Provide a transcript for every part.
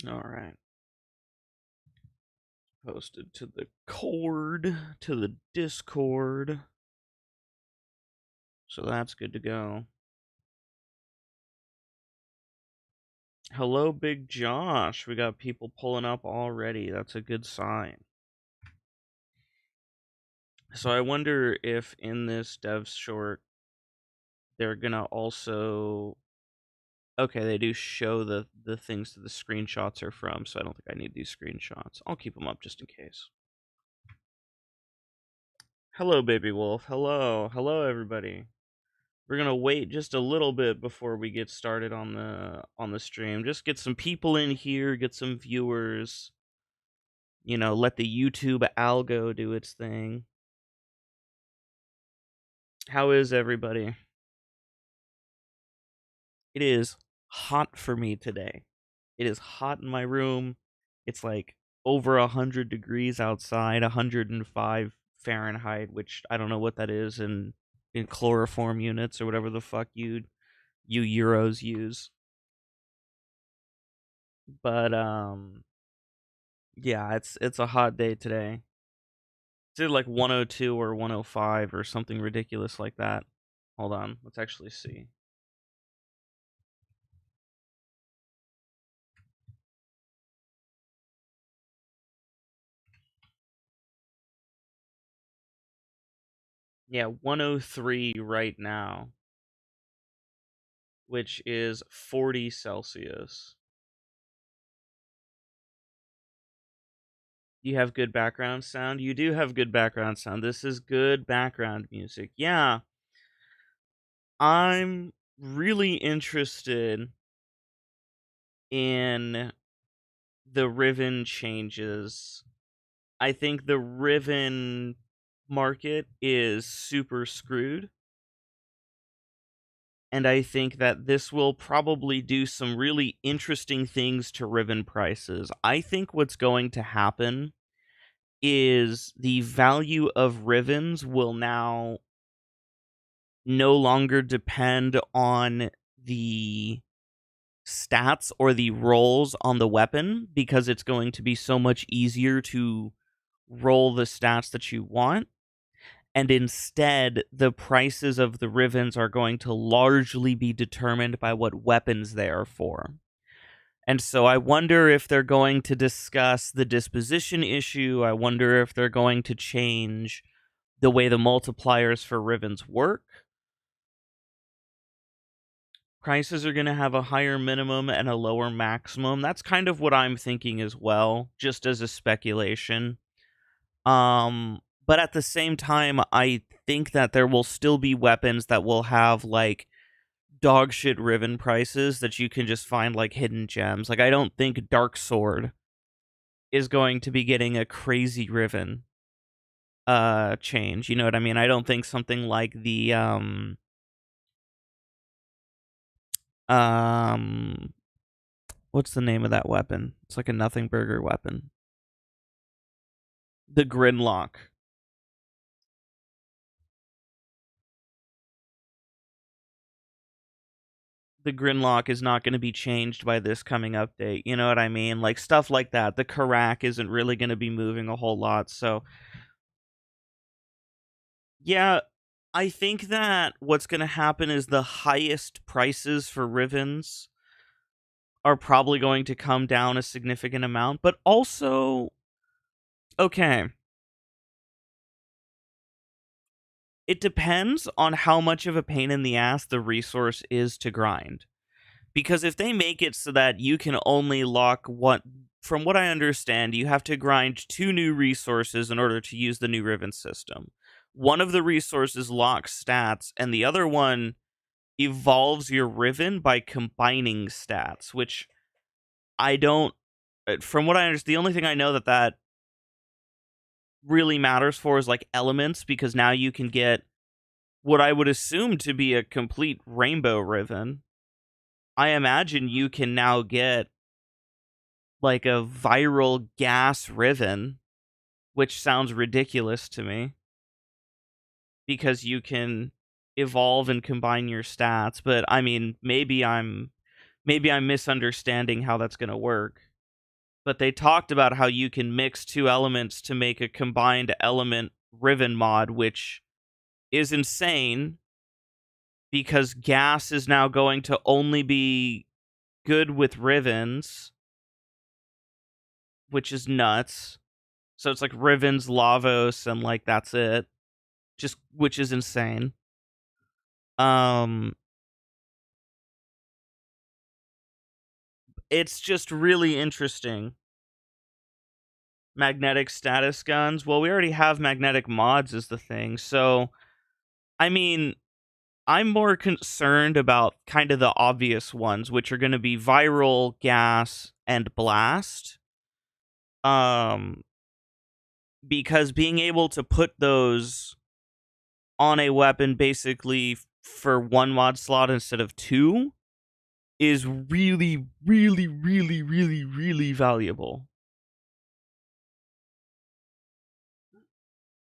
All right. Posted to the cord, to the Discord. So that's good to go. Hello, Big Josh. We got people pulling up already. That's a good sign. So I wonder if in this dev short, they're going to also... Okay, they do show the things that the screenshots are from, so I don't think I need these screenshots. I'll keep them up just in case. Hello, Baby Wolf. Hello. Hello, everybody. We're gonna wait just a little bit before we get started on the stream. Just get some people in here, get some viewers. You know, let the YouTube algo do its thing. How is everybody? It is hot for me today. It is hot in my room. It's like over 100 degrees outside, 105 Fahrenheit, which I don't know what that is in chloroform units or whatever the fuck you Euros use. But yeah, it's a hot day today. It's either like 102 or 105 or something ridiculous like that. Hold on, let's actually see. Yeah, 103 right now, which is 40 Celsius. You have good background sound? You do have good background sound. This is good background music. Yeah. I'm really interested in the Riven changes. I think the Riven market is super screwed. And I think that this will probably do some really interesting things to Riven prices. I think what's going to happen is the value of Rivens will now no longer depend on the stats or the rolls on the weapon, because it's going to be so much easier to roll the stats that you want. And instead, the prices of the Rivens are going to largely be determined by what weapons they are for. And so I wonder if they're going to discuss the disposition issue. I wonder if they're going to change the way the multipliers for Rivens work. Prices are going to have a higher minimum and a lower maximum. That's kind of what I'm thinking as well, just as a speculation. But at the same time, I think that there will still be weapons that will have like dogshit Riven prices that you can just find like hidden gems. Like I don't think Dark Sword is going to be getting a crazy Riven change. You know what I mean? I don't think something like the what's the name of that weapon? It's like a nothing burger weapon. The Grinlock. The Grinlock is not going to be changed by this coming update. You know what I mean? Like stuff like that. The Karak isn't really going to be moving a whole lot. So, yeah, I think that what's going to happen is the highest prices for Rivens are probably going to come down a significant amount. But also, okay, it depends on how much of a pain in the ass the resource is to grind. Because if they make it so that you can only lock one, from what I understand, you have to grind 2 new resources in order to use the new Riven system. One of the resources locks stats, and the other one evolves your Riven by combining stats, which I don't... From what I understand, the only thing I know that really matters for is like elements, because now you can get what I would assume to be a complete rainbow Riven. I imagine you can now get like a viral gas Riven, which sounds ridiculous to me, because you can evolve and combine your stats. But I mean, maybe I'm misunderstanding how that's going to work. but they talked about how you can mix two elements to make a combined element Riven mod, which is insane because gas is now going to only be good with Rivens, which is nuts. So it's like Rivens, Lavos, and like that's it. Just which is insane. It's just really interesting. Magnetic status guns. Well, we already have magnetic mods is the thing. So, I mean, I'm more concerned about kind of the obvious ones, which are going to be viral, gas, and blast. Because being able to put those on a weapon basically for one mod slot instead of two is really, really, really, really, really valuable.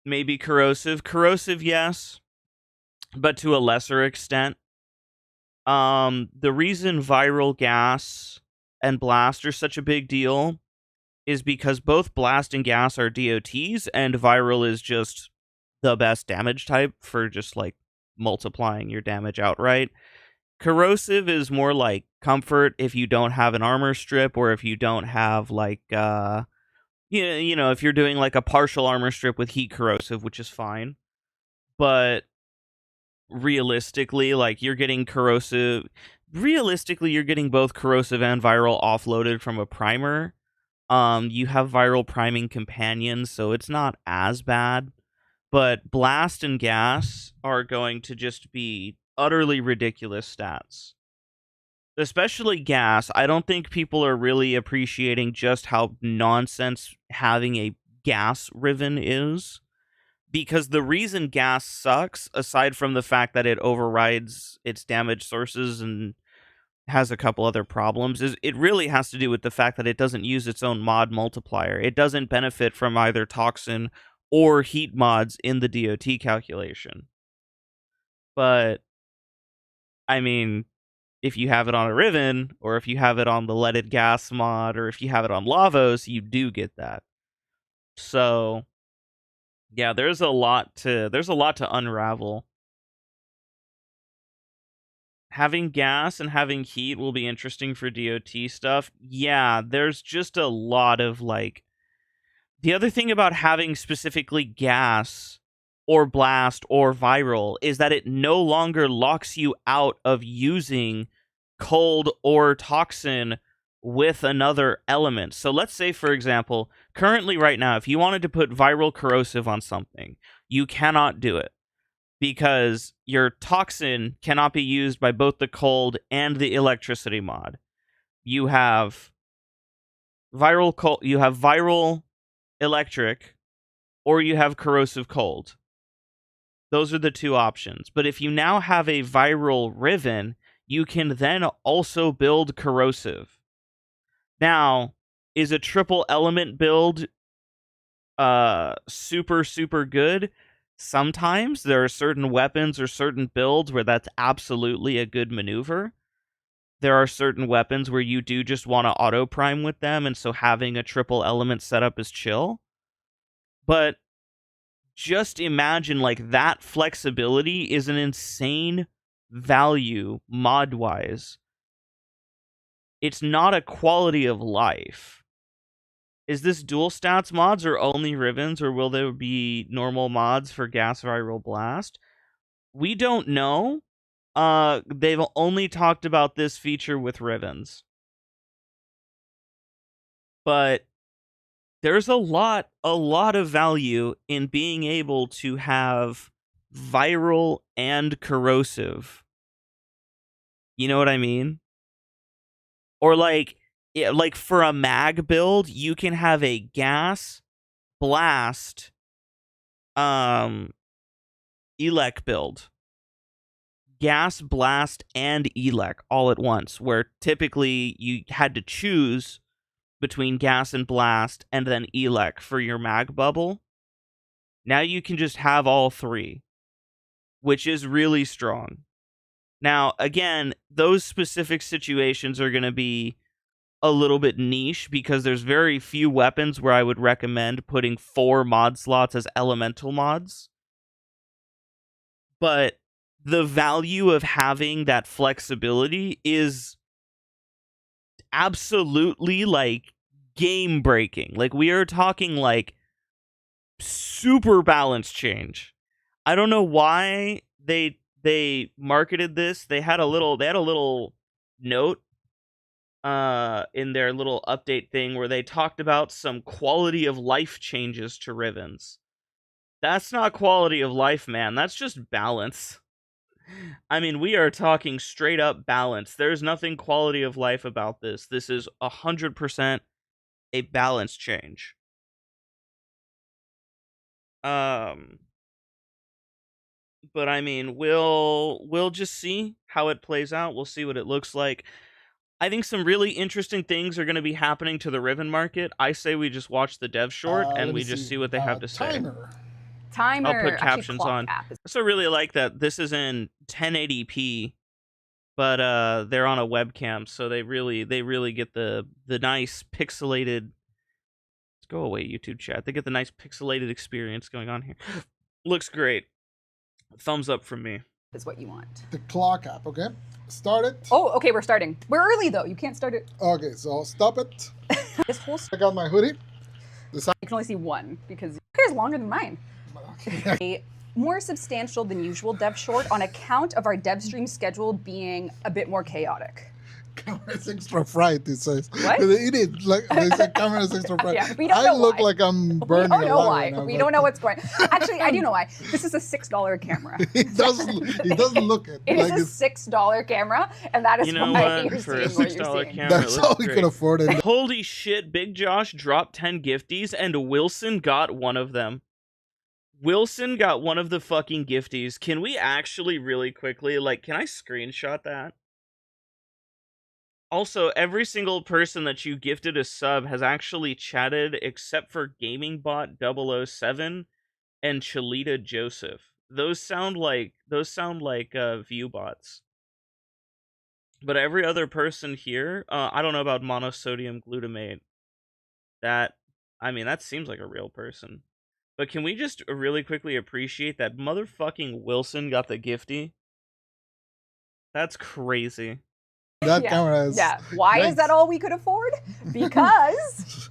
Maybe corrosive. Corrosive, yes, but to a lesser extent. The reason viral, gas, and blast are such a big deal is because both blast and gas are DOTs, and viral is just the best damage type for just like multiplying your damage outright. Corrosive is more like comfort if you don't have an armor strip, or if you don't have like if you're doing like a partial armor strip with heat corrosive, which is fine. But realistically, like you're getting corrosive. Realistically, you're getting both corrosive and viral offloaded from a primer. You have viral priming companions, so it's not as bad. But blast and gas are going to just be utterly ridiculous stats. Especially gas. I don't think people are really appreciating just how nonsense having a gas Riven is. Because the reason gas sucks, aside from the fact that it overrides its damage sources and has a couple other problems, is it really has to do with the fact that it doesn't use its own mod multiplier. It doesn't benefit from either toxin or heat mods in the DOT calculation. But, I mean, if you have it on a Riven, or if you have it on the leaded gas mod, or if you have it on Lavos, you do get that. So, yeah, there's a lot to unravel. Having gas and having heat will be interesting for DOT stuff. Yeah, there's just a lot of like. The other thing about having specifically gas or blast or viral is that it no longer locks you out of using cold or toxin with another element. So let's say, for example, currently right now, if you wanted to put viral corrosive on something, you cannot do it because your toxin cannot be used by both the cold and the electricity mod. You have viral electric, or you have corrosive cold. Those are the two options. But if you now have a viral Riven, you can then also build corrosive. Now, is a triple element build super, super good? Sometimes there are certain weapons or certain builds where that's absolutely a good maneuver. There are certain weapons where you do just want to auto prime with them, and so having a triple element setup is chill. But just imagine like that flexibility is an insane value mod wise. It's not a quality of life. Is this dual stats mods or only Rivens, or will there be normal mods for gas viral blast? We don't know. They've only talked about this feature with Rivens. But there's a lot of value in being able to have viral and corrosive. You know what I mean? Or like for a mag build, you can have a gas, blast, elec build. Gas, blast, and elec all at once, where typically you had to choose between gas and blast and then elec for your mag bubble. Now you can just have all three, which is really strong. Now, again, those specific situations are going to be a little bit niche because there's very few weapons where I would recommend putting 4 mod slots as elemental mods. But the value of having that flexibility is absolutely like game breaking. Like we are talking like super balance change. I don't know why they marketed this. They had a little note in their little update thing where they talked about some quality of life changes to Rivens. That's not quality of life, man. That's just balance. I mean, we are talking straight up balance. There's nothing quality of life about this. This is 100% a balance change. But I mean, we'll just see how it plays out. We'll see what it looks like. I think some really interesting things are going to be happening to the Riven market. I say we just watch the dev short and we just see what they have to say. Timer. I'll put captions on. I also really like that this is in 1080p, but they're on a webcam, so they really get the nice pixelated. Let's go away, YouTube chat. They get the nice pixelated experience going on here. Looks great. Thumbs up from me. Is what you want. The clock app, okay? Start it. Oh, okay, we're starting. We're early though. You can't start it. Okay, so stop it. This whole Check out my hoodie. you can only see one because yours is longer than mine. A more substantial than usual dev short on account of our dev stream schedule being a bit more chaotic. Camera's extra fright, it says. What? It is. Like, they say camera's extra fright. Yeah, we don't know look why. like I'm burning We don't know alive why. right now, We don't know what's going on. Actually, I do know why. This is a $6 camera. It doesn't look it. It like is a $6 camera, and that is why you're For a seeing what you're $6 seeing. camera, That's it how looks we great. could afford it. Holy shit, Big Josh dropped 10 gifties and Wilson got one of them. Wilson got one of the fucking gifties. Can we actually really quickly, like, can I screenshot that? Also, every single person that you gifted a sub has actually chatted except for GamingBot007 and Chalita Joseph. Those sound like view bots. But every other person here, I don't know about monosodium glutamate. That seems like a real person. But can we just really quickly appreciate that motherfucking Wilson got the gifty? That's crazy. That camera is. Yeah. Why is that all we could afford? Because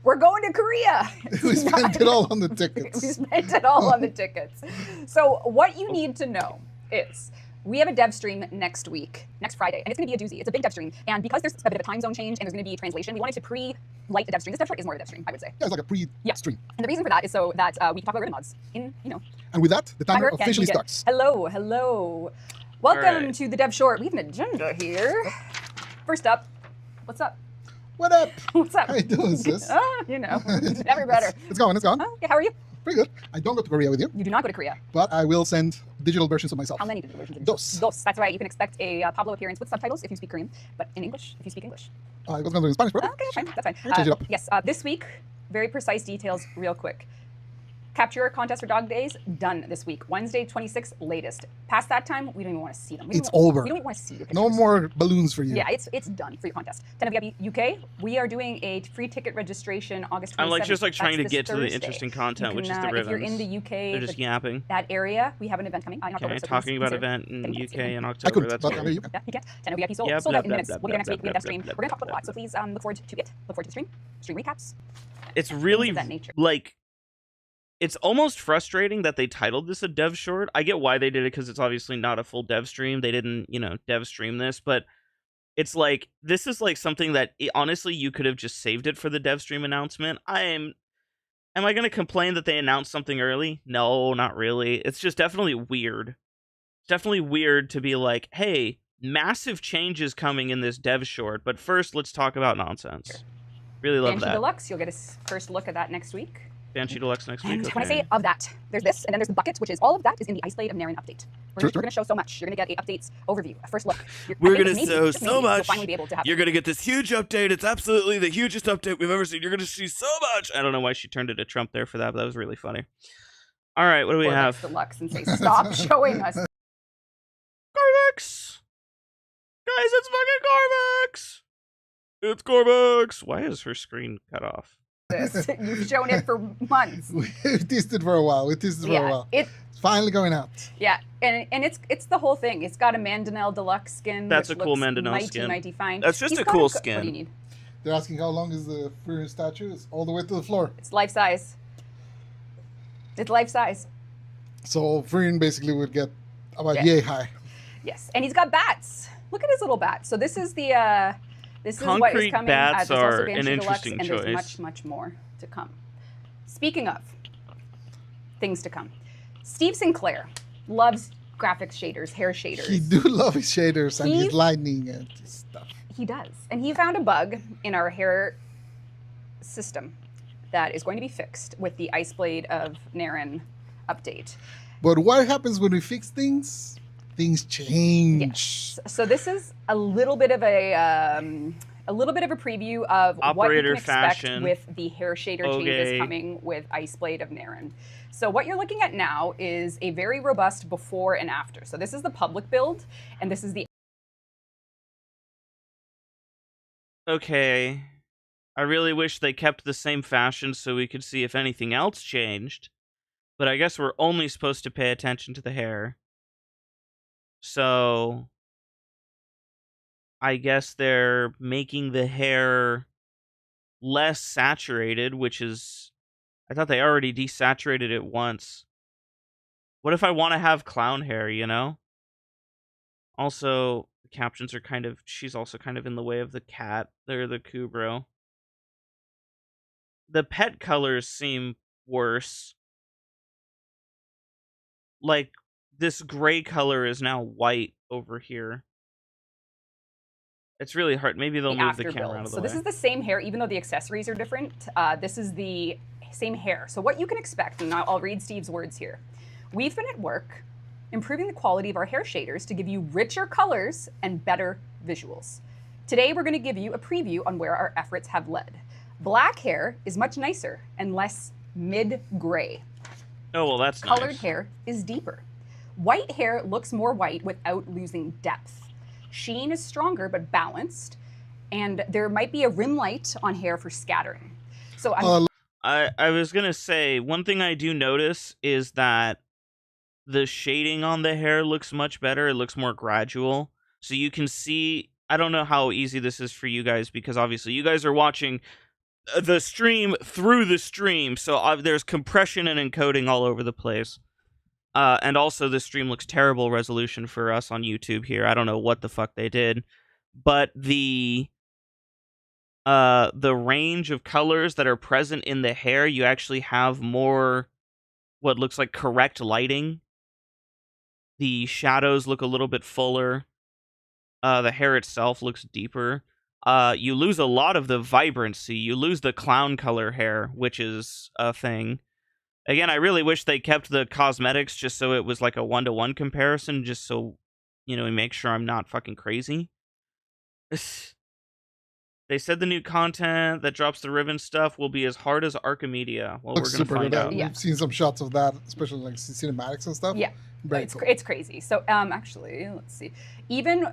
we're going to Korea. We spent it all on the tickets. We spent it all on the tickets. So what you need to know is we have a dev stream next week, next Friday, and it's going to be a doozy. It's a big dev stream. And because there's a bit of a time zone change and there's going to be translation, we wanted to pre-light the dev stream. This dev short is more of a dev stream, I would say. Yeah, it's like a pre-stream. And the reason for that is so that we can talk about Riven mods in, And with that, the timer again, officially begin. starts. Hello. Welcome right. to the dev short. We have an agenda here. First up, what's up? What up? What's up? How you doing, sis? Never better. It's going. Okay, how are you? Pretty good. I don't go to Korea with you, You do not go to Korea. but I will send digital versions of myself. How many digital versions? Dos. That's right. You can expect a Pablo appearance with subtitles if you speak Korean, but in English if you speak English. I was going to do it in Spanish, bro. Okay, fine. That's fine. We'll change it up. Yes, this week, very precise details, real quick. Capture contest for dog days, done this week. Wednesday, 26th, latest. Past that time, we don't even want to see them. It's over. We don't even want to see your pictures. No more balloons for you. Yeah, it's done for your contest. 10 of VIP UK, we are doing a free ticket registration August 27th. I'm just trying to That's get this to the Thursday. interesting content, You which can, is the Rivens. If you're in the UK, They're just yapping. that area, we have an event coming in October. Okay, so talking please about consider event in getting UK tickets. in I October. couldn't, That's but weird. you can. Yeah, you can't. 10 of VIP sold, Yep, sold out in yep, minutes. yep, We'll be there next yep, week. We have yep, that stream. yep, We're going to talk about a yep, lot, so please look forward to it. Look forward to the stream. Stream recaps. It's really Things of that nature. like, it's almost frustrating that they titled this a dev short. I get why they did it because it's obviously not a full dev stream. They didn't, dev stream this, but it's like, this is like something that honestly you could have just saved it for the dev stream announcement. Am I going to complain that they announced something early? No, not really. It's just definitely weird. It's definitely weird to be like, hey, massive changes coming in this dev short, but first let's talk about nonsense. Really love Banshee that. Deluxe, you'll get a first look at that next week. Banshee Deluxe next week. And Okay. when I say of that, there's this, and then there's the bucket, which is all of that is in the Ice Blade of Naren update. We're going to show so much. You're going to get a updates overview, a first look. We're going gonna to show so much. You'll finally be able to have You're gonna get this huge update. It's absolutely the hugest update we've ever seen. You're gonna see so much. I don't know why she turned it to Trump there for that, but that was really funny. All right, what do we have? Deluxe and say, stop showing us. Garvex! Guys, it's fucking Garvex! It's Corvax! Why is her screen cut off? You've shown it for months. We've teased it for a while. It's finally going out. Yeah, and it's the whole thing. It's got a Mandanel Deluxe skin. That's which a cool looks Mandanel skin. Mighty fine. That's just He's a got cool What do you skin. need? They're asking how long is the Fury statue? It's all the way to the floor. It's life size. It's life size. So Fury basically would get about yay high. Yes, and he's got bats. Look at his little bats. So this is the this is what is Concrete coming. bats There's also are Banshee an interesting Deluxe, and choice. there's much more to come. Speaking of things to come, Steve Sinclair loves graphics shaders, hair shaders. He do love his shaders and his lightning and stuff. He does, and he found a bug in our hair system that is going to be fixed with the Ice Blade of Naren update. But what happens when we fix things? Things change. Yes. So this is a little bit of a preview of Operator what you can expect fashion. with the hair shader changes coming with Ice Blade of Naren. So what you're looking at now is a very robust before and after. So this is the public build, and this is the. Okay. I really wish they kept the same fashion so we could see if anything else changed. But I guess we're only supposed to pay attention to the hair. So I guess they're making the hair less saturated, which is... I thought they already desaturated it once. What if I want to have clown hair, you know? Also, the captions are kind of... She's also kind of in the way of the cat. They're the Kubro. The pet colors seem worse. Like, this gray color is now white over here. It's really hard. Maybe they'll move the camera out of the way. So this is the same hair, even though the accessories are different. This is the same hair. So what you can expect, and I'll read Steve's words here. We've been at work improving the quality of our hair shaders to give you richer colors and better visuals. Today, we're going to give you a preview on where our efforts have led. Black hair is much nicer and less mid-gray. Oh, well, that's Colored nice. hair is deeper. White hair looks more white without losing depth. Sheen is stronger but balanced, and there might be a rim light on hair for scattering. So I was going to say, one thing I do notice is that the shading on the hair looks much better. It looks more gradual. So you can see, I don't know how easy this is for you guys, because obviously you guys are watching the stream through the stream, so there's compression and encoding all over the place. And also, this stream looks terrible resolution for us on YouTube here. I don't know what the fuck they did, but the range of colors that are present in the hair, you actually have more what looks like correct lighting. The shadows look a little bit fuller. The hair itself looks deeper. You lose a lot of the vibrancy. You lose the clown color hair, which is a thing. Again, I really wish they kept the cosmetics just so it was like a 1-to-1 comparison, just so, you know, we make sure I'm not fucking crazy. They said the new content that drops the Riven stuff will be as hard as Archimedia. Well, Looks we're going to find out. We've seen some shots of that, especially like cinematics and stuff. Yeah, Very cool. It's crazy. So actually, let's see.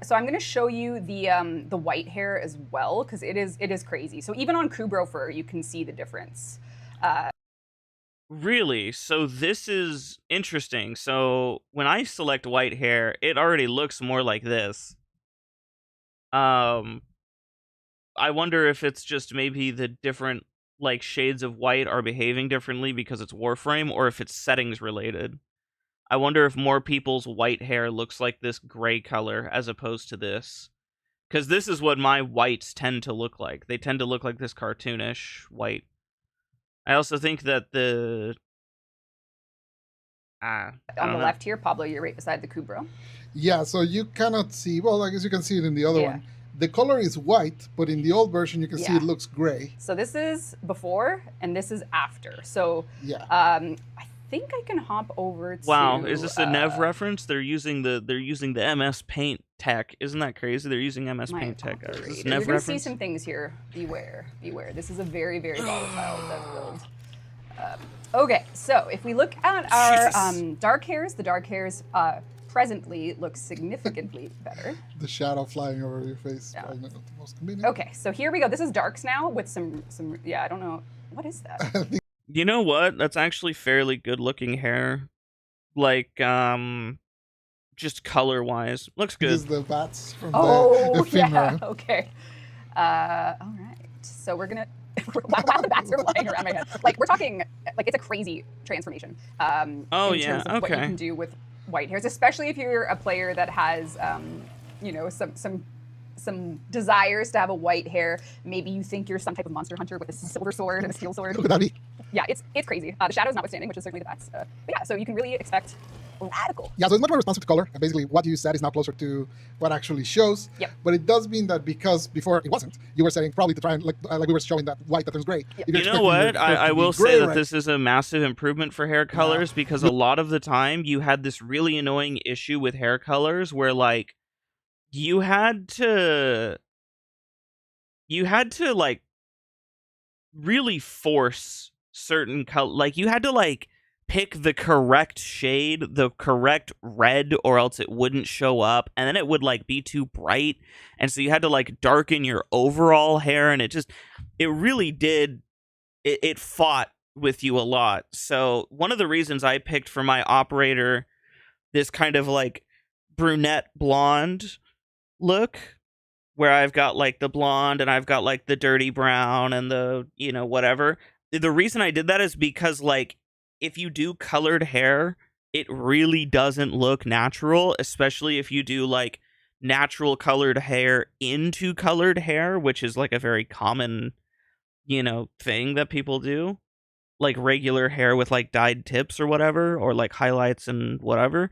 So I'm going to show you the white hair as well, because it is crazy. So even on Kubro fur, you can see the difference. Really? So this is interesting. So when I select white hair, it already looks more like this. I wonder if it's just maybe the different like shades of white are behaving differently because it's Warframe, or if it's settings related. I wonder if more people's white hair looks like this gray color as opposed to this. Because this is what my whites tend to look like. They tend to look like this cartoonish white. I also think that the... on the left here, Pablo, you're right beside the Kubro. Yeah, so you cannot see, well, I guess you can see it in the other one. The color is white, but in the old version, you can see it looks gray. So this is before, and this is after. So yeah. I think I can hop over to... Wow, is this a Nev reference? They're using the MS Paint tech. Isn't that crazy? They're using MS Paint tech. Is this Nev You're going to see reference? some things here. Beware. This is a very, very volatile dev build. Okay, so if we look at our dark hairs, the dark hairs presently looks significantly better. The shadow flying over your face. Yeah. Probably not the most convenient. Okay, so here we go. This is darks now with some yeah, I don't know. What is that? You know what? That's actually fairly good looking hair. Like, just color wise. Looks good. This is the bats from Oh, the ephemera. yeah, okay. All right, so we're gonna, wow, the bats are flying around my head. Like, we're talking, like, it's a crazy transformation. Oh, in yeah, terms of what you okay. can do with white hairs, especially if you're a player that has, you know, some desires to have a white hair. Maybe you think you're some type of monster hunter with a silver sword and a steel sword. Look at that. Yeah, it's crazy. The shadows notwithstanding, which is certainly the bats. But yeah, so you can really expect radical. Yeah, so it's much more responsive to color. And basically, what you said is now closer to what actually shows. Yep. But it does mean that because before it wasn't, you were setting probably to try and like we were showing that white that turns gray. Yep. If you're You know expecting your what? hair I to be will gray, say that right? this is a massive improvement for hair colors because a lot of the time you had this really annoying issue with hair colors where like you had to like really force certain color, like you had to like pick the correct shade, the correct red, or else it wouldn't show up, and then it would like be too bright, and so you had to like darken your overall hair, and it really did, it fought with you a lot. So one of the reasons I picked for my operator this kind of like brunette blonde look, where I've got like the blonde and I've got like the dirty brown and the, you know, whatever. The reason I did that is because like if you do colored hair, it really doesn't look natural, especially if you do like natural colored hair into colored hair, which is like a very common, you know, thing that people do. Like regular hair with like dyed tips or whatever, or like highlights and whatever.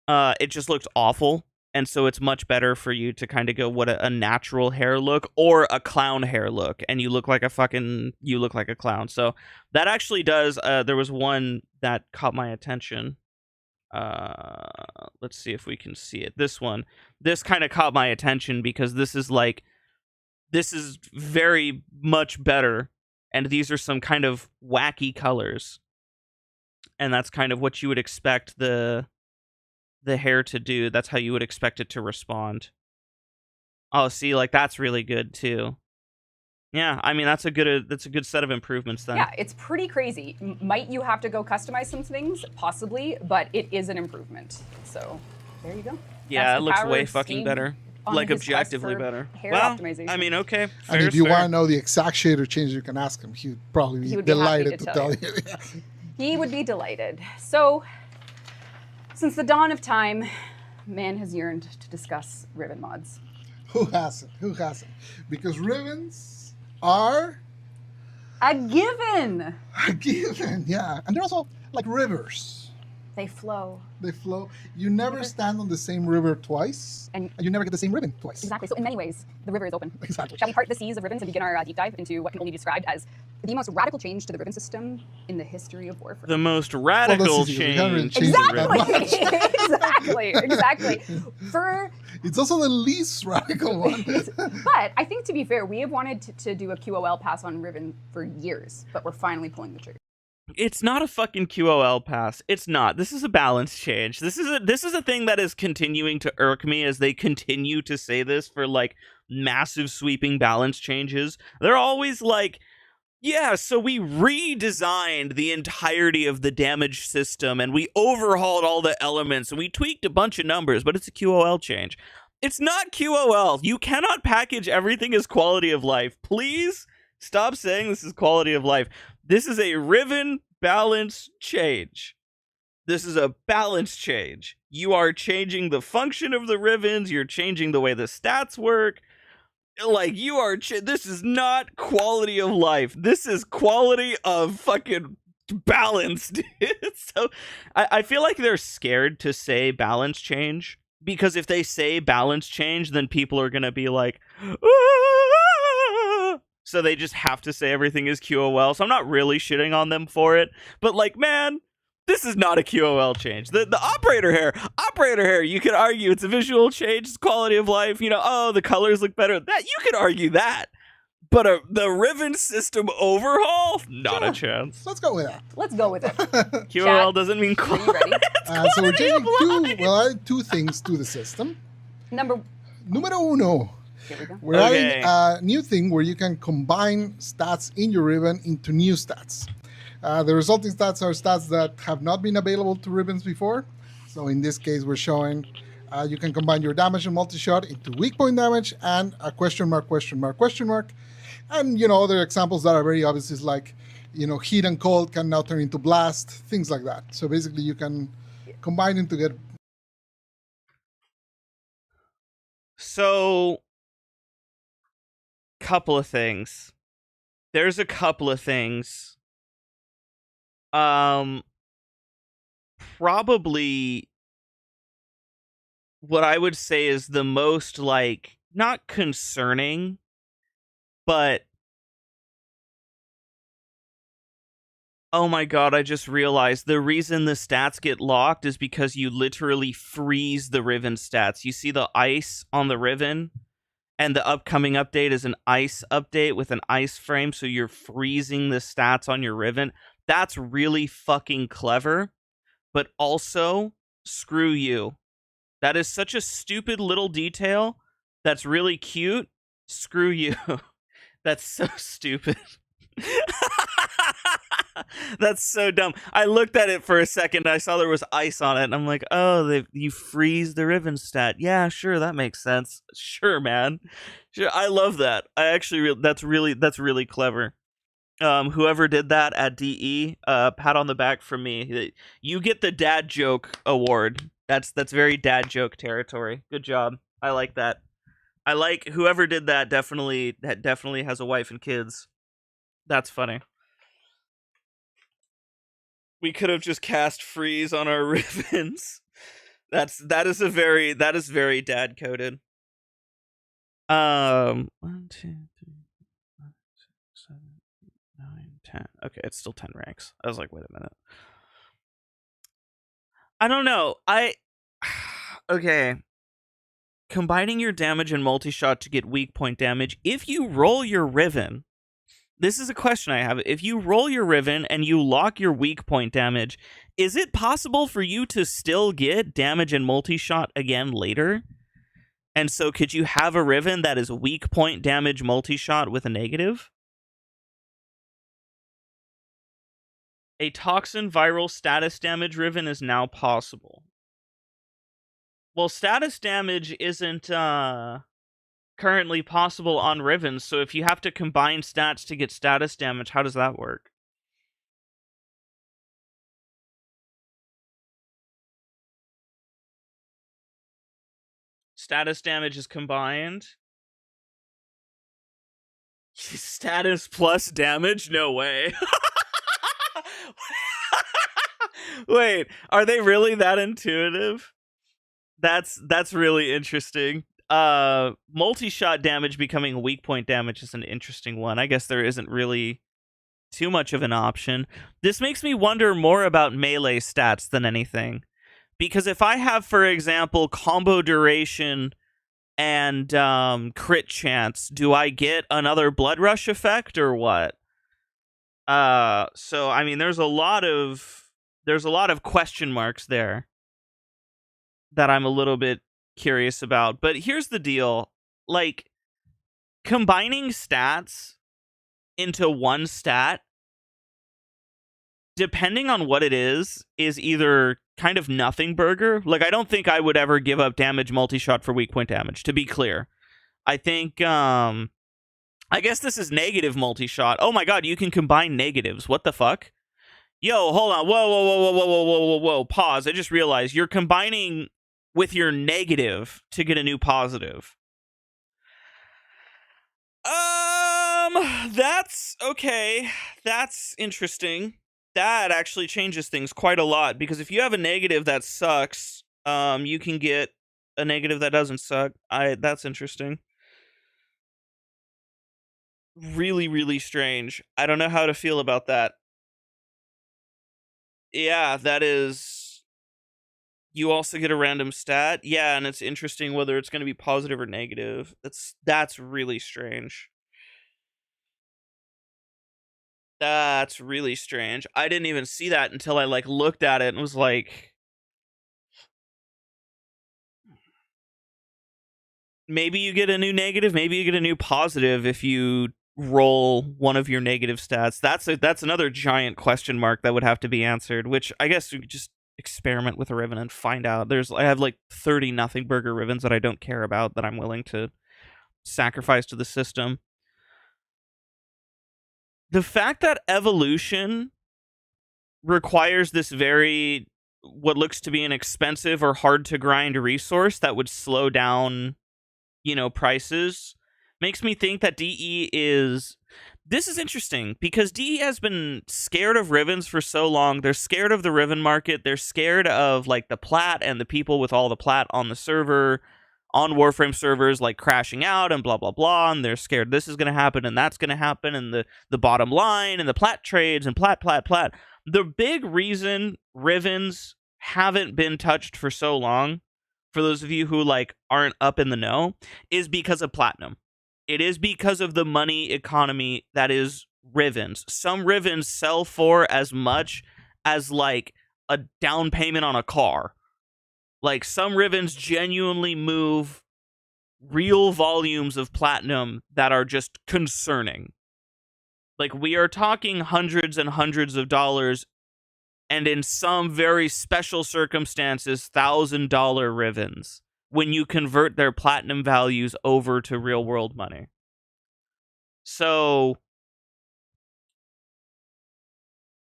It just looks awful. And so it's much better for you to kind of go what a natural hair look or a clown hair look, and you look like a clown. So that actually does. There was one that caught my attention. Let's see if we can see it. This kind of caught my attention because this is very much better, and these are some kind of wacky colors, and that's kind of what you would expect the hair to do. That's how you would expect it to respond. Oh, see, like that's really good too. Yeah, I mean that's a good set of improvements then. Yeah, it's pretty crazy. Might you have to go customize some things? Possibly, but it is an improvement. So there you go. Yeah, That's it the looks power way of fucking Steam better. on Like his quest objectively for better. hair Well, optimization. I mean, okay. And Fair if is you fair. want to know the exact shader change, you can ask him. He would probably be would be happy delighted to to tell tell you. He would be delighted. So, since the dawn of time, man has yearned to discuss Riven mods. Who hasn't? Who hasn't? Because Rivens are A given! a given, yeah. And they're also like rivers. They flow. They flow. You never stand on the same river twice, And and you never get the same ribbon twice. exactly. So, in many ways, the river is open. Exactly. Shall we part the seas of Rivens and begin our deep dive into what can only be described as the most radical change to the Riven system in the history of Warframe? The most radical this is easy. We haven't really change. changed it that Exactly! exactly. For It's also the least radical one. But I think, to be fair, we have wanted to do a QOL pass on Riven for years, but we're finally pulling the trigger. It's not a fucking QOL pass. It's not. This is a balance change. This is a thing that is continuing to irk me as they continue to say this for like massive sweeping balance changes. They're always like, yeah, so we redesigned the entirety of the damage system and we overhauled all the elements and we tweaked a bunch of numbers, but it's a QOL change. It's not QOL. You cannot package everything as quality of life. Please stop saying this is quality of life. This is a Riven balance change. This is a balance change. You are changing the function of the Rivens. You're changing the way the stats work. Like, you are... this is not quality of life. This is quality of fucking balance, dude. So, I feel like they're scared to say balance change. Because if they say balance change, then people are going to be like... "Ah!" So they just have to say everything is QOL. So I'm not really shitting on them for it. But, like, man... this is not a QOL change. The operator hair, you could argue it's a visual change, it's quality of life, you know, oh, the colors look better. That you could argue that. But the Riven system overhaul? Not a chance. Let's go with that. Let's go with it. QOL doesn't mean Are you ready? So we're changing two things to the system. Numero uno. Here we go. We're adding a new thing where you can combine stats in your Riven into new stats. The resulting stats are stats that have not been available to Rivens before. So in this case, we're showing you can combine your damage and multi-shot into weak point damage and a question mark, question mark, question mark. And, other examples that are very obvious is like, heat and cold can now turn into blast, things like that. So basically you can combine them to get... So, couple of things. There's a couple of things. Probably what I would say is the most, not concerning, but oh my god, I just realized the reason the stats get locked is because you literally freeze the Riven stats. You see the ice on the Riven, and the upcoming update is an ice update with an ice frame, so you're freezing the stats on your Riven. That's really fucking clever, but also, screw you. That is such a stupid little detail that's really cute. Screw you. That's so stupid. That's so dumb. I looked at it for a second. I saw there was ice on it, and I'm like, oh, you freeze the Riven stat. Yeah, sure, that makes sense. Sure, man. Sure, I love that. I actually, that's really clever. Whoever did that at DE, pat on the back from me. You get the dad joke award. That's very dad joke territory. Good job. I like that. I like whoever did that. Definitely has a wife and kids. That's funny. We could have just cast freeze on our Rivens. That is very dad coded. 1, 2, 3, 4, 5, 6, 7, 8, 9, 10. Okay, it's still 10 ranks. I was like, wait a minute. I don't know. Okay. Combining your damage and multi-shot to get weak point damage. If you roll your Riven, this is a question I have. If you roll your Riven and you lock your weak point damage, is it possible for you to still get damage and multi-shot again later? And so could you have a Riven that is weak point damage multi-shot with a negative? A toxin viral status damage Riven is now possible. Well, status damage isn't currently possible on Riven, so if you have to combine stats to get status damage, how does that work? Status damage is combined. Status plus damage? No way. Wait, are they really that intuitive? That's really interesting. Multi-shot damage becoming weak point damage is an interesting one. I guess there isn't really too much of an option. This makes me wonder more about melee stats than anything. Because if I have, for example, combo duration and crit chance, do I get another blood rush effect or what? So I mean, there's a lot of question marks there that I'm a little bit curious about. But here's the deal. Like, combining stats into one stat, depending on what it is either kind of nothing burger. Like, I don't think I would ever give up damage multi-shot for weak point damage, to be clear. I think, I guess this is negative multi-shot. Oh my god, you can combine negatives. What the fuck? Yo, hold on. Whoa. Pause. I just realized you're combining with your negative to get a new positive. That's okay. That's interesting. That actually changes things quite a lot, because if you have a negative that sucks, you can get a negative that doesn't suck. That's interesting. Really, really strange. I don't know how to feel about that. Yeah, that is... You also get a random stat. Yeah, and it's interesting whether it's going to be positive or negative. That's really strange. That's really strange. I didn't even see that until I like looked at it and was like, maybe you get a new negative, maybe you get a new positive if you roll one of your negative stats. That's another giant question mark that would have to be answered, which I guess you could just experiment with a Riven and find out. I have like 30 nothing burger Rivens that I don't care about that I'm willing to sacrifice to the system. The fact that evolution requires this very what looks to be an expensive or hard to grind resource that would slow down, prices makes me think that DE is. This is interesting because DE has been scared of Rivens for so long. They're scared of the Riven market. They're scared of like the plat and the people with all the plat on the server, on Warframe servers, like crashing out and blah, blah, blah. And they're scared this is going to happen and that's going to happen. And the bottom line and the plat trades and plat. The big reason Rivens haven't been touched for so long, for those of you who like aren't up in the know, is because of platinum. It is because of the money economy that is Rivens. Some Rivens sell for as much as like a down payment on a car. Like some Rivens genuinely move real volumes of platinum that are just concerning. Like we are talking hundreds and hundreds of dollars, and in some very special circumstances, $1,000 Rivens when you convert their platinum values over to real world money. So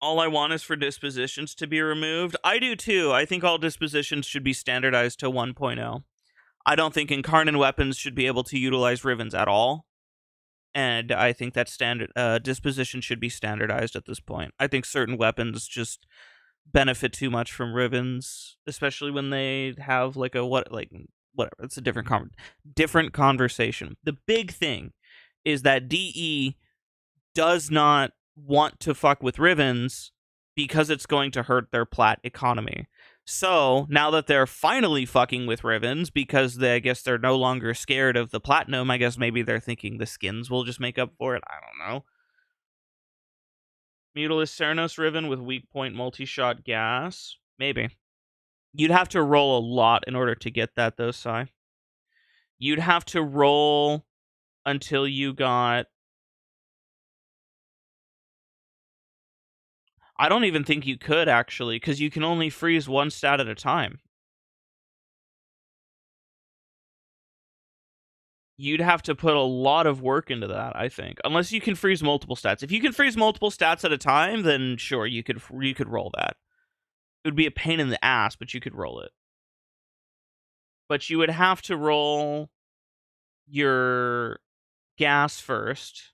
all I want is for dispositions to be removed. I do too. I think all dispositions should be standardized to 1.0. I don't think incarnon weapons should be able to utilize Rivens at all. And I think that disposition should be standardized at this point. I think certain weapons just benefit too much from Rivens, especially when they have like whatever. It's a different conversation. The big thing is that DE does not want to fuck with Rivens because it's going to hurt their plat economy. So now that they're finally fucking with Rivens because I guess they're no longer scared of the platinum, I guess maybe they're thinking the skins will just make up for it. I don't know. Mutalised Cernos Riven with weak point multi-shot gas. Maybe. You'd have to roll a lot in order to get that, though, Sai. You'd have to roll until you got... I don't even think you could, actually, because you can only freeze one stat at a time. You'd have to put a lot of work into that, I think. Unless you can freeze multiple stats. If you can freeze multiple stats at a time, then sure, you could roll that. It would be a pain in the ass, but you could roll it. But you would have to roll your gas first.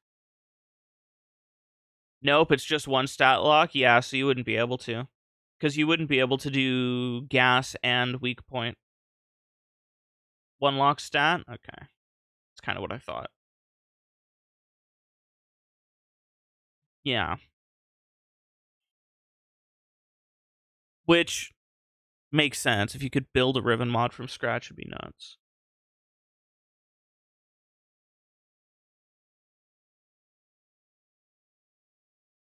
Nope, it's just one stat lock. Yeah, so you wouldn't be able to. Because you wouldn't be able to do gas and weak point. One lock stat? Okay. That's kind of what I thought. Yeah. Which makes sense. If you could build a Riven mod from scratch, it'd be nuts.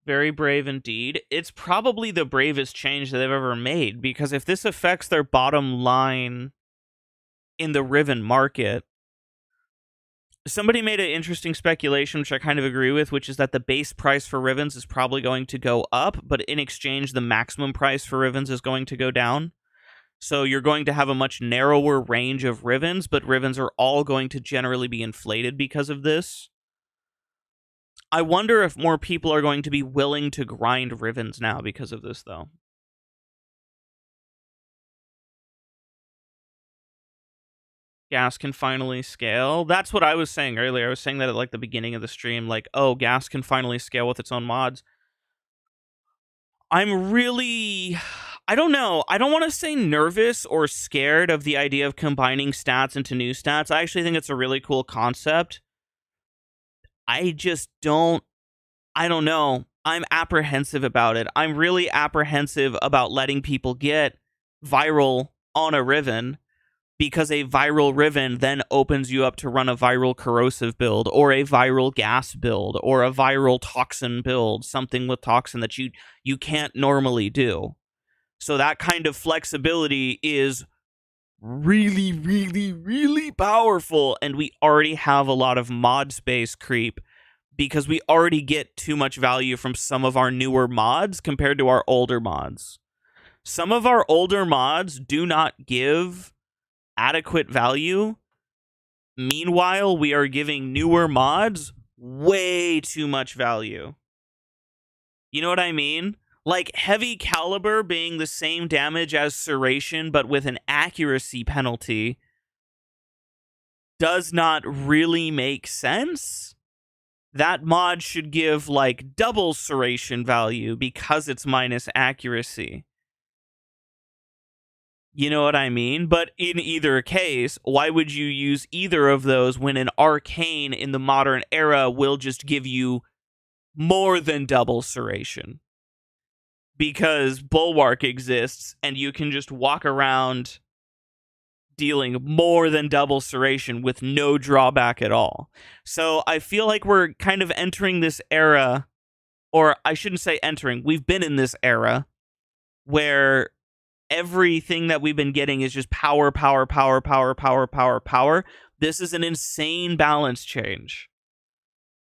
Very brave indeed. It's probably the bravest change that they've ever made, because if this affects their bottom line in the Riven market, somebody made an interesting speculation, which I kind of agree with, which is that the base price for Rivens is probably going to go up, but in exchange, the maximum price for Rivens is going to go down. So you're going to have a much narrower range of Rivens, but Rivens are all going to generally be inflated because of this. I wonder if more people are going to be willing to grind Rivens now because of this, though. Gas can finally scale. That's what I was saying earlier. I was saying that at like the beginning of the stream, like, oh, gas can finally scale with its own mods. I'm really... I don't know. I don't want to say nervous or scared of the idea of combining stats into new stats. I actually think it's a really cool concept. I just don't... I don't know. I'm apprehensive about it. I'm really apprehensive about letting people get viral on a Riven because a viral Riven then opens you up to run a viral corrosive build, or a viral gas build, or a viral toxin build, something with toxin that you can't normally do. So that kind of flexibility is really, really, really powerful, and we already have a lot of mod space creep because we already get too much value from some of our newer mods compared to our older mods. Some of our older mods do not give adequate value. Meanwhile, we are giving newer mods way too much value. You know what I mean? Like heavy caliber being the same damage as serration, but with an accuracy penalty, does not really make sense. That mod should give like double serration value because it's minus accuracy. You know what I mean? But in either case, why would you use either of those when an arcane in the modern era will just give you more than double serration? Because Bulwark exists and you can just walk around dealing more than double serration with no drawback at all. So I feel like we're kind of entering this era, or I shouldn't say entering, we've been in this era where everything that we've been getting is just power, power, power, power, power, power, power. This is an insane balance change.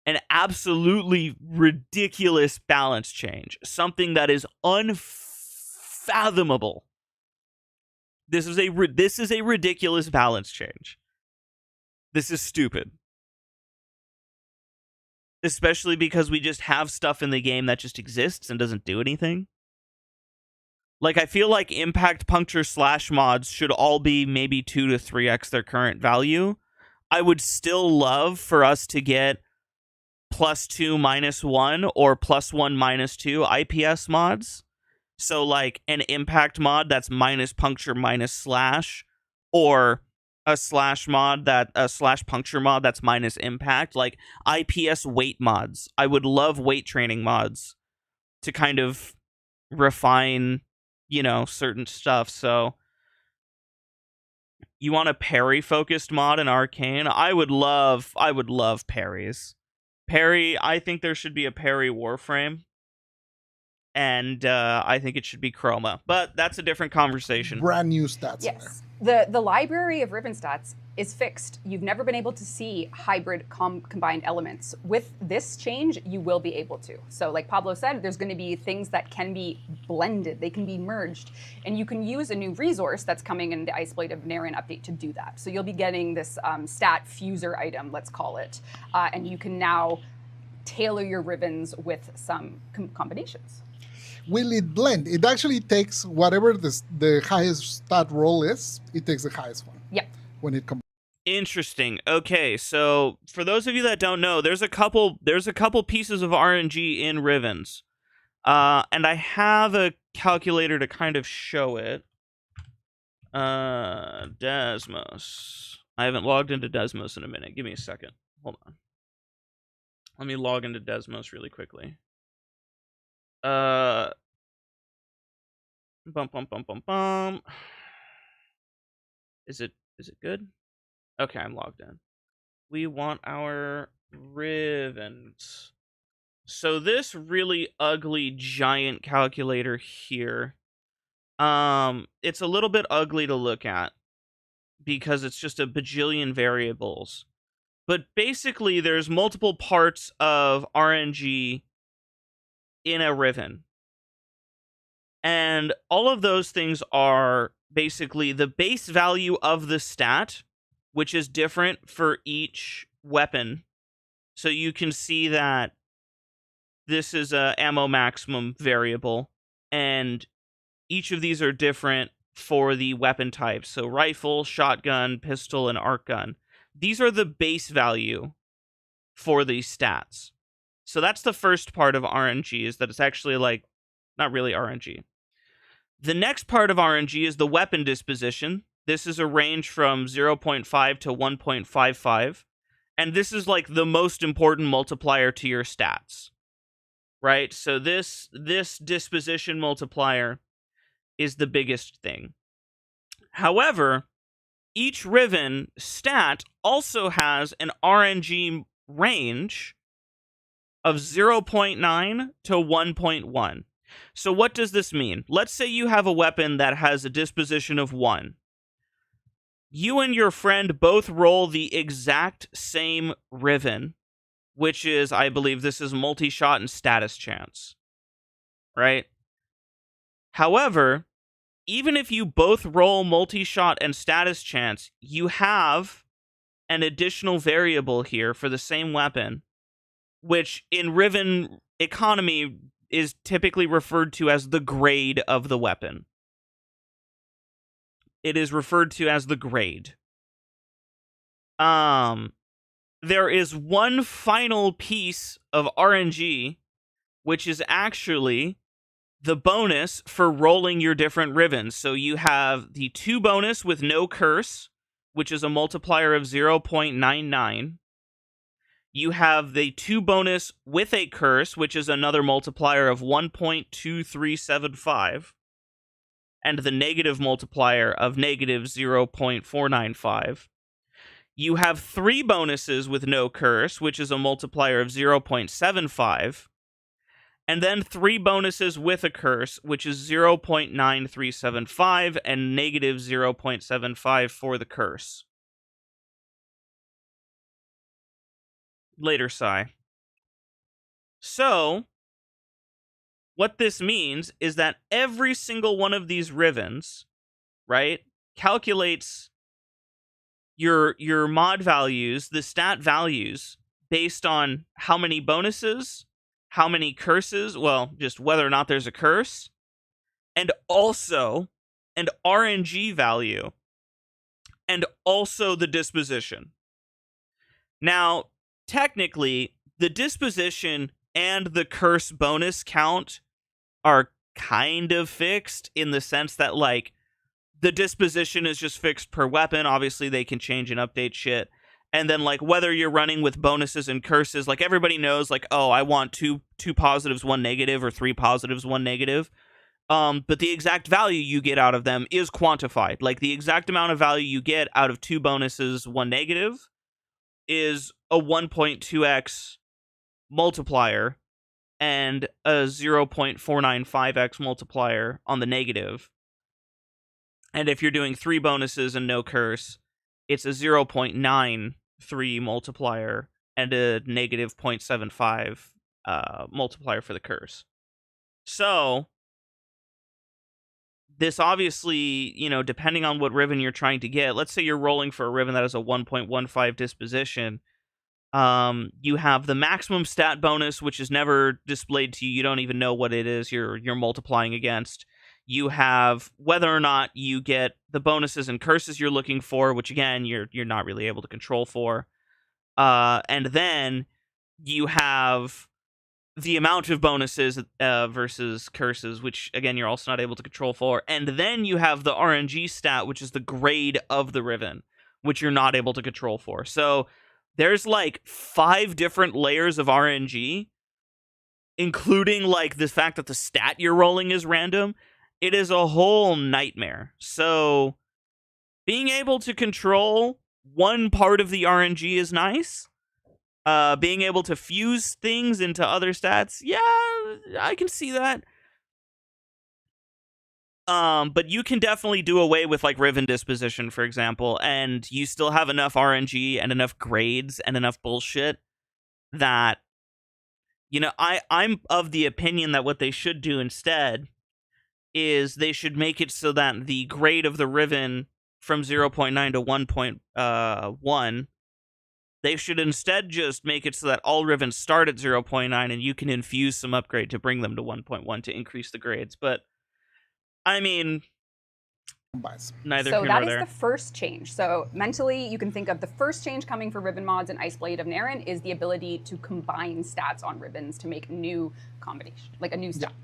An absolutely ridiculous balance change. Something that is unfathomable. This is a ridiculous balance change. This is stupid. Especially because we just have stuff in the game that just exists and doesn't do anything. Like, I feel like impact puncture slash mods should all be maybe 2 to 3x their current value. I would still love for us to get +2 -1 or +1 -2 IPS mods. So like an impact mod that's minus puncture minus slash, or a slash puncture mod that's minus impact, like IPS weight mods. I would love weight training mods to kind of refine, you know, certain stuff. So you want a parry focused mod in Arcane? I would love parries. Parry, I think there should be a parry Warframe. And I think it should be Chroma. But that's a different conversation. Brand new stats. Yes. The library of Riven stats is fixed. You've never been able to see hybrid combined elements. With this change, you will be able to. So like Pablo said, there's going to be things that can be blended. They can be merged. And you can use a new resource that's coming in the Iceblade of Naren update to do that. So you'll be getting this stat fuser item, let's call it. And you can now tailor your Rivens with some combinations. Will it blend? It actually takes whatever the highest stat roll is, it takes the highest one. Yep. When it comes. Interesting. Okay, so for those of you that don't know, there's a couple pieces of RNG in Rivens. And I have a calculator to kind of show it. Desmos. I haven't logged into Desmos in a minute. Give me a second. Hold on. Let me log into Desmos really quickly. Bum. Is it good? Okay, I'm logged in. We want our Rivens. So this really ugly giant calculator here, it's a little bit ugly to look at because it's just a bajillion variables. But basically, there's multiple parts of RNG in a Riven. And all of those things are basically the base value of the stat, which is different for each weapon. So you can see that this is a ammo maximum variable, and each of these are different for the weapon types. So rifle, shotgun, pistol, and arc gun. These are the base value for these stats. So that's the first part of RNG, is that it's actually like, not really RNG. The next part of RNG is the weapon disposition. This is a range from 0.5 to 1.55. And this is like the most important multiplier to your stats. Right? So this disposition multiplier is the biggest thing. However, each Riven stat also has an RNG range of 0.9 to 1.1. So what does this mean? Let's say you have a weapon that has a disposition of 1. You and your friend both roll the exact same Riven, which is, I believe this is multi-shot and status chance, right? However, even if you both roll multi-shot and status chance, you have an additional variable here for the same weapon, which in Riven economy is typically referred to as the grade of the weapon. It is referred to as the grade. There is one final piece of RNG, which is actually the bonus for rolling your different Rivens. So you have the 2 bonus with no curse, which is a multiplier of 0.99. You have the 2 bonus with a curse, which is another multiplier of 1.2375. And the negative multiplier of negative 0.495. You have 3 bonuses with no curse, which is a multiplier of 0.75. And then 3 bonuses with a curse, which is 0.9375 and negative 0.75 for the curse. Later, Sai. So, what this means is that every single one of these Rivens, right, calculates your mod values, the stat values, based on how many bonuses, how many curses, well, just whether or not there's a curse, and also an RNG value, and also the disposition. Now, technically, the disposition and the curse bonus count are kind of fixed in the sense that, like, the disposition is just fixed per weapon. Obviously, they can change and update shit. And then, like, whether you're running with bonuses and curses, like, everybody knows, like, oh, I want two positives, 1 negative, or 3 positives, 1 negative. But the exact value you get out of them is quantified. Like, the exact amount of value you get out of 2 bonuses, 1 negative, is a 1.2x multiplier and a 0.495x multiplier on the negative. And if you're doing 3 bonuses and no curse, it's a 0.93 multiplier and a negative 0.75 multiplier for the curse. So, this obviously, you know, depending on what Riven you're trying to get, let's say you're rolling for a Riven that has a 1.15 disposition, you have the maximum stat bonus, which is never displayed to you. You don't even know what it is you're multiplying against. You have whether or not you get the bonuses and curses you're looking for, which again you're not really able to control for. And then you have the amount of bonuses versus curses, which again you're also not able to control for. And then you have the RNG stat, which is the grade of the Riven, which you're not able to control for. So there's like 5 different layers of RNG, including like the fact that the stat you're rolling is random. It is a whole nightmare. So being able to control one part of the RNG is nice. Being able to fuse things into other stats, yeah, I can see that. But you can definitely do away with like Riven disposition, for example, and you still have enough RNG and enough grades and enough bullshit that, you know, I'm of the opinion that what they should do instead is they should make it so that the grade of the Riven from 0.9 to 1.1, they should instead just make it so that all Rivens start at 0.9 and you can infuse some upgrade to bring them to 1.1 to increase the grades. But I mean, neither so here that nor is there. the first change. So mentally, you can think of the first change coming for Riven mods and Iceblade of Naren is the ability to combine stats on Rivens to make new combination, like a new stat. Yeah.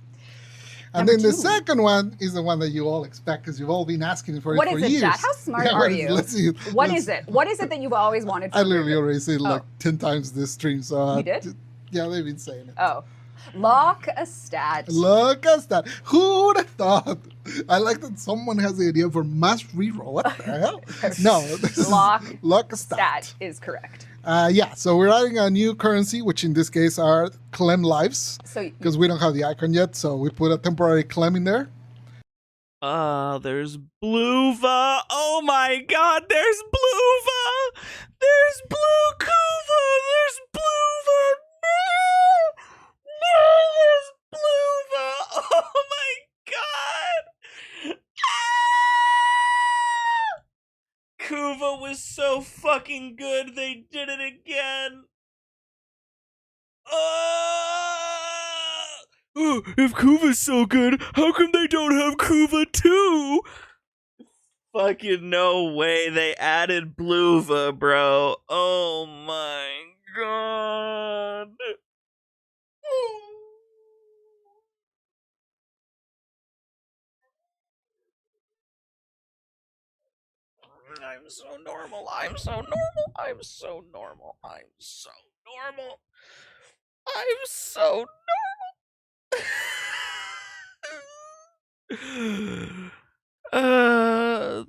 And then the second one is the one that you all expect because you've all been asking for it for years. What is it, Chad? How smart are you? Let's see. What is it? What is it that you've always wanted? I literally already said like 10 times this stream. So you did? Yeah, they've been saying it. Oh. Lock a stat. Look at that. Who would have thought? I like that someone has the idea for mass reroll. What the hell? No, this is lock a stat is correct. Yeah, so we're adding a new currency, which in this case are clem lives. Because we don't have the icon yet, so we put a temporary clem in there. There's Bluva. Oh my god, there's Bluva! There's Blue Kuva! There's Bluva! No, there's Bluva! Oh my god! Ah! Kuva was so fucking good, they did it again! If Kuva's so good, how come they don't have Kuva too? Fucking no way, they added Bluva, bro. Oh my god. I'm so normal. I'm so normal. I'm so normal. I'm so normal. I'm so normal.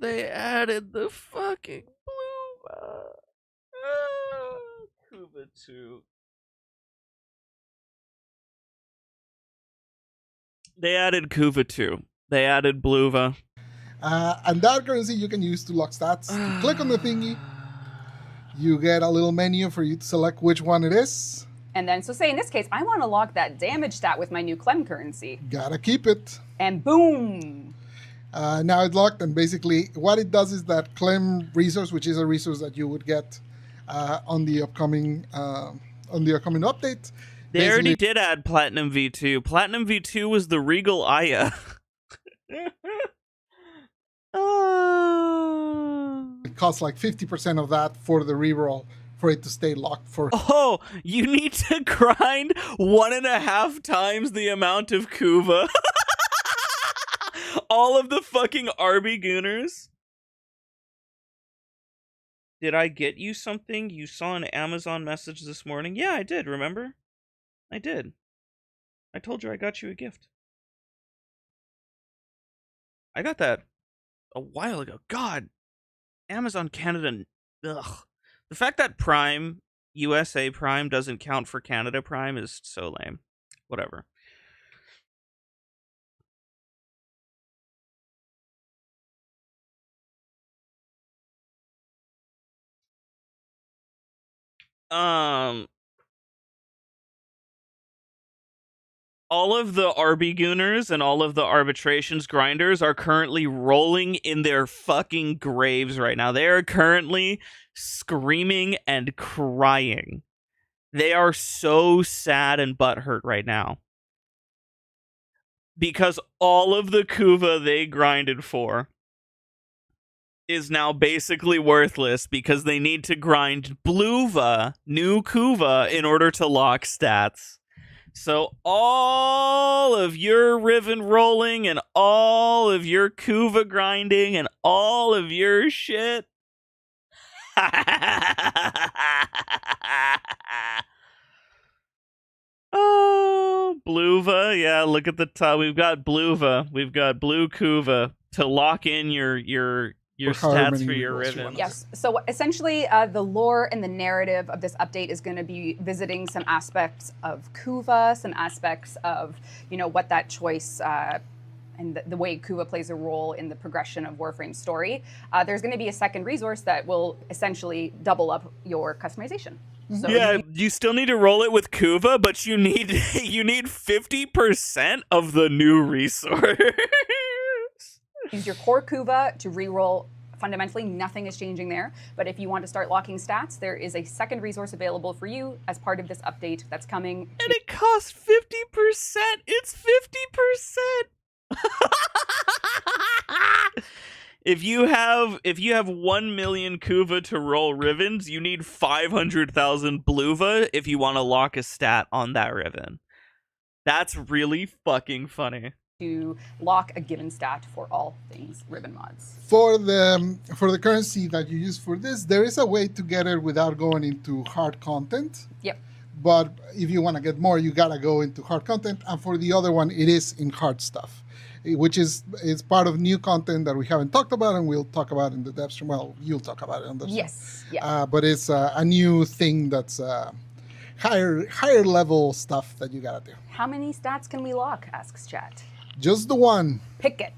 They added the fucking Bluva. Kuva 2. They added Kuva 2. They added Bluva. And that currency you can use to lock stats. You click on the thingy. You get a little menu for you to select which one it is. And then, so say in this case, I want to lock that damage stat with my new Clem currency. Gotta keep it. And boom. Now it's locked, and basically what it does is that Clem resource, which is a resource that you would get on the upcoming update. They already did add Platinum V2. Platinum V2 was the Regal Aya. It costs like 50% of that for the reroll for it to stay locked for. Oh, you need to grind 1.5 times the amount of Kuva. All of the fucking Arby Gooners. Did I get you something? You saw an Amazon message this morning? Yeah, I did, remember? I did. I told you I got you a gift. I got that a while ago. God. Amazon Canada. Ugh. The fact that Prime, USA Prime, doesn't count for Canada Prime is so lame. Whatever. All of the RB Gooners and all of the arbitrations grinders are currently rolling in their fucking graves right now. They are currently screaming and crying. They are so sad and butthurt right now. Because all of the Kuva they grinded for is now basically worthless because they need to grind Bluva, new Kuva, in order to lock stats. So all of your Riven rolling and all of your Kuva grinding and all of your shit. Oh, Bluva. Yeah, look at the top. We've got Bluva. We've got Blue Kuva to lock in your stats for your Riven. Yes. So essentially, the lore and the narrative of this update is going to be visiting some aspects of Kuva, some aspects of, what that choice and the way Kuva plays a role in the progression of Warframe's story. There's going to be a second resource that will essentially double up your customization. So yeah, you still need to roll it with Kuva, but you need 50% of the new resource. Use your core Kuva to reroll. Fundamentally, nothing is changing there. But if you want to start locking stats, there is a second resource available for you as part of this update that's coming. And it costs 50%. It's 50%. If you have 1 million Kuva to roll Rivens, you need 500,000 Bluva if you want to lock a stat on that Riven. That's really fucking funny. To lock a given stat for all things Riven mods. For the currency that you use for this, there is a way to get it without going into hard content. Yep. But if you want to get more, you gotta go into hard content. And for the other one, it is in hard stuff, which is part of new content that we haven't talked about, and we'll talk about in the dev stream. Well, you'll talk about it on the Yes. Yeah. but it's a new thing that's higher level stuff that you gotta do. How many stats can we lock? Asks chat. Just the one. Pick it.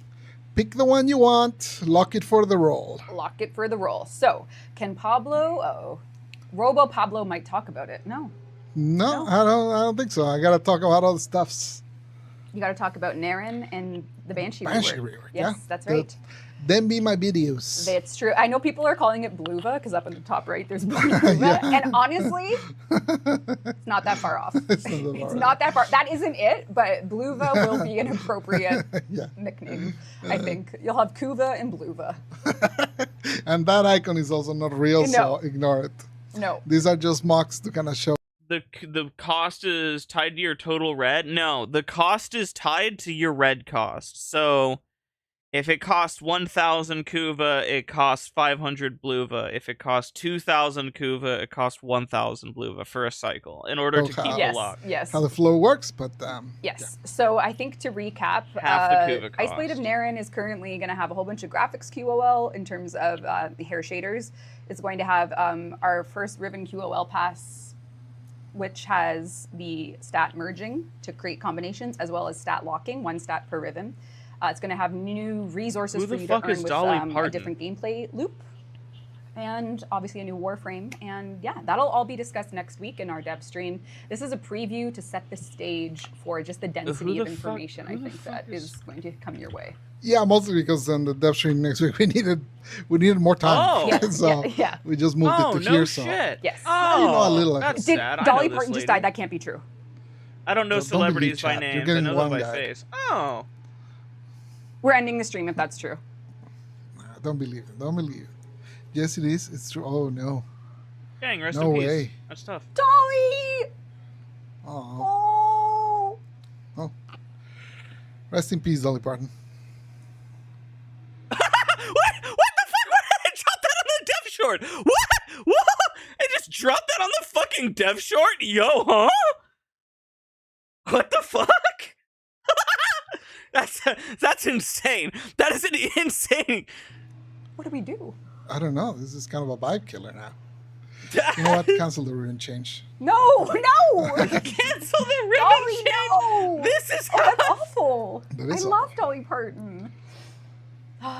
Pick the one you want. Lock it for the roll. Lock it for the roll. So, can Pablo? Oh, Robo Pablo might talk about it. No. No, I don't think so. I gotta talk about all the stuffs. You got to talk about Naren and the Banshee Banshee rework. rework, Yes, yeah. that's right. Then be my videos. That's true. I know people are calling it Bluva because up in the top right there's Bluva, Yeah. and honestly, it's not that far off. It's not that far It's not that far. That isn't it, but Bluva will be an appropriate Yeah. nickname. I think you'll have Kuva and Bluva. And that icon is also not real, No. so ignore it. No. These are just mocks to kind of show. The cost is tied to your total red? No, the cost is tied to your red cost. So if it costs 1,000 kuva, it costs 500 bluva. If it costs 2,000 kuva, it costs 1,000 bluva for a cycle in order to Okay. keep Yes. it locked. Yes. how the flow works, but Yes. So I think to recap, Half the Kuva cost. Isolated Naren is currently going to have a whole bunch of graphics QOL in terms of the hair shaders. It's going to have our first Riven QOL pass, which has the stat merging to create combinations, as well as stat locking, one stat per Riven. It's going to have new resources Who for the you fuck to earn is with Dolly a Parton? different gameplay loop. And obviously a new Warframe. And yeah, that'll all be discussed next week in our dev stream. This is a preview to set the stage for just the density Who of the fuck- information I who the think that fuck is- is going to come your way. yeah, mostly because on the dev stream next week we needed more time. Oh. Yeah, So yeah. we just moved Oh, it to no here. shit. Yes. Oh, You know a little that's Did sad. I Dolly know this Parton just lady. died? That can't be true. I don't know Don't believe celebrities by chat. You're names. I getting know them one by guy. face. Oh. We're ending the stream if that's true. So don't believe it. Don't believe it. Yes, it is. It's true. Oh no. Dang, rest No in peace. way. That's tough. Dolly! Oh. Oh. Rest in peace, Dolly Parton. What? What the fuck? Why did I drop that on the dev short? What? I just dropped that on the fucking dev short? Yo, huh? What the fuck? That's insane. That is an insane. What do we do? I don't know. This is kind of a vibe killer now. You know what? Cancel the rune change. No! No! Cancel the ribbon Dolly, change. no! This is Oh, that's awful. That is I love Dolly Parton.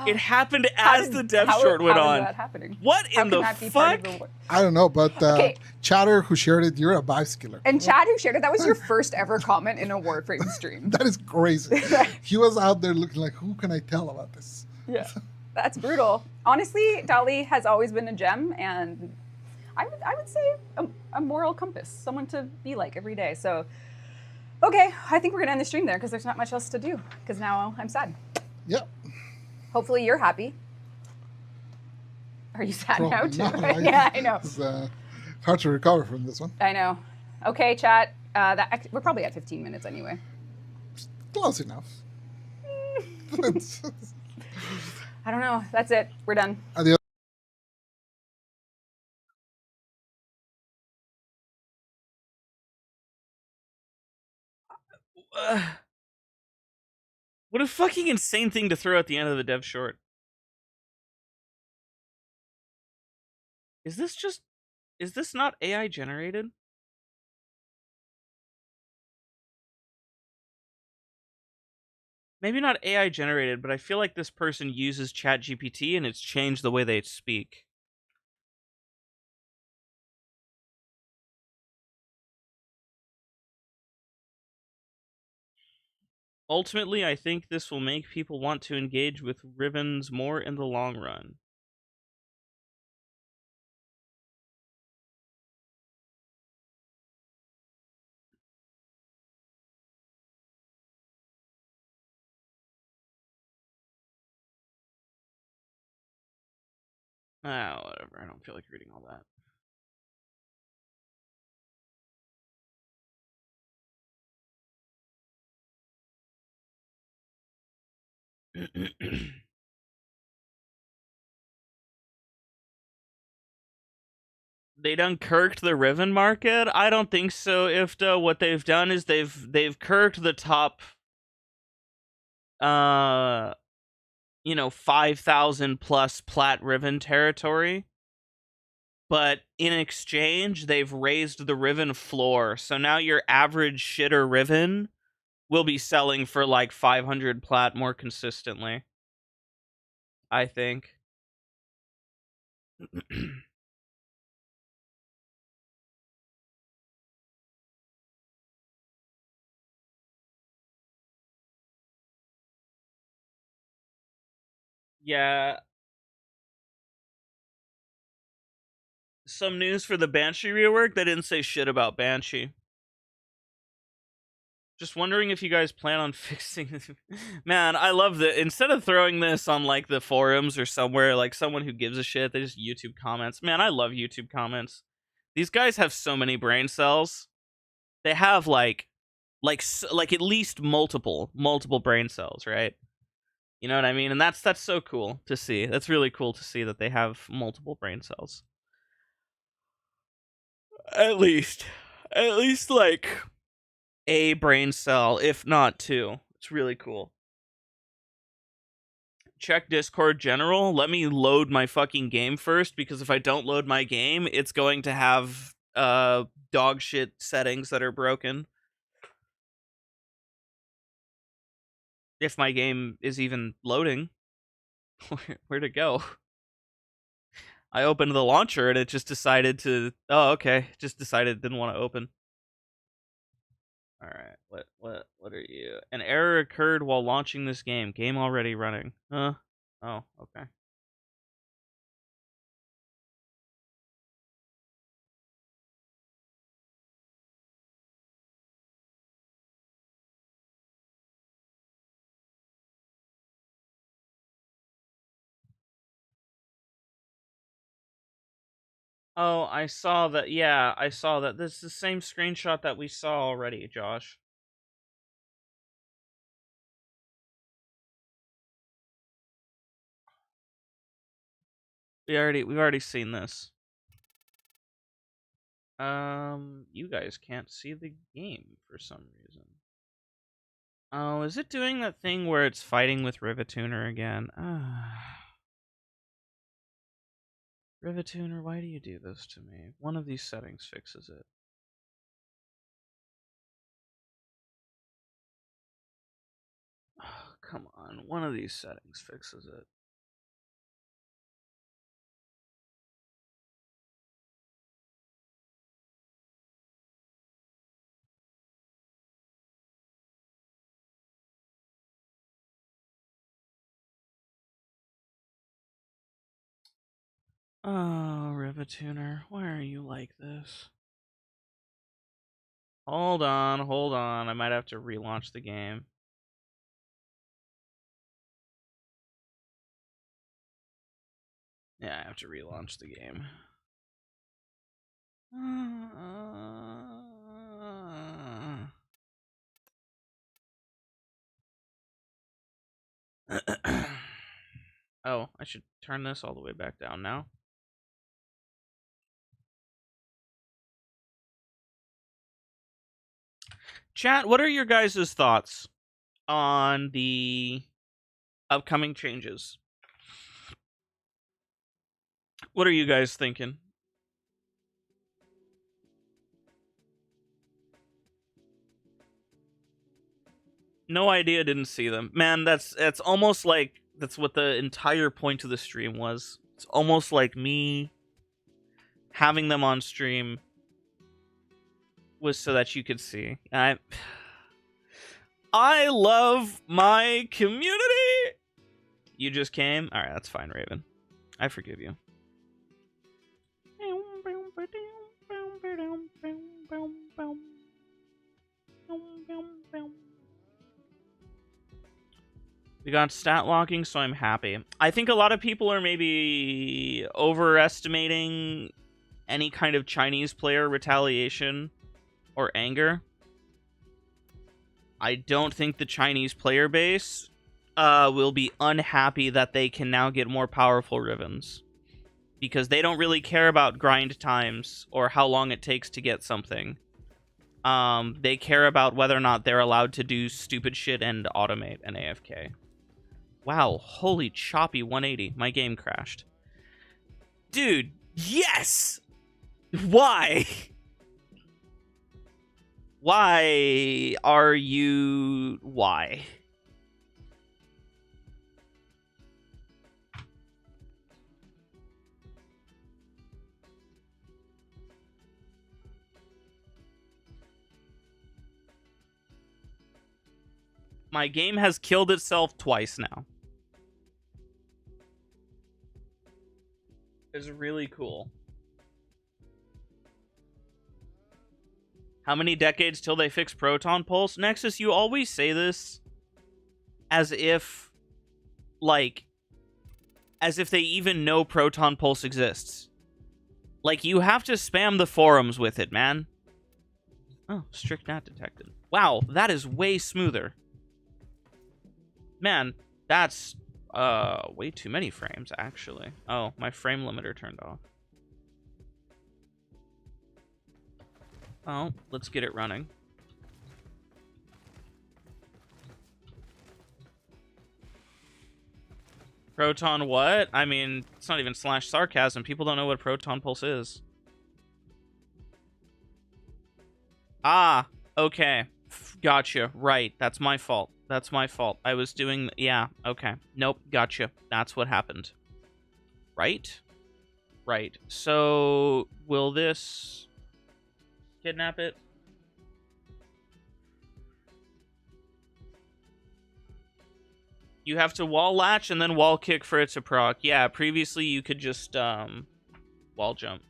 It happened How as did- the dev how- short went how on. is that happening? What How in can the that be part fuck? of the... I don't know, but Okay. Chatter who shared it, you're a vibes killer. And Chad, who shared it, that was your first ever comment in a Warframe stream. That is crazy. He was out there looking like, who can I tell about this? Yeah. That's brutal. Honestly, Dolly has always been a gem, and I would say a moral compass, someone to be like every day. So, okay, I think we're gonna end the stream there because there's not much else to do. Because now I'm sad. Yep. Hopefully you're happy. Are you sad now Probably too? not. Yeah, I know. It's hard to recover from this one. I know. Okay, chat. We're probably at 15 minutes anyway. Close enough. I don't know. That's it. We're done. Adios. What a fucking insane thing to throw at the end of the dev short. Is this not AI generated? Maybe not AI generated, but I feel like this person uses ChatGPT and it's changed the way they speak. Ultimately, I think this will make people want to engage with Rivens more in the long run. Ah, whatever. I don't feel like reading all that. They done kirked the Riven market? I don't think so, Ifta. What they've done is they've kirked the top 5,000 plus plat Riven territory. But in exchange, they've raised the Riven floor. So now your average shitter Riven will be selling for like 500 plat more consistently, I think. Yeah. Some news for the Banshee rework? They didn't say shit about Banshee. Just wondering if you guys plan on fixing this. Man, I love that. Instead of throwing this on like the forums or somewhere, like someone who gives a shit, they just YouTube comments. Man, I love YouTube comments. These guys have so many brain cells. They have like at least multiple brain cells, right? You know what I mean? And that's so cool to see. That's really cool to see that they have multiple brain cells. At least like a brain cell, if not two. It's really cool. Check Discord general. Let me load my fucking game first, because if I don't load my game, it's going to have dog shit settings that are broken. If my game is even loading. Where'd it go? I opened the launcher and it just decided to... Oh, okay. Just decided it didn't want to open. Alright, what are you? An error occurred while launching this game. Game already running. Huh? Oh, okay. Oh, I saw that. Yeah, I saw that. This is the same screenshot that we saw already, Josh. We've already seen this. You guys can't see the game for some reason. Oh, is it doing that thing where it's fighting with Rivatuner again? Rivatuner, why do you do this to me? One of these settings fixes it. Oh, come on, one of these settings fixes it. Oh, Rivatuner, why are you like this? Hold on. I might have to relaunch the game. Yeah, I have to relaunch the game. Oh, I should turn this all the way back down now. Chat, what are your guys' thoughts on the upcoming changes? What are you guys thinking? No idea, didn't see them. Man, that's almost like that's what the entire point of the stream was. It's almost like me having them on stream was so that you could see. I love my community. You just came? Alright, that's fine, Raven. I forgive you. We got stat locking, so I'm happy. I think a lot of people are maybe overestimating any kind of Chinese player retaliation or anger. I don't think the Chinese player base will be unhappy that they can now get more powerful Rivens. because they don't really care about grind times or how long it takes to get something. They care about whether or not they're allowed to do stupid shit and automate an AFK. Wow, holy choppy 180. My game crashed. Dude, yes! Why? Why are you... Why? My game has killed itself twice now. It's really cool. How many decades till they fix Proton Pulse? Nexus, you always say this as if, like, as if they even know Proton Pulse exists. Like, you have to spam the forums with it, man. Oh, strict nat detected. Wow, that is way smoother. Man, that's way too many frames, actually. Oh, my frame limiter turned off. Oh, let's get it running. Proton what? I mean, it's not even slash sarcasm. People don't know what Proton Pulse is. Ah, okay. Gotcha. Right. That's my fault. That's my fault. I was doing... Yeah, okay. Nope, gotcha. That's what happened. Right? Right. So, will this... kidnap it? You have to wall latch and then wall kick for it to proc. Yeah, previously you could just wall jump.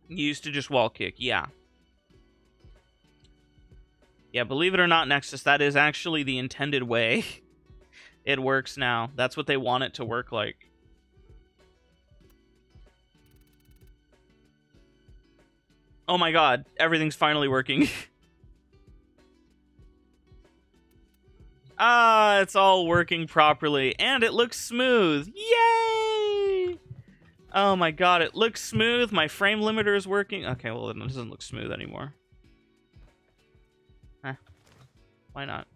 You used to just wall kick, yeah. Yeah, believe it or not, Nexus, that is actually the intended way it works now. That's what they want it to work like. Oh my god, everything's finally working. Ah, it's all working properly. And it looks smooth. Yay! Oh my god, it looks smooth. My frame limiter is working. Okay, well, it doesn't look smooth anymore. Why not?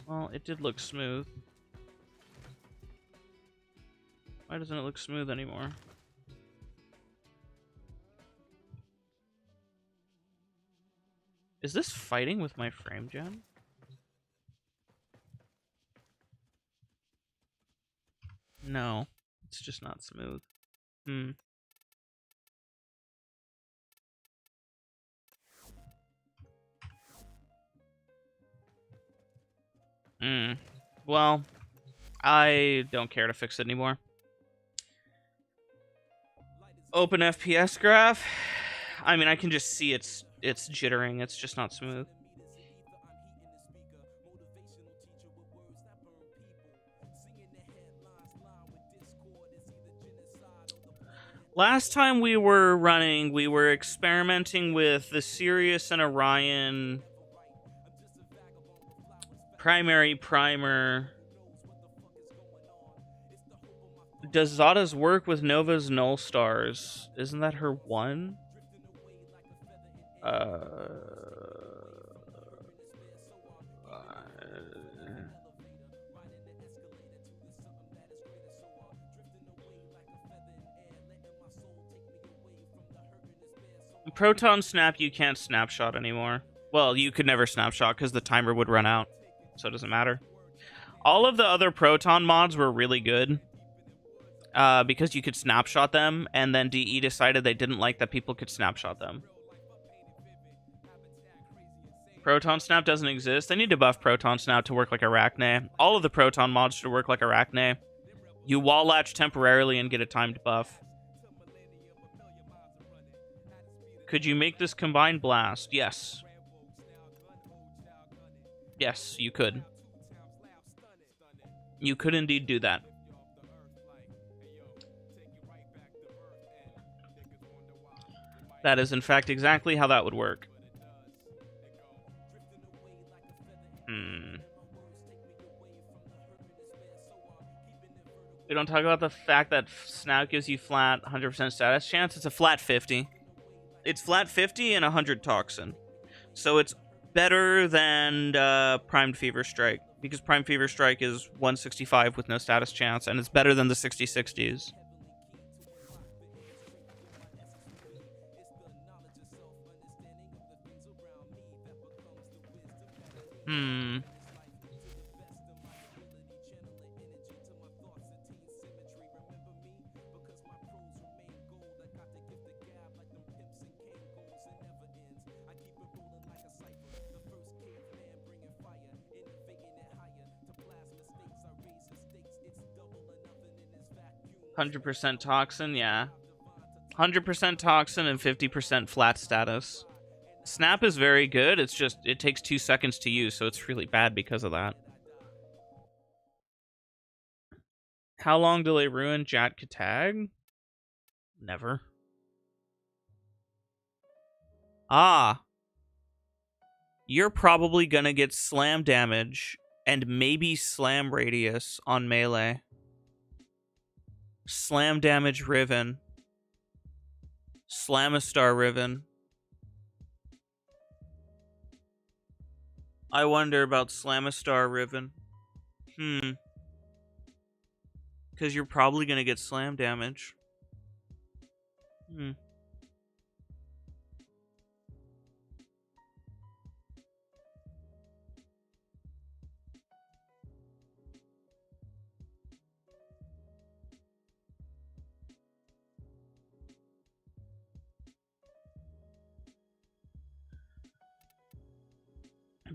Well, it did look smooth. Why doesn't it look smooth anymore? Is this fighting with my frame gen? No, it's just not smooth. Well, I don't care to fix it anymore. Open FPS graph. I mean, I can just see it's jittering. It's just not smooth. Last time we were running, we were experimenting with the Sirius and Orion primary primer. Does Zada's work with Nova's null stars? Isn't that her one? Proton Snap, you can't snapshot anymore. Well, you could never snapshot because the timer would run out, so it doesn't matter. All of the other Proton mods were really good because you could snapshot them, and then DE decided they didn't like that people could snapshot them. Proton Snap doesn't exist. They need to buff Proton Snap to work like Arachne. All of the Proton mods should work like Arachne. You wall latch temporarily and get a timed buff. Could you make this combined blast? Yes. Yes, you could. You could indeed do that. That is, in fact, exactly how that would work. We don't talk about the fact that Snout gives you flat 100% status chance. It's a flat 50. It's flat 50 and 100 toxin. So it's better than Primed Fever Strike, because Primed Fever Strike is 165 with no status chance, and it's better than the 60/60s. Hmm. %, toxin, yeah. 100% toxin and 50% flat status. Snap is very good. It's just, it takes 2 seconds to use, so it's really bad because of that. How long do they ruin Jat Katag? Never. Ah. You're probably gonna get slam damage and maybe slam radius on melee. Slam damage Riven. Slamistar Riven. I wonder about Slamistar Riven. Because you're probably going to get slam damage.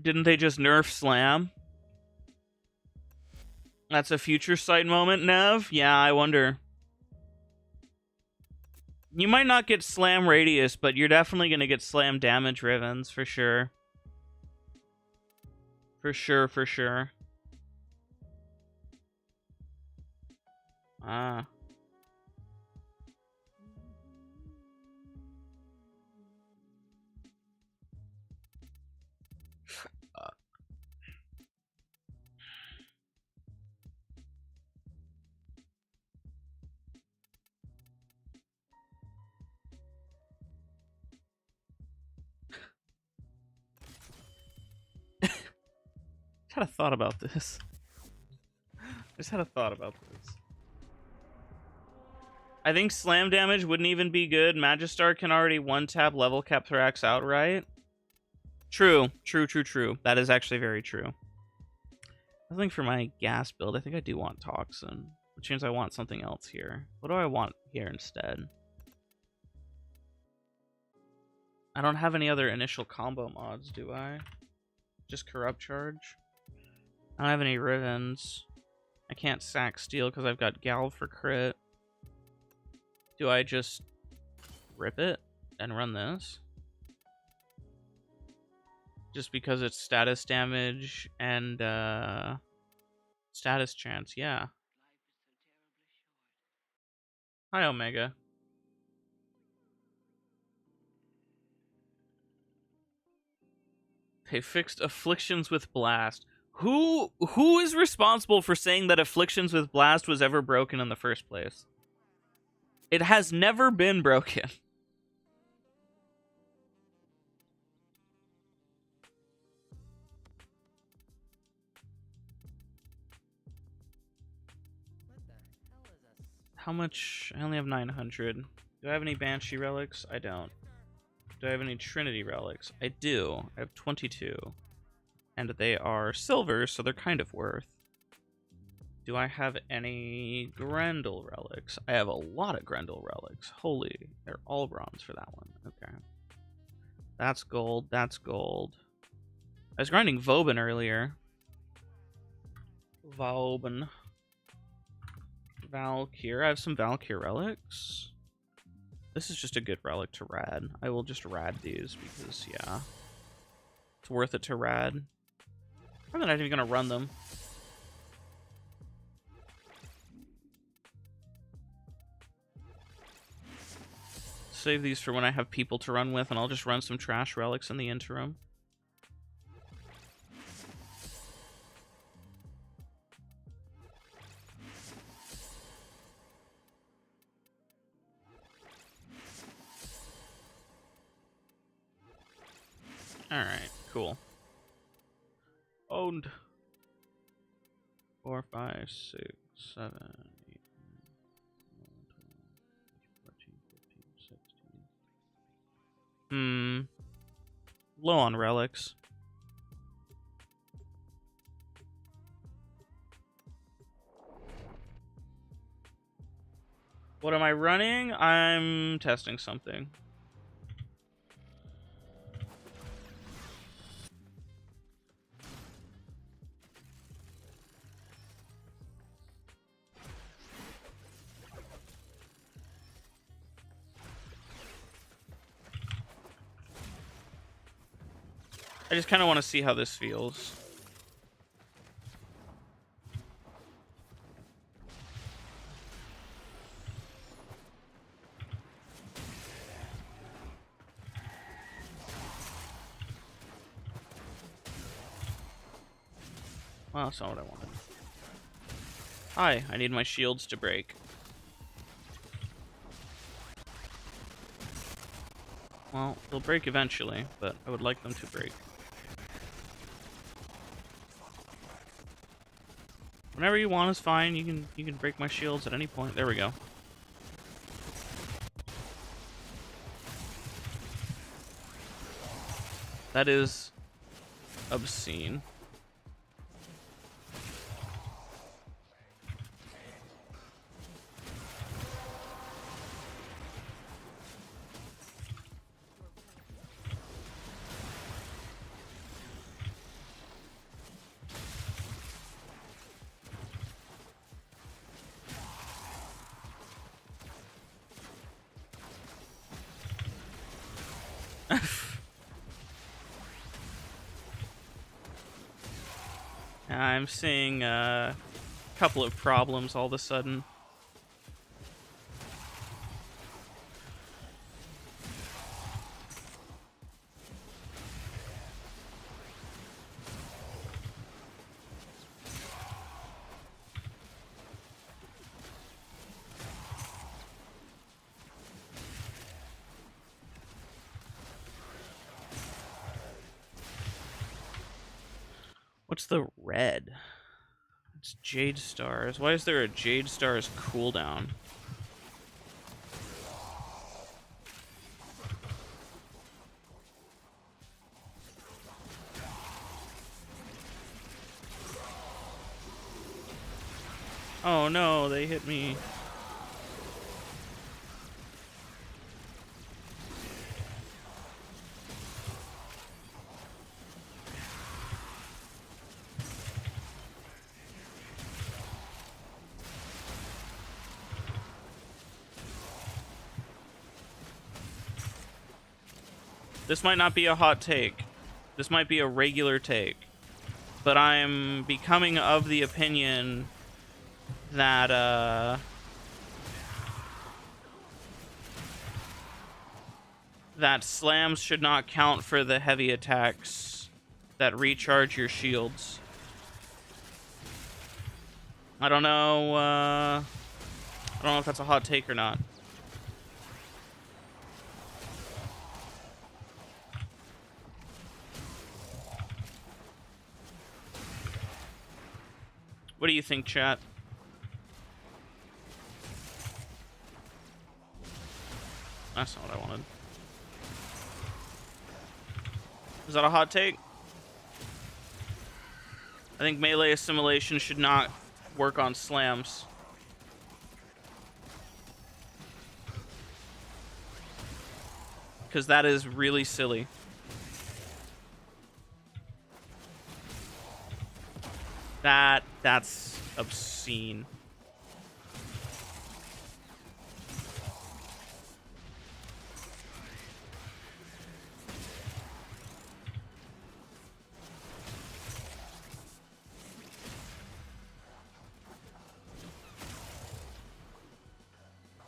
Didn't they just nerf slam? That's a future sight moment, Nev? Yeah, I wonder. You might not get slam radius, but you're definitely going to get slam damage Rivens, for sure. For sure, for sure. Ah. Had a thought about this. I think slam damage wouldn't even be good. Magistar can already one-tap level cap Thrax outright. True. That is actually very true. I think for my gas build, I think I do want Toxin, which means I want something else here. What do I want here instead? I don't have any other initial combo mods, do I? Just Corrupt Charge? I don't have any Rivens. I can't sack Steel because I've got Gal for crit. Do I just rip it and run this? Just because it's status damage and status chance, yeah. Hi, Omega. They fixed Afflictions with Blast. Who is responsible for saying that Afflictions with Blast was ever broken in the first place? It has never been broken. How much? I only have 900. Do I have any Banshee relics? I don't. Do I have any Trinity relics? I do. I have 22. And they are silver, so they're kind of worth. Do I have any Grendel relics? I have a lot of Grendel relics. Holy, they're all bronze for that one. Okay. That's gold. That's gold. I was grinding Vauban earlier. Vauban. Valkyr. I have some Valkyr relics. This is just a good relic to rad. I will just rad these because, yeah. It's worth it to rad. Probably not even going to run them. Save these for when I have people to run with, and I'll just run some trash relics in the interim. Alright, cool. Owned. 4, 5, 6, 7, 8, 9, 14, 15, 16. Low on relics. What am I running? I'm testing something. I just kind of want to see how this feels. Well, that's not what I wanted. Hi, I need my shields to break. Well, they'll break eventually, but I would like them to break. Whenever you want is fine. You can break my shields at any point. There we go. That is obscene. I'm seeing a couple of problems all of a sudden. What's the red? It's Jade Stars. Why is there a Jade Stars cooldown? Oh no, they hit me. This might not be a hot take. This might be a regular take. But I'm becoming of the opinion that, that slams should not count for the heavy attacks that recharge your shields. I don't know if that's a hot take or not. What do you think, chat? That's not what I wanted. Is that a hot take? I think melee assimilation should not work on slams. Because that is really silly. That's obscene.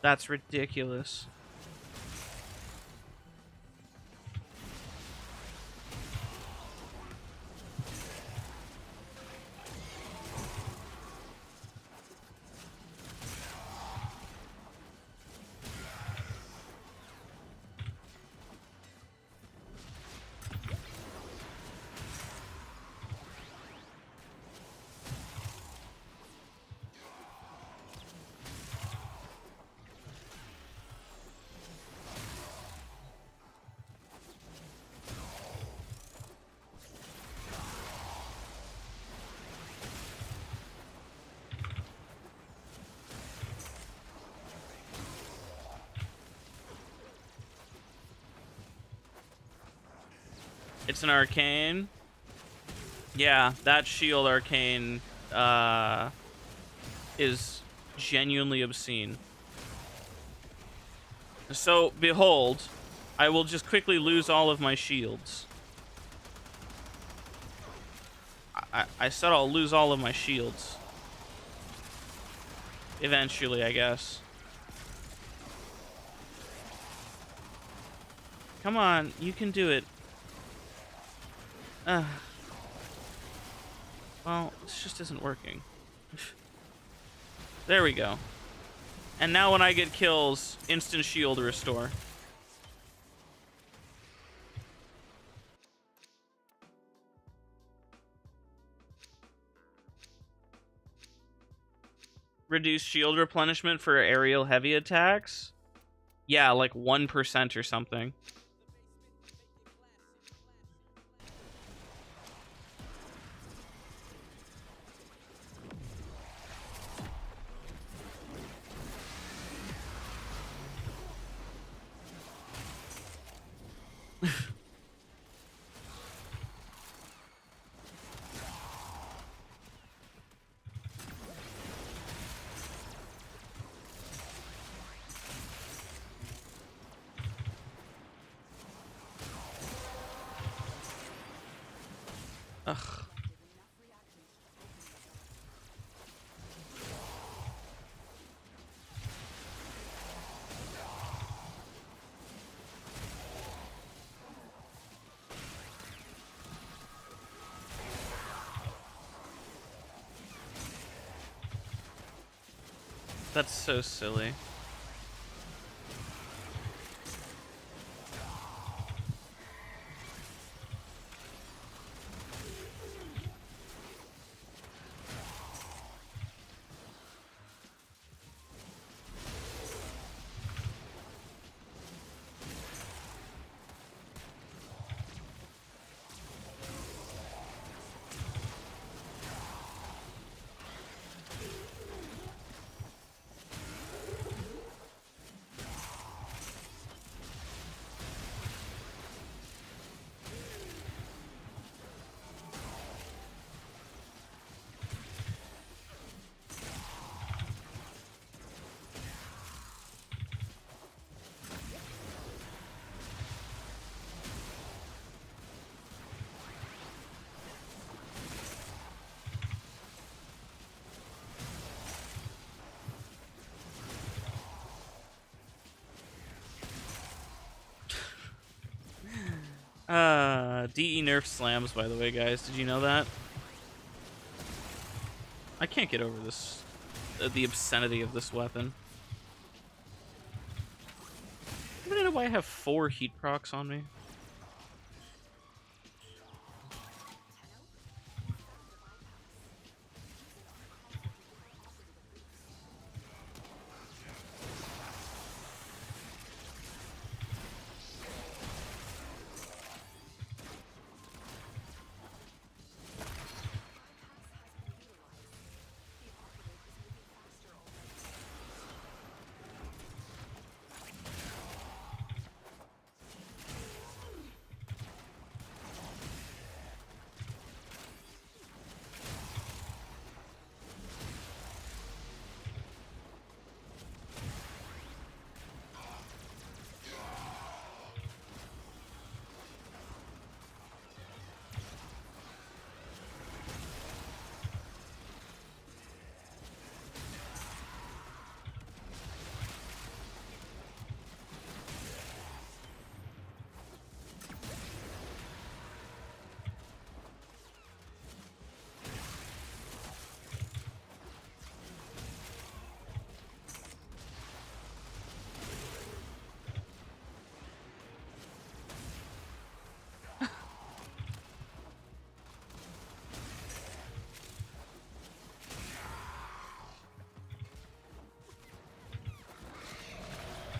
That's ridiculous. It's an arcane. Yeah, that shield arcane is genuinely obscene. So, behold, I will just quickly lose all of my shields. I said I'll lose all of my shields. Eventually, I guess. Come on, you can do it. Well, this just isn't working. There we go. And now when I get kills, instant shield restore. Reduce shield replenishment for aerial heavy attacks? Yeah, like 1% or something. Ugh. That's so silly. DE nerf slams, by the way, guys. Did you know that? I can't get over this, the obscenity of this weapon. How many do I have 4 heat procs on me?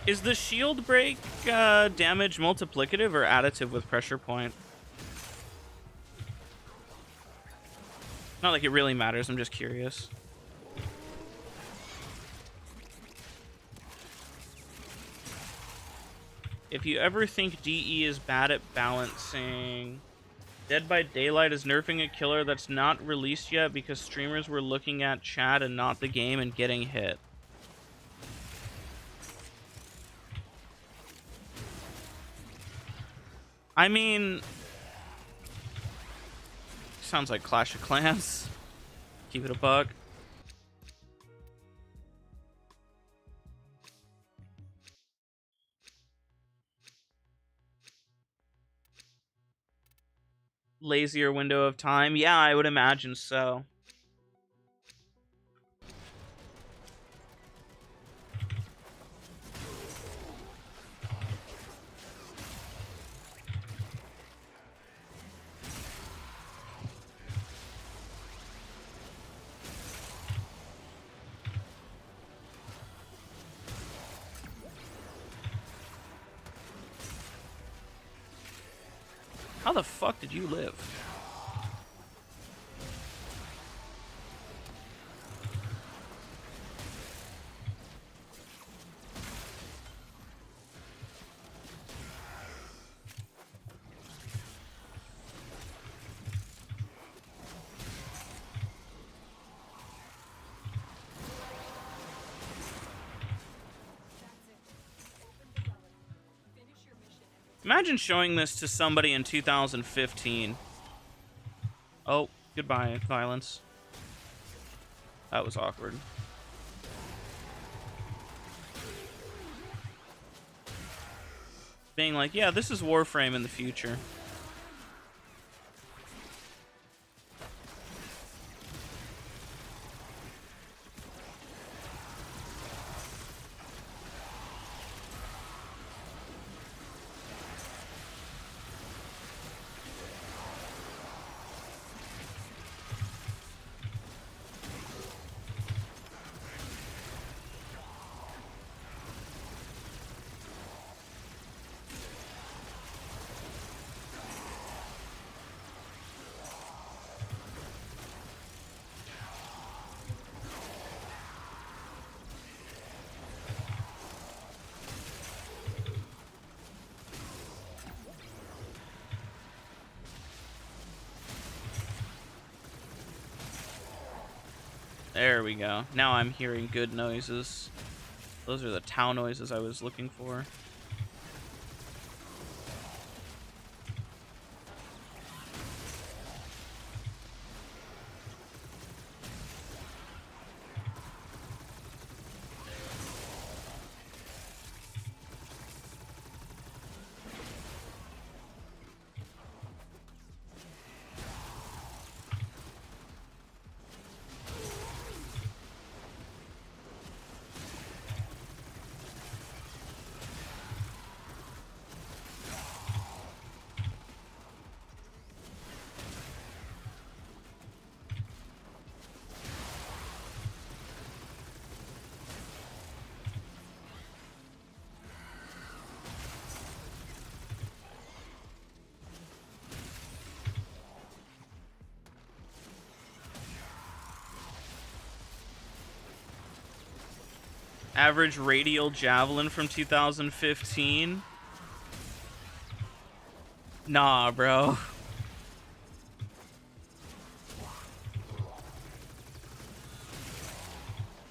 Is the shield break damage multiplicative or additive with pressure point? Not like it really matters, I'm just curious. If you ever think DE is bad at balancing Dead by Daylight is nerfing a killer that's not released yet because streamers were looking at chat and not the game and getting hit. I mean, sounds like Clash of Clans. Keep it a buck. Lazier window of time? Yeah, I would imagine so. How the fuck did you live? Imagine showing this to somebody in 2015. Oh, goodbye, violence. That was awkward. Being like, yeah, this is Warframe in the future. There we go. Now I'm hearing good noises. Those are the Tau noises I was looking for. Average radial javelin from 2015. Nah, bro.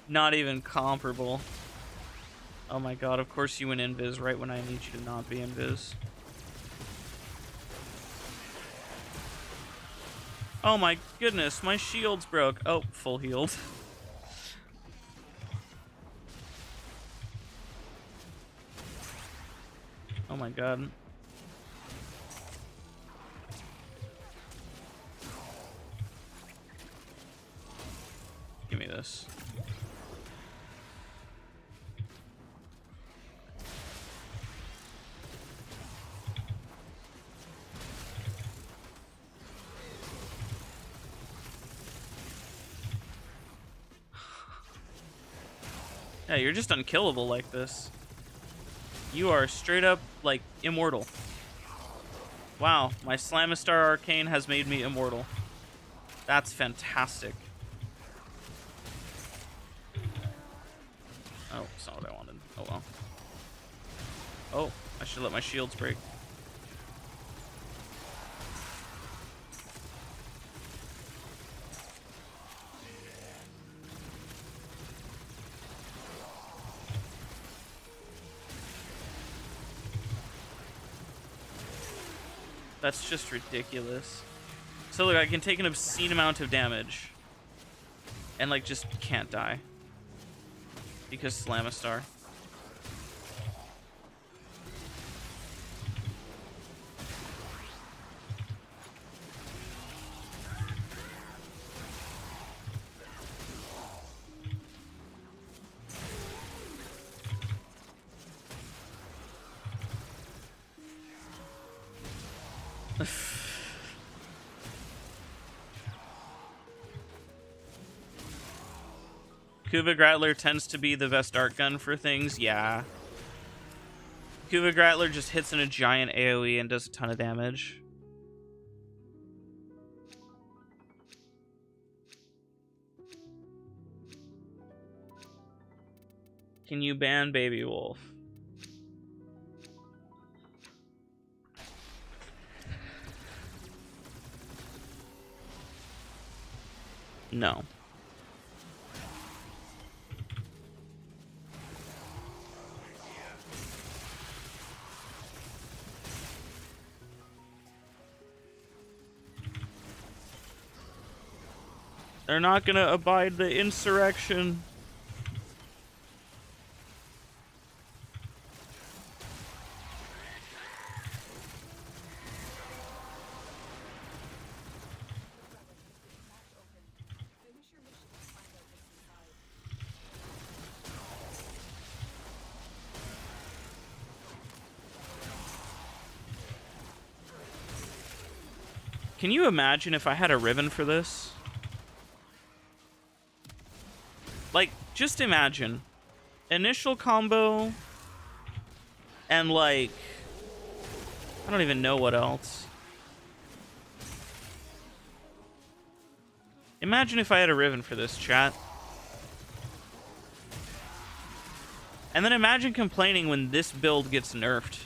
Not even comparable. Oh my god, of course you went invis right when I need you to not be invis. Oh my goodness, my shield's broke. Oh, full healed. Oh my god. Give me this. Yeah, you're just unkillable like this. You are straight up, like, immortal. Wow, my Slamistar Arcane has made me immortal. That's fantastic. Oh, that's not what I wanted. Oh well. Oh, I should let my shields break. That's just ridiculous. So look, I can take an obscene amount of damage. And like just can't die. Because Slamistar. Kuva Grattler tends to be the best art gun for things, yeah. Kuva Grattler just hits in a giant AoE and does a ton of damage. Can you ban Baby Wolf? No. They're not gonna abide the insurrection. Can you imagine if I had a Riven for this? Like, just imagine. Initial combo. And, like... I don't even know what else. Imagine if I had a Riven for this, chat. And then imagine complaining when this build gets nerfed.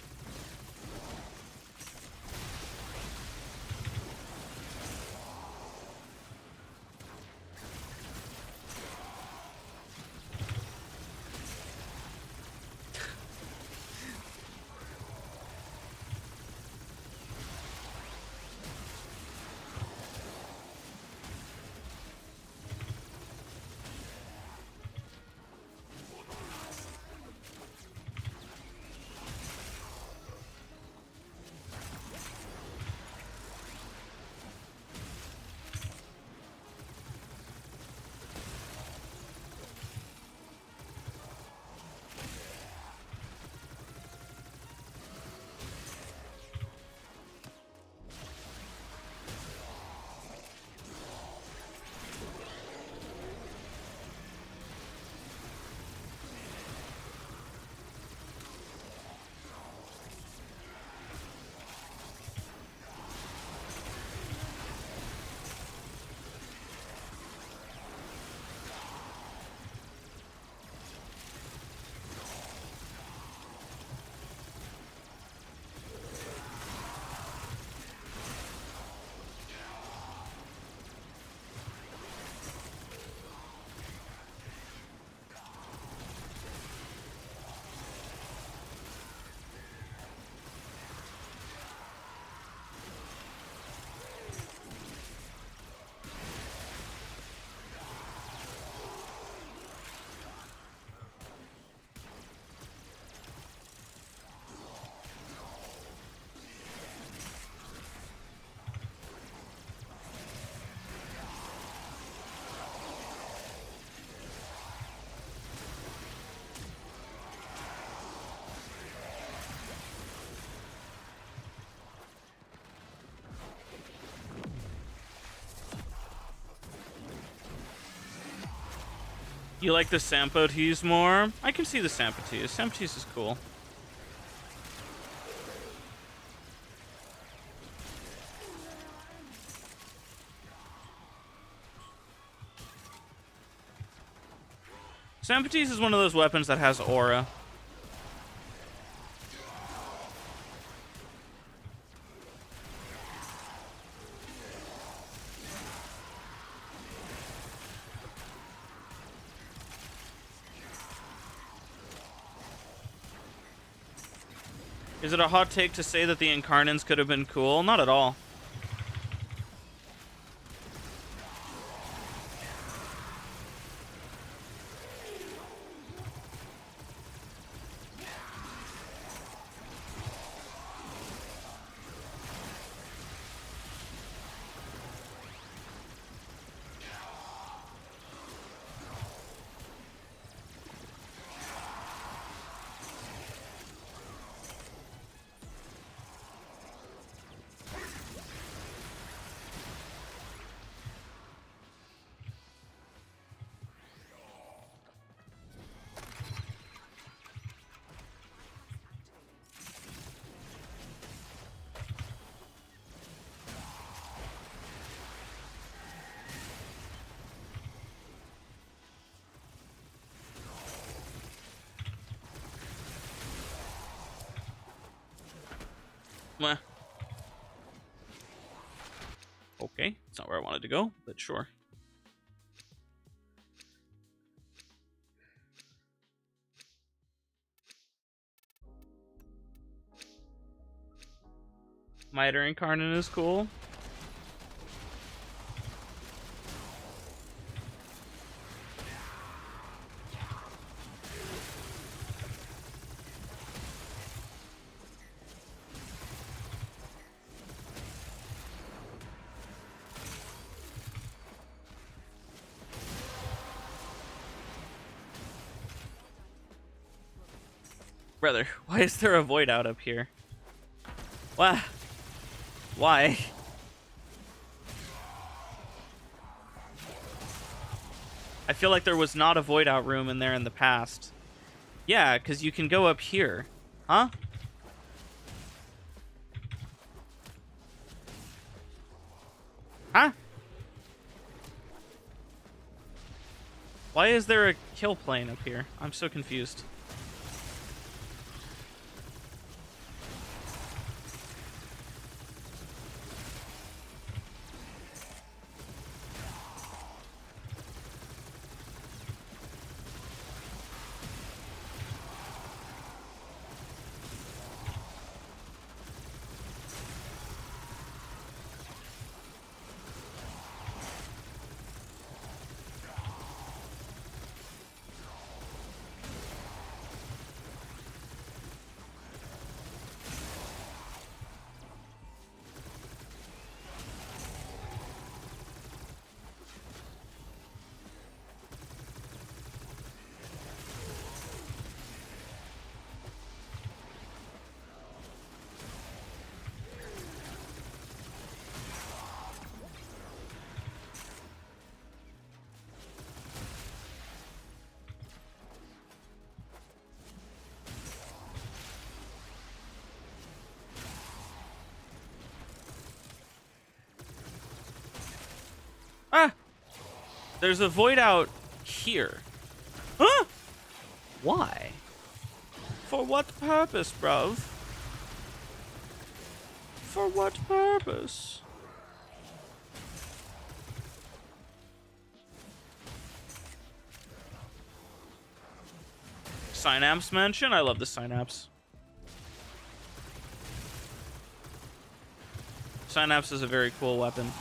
You like the Sampo tease more? I can see the Sampo tease. Sampo tease is cool. Sampo tease is one of those weapons that has aura. Is it a hot take to say that the incarnons could have been cool? Not at all. Meh. Okay, it's not where I wanted to go, but sure. Miter incarnon is cool. Brother, why is there a void out up here? Why? Why? I feel like there was not a void out room in there in the past. Yeah, because you can go up here. Huh? Huh? Why is there a kill plane up here? I'm so confused. Ah! There's a void out here. Huh? Why? For what purpose, bruv? For what purpose? Synapse mention? I love the synapse. Synapse is a very cool weapon.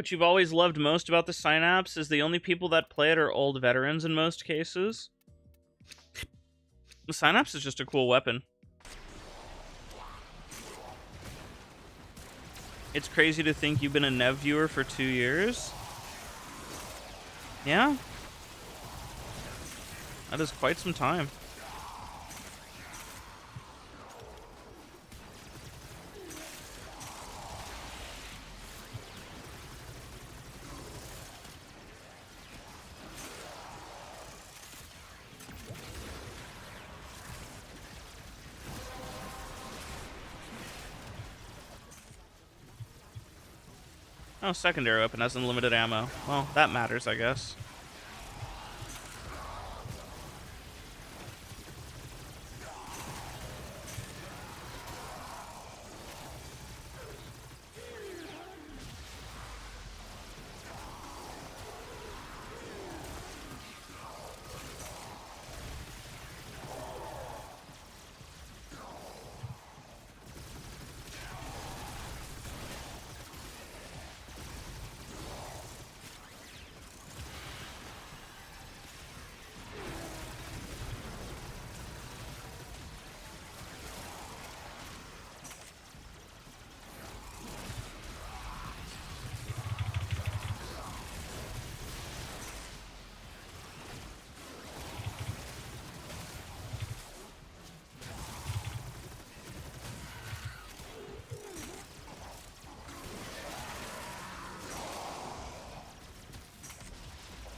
What you've always loved most about the Synapse is the only people that play it are old veterans in most cases. The Synapse is just a cool weapon. It's crazy to think you've been a Nev viewer for 2 years. Yeah. That is quite some time. Oh, secondary weapon has unlimited ammo. Well, that matters, I guess.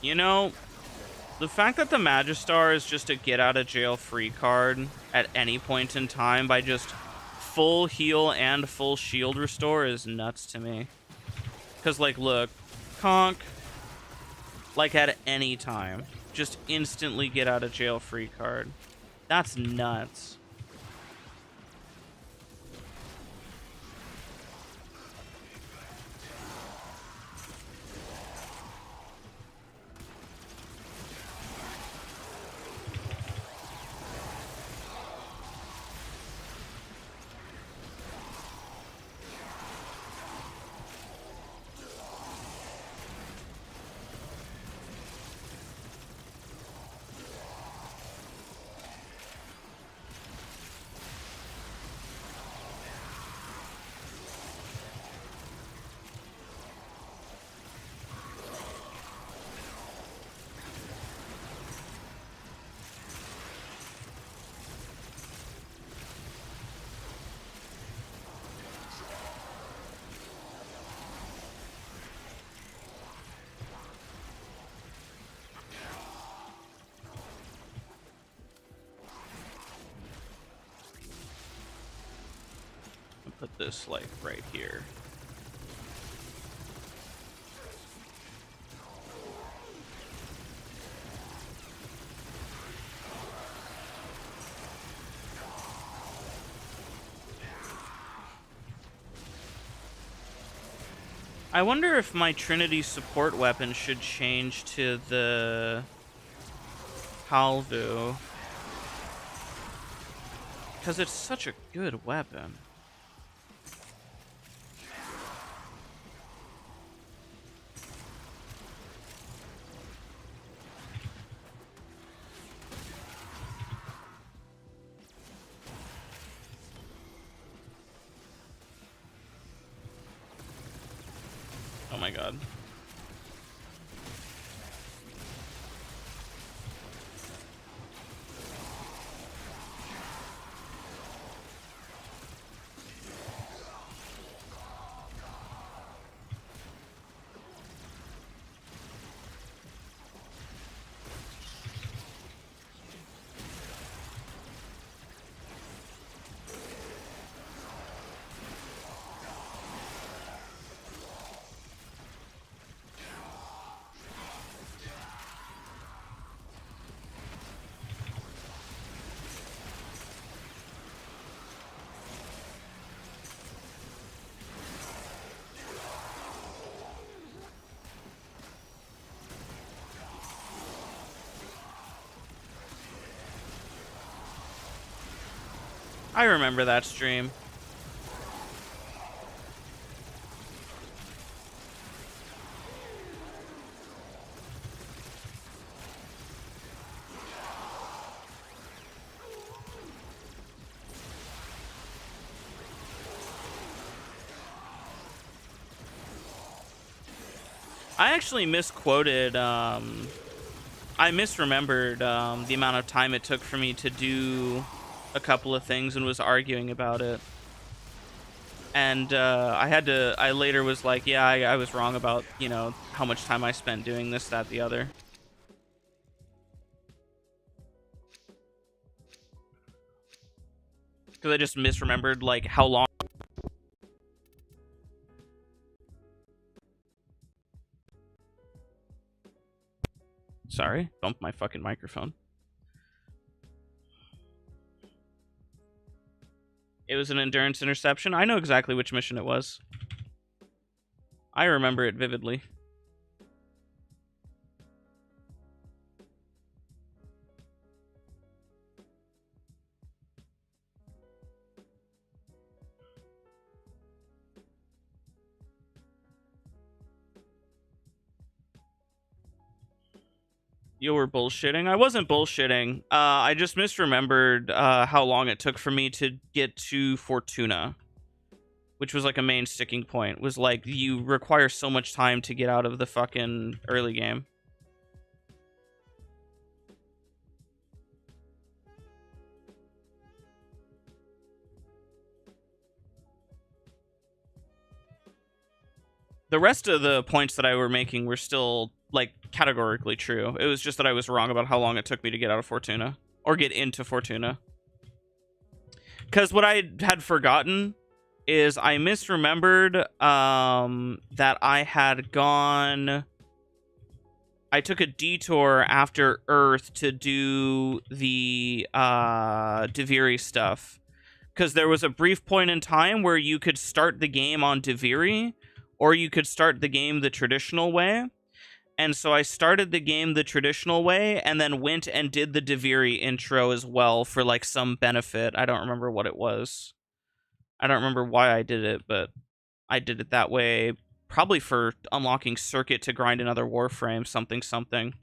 You know, the fact that the Magistar is just a get-out-of-jail-free card at any point in time by just full heal and full shield restore is nuts to me. Because, like, look, conk, like, at any time, just instantly get-out-of-jail-free card. That's nuts. Put this, like, right here. I wonder if my Trinity support weapon should change to the Halvu. Because it's such a good weapon. Oh my god. I remember that stream. I actually misquoted. I misremembered the amount of time it took for me to do a couple of things and was arguing about it. And I later was like, yeah, I was wrong about, you know, how much time I spent doing this, that, the other. Because I just misremembered, like, how long. Sorry, bumped my fucking microphone. It was an endurance interception. I know exactly which mission it was. I remember it vividly. You were bullshitting? I wasn't bullshitting. I just misremembered how long it took for me to get to Fortuna, which was like a main sticking point. Was like, you require so much time to get out of the fucking early game. The rest of the points that I were making were still, like, categorically true. It was just that I was wrong about how long it took me to get out of Fortuna. Or get into Fortuna. Because what I had forgotten is I misremembered that I had gone... I took a detour after Earth to do the duviri stuff. Because there was a brief point in time where you could start the game on duviri, or you could start the game the traditional way. And so I started the game the traditional way, and then went and did the duviri intro as well for, like, some benefit. I don't remember what it was. I don't remember why I did it, but I did it that way. Probably for unlocking circuit to grind another Warframe, something.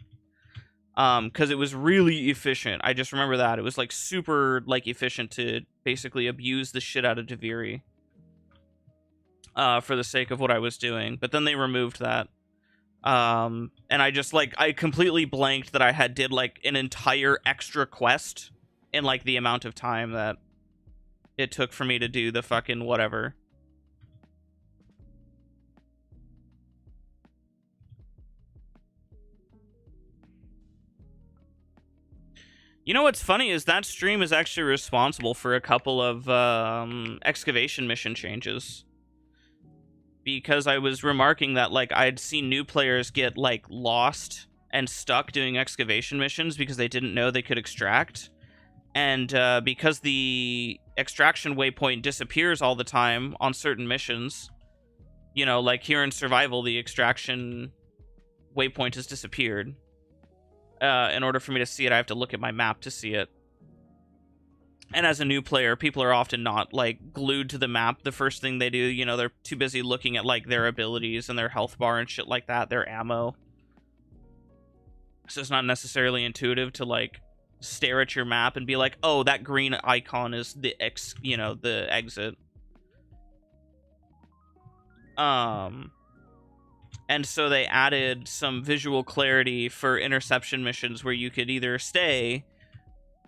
Because it was really efficient. I just remember that. It was, like, super, like, efficient to basically abuse the shit out of duviri. For the sake of what I was doing. But then they removed that. And I just, like, I completely blanked that I had did, like, an entire extra quest in, like, the amount of time that it took for me to do the fucking whatever. You know what's funny is that stream is actually responsible for a couple of excavation mission changes. Because I was remarking that, like, I'd seen new players get, like, lost and stuck doing excavation missions because they didn't know they could extract. And because the extraction waypoint disappears all the time on certain missions, you know, like here in Survival, the extraction waypoint has disappeared. In order for me to see it, I have to look at my map to see it. And as a new player, people are often not, like, glued to the map the first thing they do. You know, they're too busy looking at, like, their abilities and their health bar and shit like that, their ammo. So it's not necessarily intuitive to, like, stare at your map and be like, oh, that green icon is the the exit. And so they added some visual clarity for interception missions where you could either stay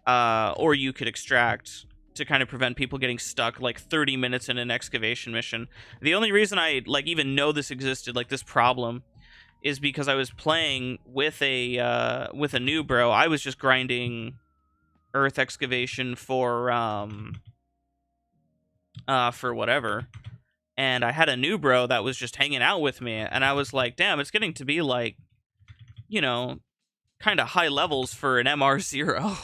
or you could extract to kind of prevent people getting stuck like 30 minutes in an excavation mission. The only reason I, like, even know this existed, like, this problem, is because I was playing with a new bro. I was just grinding earth excavation for whatever. And I had a new bro that was just hanging out with me, and I was like, damn, it's getting to be, like, you know, kind of high levels for an MR0.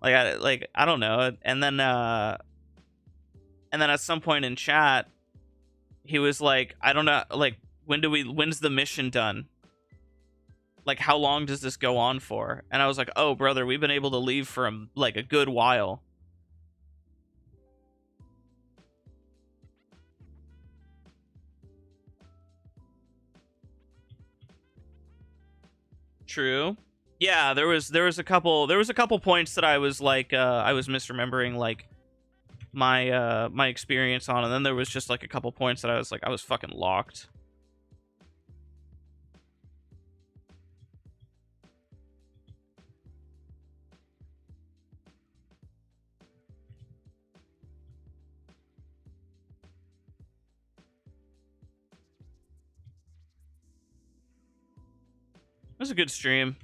I don't know. And then at some point in chat, he was like, I don't know, like, when's the mission done? Like, how long does this go on for? And I was like, oh, brother, we've been able to leave for like a good while. True. Yeah, there was a couple points that I was like I was misremembering, like, my experience on, and then there was just like a couple points that I was like, I was fucking locked. was a good stream.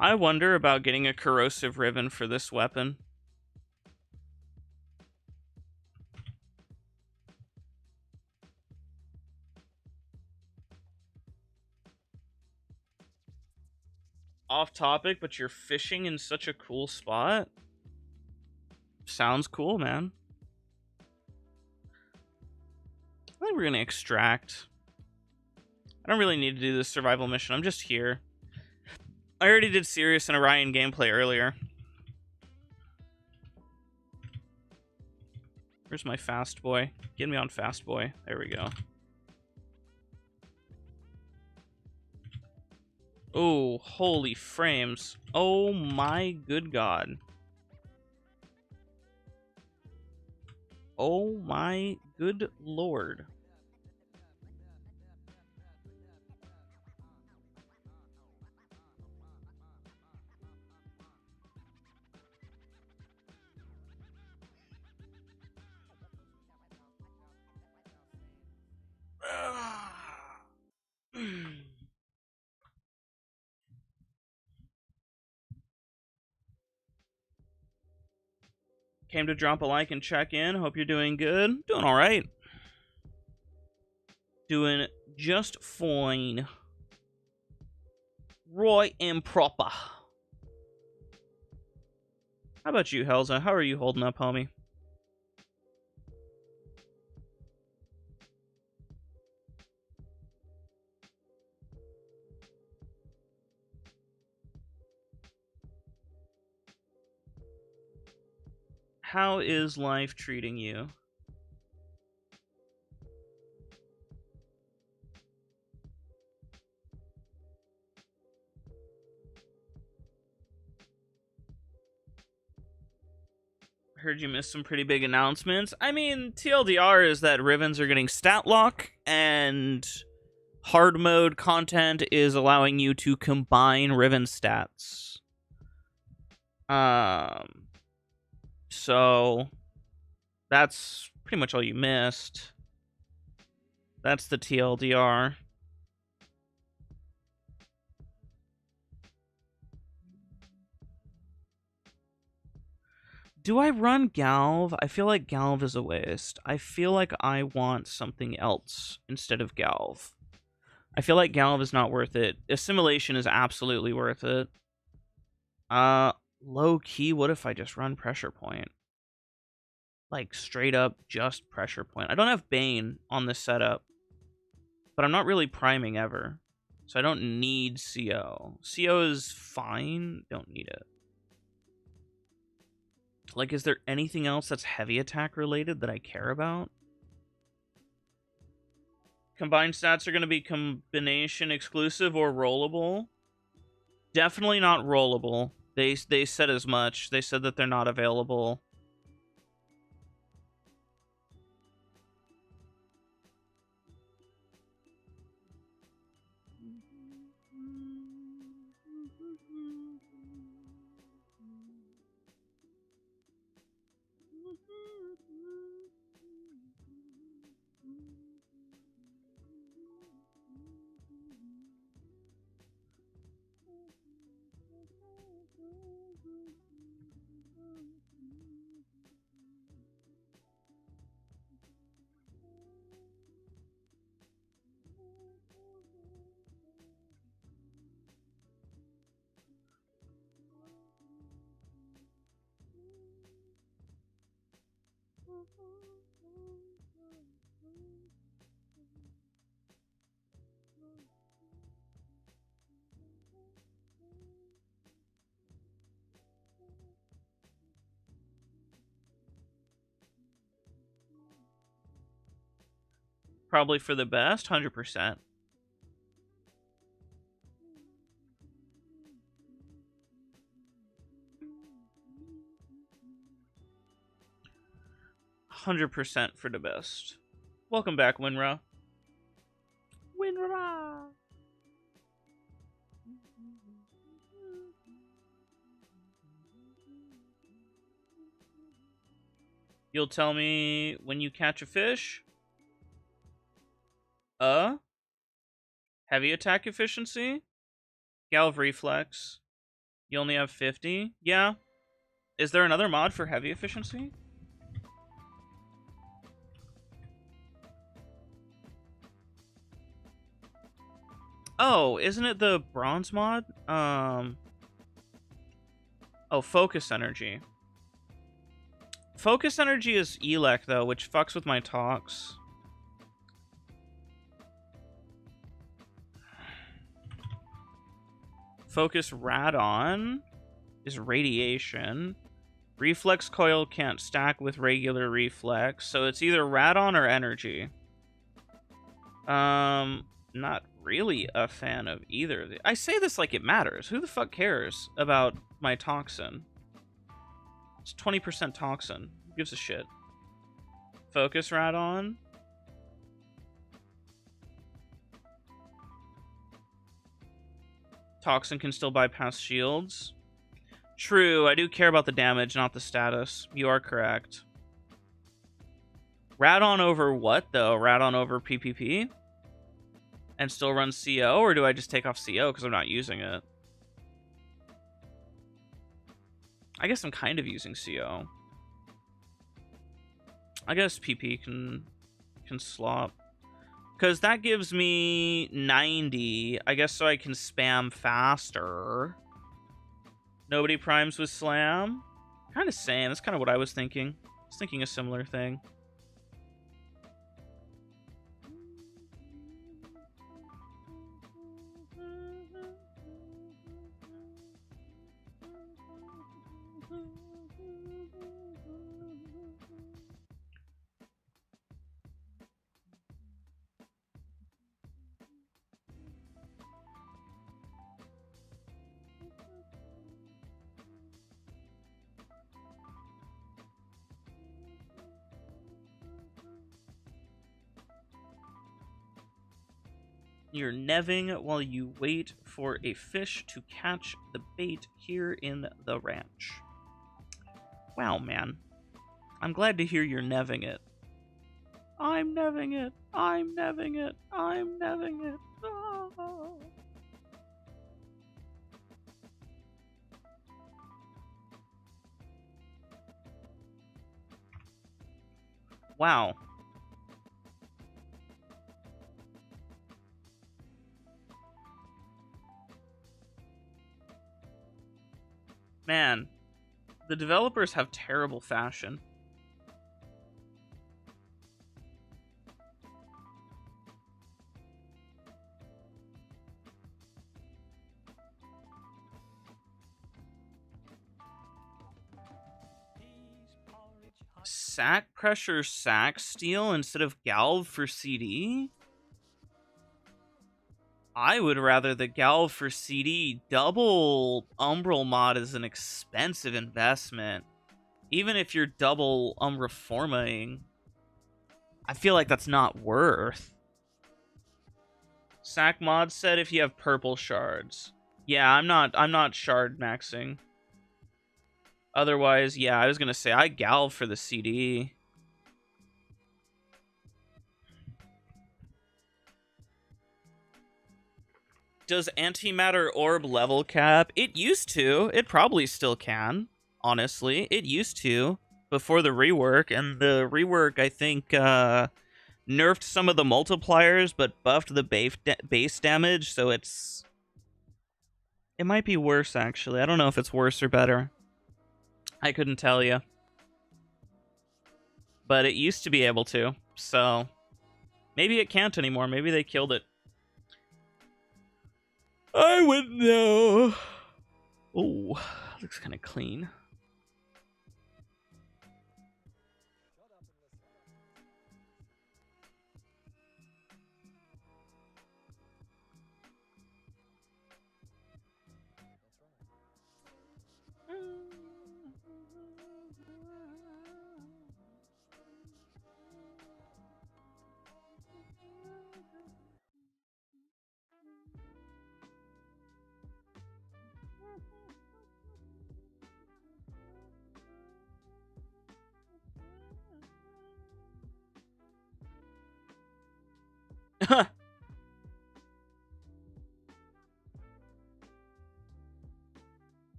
I wonder about getting a corrosive ribbon for this weapon. Off topic, but you're fishing in such a cool spot. Sounds cool, man. I think we're gonna extract. I don't really need to do this survival mission. I'm just here. I already did Sirius and Orion gameplay earlier. Where's my fast boy? Get me on fast boy. There we go. Oh, holy frames. Oh my good god. Oh my good lord. Came to drop a like and check in. Hope you're doing good. Doing all right. Doing just fine. Right and proper. How about you, Helza? How are you holding up, homie? How is life treating you? Heard you missed some pretty big announcements. I mean, TLDR is that Rivens are getting stat lock, and hard mode content is allowing you to combine Riven stats. So that's pretty much all you missed. That's the TLDR. Do I run Galv? I feel like Galv is a waste. I feel like I want something else instead of Galv. I feel like Galv is not worth it. Assimilation is absolutely worth it. Low key, what if I just run Pressure Point? Like, straight up, just Pressure Point. I don't have Bane on this setup, but I'm not really priming ever. So I don't need CO. CO is fine. Don't need it. Like, is there anything else that's heavy attack related that I care about? Combined stats are going to be combination exclusive or rollable. Definitely not rollable. They said as much. They said that they're not available. Probably for the best, 100%. %100% for the best. Welcome back, Winra. Winra! You'll tell me when you catch a fish? Heavy attack efficiency? Galv reflex. You only have 50? Yeah. Is there another mod for heavy efficiency? Oh, isn't it the bronze mod? Oh, focus energy. Focus energy is elec though, which fucks with my talks. Focus radon is radiation. Reflex coil can't stack with regular reflex, so it's either radon or energy. Not really a fan of either. I say this like it matters. Who the fuck cares about my toxin? It's 20% toxin. Who gives a shit? Focus radon. Toxin can still bypass shields. True, I do care about the damage, not the status. You are correct. Radon over what, though? Radon over PPP? And still run CO, or do I just take off CO because I'm not using it? I guess I'm kind of using CO. I guess PP can slop. Because that gives me 90, I guess, so I can spam faster. Nobody primes with slam? Kind of same. That's kind of what I was thinking. I was thinking a similar thing. You're neving while you wait for a fish to catch the bait here in the ranch. Wow, man. I'm glad to hear you're neving it. I'm neving it. I'm neving it. I'm neving it. Oh. Wow. Man, the developers have terrible fashion. Sack pressure sack steel instead of galv for CD? I would rather the galv for CD. Double umbral mod is an expensive investment. Even if you're double reforming, I feel like that's not worth. Sack mod said if you have purple shards. Yeah, I'm not shard maxing. Otherwise, yeah, I was gonna say I galv for the CD. Does antimatter orb level cap? It used to. It probably still can, honestly. It used to before the rework, and the rework, I think, nerfed some of the multipliers, but buffed the base damage, so it's... It might be worse, actually. I don't know if it's worse or better. I couldn't tell you. But it used to be able to, so... Maybe it can't anymore. Maybe they killed it. I wouldn't know. Oh, looks kind of clean.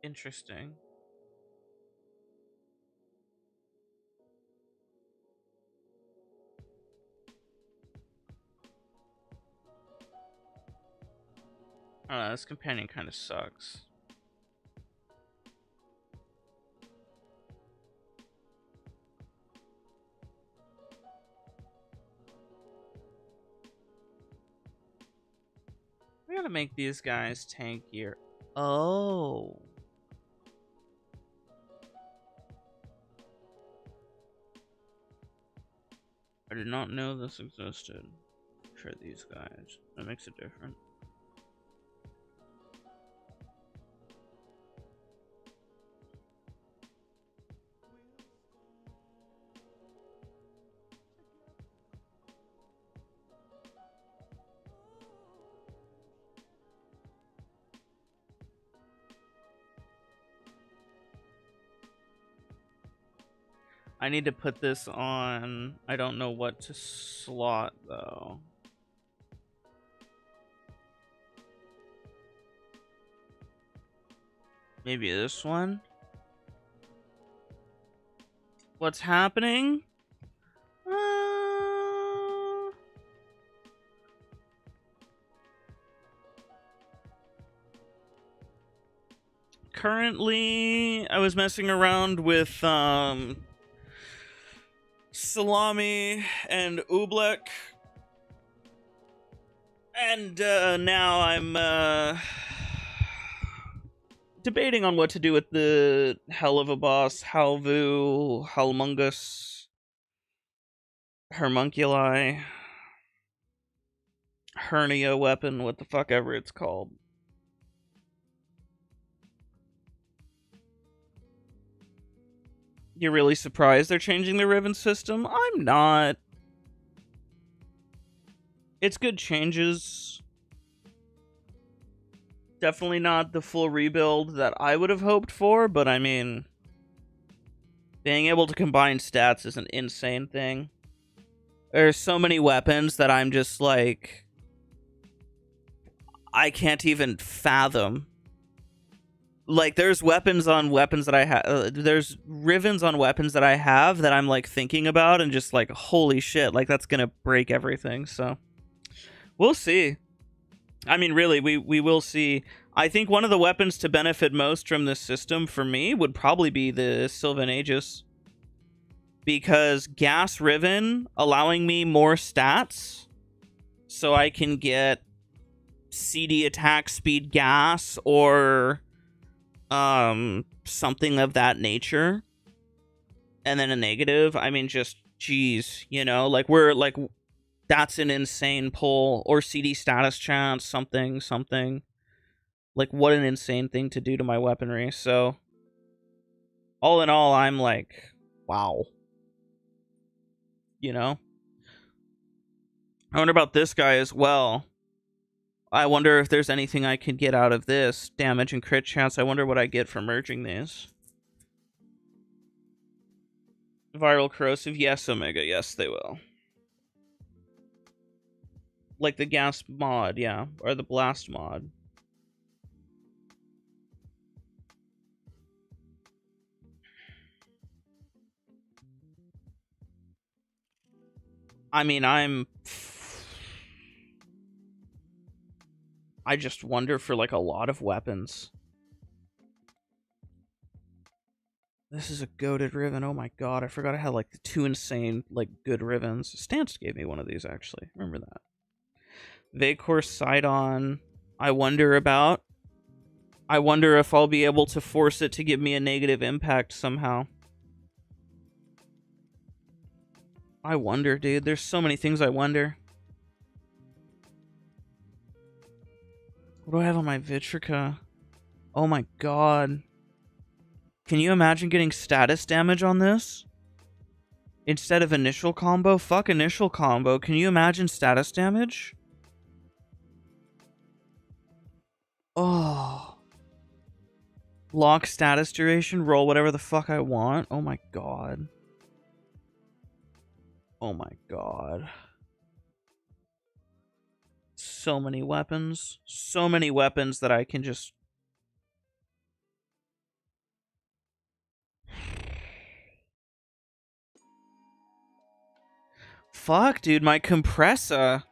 Interesting. This companion kind of sucks. We gotta make these guys tankier. Oh. I did not know this existed. For these guys. That makes it different. I need to put this on. I don't know what to slot though. Maybe this one? What's happening? Currently, I was messing around with salami and oobleck, and now I'm debating on what to do with the hell of a boss, Halvu, Halmungus, Hermunculi, hernia weapon, what the fuck ever it's called. You're really surprised they're changing the Riven system? I'm not. It's good changes. Definitely not the full rebuild that I would have hoped for, but I mean, being able to combine stats is an insane thing. There's so many weapons that I'm just like, I can't even fathom. Like, there's weapons on weapons that I have. There's Rivens on weapons that I have that I'm like thinking about and just like, holy shit, like that's gonna break everything. So we'll see. I mean, really, we will see. I think one of the weapons to benefit most from this system for me would probably be the Sylvan Aegis, because Gas Riven allowing me more stats, so I can get CD attack speed gas or something of that nature, and then a negative. I mean, just geez, you know, like we're like, that's an insane pull, or CD status chance, something like what an insane thing to do to my weaponry. So all in all, I'm like, wow. You know? I wonder about this guy as well. I wonder if there's anything I can get out of this. Damage and crit chance. I wonder what I get for merging these. Viral corrosive. Yes, Omega. Yes, they will. Like the gas mod, yeah. Or the blast mod. I mean, I just wonder for like a lot of weapons. This is a goated Riven. Oh my god, I forgot I had like 2 insane, like, good Rivens. Stance gave me one of these, actually. Remember that. Vacor Sidon, I wonder about. I wonder if I'll be able to force it to give me a negative impact somehow. I wonder, dude. There's so many things I wonder. What do I have on my Vitrica? Oh my god. Can you imagine getting status damage on this? Instead of initial combo? Fuck initial combo. Can you imagine status damage? Oh. Lock status duration, roll whatever the fuck I want. Oh my god. Oh my god. So many weapons. So many weapons that I can just... Fuck, dude, my compressor.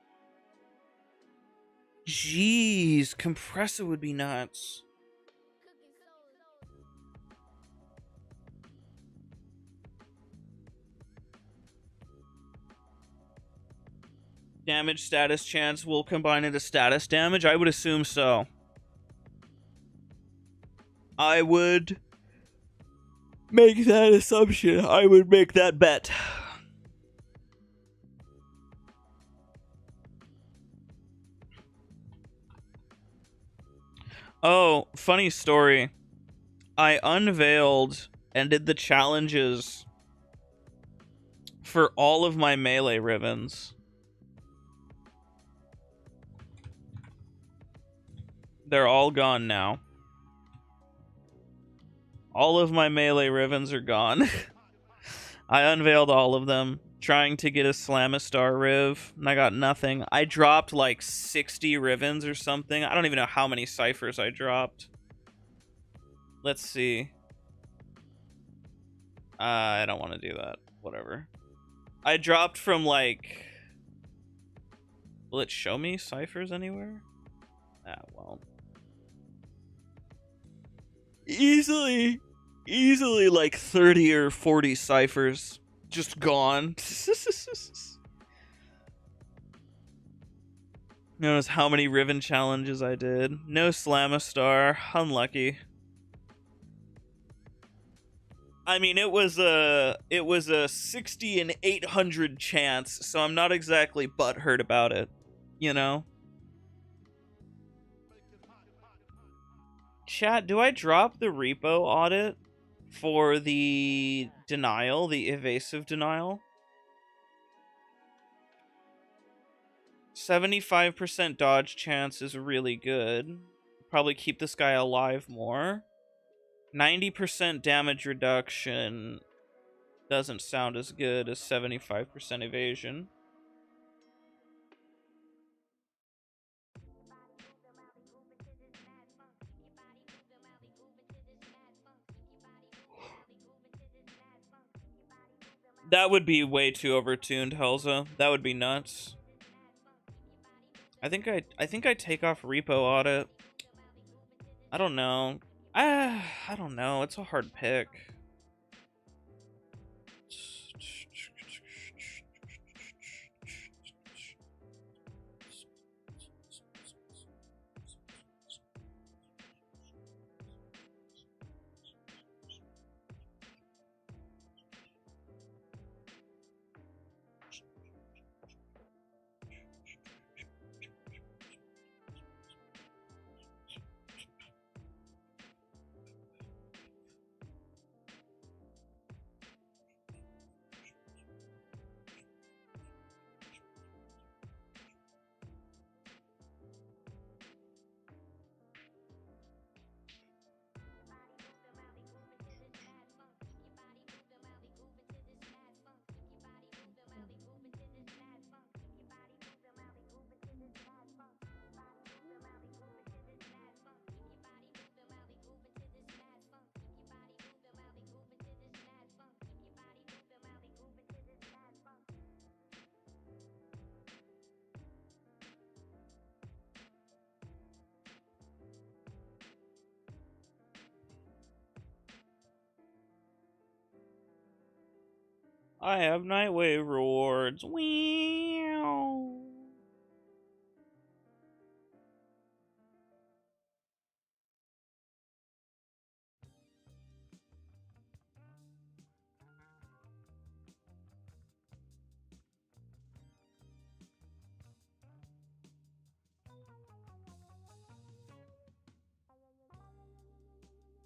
Jeez, compressor would be nuts. Damage status chance will combine into status damage? I would assume so. I would make that assumption. I would make that bet. Oh, funny story. I unveiled and did the challenges for all of my melee Rivens. They're all gone now. All of my melee Rivens are gone. I unveiled all of them, trying to get a Slamistar Riv, and I got nothing. I dropped like 60 Rivens or something. I don't even know how many ciphers I dropped. Let's see. I don't want to do that. Whatever. I dropped from like... Will it show me ciphers anywhere? Ah, well. Easily like 30 or 40 ciphers just gone. Notice how many Riven challenges I did. No Slamistar. Unlucky. I mean, it was a 60 and 800 chance, so I'm not exactly butthurt about it, you know? Chat, do I drop the repo audit for the denial, the evasive denial? 75% dodge chance is really good. Probably keep this guy alive more. 90% damage reduction doesn't sound as good as 75% evasion. That would be way too overtuned, Helza. That would be nuts. I think I take off repo audit. I don't know. I don't know. It's a hard pick. I have Nightwave rewards. Wow.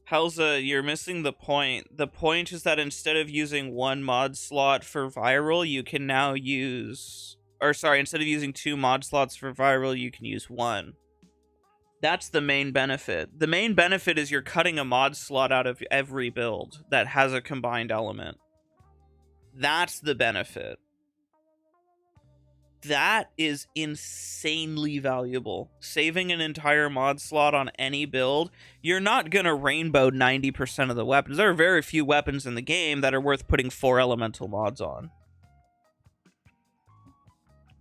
Helza, you're missing the point. The point is that instead of using one mod slot for viral, you can now use... Or sorry, instead of using 2 mod slots for viral, you can use 1. That's the main benefit. The main benefit is you're cutting a mod slot out of every build that has a combined element. That's the benefit. That is insanely valuable. Saving an entire mod slot on any build, you're not gonna rainbow 90% of the weapons. There are very few weapons in the game that are worth putting 4 elemental mods on.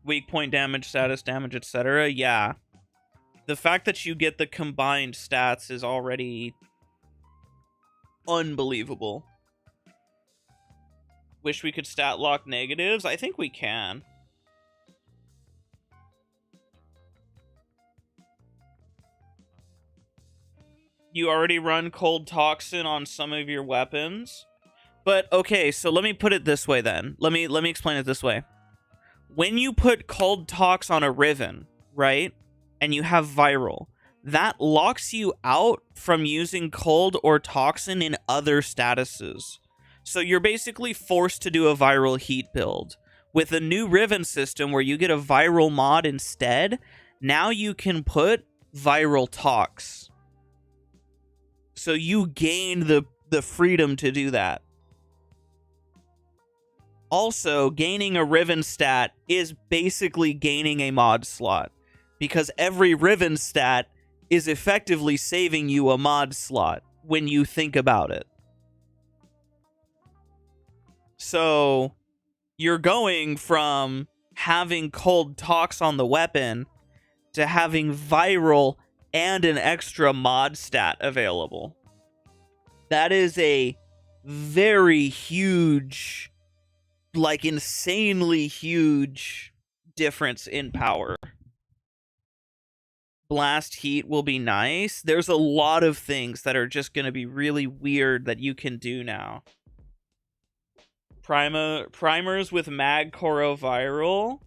Weak point damage, status damage, etc. Yeah. The fact that you get the combined stats is already unbelievable. Wish we could stat lock negatives? I think we can. You already run cold toxin on some of your weapons. But okay, so let me put it this way then. Let me explain it this way. When you put cold tox on a Riven, right? And you have viral, that locks you out from using cold or toxin in other statuses. So you're basically forced to do a viral heat build. With a new Riven system where you get a viral mod instead, now you can put viral tox. So you gain the freedom to do that. Also, gaining a Riven stat is basically gaining a mod slot, because every Riven stat is effectively saving you a mod slot when you think about it. So you're going from having cold tox on the weapon to having viral and an extra mod stat available. That is a very huge, like insanely huge difference in power. Blast heat will be nice. There's a lot of things that are just going to be really weird that you can do now. Primers with mag coro viral.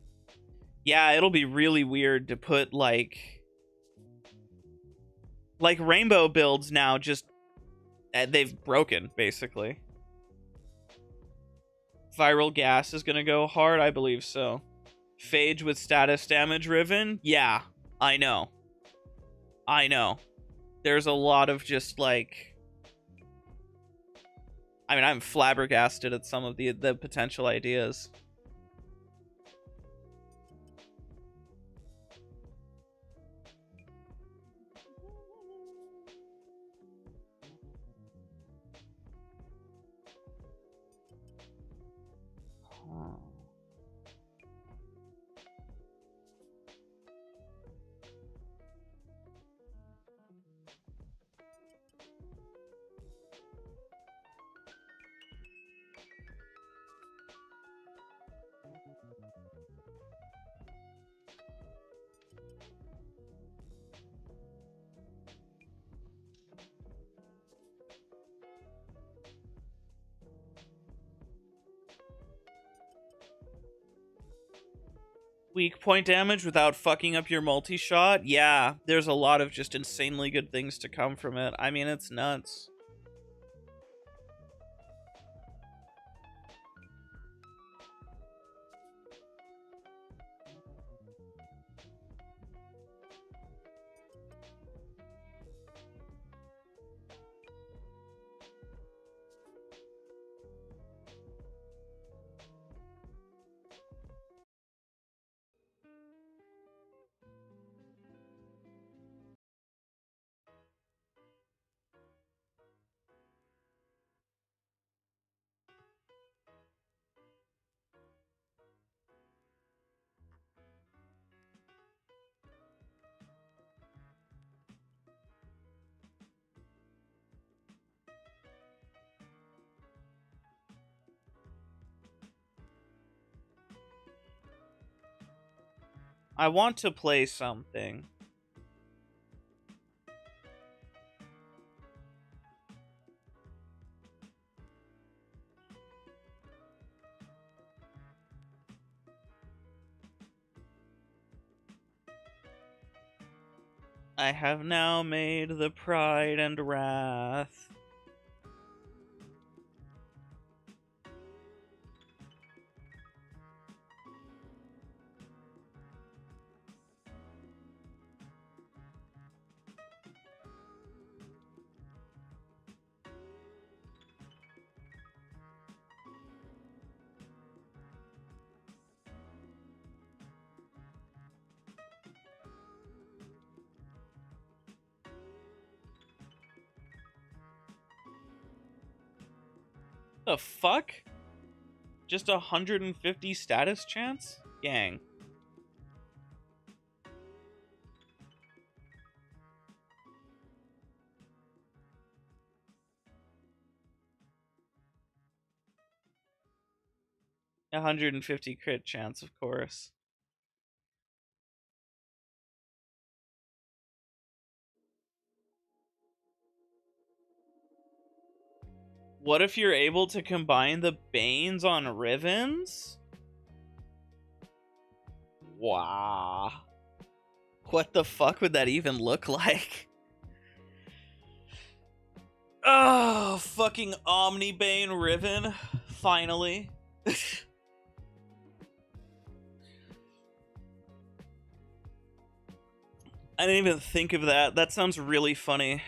Yeah, it'll be really weird to put like rainbow builds now just they've broken basically. Viral gas is gonna go hard, I believe so. Phage with status damage Riven, yeah, I know. There's a lot of just like, I mean, I'm flabbergasted at some of the potential ideas. Weak point damage without fucking up your multi-shot? Yeah, there's a lot of just insanely good things to come from it. I mean, it's nuts. I want to play something. I have now made the pride and wrath. The fuck? Just 150 status chance? Gang. A 150 crit chance, of course. What if you're able to combine the Banes on Rivens? Wow. What the fuck would that even look like? Oh, fucking Omni-Bane Riven. Finally. I didn't even think of that. That sounds really funny.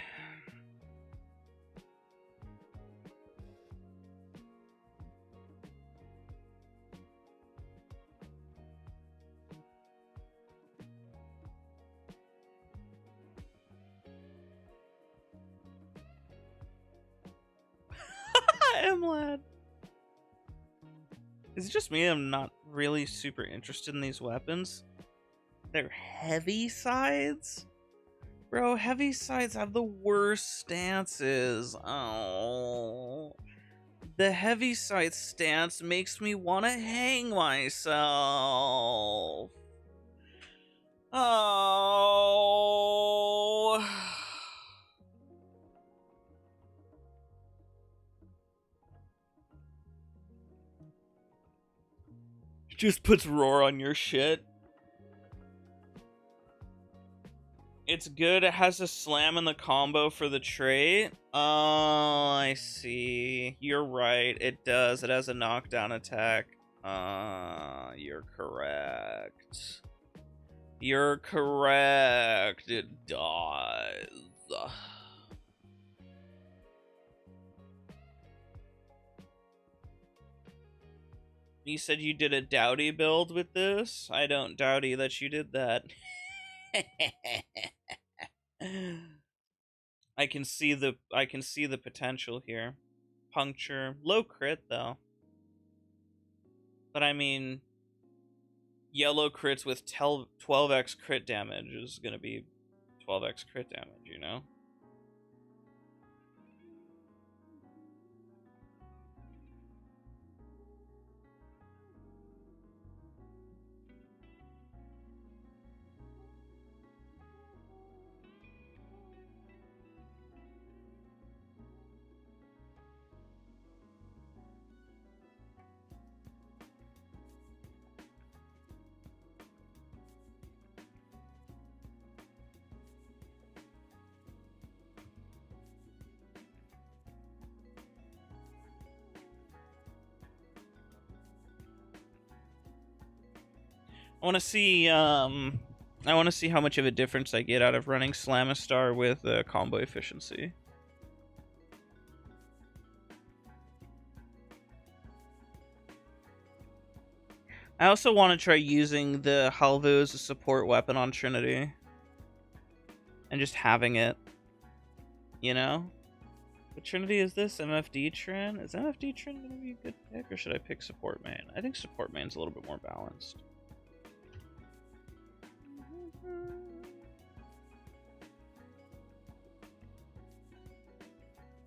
Lad. Is it just me? I'm not really super interested in these weapons. They're heavy sides? Bro, heavy sides have the worst stances. Oh. The heavy side stance makes me want to hang myself. Oh. Just puts roar on your shit. It's good. It has a slam in the combo for the trait. Oh, I see. You're right. It does. It has a knockdown attack. You're correct. You're correct. It does. You said you did a Dowdy build with this? I don't Dowdy that you did that. I can see the potential here. Puncture. Low crit though. But I mean, yellow crits with 12x crit damage is gonna be 12x crit damage, you know? I want to see how much of a difference I get out of running Slamistar with combo efficiency. I also want to try using the Halvo as a support weapon on Trinity. And just having it. You know? What Trinity is this? MFD Trin? Is MFD Trin going to be a good pick? Or should I pick support main? I think support main's a little bit more balanced.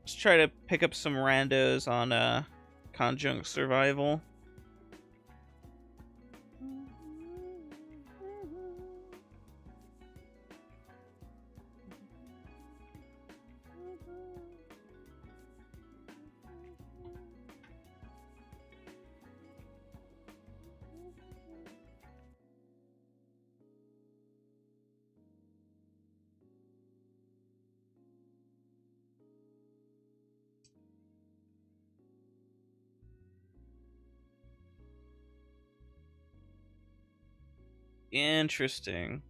Let's try to pick up some randos on Conjunct Survival. Interesting.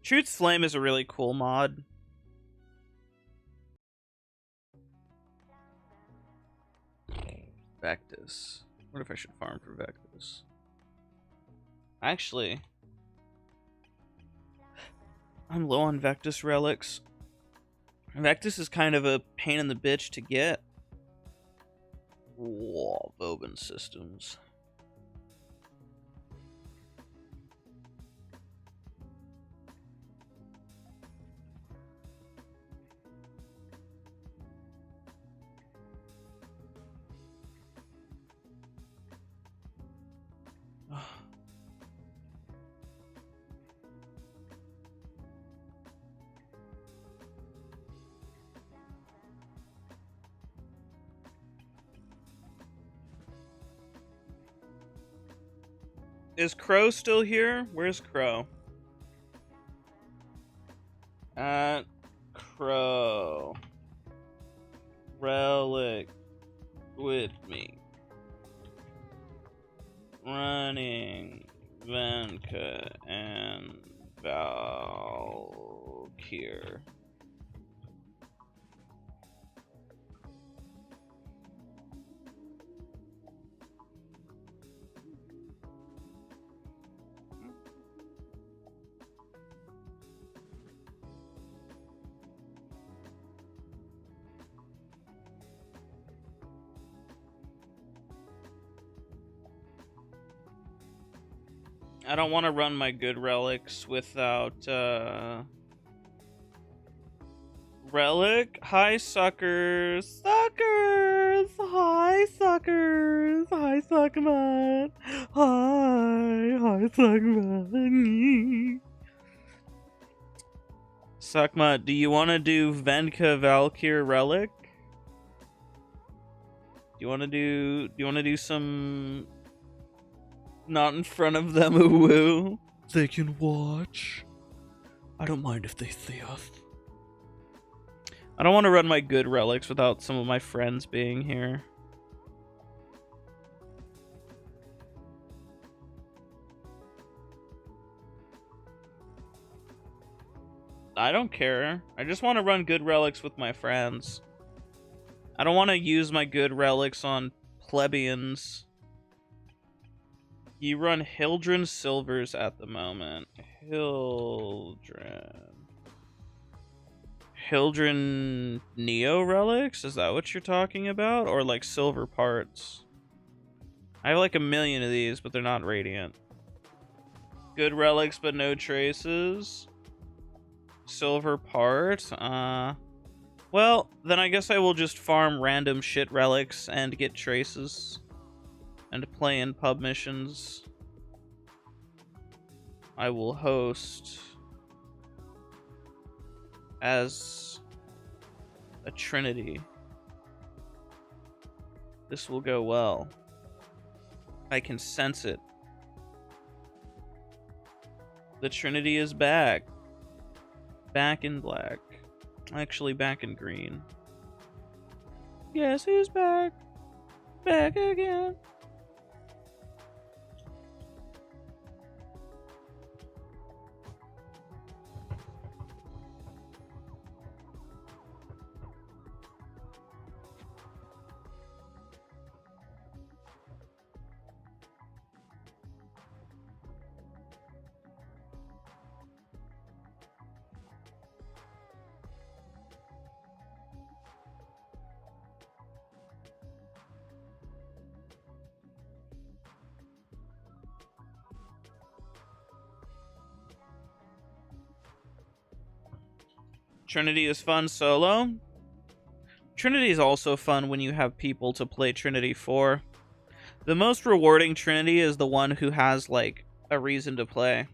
Truth's Flame is a really cool mod. Vectis. What if I should farm for Vectis? Actually, I'm low on Vectis relics. Vectis is kind of a pain in the bitch to get. Whoa, Vobin systems. Is Crow still here? Where's Crow? Crow. Relic with me. Running Venka and Valkyr. I don't want to run my good relics without, Relic? Hi, suckers! Suckers! Hi, suckers! Hi, Suckman! Hi, Suckman! Suckma, do you want to do Venka Valkyr Relic? Do you want to do some... Not in front of them, woo. They can watch. I don't mind if they see us. I don't want to run my good relics without some of my friends being here. I don't care. I just want to run good relics with my friends. I don't want to use my good relics on plebeians. You run Hildren Silvers at the moment. Hildren Neo relics? Is that what you're talking about? Or like silver parts? I have like 1 million of these, but they're not radiant. Good relics, but no traces. Silver part. Well, then I guess I will just farm random shit relics and get traces. And play in pub missions. I will host as a trinity. This will go well. I can sense it. The trinity is back. Back in black. Actually, back in green. Guess who's back? Back again. Trinity is fun solo. Trinity is also fun when you have people to play Trinity for. The most rewarding Trinity is the one who has, like, a reason to play.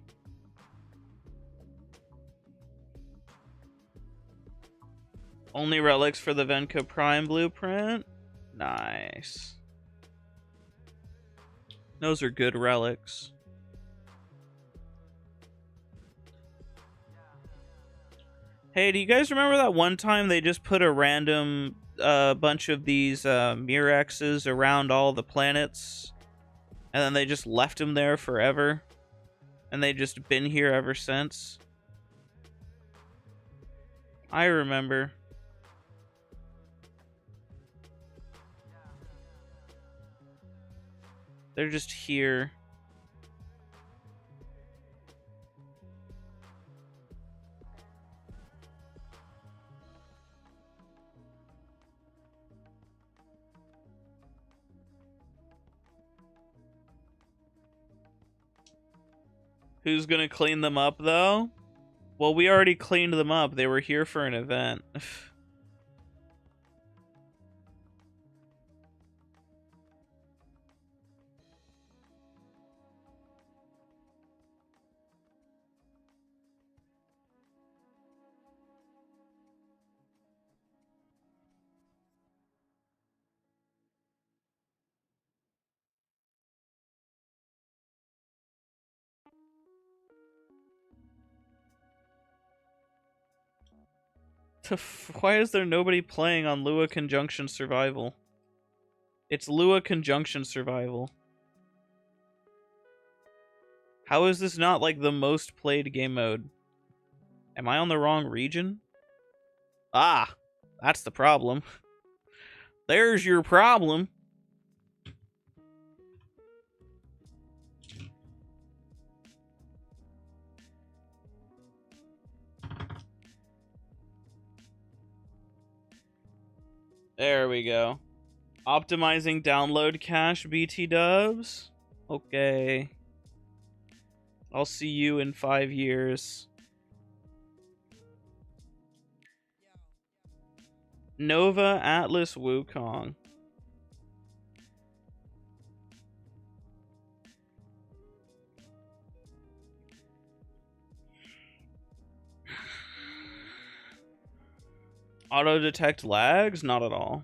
Only relics for the Venka Prime blueprint? Nice. Those are good relics. Hey, do you guys remember that one time they just put a random bunch of these Mirexes around all the planets? And then they just left them there forever? And they just been here ever since. I remember. They're just here. Who's gonna clean them up, though? Well, we already cleaned them up. They were here for an event. Why is there nobody playing on Lua Conjunction Survival? It's Lua Conjunction Survival. How is this not like the most played game mode? Am I on the wrong region? Ah, that's the problem. There's your problem. There we go. Optimizing download cache, BT dubs. Okay. I'll see you in 5 years. Nova Atlas Wukong. Auto detect lags? Not at all.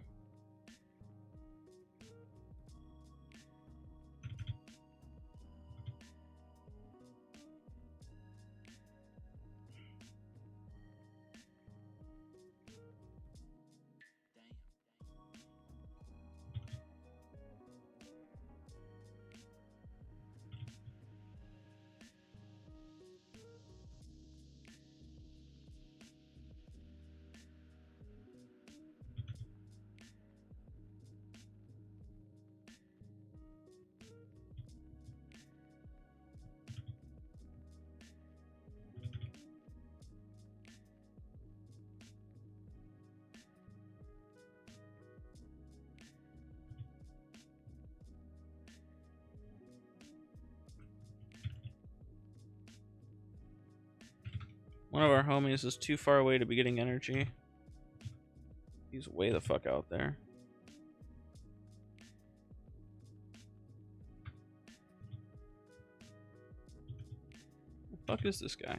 One of our homies is too far away to be getting energy. He's way the fuck out there. The fuck is this guy?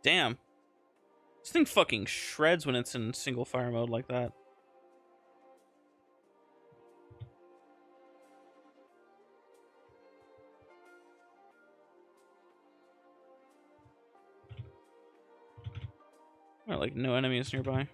Damn. This thing fucking shreds when it's in single fire mode like that. Or like no enemies nearby.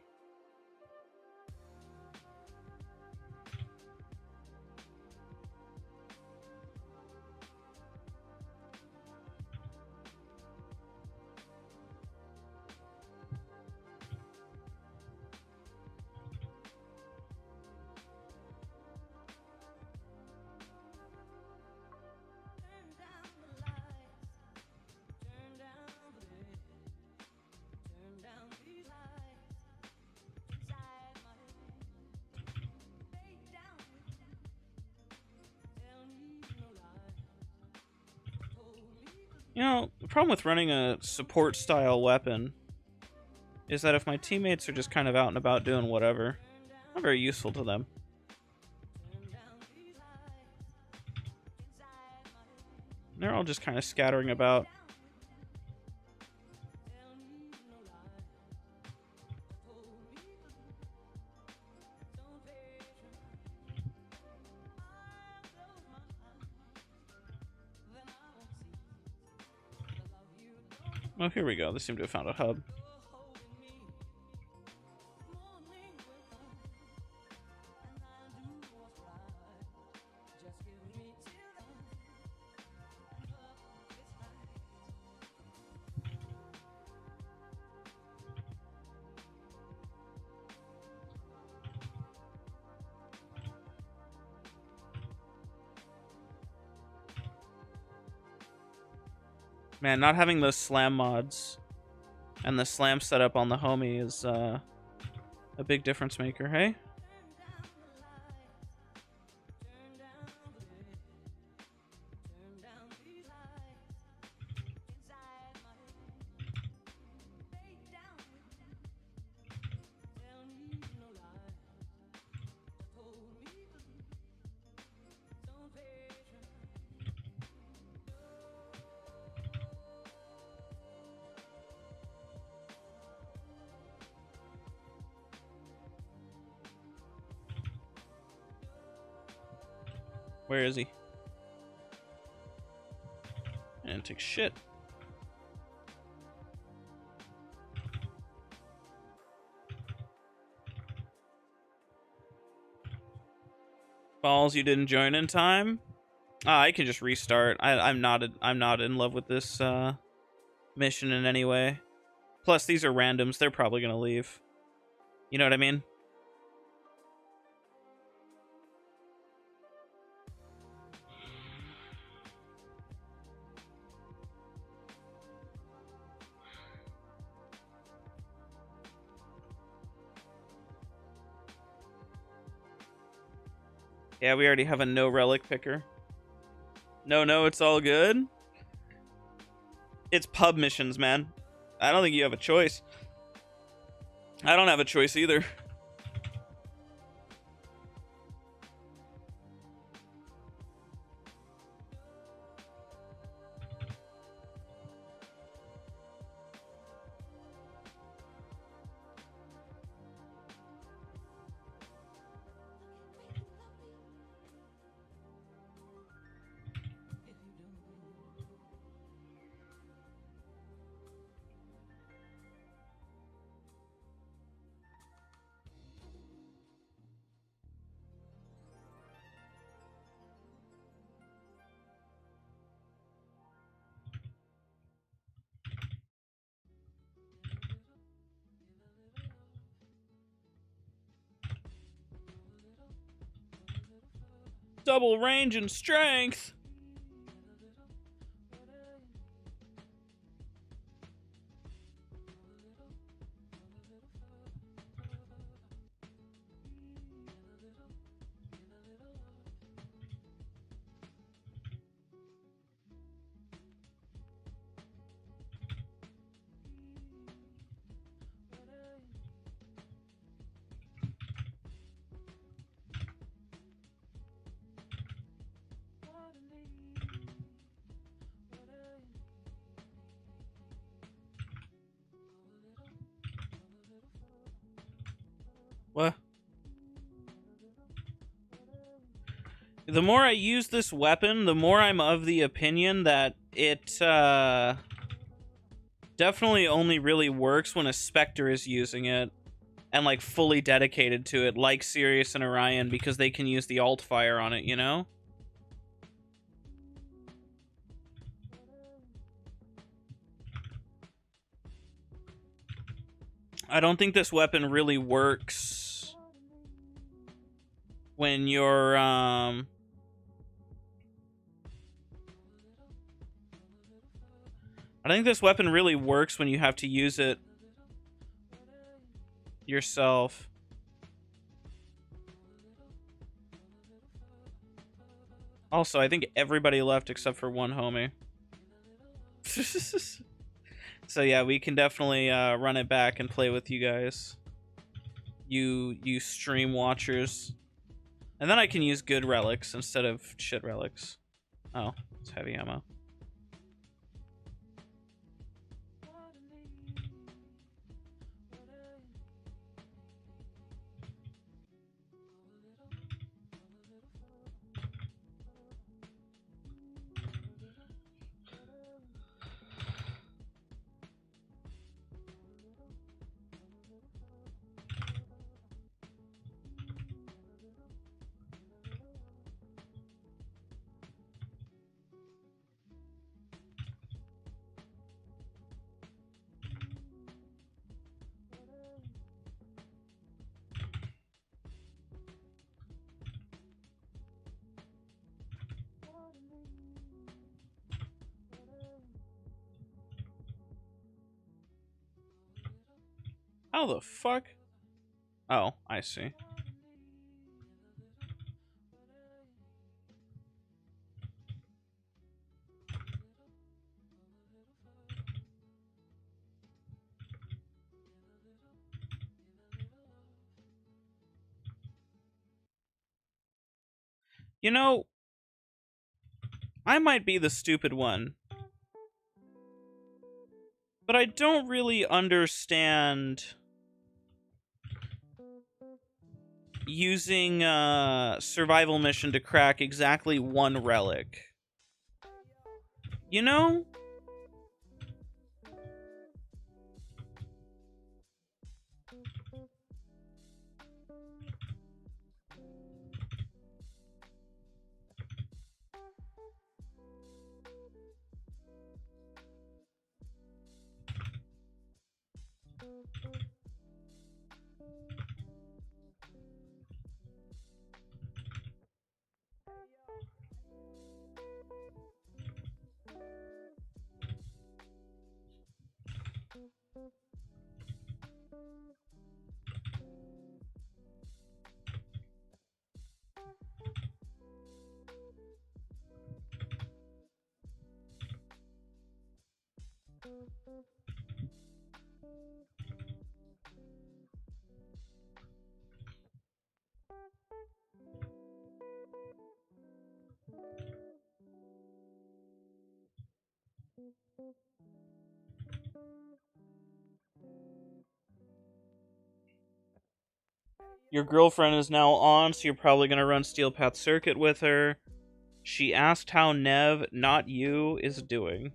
You know, the problem with running a support style weapon is that if my teammates are just kind of out and about doing whatever, I'm very useful to them. They're all just kind of scattering about. Oh, here we go. They seem to have found a hub. Man, not having those slam mods and the slam setup on the homie is a big difference maker, hey? Where is he? And take shit. Balls, you didn't join in time? Ah, I can just restart. I'm not in love with this mission in any way. Plus, these are randoms. They're probably gonna leave. You know what I mean? Yeah, we already have a no relic picker. No, it's all good. It's pub missions, man. I don't think you have a choice. I don't have a choice either. Double range and strength. What? The more I use this weapon, the more I'm of the opinion that it Definitely only really works when a Spectre is using it and like fully dedicated to it, like Sirius and Orion, because they can use the alt fire on it, you know? I don't think this weapon really works when you're I think this weapon really works when you have to use it yourself. Also, I think everybody left except for one homie. So yeah, we can definitely run it back and play with you guys. You stream watchers. And then I can use good relics instead of shit relics. Oh, it's heavy ammo. How the fuck? Oh, I see. You know, I might be the stupid one, but I don't really understand using survival mission to crack exactly one relic. You know? Your girlfriend is now on, so you're probably gonna run Steel Path Circuit with her. She asked how Nev, not you, is doing.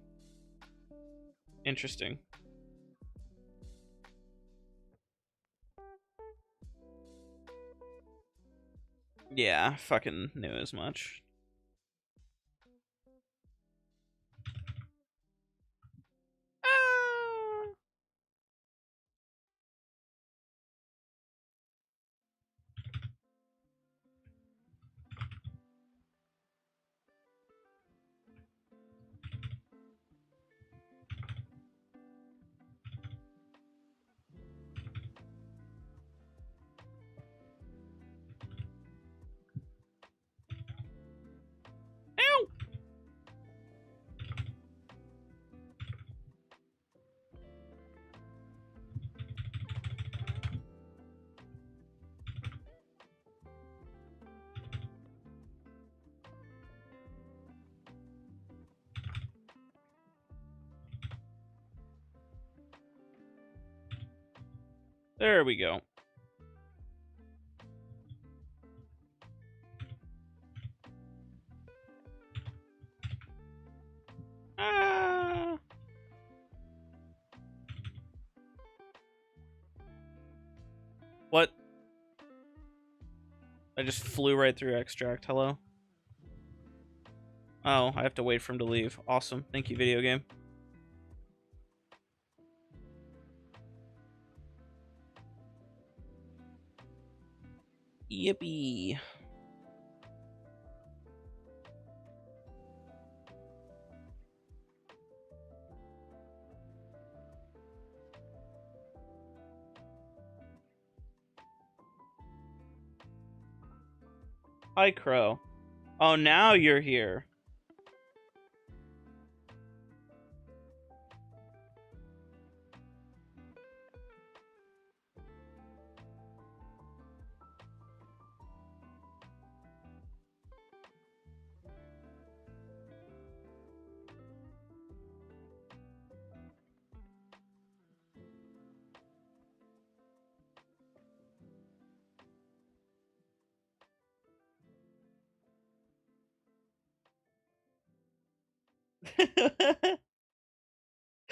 Interesting. Yeah, fucking knew as much. Ah. Ow! There we go. Ah. What? I just flew right through extract. Hello? Oh, I have to wait for him to leave. Awesome. Thank you, video game. Yippee. Hi, Crow. Oh, now you're here.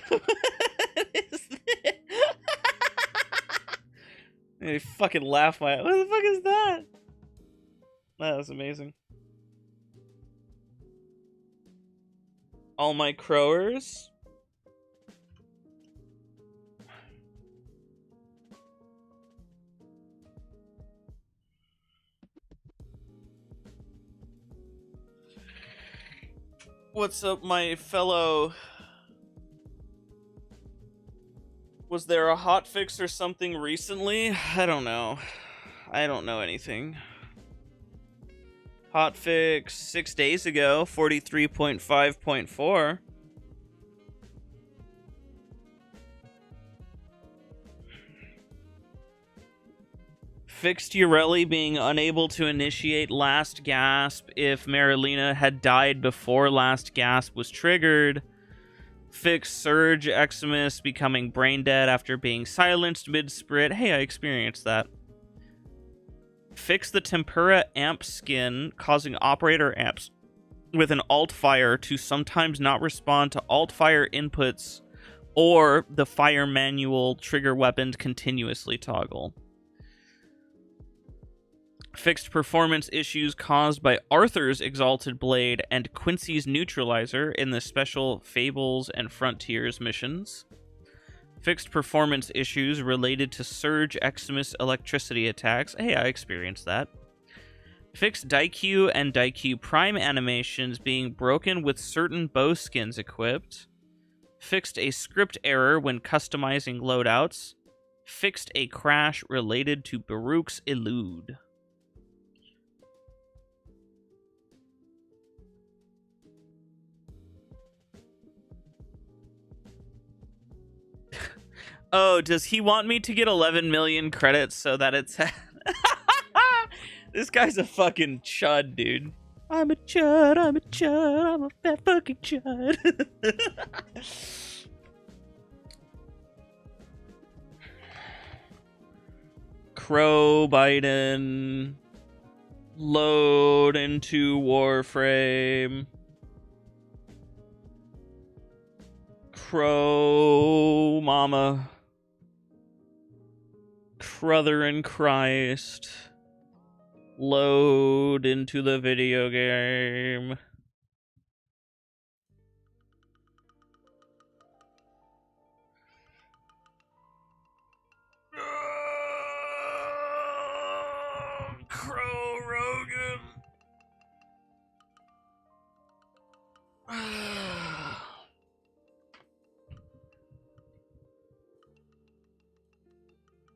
What is this? I fucking laugh my. What the fuck is that? That was amazing. All my crowers. What's up, my fellow? Was there a hotfix or something recently? I don't know. I don't know anything. Hotfix 6 days ago, 43.5.4. Fixed Uriel being unable to initiate last gasp if Marilena had died before last gasp was triggered. Fixed Surge Eximus becoming brain dead after being silenced mid-sprit. Hey, I experienced that. Fix the Tempura amp skin, causing operator amps with an alt fire to sometimes not respond to alt fire inputs or the fire manual trigger weapon continuously toggle. Fixed performance issues caused by Arthur's Exalted Blade and Quincy's Neutralizer in the special Fables and Frontiers missions. Fixed performance issues related to Surge Eximus electricity attacks. Hey, I experienced that. Fixed Daikyu and Daikyu Prime animations being broken with certain bow skins equipped. Fixed a script error when customizing loadouts. Fixed a crash related to Baruch's Elude. Oh, does he want me to get 11 million credits so that it's... This guy's a fucking chud, dude. I'm a chud, I'm a chud, I'm a fat fucking chud. Crow Biden. Load into Warframe. Crow Mama. Crother in Christ. Load into the video game. Crow Rogan.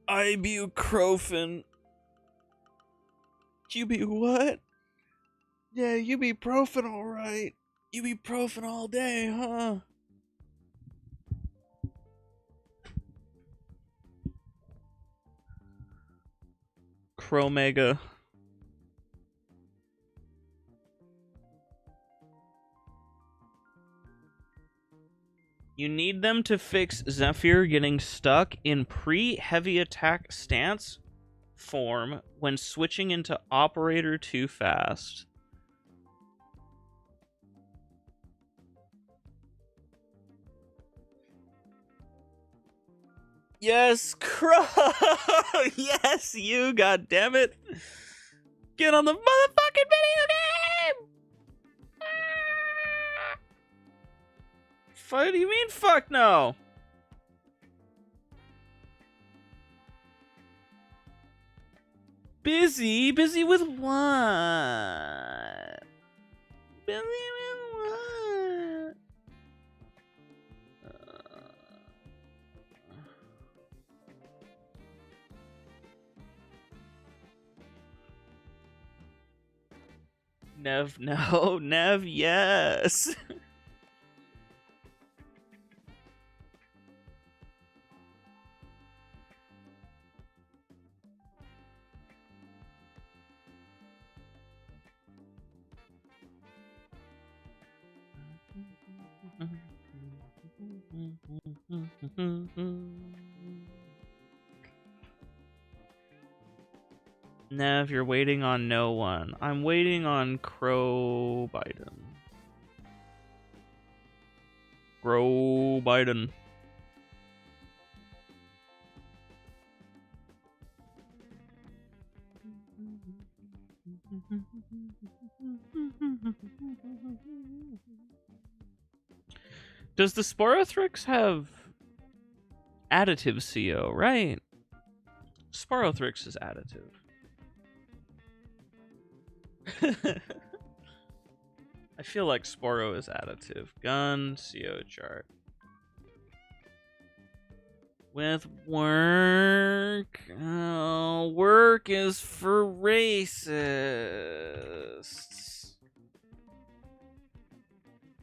Ibuprofen. You be what? Yeah, you be profin alright. You be profin all day, huh? Chromega. You need them to fix Zephyr getting stuck in pre-heavy attack stance form when switching into operator too fast. Yes, Crow! Yes, you, goddammit! Get on the motherfucking video game! What do you mean, fuck no? Busy? Busy with what? Busy with what? Nev, no. Nev, yes. Nev, you're waiting on no one. I'm waiting on Crow Biden. Crow Biden. Does the Sporothrix have additive CO, right? Sporothrix is additive. I feel like Sporo is additive. Gun, CO chart. With work. Oh, work is for racists.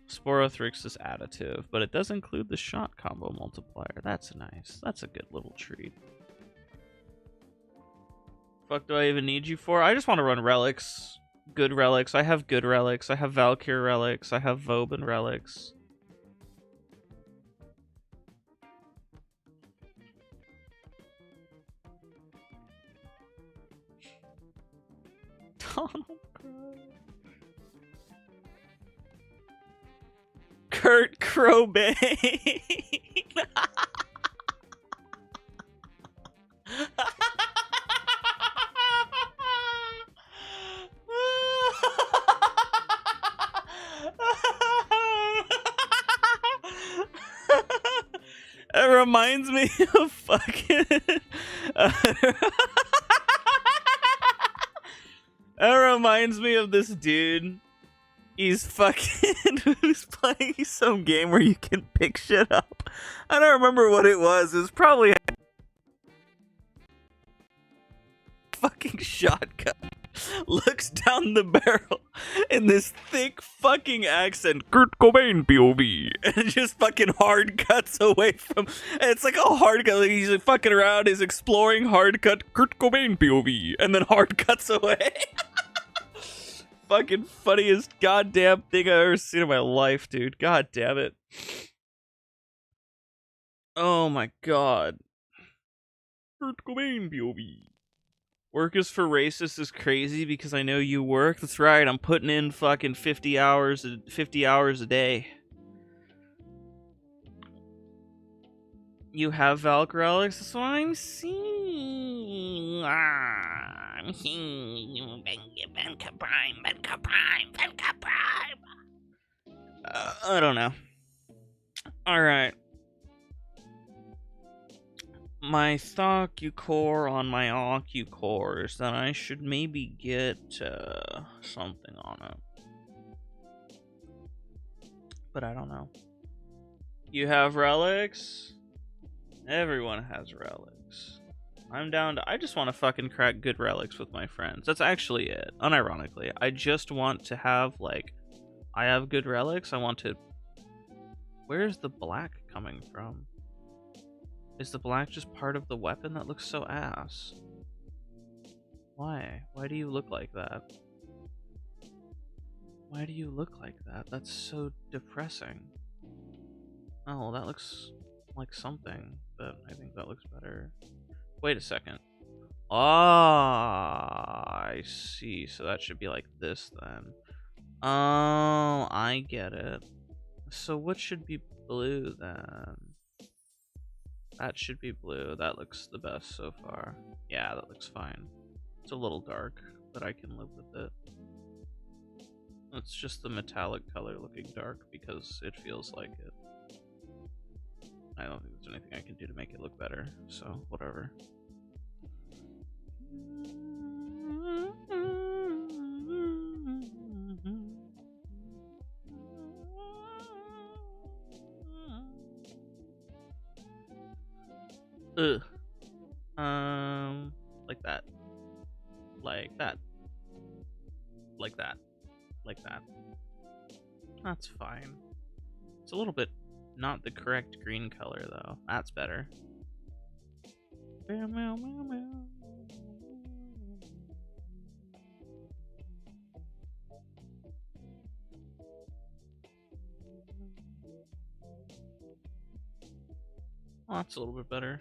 Sporothrix is additive, but it does include the shot combo multiplier. That's nice. That's a good little treat. Fuck do I even need you for? I just want to run relics. Good relics. I have good relics. I have Valkyr relics. I have Vauban relics. Donald Kurt Cobain. It reminds me of fucking. It reminds me of this dude. He's fucking. He's playing some game where you can pick shit up. I don't remember what it was. It was probably fucking shotgun. Looks down the barrel in this thick fucking accent, Kurt Cobain POV, and just fucking hard cuts away from. It's like a hard cut. Like he's like fucking around, he's exploring, hard cut, Kurt Cobain POV, and then hard cuts away. Fucking funniest goddamn thing I've ever seen in my life, dude. God damn it. Oh my god. Kurt Cobain POV. Work is for racists is crazy because I know you work. That's right. I'm putting in fucking 50 hours a day. You have Valk relics? That's what I'm seeing. I'm seeing you, Benka Prime. I don't know. Alright. My Thocucore on my Ocucores, then I should maybe get something on it. But I don't know. You have relics? Everyone has relics. I'm down to. I just want to fucking crack good relics with my friends. That's actually it. Unironically, I just want to have, like, I have good relics. I want to. Where's the black coming from? Is the black just part of the weapon? That looks so ass. Why? Why do you look like that? Why do you look like that? That's so depressing. Oh, that looks like something, but I think that looks better. Wait a second. Ah, I see. So that should be like this then. Oh, I get it. So what should be blue then? That should be blue. That looks the best so far. Yeah, that looks fine. It's a little dark, but I can live with it. It's just the metallic color looking dark because it feels like it. I don't think there's anything I can do to make it look better, so whatever. Ugh. Like that. Like that. Like that. Like that. That's fine. It's a little bit not the correct green color though. That's better. Meow, meow, meow, meow. Oh, that's a little bit better.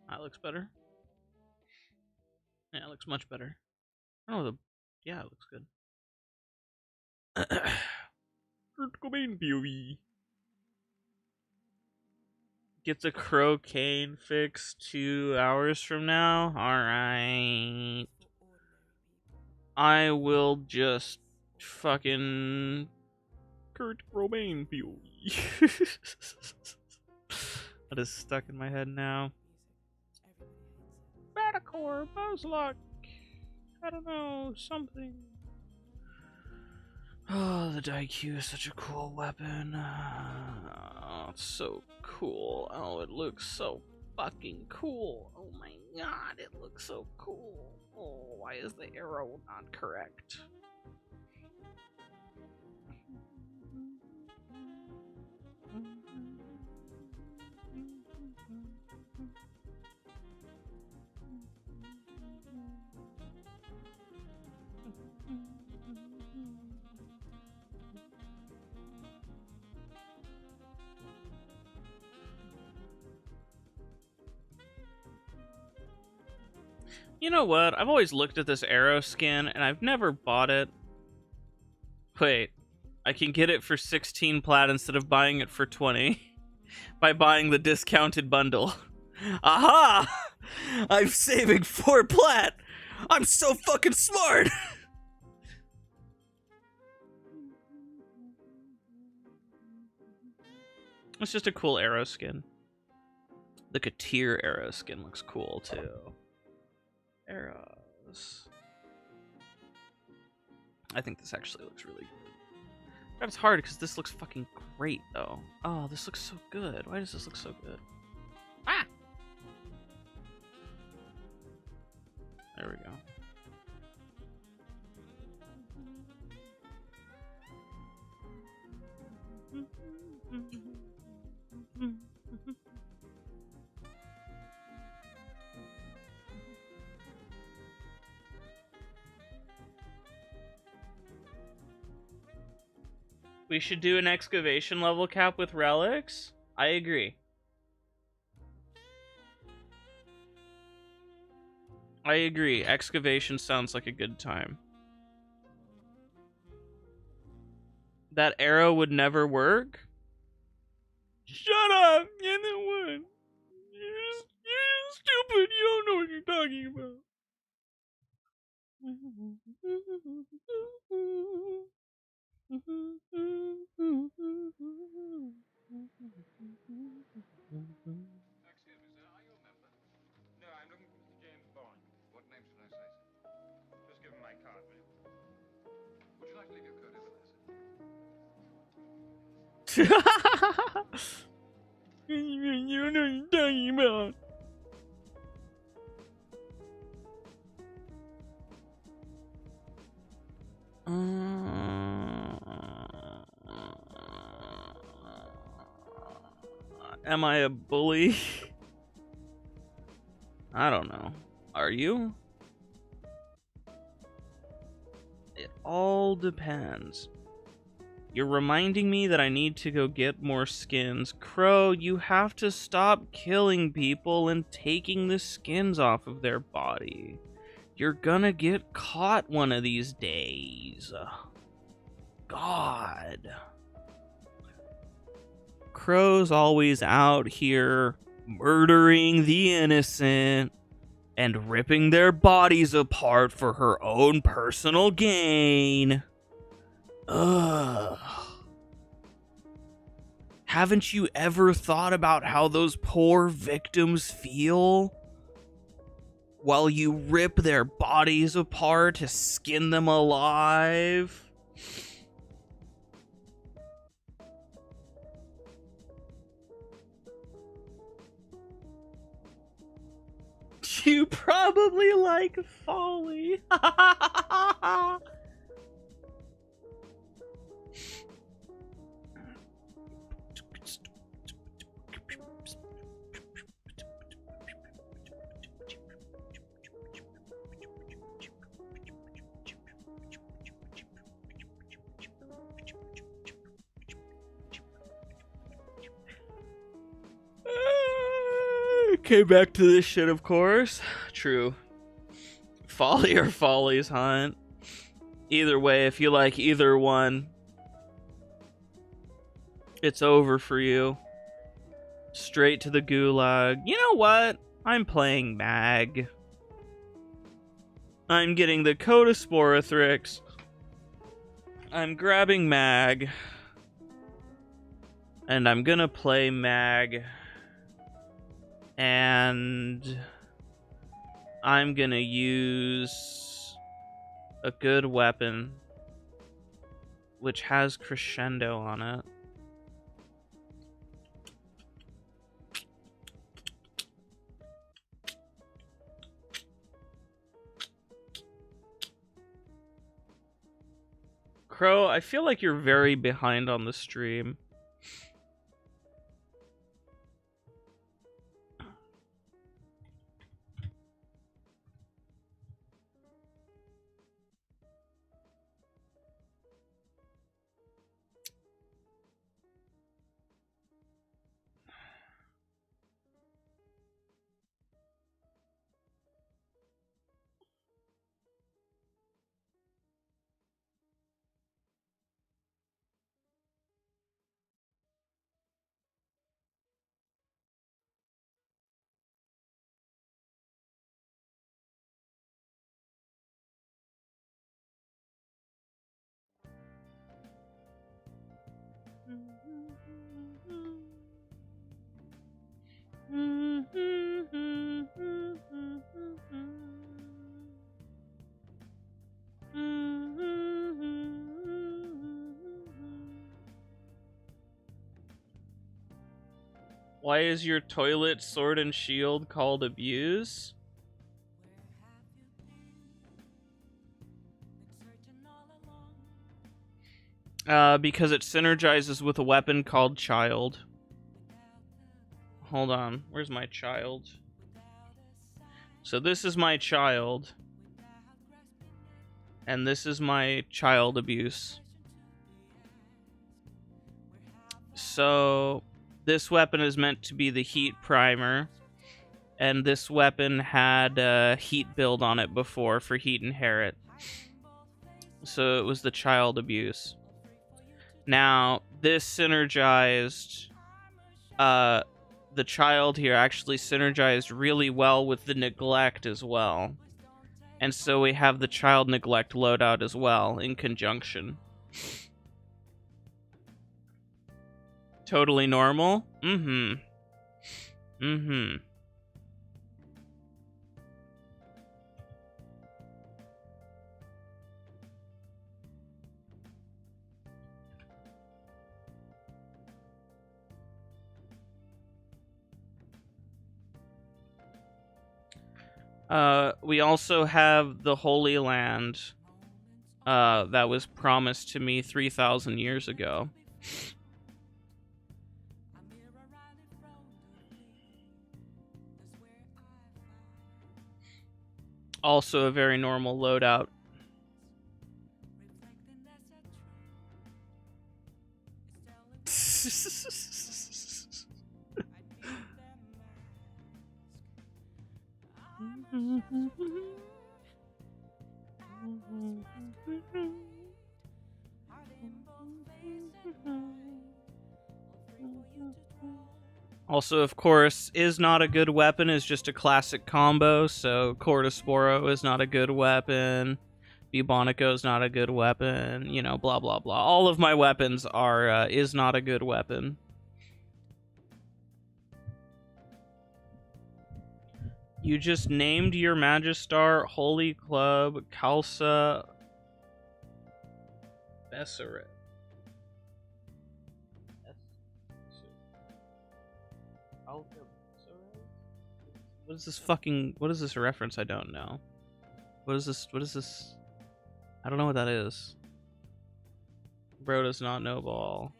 That looks better. Yeah, it looks much better. Oh, yeah, it looks good. Kurt Cobain POV gets a crocaine fix 2 hours from now. Alright. I will just fucking Kurt Cobain POV. That is stuck in my head now. Batacore, Buzzlock. I don't know, something. Oh, the Daikyu is such a cool weapon. Oh, it's so cool. Oh, it looks so fucking cool. Oh my god, it looks so cool. Oh, why is the arrow not correct? You know what? I've always looked at this arrow skin, and I've never bought it. Wait, I can get it for 16 plat instead of buying it for 20 by buying the discounted bundle. Aha! I'm saving 4 plat! I'm so fucking smart! It's just a cool arrow skin. The Katir arrow skin looks cool, too. Arrows. I think this actually looks really good. But it's hard because this looks fucking great, though. Oh, this looks so good. Why does this look so good? Ah! There we go. We should do an excavation level cap with relics? I agree. I agree. Excavation sounds like a good time. That arrow would never work? Shut up! Yeah, it would. You're stupid. You don't know what you're talking about. Excuse me, sir. Are you a member? No, I'm looking for James Bond. What name should I say, sir? Just give him my card, will you? Would you like to leave your coat over there, sir? You don't know what you're talking about. Am I a bully? I don't know. Are you? It all depends. You're reminding me that I need to go get more skins. Crow, you have to stop killing people and taking the skins off of their body. You're gonna get caught one of these days. God. Crow's always out here murdering the innocent and ripping their bodies apart for her own personal gain. Ugh. Haven't you ever thought about how those poor victims feel while you rip their bodies apart to skin them alive? You probably like folly. Came back to this shit, of course. True. Folly or Folly's Hunt. Either way, if you like either one, it's over for you. Straight to the gulag. You know what? I'm playing Mag. I'm getting the Codasporathrix. I'm grabbing Mag. And I'm gonna play Mag. And I'm gonna use a good weapon which has crescendo on it. Crow, I feel like you're very behind on the stream. Why is your toilet sword and shield called abuse? Because it synergizes with a weapon called Child. Hold on, where's my Child? So this is my Child. And this is my Child abuse. So this weapon is meant to be the heat primer. And this weapon had a heat build on it before for heat inherit. So it was the Child abuse. Now, this synergized, the Child here actually synergized really well with the Neglect as well. And so we have the Child Neglect loadout as well in conjunction. Totally normal? Mm-hmm. Mm-hmm. We also have the Holy Land that was promised to me 3,000 years ago. Also a very normal loadout. Also, of course, is not a good weapon is just a classic combo, so Cortisporo is not a good weapon, Bubonico is not a good weapon, you know, blah blah blah. All of my weapons are is not a good weapon. You just named your Magistar Holy Club Khalsa Besseret. What is this fucking... What is this reference? I don't know. What is this? What is this? I don't know what that is. Bro does not know ball.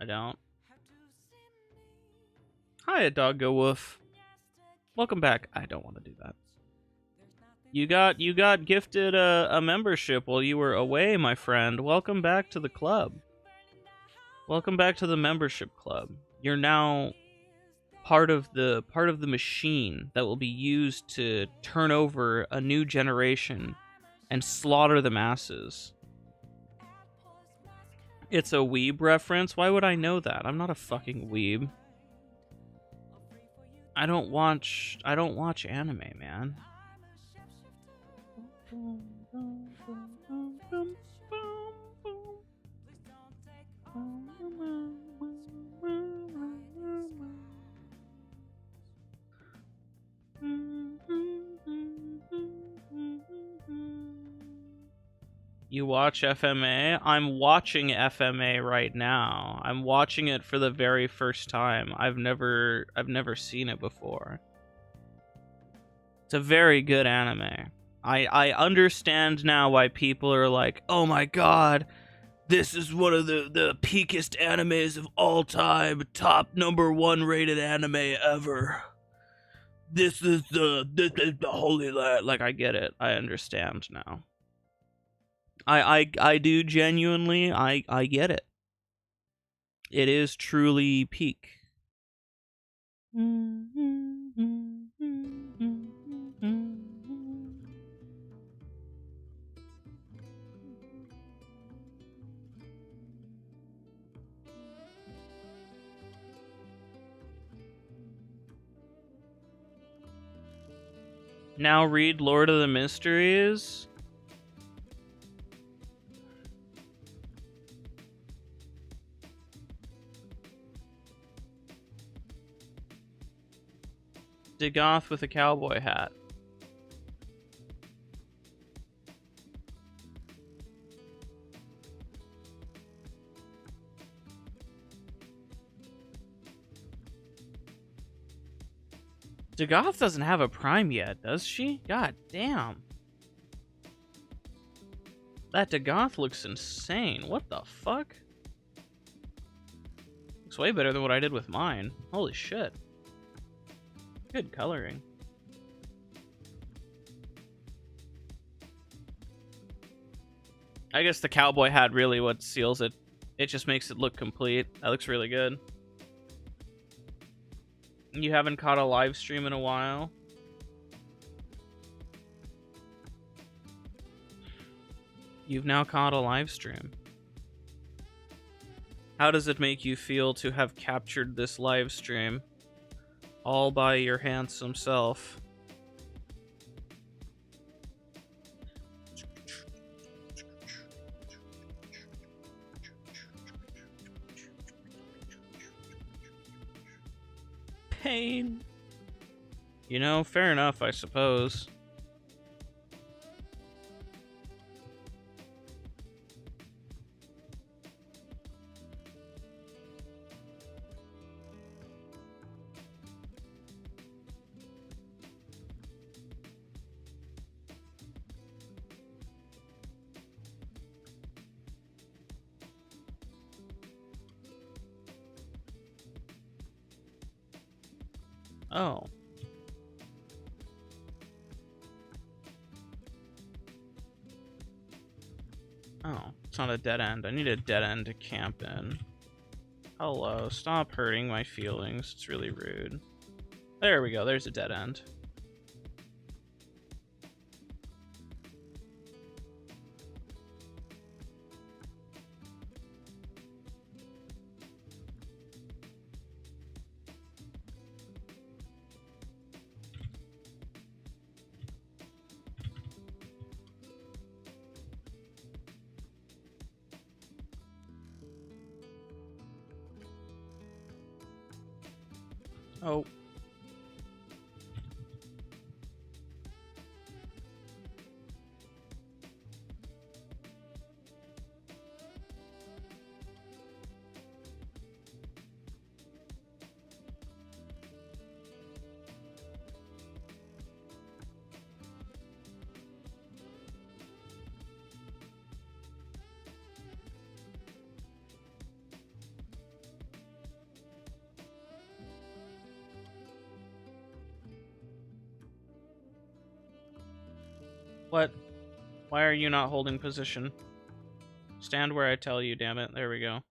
I don't. Hi, Doggo Woof. Welcome back. I don't want to do that. You got gifted a membership while you were away, my friend. Welcome back to the club. Welcome back to the membership club. You're now part of the machine that will be used to turn over a new generation and slaughter the masses. It's a weeb reference? Why would I know that? I'm not a fucking weeb. I don't watch anime, man. You watch FMA? I'm watching FMA right now. I'm watching it for the very first time. I've never seen it before. It's a very good anime. I understand now why people are like, "Oh my god, this is one of the peakest animes of all time, top #1 rated anime ever. This is the holy land." Like, I get it. I understand now. I do genuinely, I get it. It is truly peak. Now read Lord of the Mysteries. Dagoth with a cowboy hat. Dagoth doesn't have a prime yet, does she? God damn. That Dagoth looks insane. What the fuck? Looks way better than what I did with mine. Holy shit. Good coloring. I guess the cowboy hat really what seals it. It just makes it look complete. That looks really good. You haven't caught a live stream in a while? You've now caught a live stream. How does it make you feel to have captured this live stream? All by your handsome self. Pain. You know, fair enough, I suppose. Oh. Oh, it's not a dead end. I need a dead end to camp in. Hello, stop hurting my feelings. It's really rude. There we go, there's a dead end. Oh. What? Why are you not holding position? Stand where I tell you, damn it. There we go.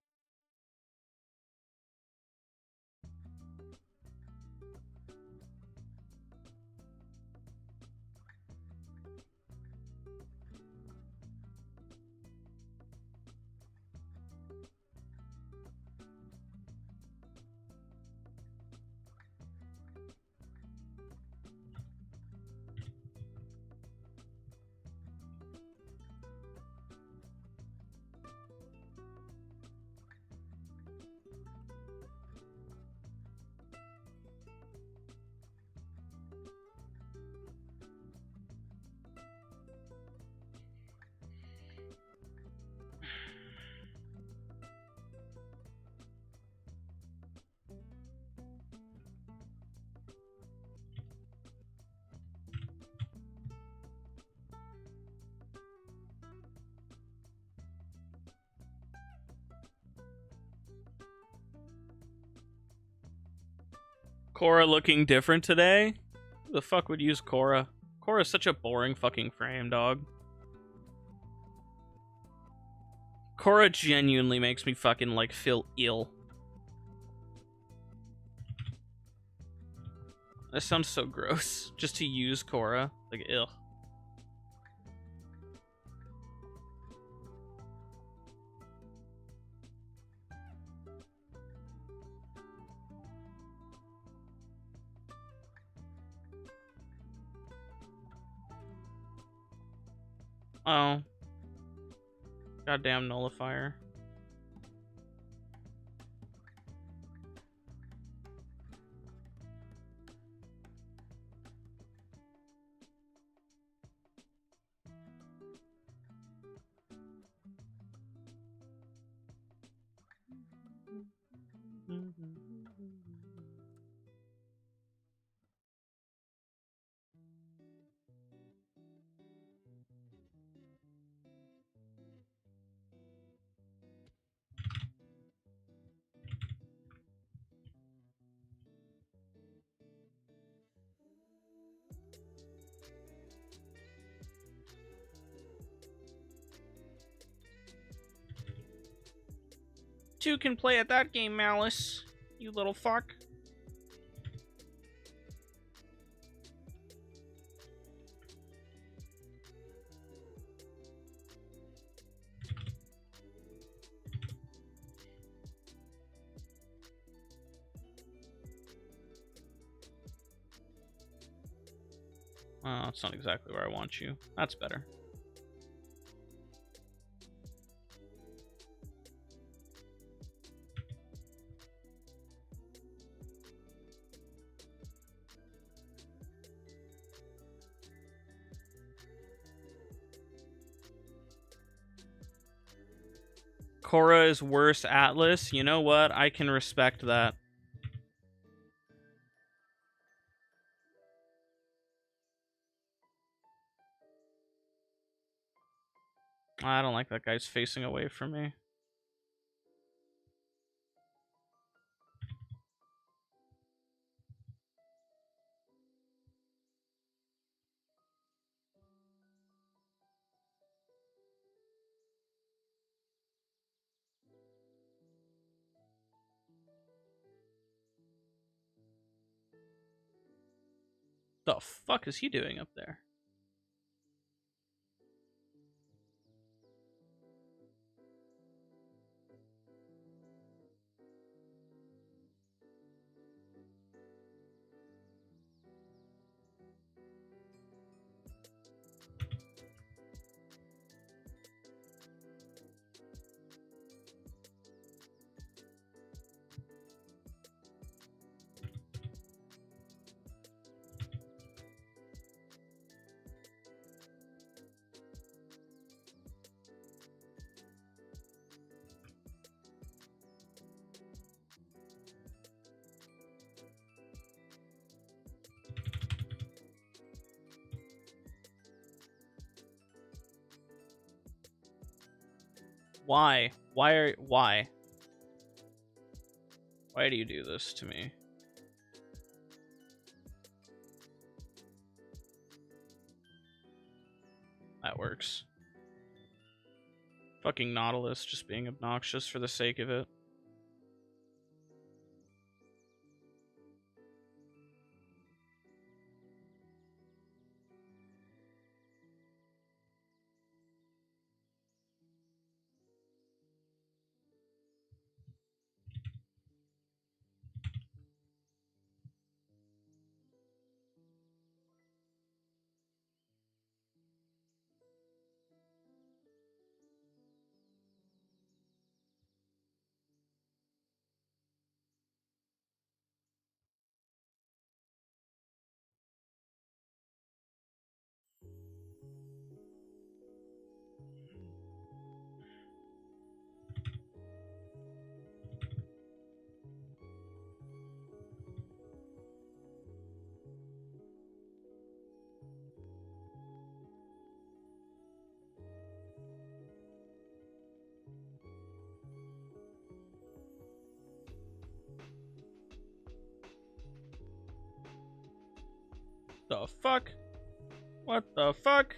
Korra looking different today? Who the fuck would use Korra? Korra's such a boring fucking frame, dog. Korra genuinely makes me fucking, like, feel ill. That sounds so gross. Just to use Korra. Like, ill. Oh. Goddamn nullifier. Two can play at that game, Malice. You little fuck. Oh, that's not exactly where I want you. That's better. Korra is worse Atlas. You know what? I can respect that. I don't like that guy's facing away from me. The fuck is he doing up there? Why? Why? Why do you do this to me? That works. Fucking Nautilus just being obnoxious for the sake of it. The fuck? What the fuck?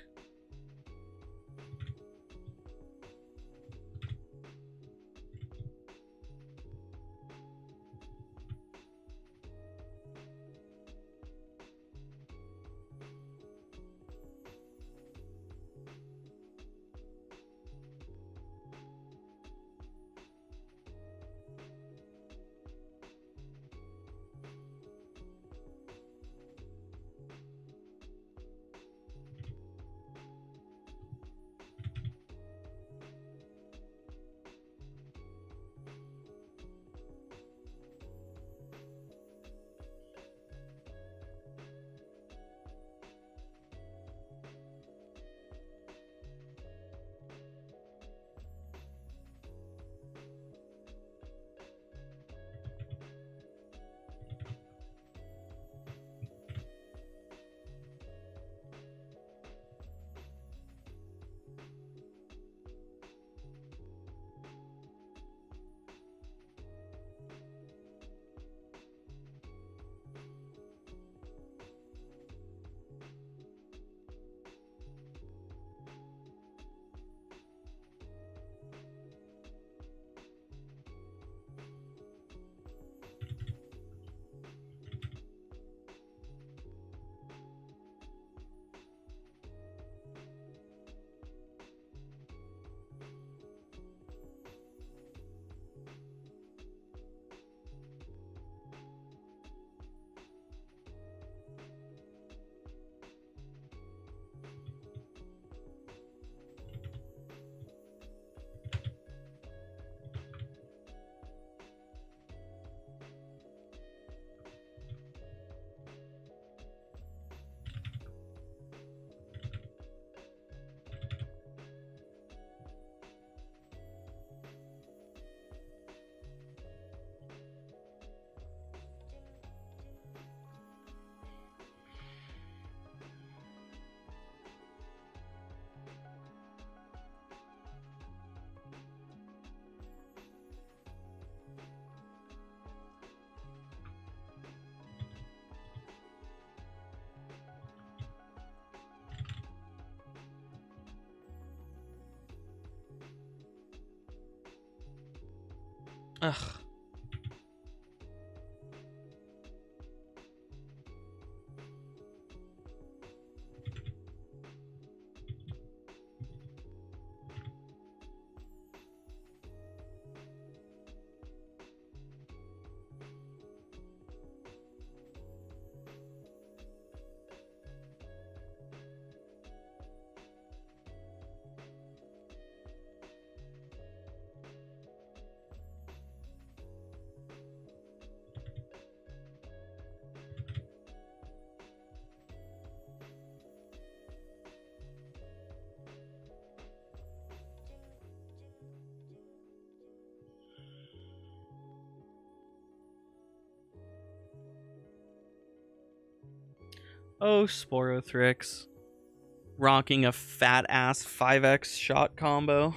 Ugh. Oh, Sporothrix. Rocking a fat ass 5x shot combo.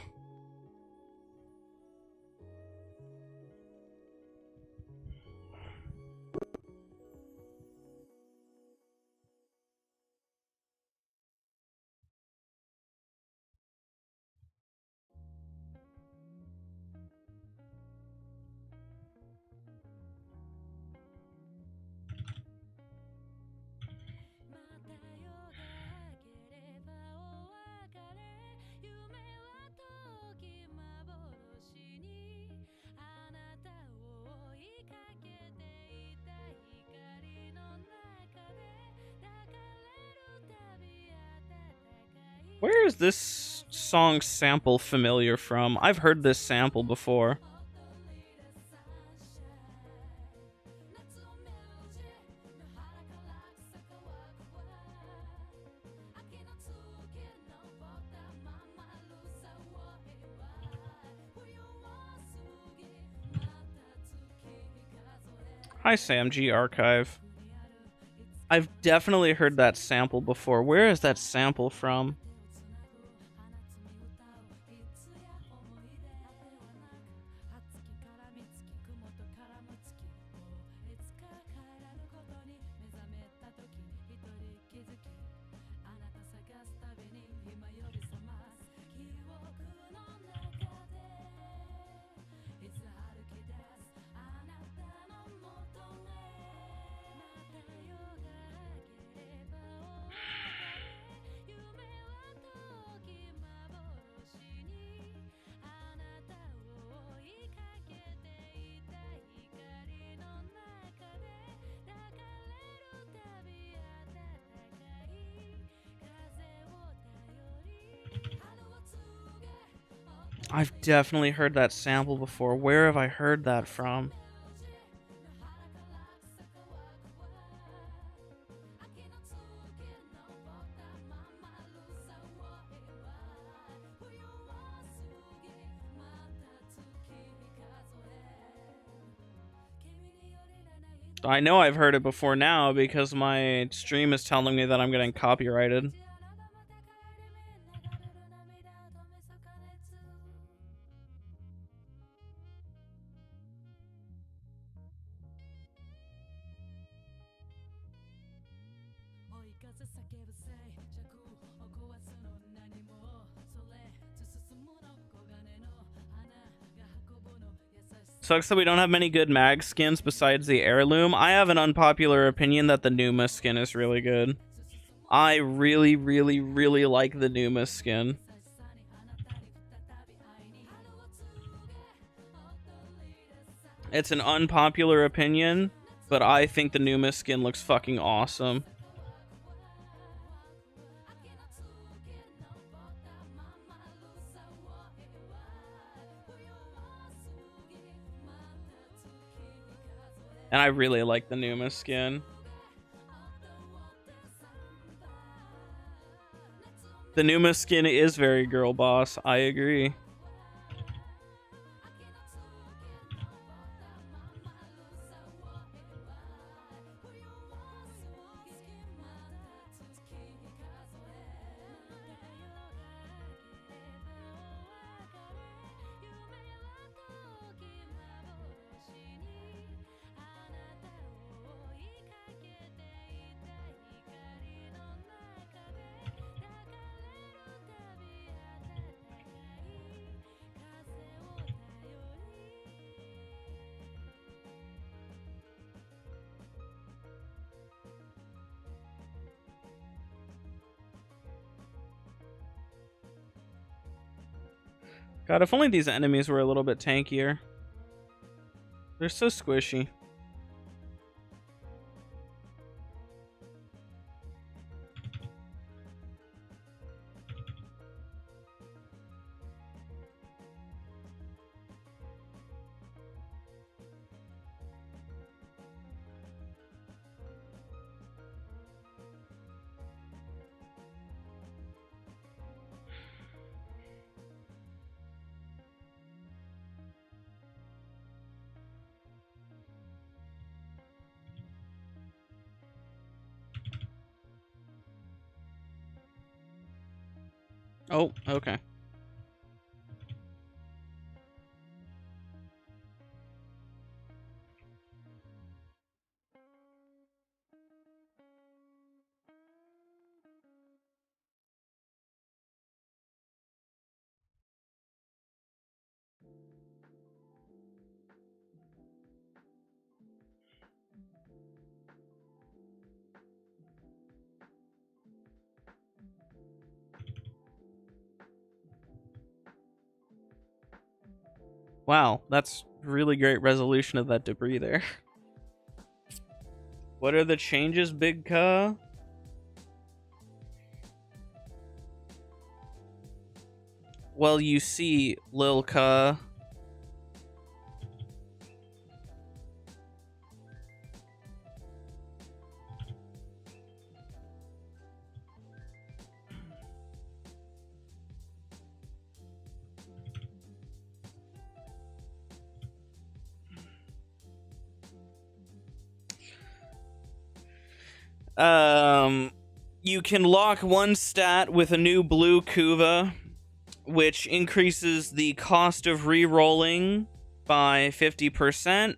is this song sample familiar from? I've heard this sample before. Hi, Sam G Archive. I've definitely heard that sample before. Where is that sample from? I've definitely heard that sample before. Where have I heard that from? I know I've heard it before now because my stream is telling me that I'm getting copyrighted. Sucks that we don't have many good mag skins besides the heirloom. I have an unpopular opinion that the Numa skin is really good. I really, really, really like the Numa skin. It's an unpopular opinion, but I think the Numa skin looks fucking awesome. And I really like the Numa skin. The Numa skin is very girl boss. I agree. God, if only these enemies were a little bit tankier. They're so squishy. Oh, okay. Wow, that's really great resolution of that debris there. What are the changes, Big Ka? Well, you see, Lilka. You can lock one stat with a new blue kuva, which increases the cost of re-rolling by 50%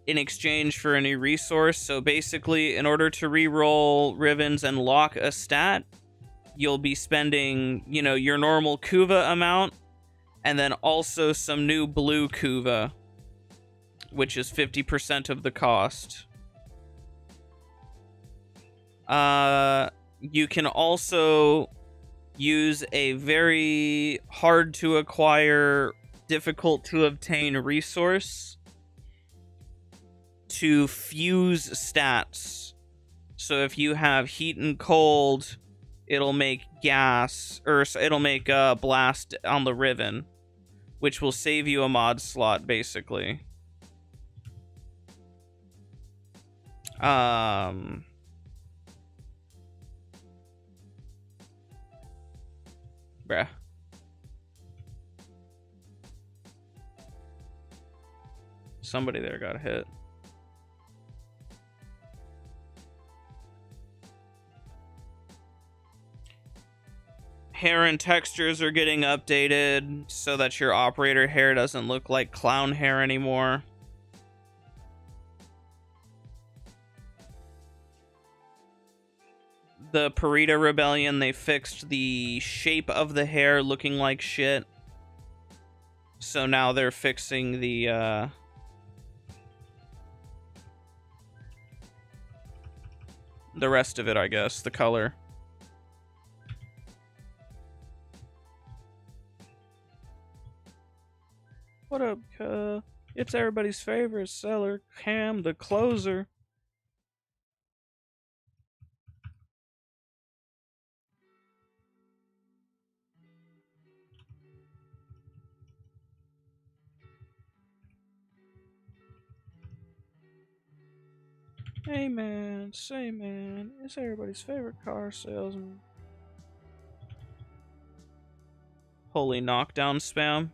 in exchange for a new resource. So basically, in order to re-roll Rivens and lock a stat, you'll be spending, you know, your normal kuva amount, and then also some new blue kuva, which is 50% of the cost. You can also use a very hard to acquire, difficult to obtain resource to fuse stats. So if you have heat and cold, it'll make gas, or it'll make blast on the Riven, which will save you a mod slot, basically. Bruh. Somebody there got hit. Hair and textures are getting updated so that your operator hair doesn't look like clown hair anymore. The Parita Rebellion, they fixed the shape of the hair looking like shit. So now they're fixing the rest of it, I guess, the color. What up, it's everybody's favorite seller, Cam the Closer. Hey man, say man, it's everybody's favorite car salesman. Holy knockdown spam.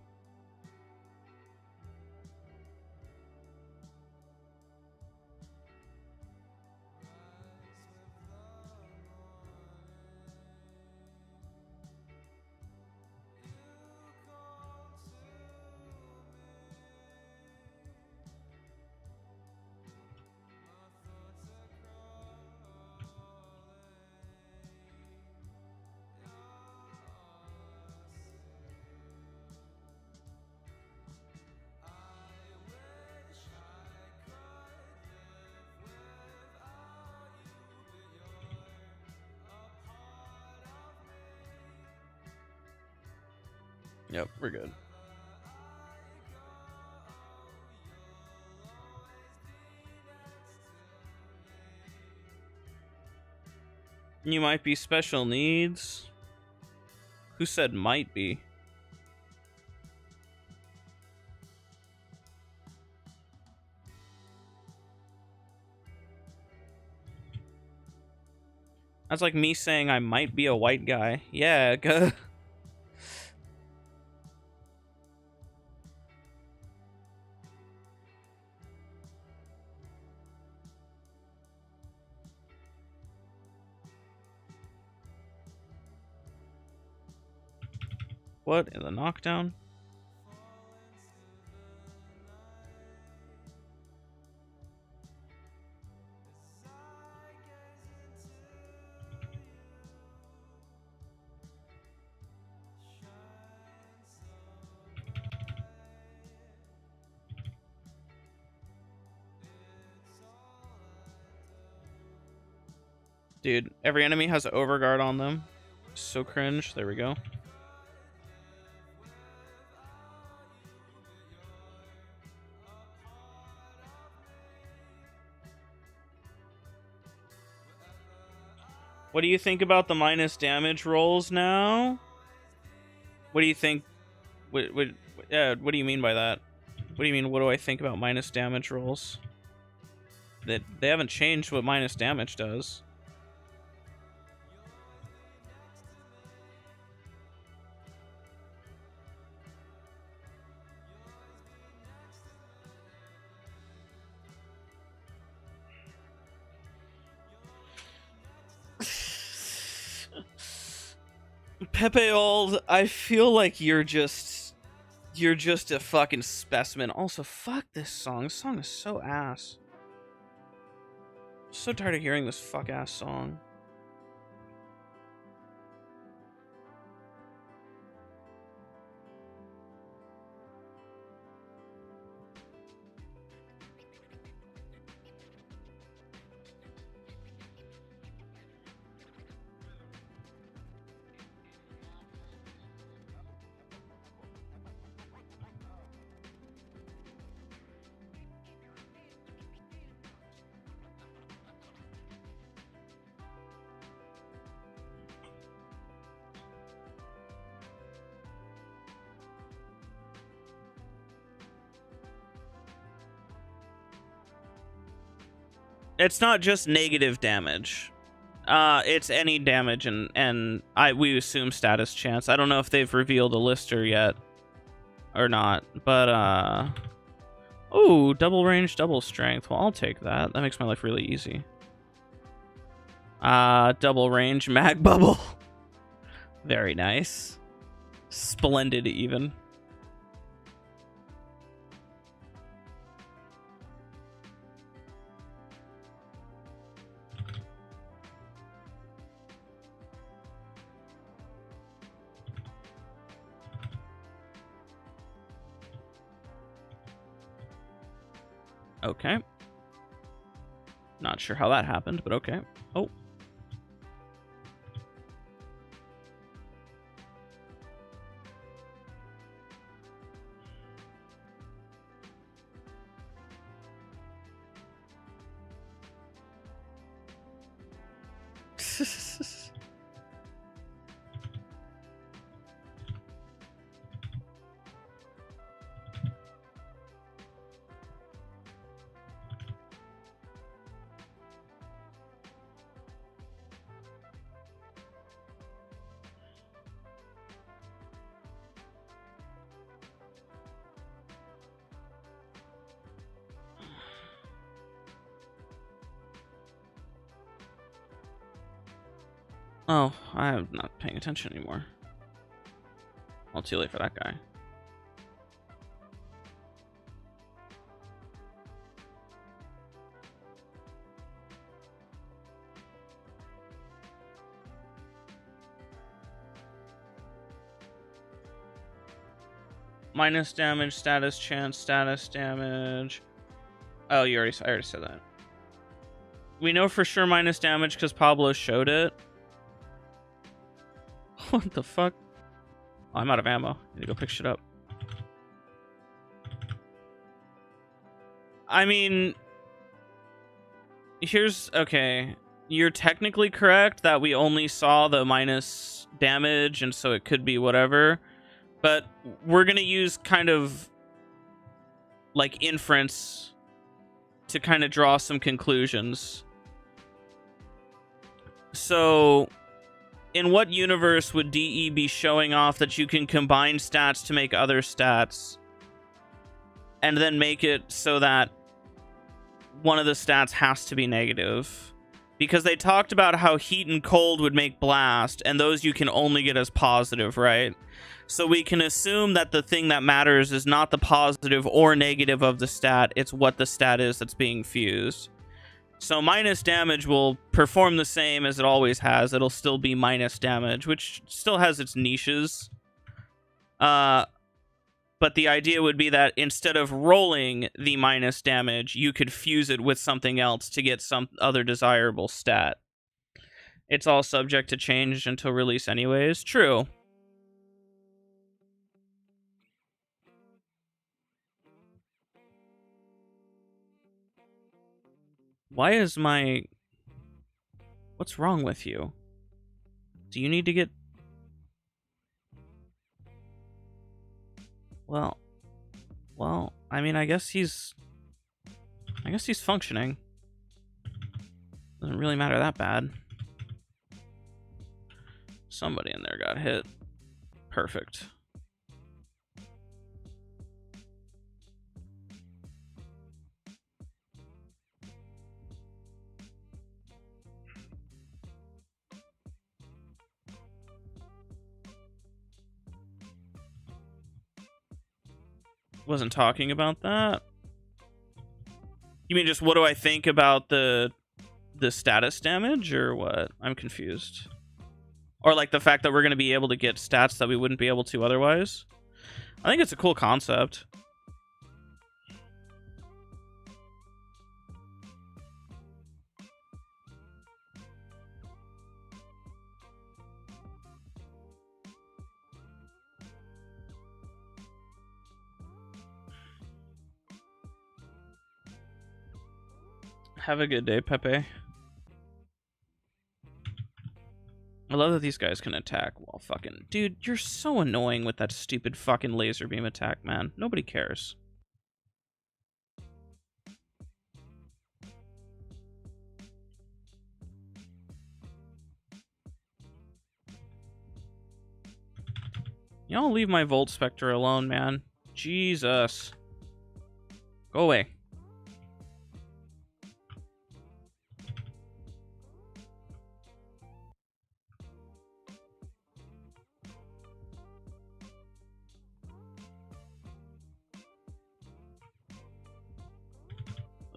Yep, we're good. You might be special needs. Who said might be? That's like me saying I might be a white guy. Yeah, What in the knockdown? Dude, every enemy has overguard on them. So cringe. There we go. What do you think about the minus damage rolls now? What do you think? What do you mean by that? What do you mean? What do I think about minus damage rolls? That they haven't changed what minus damage does. Pepe Old, I feel like you're just a fucking specimen. Also, fuck this song. This song is so ass. I'm so tired of hearing this fuck ass song. It's not just negative damage. It's any damage, and we assume status chance. I don't know if they've revealed a lister yet or not, but ooh, double range, double strength. Well, I'll take that. That makes my life really easy. Double range, mag bubble. Very nice. Splendid, even. Okay. Not sure how that happened, but okay. Oh. Oh, I'm not paying attention anymore. Well, too late for that guy. Minus damage, status chance, status damage. Oh, I already said that. We know for sure minus damage because Pablo showed it. What the fuck? Oh, I'm out of ammo. I need to go pick shit up. I mean, okay. You're technically correct that we only saw the minus damage, and so it could be whatever. But we're gonna use kind of like inference to kind of draw some conclusions. So, in what universe would DE be showing off that you can combine stats to make other stats, and then make it so that one of the stats has to be negative? Because they talked about how heat and cold would make blast, and those you can only get as positive, right? So we can assume that the thing that matters is not the positive or negative of the stat, it's what the stat is that's being fused. So minus damage will perform the same as it always has. It'll still be minus damage, which still has its niches. But the idea would be that instead of rolling the minus damage, you could fuse it with something else to get some other desirable stat. It's all subject to change until release anyways. True. Why is my... What's wrong with you? Do you need to get... Well, I mean, I guess he's functioning. Doesn't really matter that bad. Somebody in there got hit. Perfect. Wasn't talking about that. You mean just what do I think about the status damage or what? I'm confused. Or like the fact that we're going to be able to get stats that we wouldn't be able to otherwise. I think it's a cool concept. Have a good day, Pepe. I love that these guys can attack while fucking... Dude, you're so annoying with that stupid fucking laser beam attack, man. Nobody cares. Y'all leave my Volt Spectre alone, man. Jesus. Go away.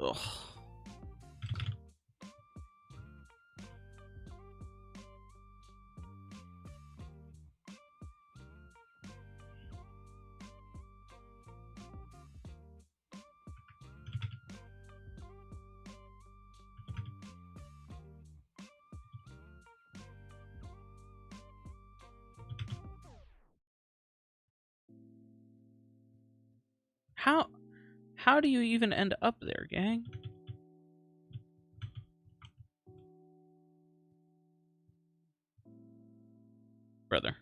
Ugh. How do you even end up there, gang? Brother.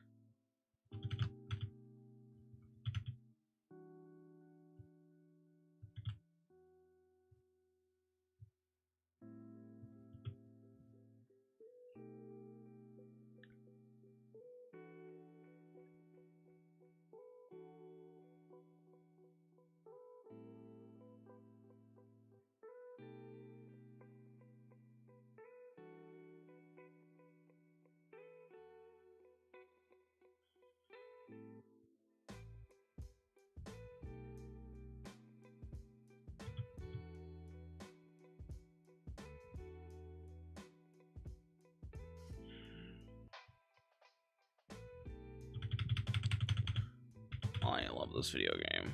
I love this video game.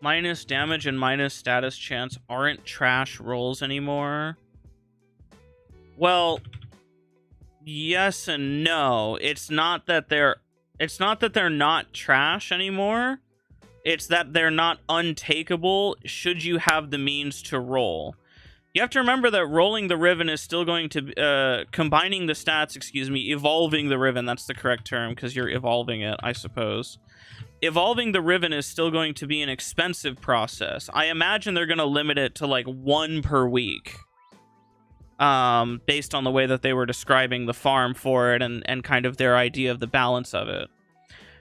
Minus damage and minus status chance aren't trash rolls anymore. Well, yes and no. It's not that they're not trash anymore. It's that they're not untakeable should you have the means to roll. You have to remember that rolling the Riven is still going to... combining the stats, evolving the Riven, that's the correct term, because you're evolving it, I suppose. Evolving the Riven is still going to be an expensive process. I imagine they're going to limit it to, like, 1 per week. Based on the way that they were describing the farm for it and kind of their idea of the balance of it.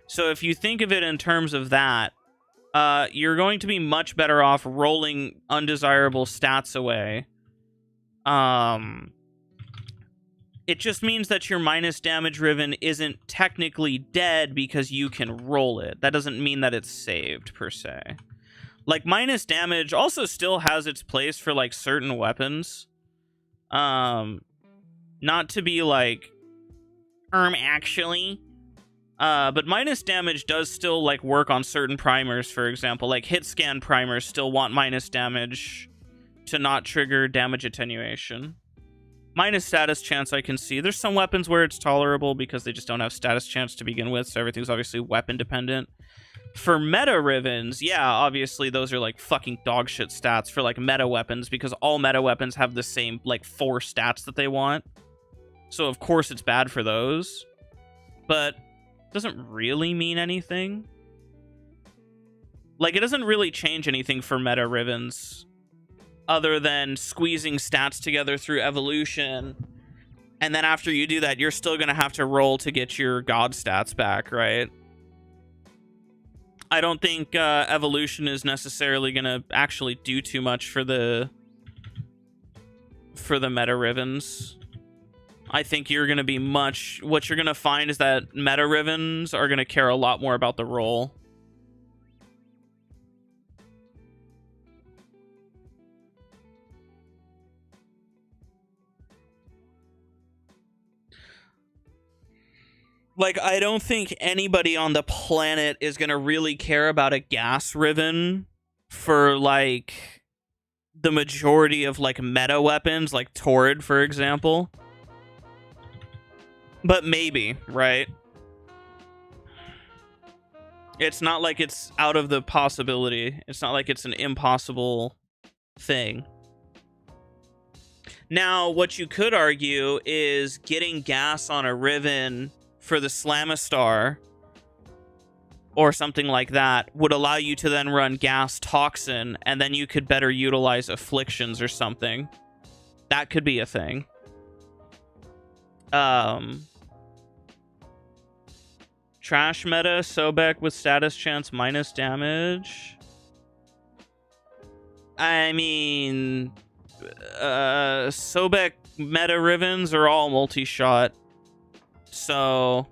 So if you think of it in terms of that, you're going to be much better off rolling undesirable stats away. It just means that your minus damage Riven isn't technically dead because you can roll it. That doesn't mean that it's saved, per se. Like, minus damage also still has its place for, like, certain weapons. Not to be like, actually... but minus damage does still, like, work on certain primers, for example. Like, hit scan primers still want minus damage to not trigger damage attenuation. Minus status chance, I can see. There's some weapons where it's tolerable because they just don't have status chance to begin with, so everything's obviously weapon dependent. For meta Rivens, yeah, obviously those are, like, fucking dogshit stats for, like, meta weapons, because all meta weapons have the same, like, 4 stats that they want. So, of course, it's bad for those. But doesn't really mean anything. Like, it doesn't really change anything for meta Rivens, other than squeezing stats together through evolution. And then after you do that, you're still going to have to roll to get your god stats back, right? I don't think evolution is necessarily going to actually do too much for the meta Rivens. I think you're going to be what you're going to find is that meta Rivens are going to care a lot more about the roll. Like, I don't think anybody on the planet is going to really care about a gas Riven for, like, the majority of, like, meta weapons, like Torrid, for example. But maybe, right? It's not like it's out of the possibility. It's not like it's an impossible thing. Now, what you could argue is getting gas on a Riven for the Slamistar or something like that would allow you to then run gas toxin, and then you could better utilize afflictions or something. That could be a thing. Trash meta, Sobek with status chance minus damage. I mean, Sobek meta Rivens are all multi-shot. So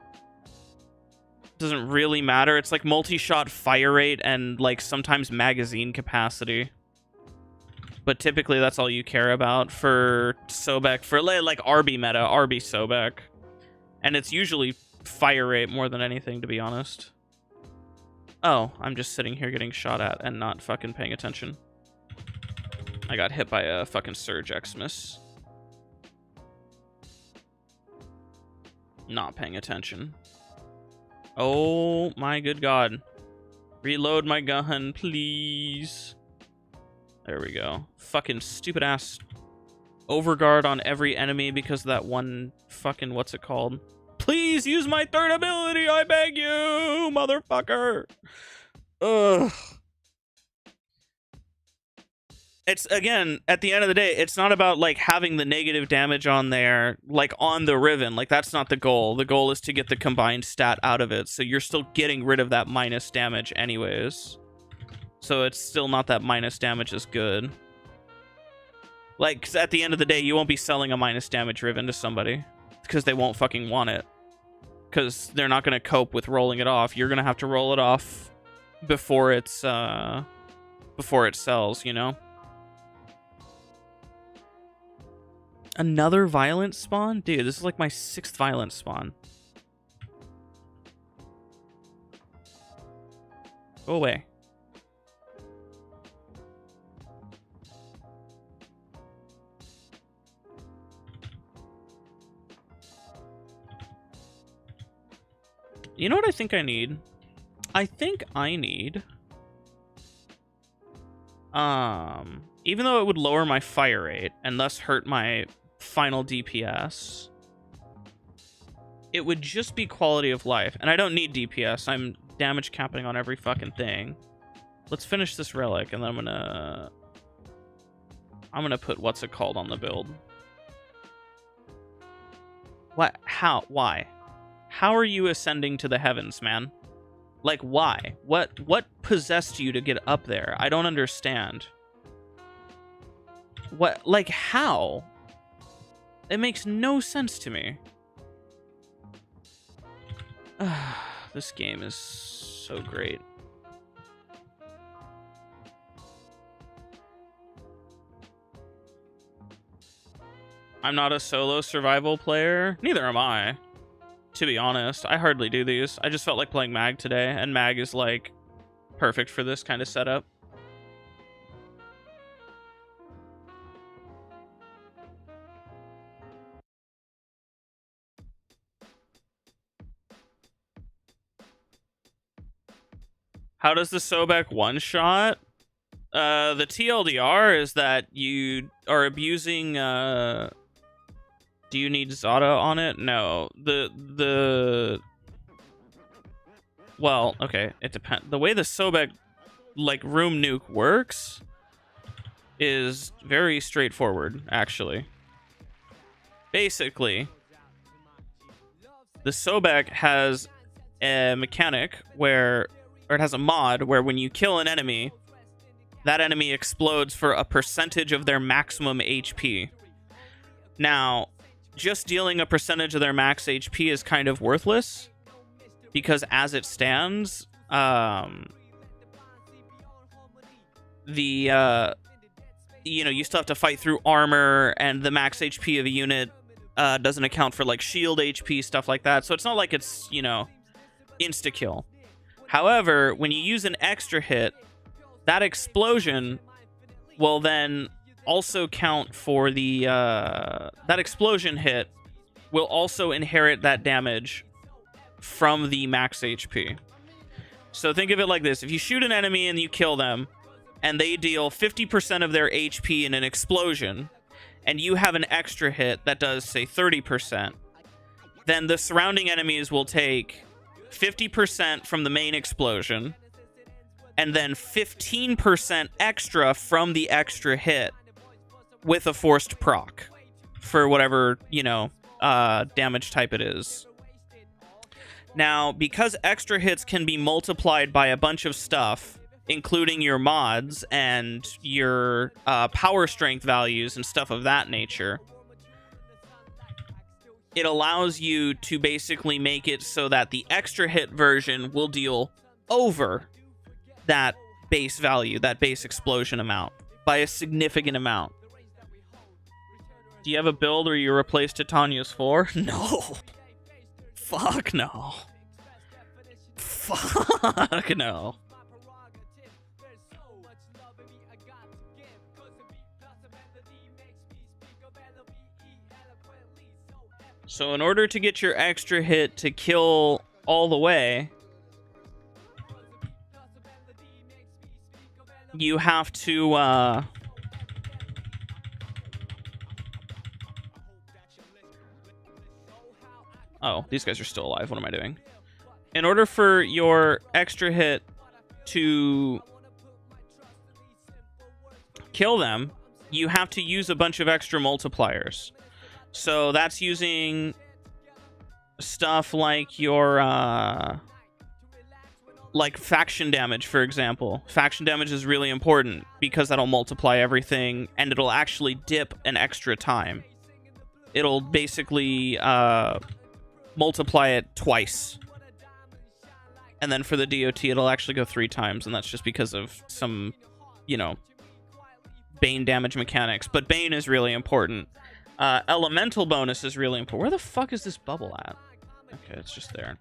doesn't really matter. It's like multi-shot fire rate and like sometimes magazine capacity. But typically that's all you care about for Sobek, for like RB meta, RB Sobek. And it's usually fire rate more than anything, to be honest. Oh, I'm just sitting here getting shot at and not fucking paying attention. I got hit by a fucking Surge Xmas. Not paying attention. Oh my good god. Reload my gun, please. There we go. Fucking stupid ass overguard on every enemy because of that one fucking, what's it called? Please use my third ability, I beg you, motherfucker. Ugh. It's, again, at the end of the day, it's not about, like, having the negative damage on there, like, on the Riven. Like, that's not the goal. The goal is to get the combined stat out of it, so you're still getting rid of that minus damage anyways. So it's still not that minus damage is good. Like, 'cause at the end of the day, you won't be selling a minus damage Riven to somebody, because they won't fucking want it. Because they're not going to cope with rolling it off. You're going to have to roll it off before it's, before it sells, you know? Another violent spawn? Dude, this is like my 6th violent spawn. Go away. You know what I think I need? I think I need... even though it would lower my fire rate and thus hurt my final DPS, it would just be quality of life. And I don't need DPS. I'm damage capping on every fucking thing. Let's finish this relic, and then I'm gonna put what's it called on the build. What? How? Why? How are you ascending to the heavens, man? Like, why? What possessed you to get up there? I don't understand. What? Like, how? It makes no sense to me. This game is so great. I'm not a solo survival player. Neither am I. To be honest, I hardly do these. I just felt like playing Mag today, and Mag is, like, perfect for this kind of setup. How does the Sobek one-shot? The TLDR is that you are abusing, do you need Zada on it? No. The Well, okay, it depends. The way the Sobek, like, room nuke works is very straightforward, actually. Basically, the Sobek has a mechanic where, or it has a mod where when you kill an enemy, that enemy explodes for a percentage of their maximum HP. Now, just dealing a percentage of their max HP is kind of worthless, because as it stands, you still have to fight through armor, and the max HP of a unit doesn't account for, like, shield HP, stuff like that. So it's not like it's, insta-kill. However, when you use an extra hit, that explosion will then also count for the... that explosion hit will also inherit that damage from the max HP. So think of it like this. If you shoot an enemy and you kill them, and they deal 50% of their HP in an explosion, and you have an extra hit that does, say, 30%, then the surrounding enemies will take 50% from the main explosion, and then 15% extra from the extra hit with a forced proc for whatever, damage type it is. Now, because extra hits can be multiplied by a bunch of stuff, including your mods and your power strength values and stuff of that nature, it allows you to basically make it so that the extra hit version will deal over that base value, that base explosion amount, by a significant amount. Do you have a build where you replace Titania's 4? No. Fuck no. Fuck no. So in order to get your extra hit to kill all the way, you have to oh, these guys are still alive. What am I doing? In order for your extra hit to kill them, you have to use a bunch of extra multipliers. So that's using stuff like your like faction damage, for example. Faction damage is really important because that'll multiply everything, and it'll actually dip an extra time. It'll basically multiply it twice. And then for the DOT, it'll actually go 3 times, and that's just because of some, Bane damage mechanics. But Bane is really important. Elemental bonus is really important. Where the fuck is this bubble at? Okay, it's just there.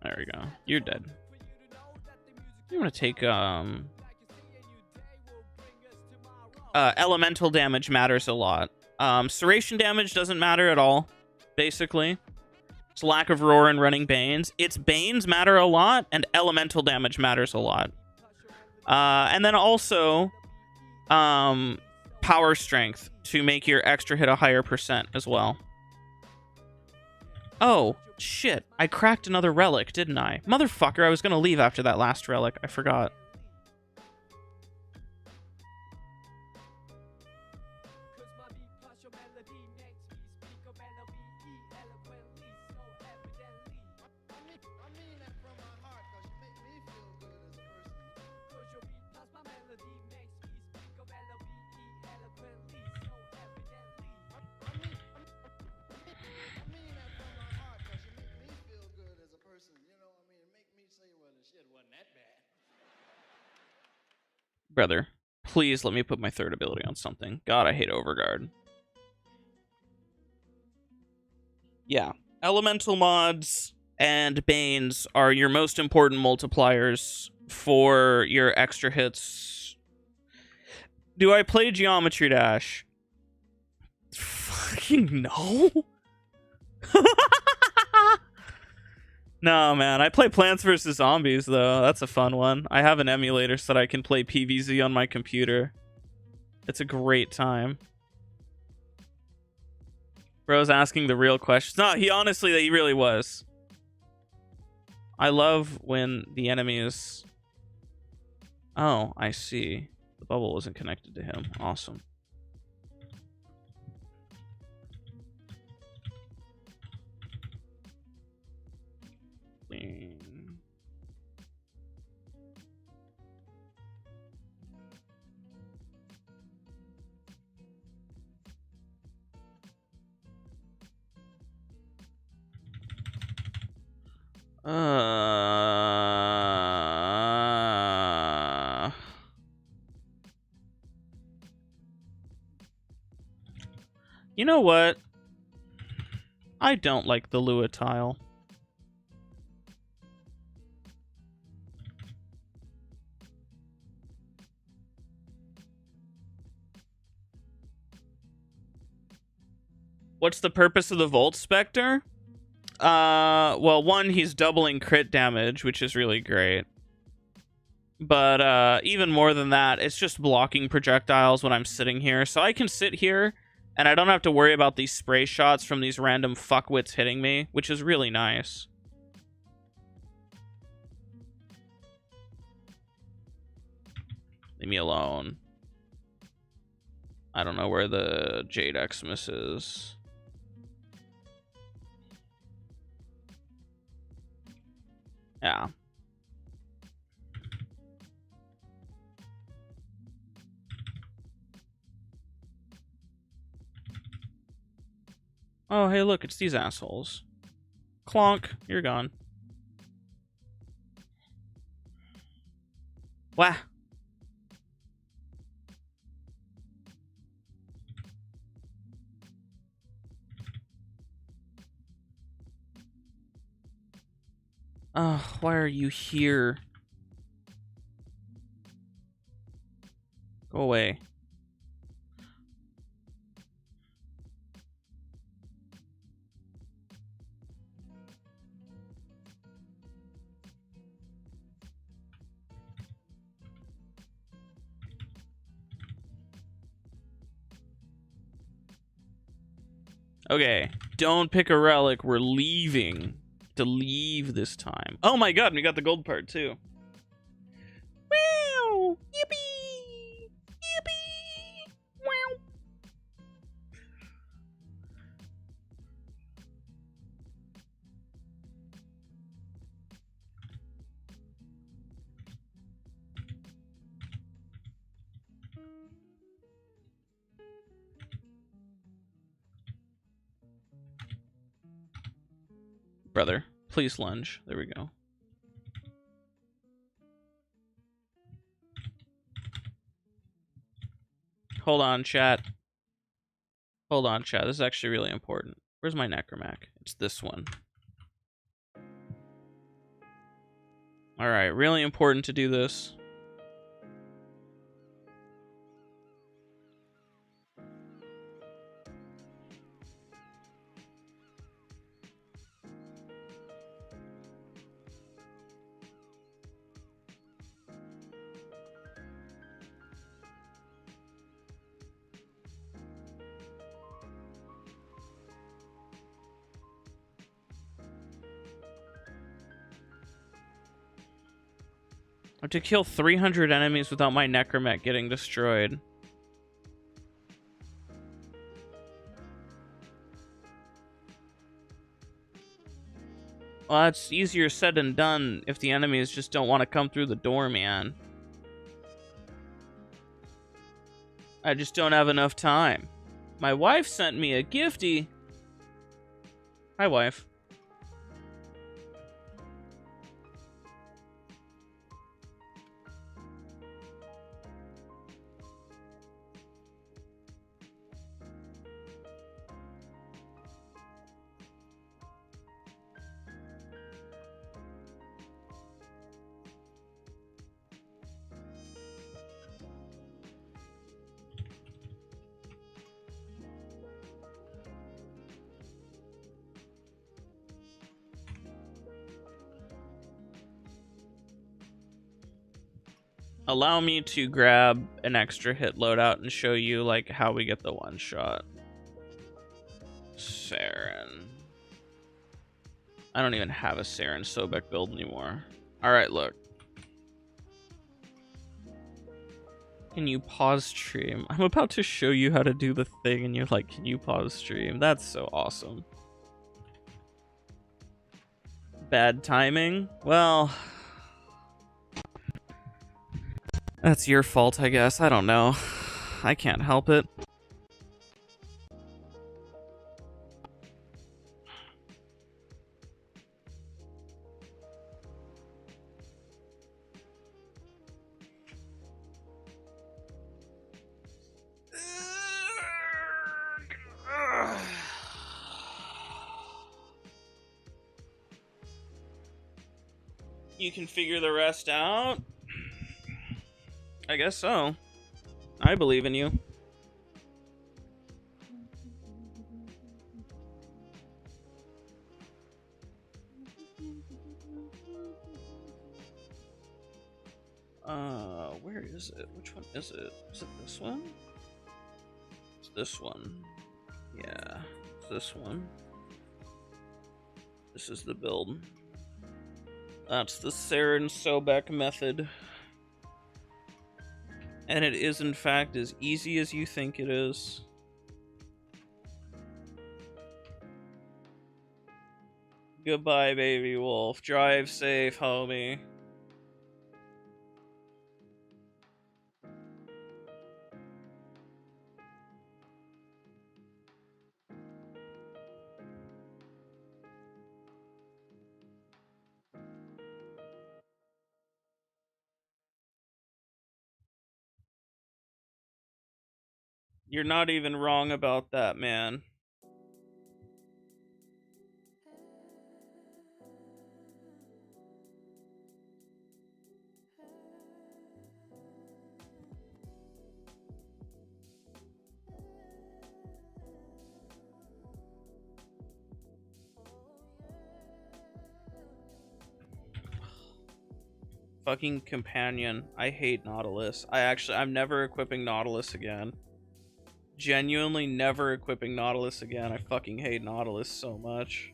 There we go. You're dead. You want to take, elemental damage matters a lot. Serration damage doesn't matter at all, basically. It's lack of roar and running Banes. Its Banes matter a lot, and elemental damage matters a lot. And then also, power strength to make your extra hit a higher percent as well. Oh, shit. I cracked another relic, didn't I? Motherfucker, I was gonna leave after that last relic. I forgot. Brother, please let me put my third ability on something. God, I hate Overguard. Yeah, elemental mods and Banes are your most important multipliers for your extra hits. Do I play Geometry Dash? Fucking no. No, man. I play Plants vs. Zombies, though. That's a fun one. I have an emulator so that I can play PvZ on my computer. It's a great time. Bro's asking the real questions. No, he really was. I love when the enemy is... Oh, I see. The bubble wasn't connected to him. Awesome. You know what? I don't like the Lua tile. What's the purpose of the Volt Spectre? Well, one, he's doubling crit damage, which is really great. But even more than that, it's just blocking projectiles when I'm sitting here. So I can sit here, and I don't have to worry about these spray shots from these random fuckwits hitting me, which is really nice. Leave me alone. I don't know where the Jade Xmas is. Yeah. Oh, hey, look, it's these assholes. Clonk, you're gone. Wah. Why are you here? Go away. Okay, don't pick a relic. We're leaving. To leave this time. Oh my god, we got the gold part too. Wow! Yippee! Yippee! Wow! Brother, please lunge. There we go. Hold on, chat. Hold on, chat. This is actually really important. Where's my necromac? It's this one. Alright, really important to do this. I have to kill 300 enemies without my necromet getting destroyed. Well, that's easier said than done if the enemies just don't want to come through the door, man. I just don't have enough time. My wife sent me a gifty. Hi, wife. Allow me to grab an extra hit loadout and show you like how we get the one shot. I don't even have a Saren Sobek build anymore. Alright, look. Can you pause stream? I'm about to show you how to do the thing and you're like, can you pause stream? That's so awesome. Bad timing? Well, that's your fault, I guess. I don't know. I can't help it. You can figure the rest out? I guess so. I believe in you. Where is it? Which one is it? Is it this one? It's this one. Yeah, it's this one. This is the build. That's the Saren Sobek method. And it is, in fact, as easy as you think it is. Goodbye, baby wolf. Drive safe, homie. You're not even wrong about that, man. Fucking companion. I hate Nautilus. I'm never equipping Nautilus again. Genuinely never equipping Nautilus again. I fucking hate Nautilus so much.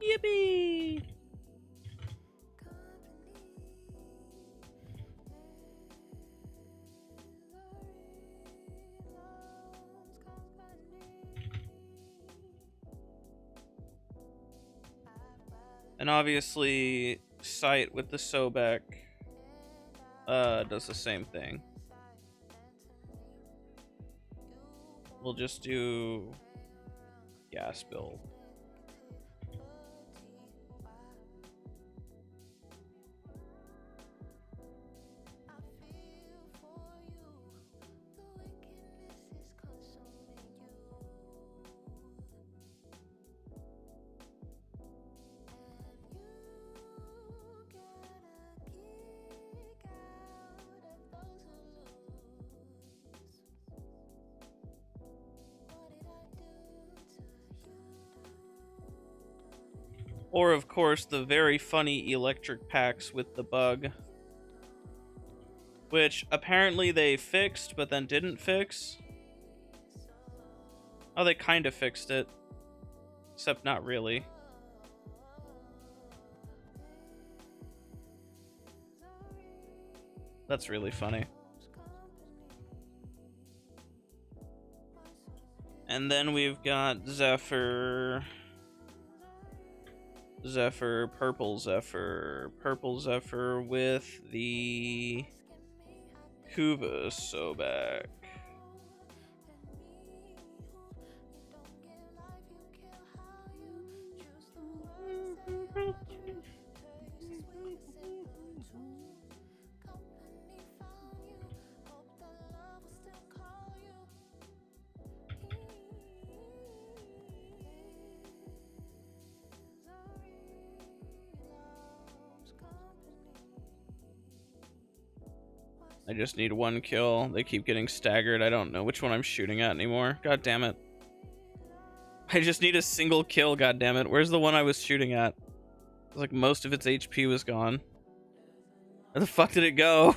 Yippee! And obviously, Sight with the Sobek does the same thing. We'll just do gas build. Or, of course, the very funny electric packs with the bug. Which, apparently they fixed, but then didn't fix. Oh, they kind of fixed it. Except not really. That's really funny. And then we've got Zephyr, Purple Zephyr with the Kuva Sobek. I just need one kill. They keep getting staggered. I don't know which one I'm shooting at anymore. God damn it. I just need a single kill, god damn it. Where's the one I was shooting at? Like most of its HP was gone. Where the fuck did it go?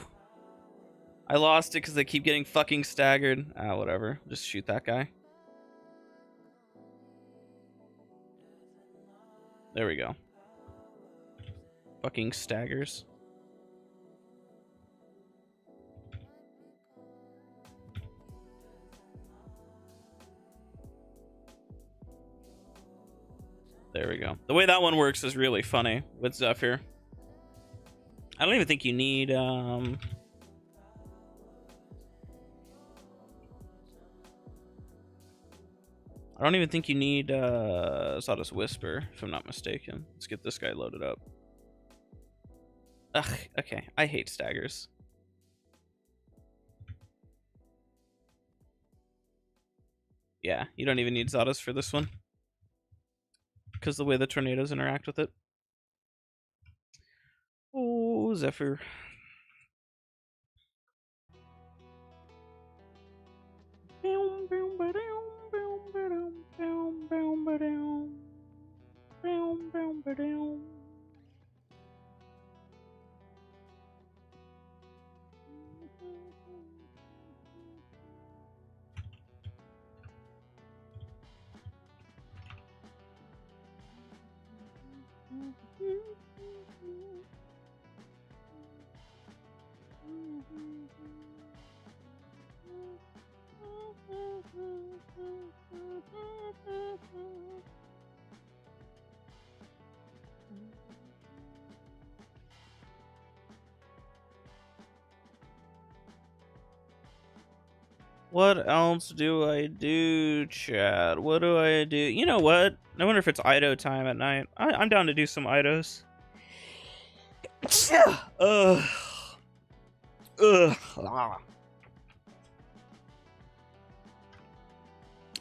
I lost it because they keep getting fucking staggered. Ah, whatever. Just shoot that guy. There we go. Fucking staggers. There we go. The way that one works is really funny with Zephyr. I don't even think you need I don't even think you need Sawdust Whisper, if I'm not mistaken. Let's get this guy loaded up. Ugh, okay. I hate staggers. Yeah, you don't even need Sawdust for this one. Because the way the tornadoes interact with it. Oh, Zephyr. What else do I do, chat? What do I do? You know what? I wonder if it's Ido time at night. I'm down to do some Idos. Ugh. Ugh.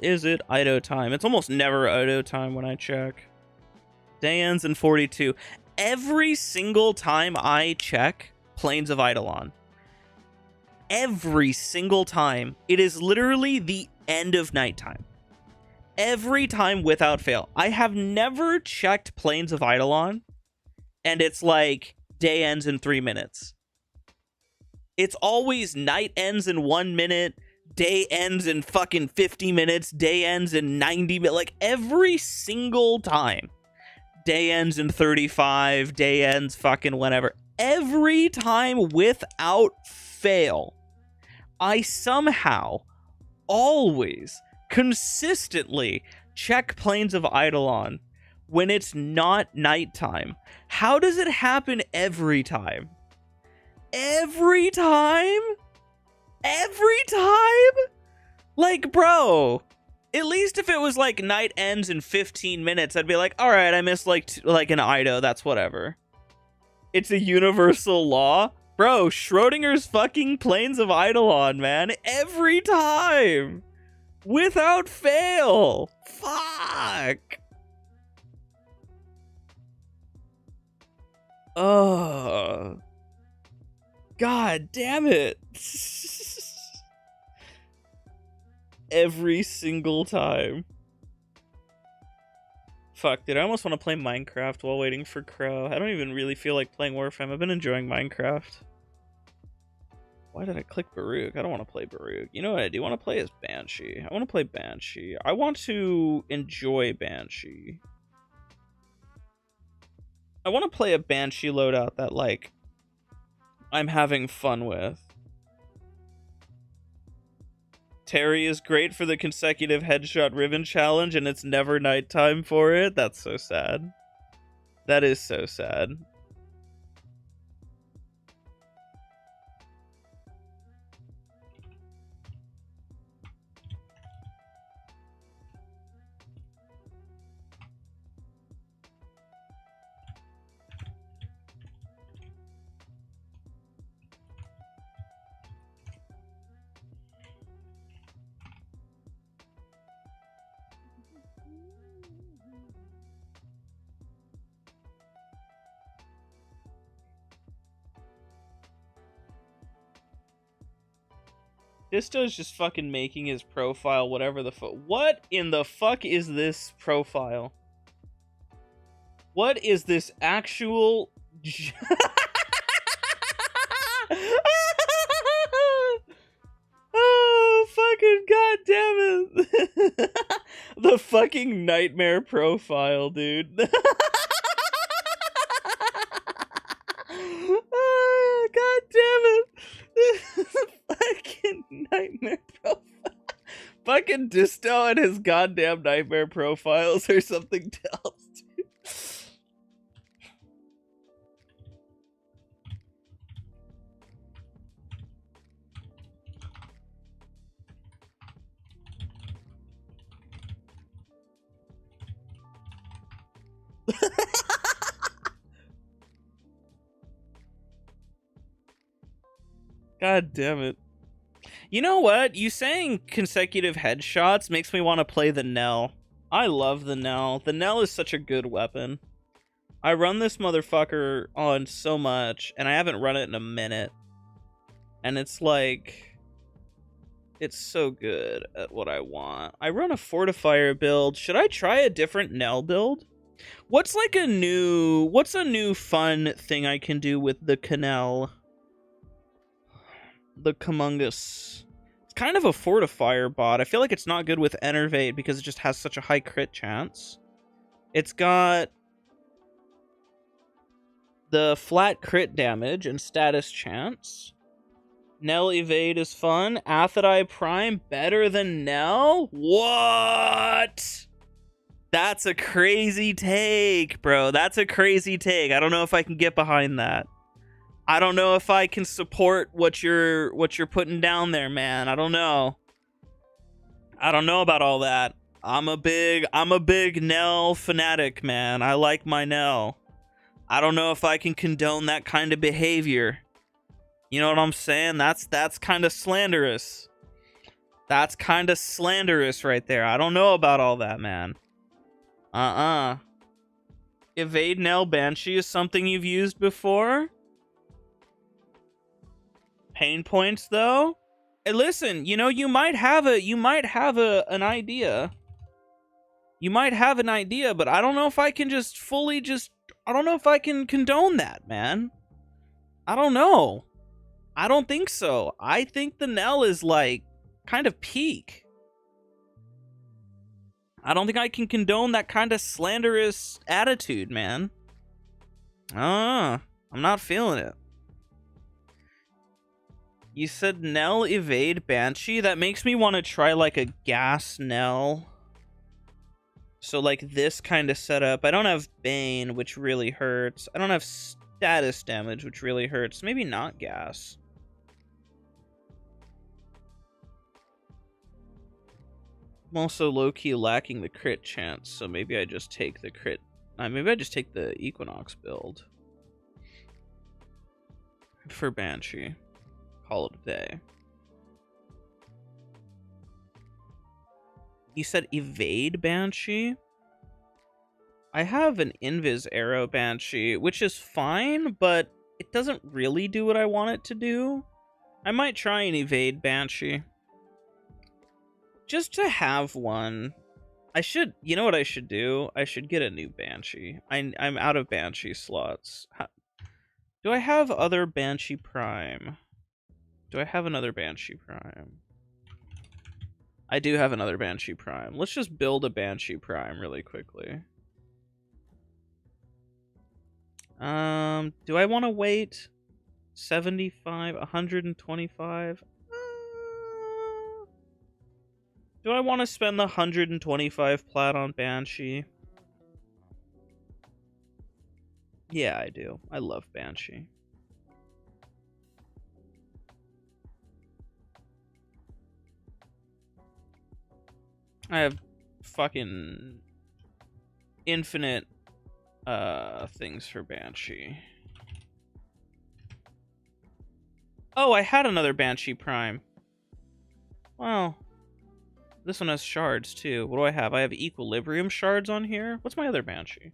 Is it Ido time? It's almost never Ido time when I check. Day ends in 42. Every single time I check Plains of Eidolon, every single time, it is literally the end of nighttime. Every time without fail. I have never checked Plains of Eidolon and it's like day ends in 3 minutes. It's always night ends in 1 minute, day ends in fucking 50 minutes, day ends in 90 minutes. Like every single time. Day ends in 35, day ends fucking whenever. Every time without fail, I somehow always consistently check Plains of Eidolon when it's not nighttime. How does it happen every time? Every time? Every time? Like, bro, at least if it was like night ends in 15 minutes, I'd be like, all right, I missed like an Ido, that's whatever. It's a universal law. Bro, Schrodinger's fucking Plains of Eidolon, man. Every time. Without fail. Fuck. Oh. God damn it. Every single time. Fuck, dude, I almost want to play Minecraft while waiting for Crow. I don't even really feel like playing Warframe. I've been enjoying Minecraft. Why did I click Baruch? I don't want to play Baruch. You know what I do want to play is Banshee. I want to play Banshee. I want to enjoy Banshee. I want to play a Banshee loadout that, like, I'm having fun with. Terry is great for the consecutive headshot Riven challenge, and it's never nighttime for it. That's so sad. That is so sad. Disto is just fucking making his profile whatever the fuck. What in the fuck is this profile? What is this actual... Oh, fucking goddamn it. The fucking nightmare profile, dude. Oh, god damn it. Fucking nightmare profile. Fucking Disto and his goddamn nightmare profiles or something else, dude. God damn it. You know what? You saying consecutive headshots makes me want to play the Nell. I love the Nell. The Nell is such a good weapon. I run this motherfucker on so much, and I haven't run it in a minute. And it's like... It's so good at what I want. I run a fortifier build. Should I try a different Nell build? What's a new fun thing I can do with the Canel? The Camungus. It's kind of a fortifier bot. I feel like it's not good with Enervate because it just has such a high crit chance. It's got the flat crit damage and status chance. Nell Evade is fun. Athadai Prime better than Nell? What? That's a crazy take, bro. That's a crazy take. I don't know if I can get behind that. I don't know if I can support what you're putting down there, man. I don't know. I don't know about all that. I'm a big Nell fanatic, man. I like my Nell. I don't know if I can condone that kind of behavior. You know what I'm saying? That's kind of slanderous. That's kind of slanderous right there. I don't know about all that, man. Evade Nell Banshee is something you've used before? Pain points though? Hey, listen, you know, you might have an idea. You might have an idea, but I don't know if I can I don't know if I can condone that, man. I don't know. I don't think so. I think the Nell is like kind of peak. I don't think I can condone that kind of slanderous attitude, man. I'm not feeling it. You said Nell Evade Banshee? That makes me want to try like a gas Nell. So like this kind of setup. I don't have Bane, which really hurts. I don't have status damage, which really hurts. Maybe not gas. I'm also low-key lacking the crit chance, so maybe I just take the crit. Maybe I just take the Equinox build. For Banshee. Call it a day. You said Evade Banshee? I have an Invis Arrow Banshee, which is fine, but it doesn't really do what I want it to do. I might try an Evade Banshee. Just to have one. You know what I should do? I should get a new Banshee. I'm out of Banshee slots. Do I have other Banshee Prime? Do I have another Banshee Prime? I do have another Banshee Prime. Let's just build a Banshee Prime really quickly. Do I want to wait 75, 125? Do I want to spend the 125 plat on Banshee? Yeah, I do. I love Banshee. I have fucking infinite things for Banshee. Oh, I had another Banshee Prime. Well, this one has shards too. What do I have? I have Equilibrium shards on here. What's my other Banshee?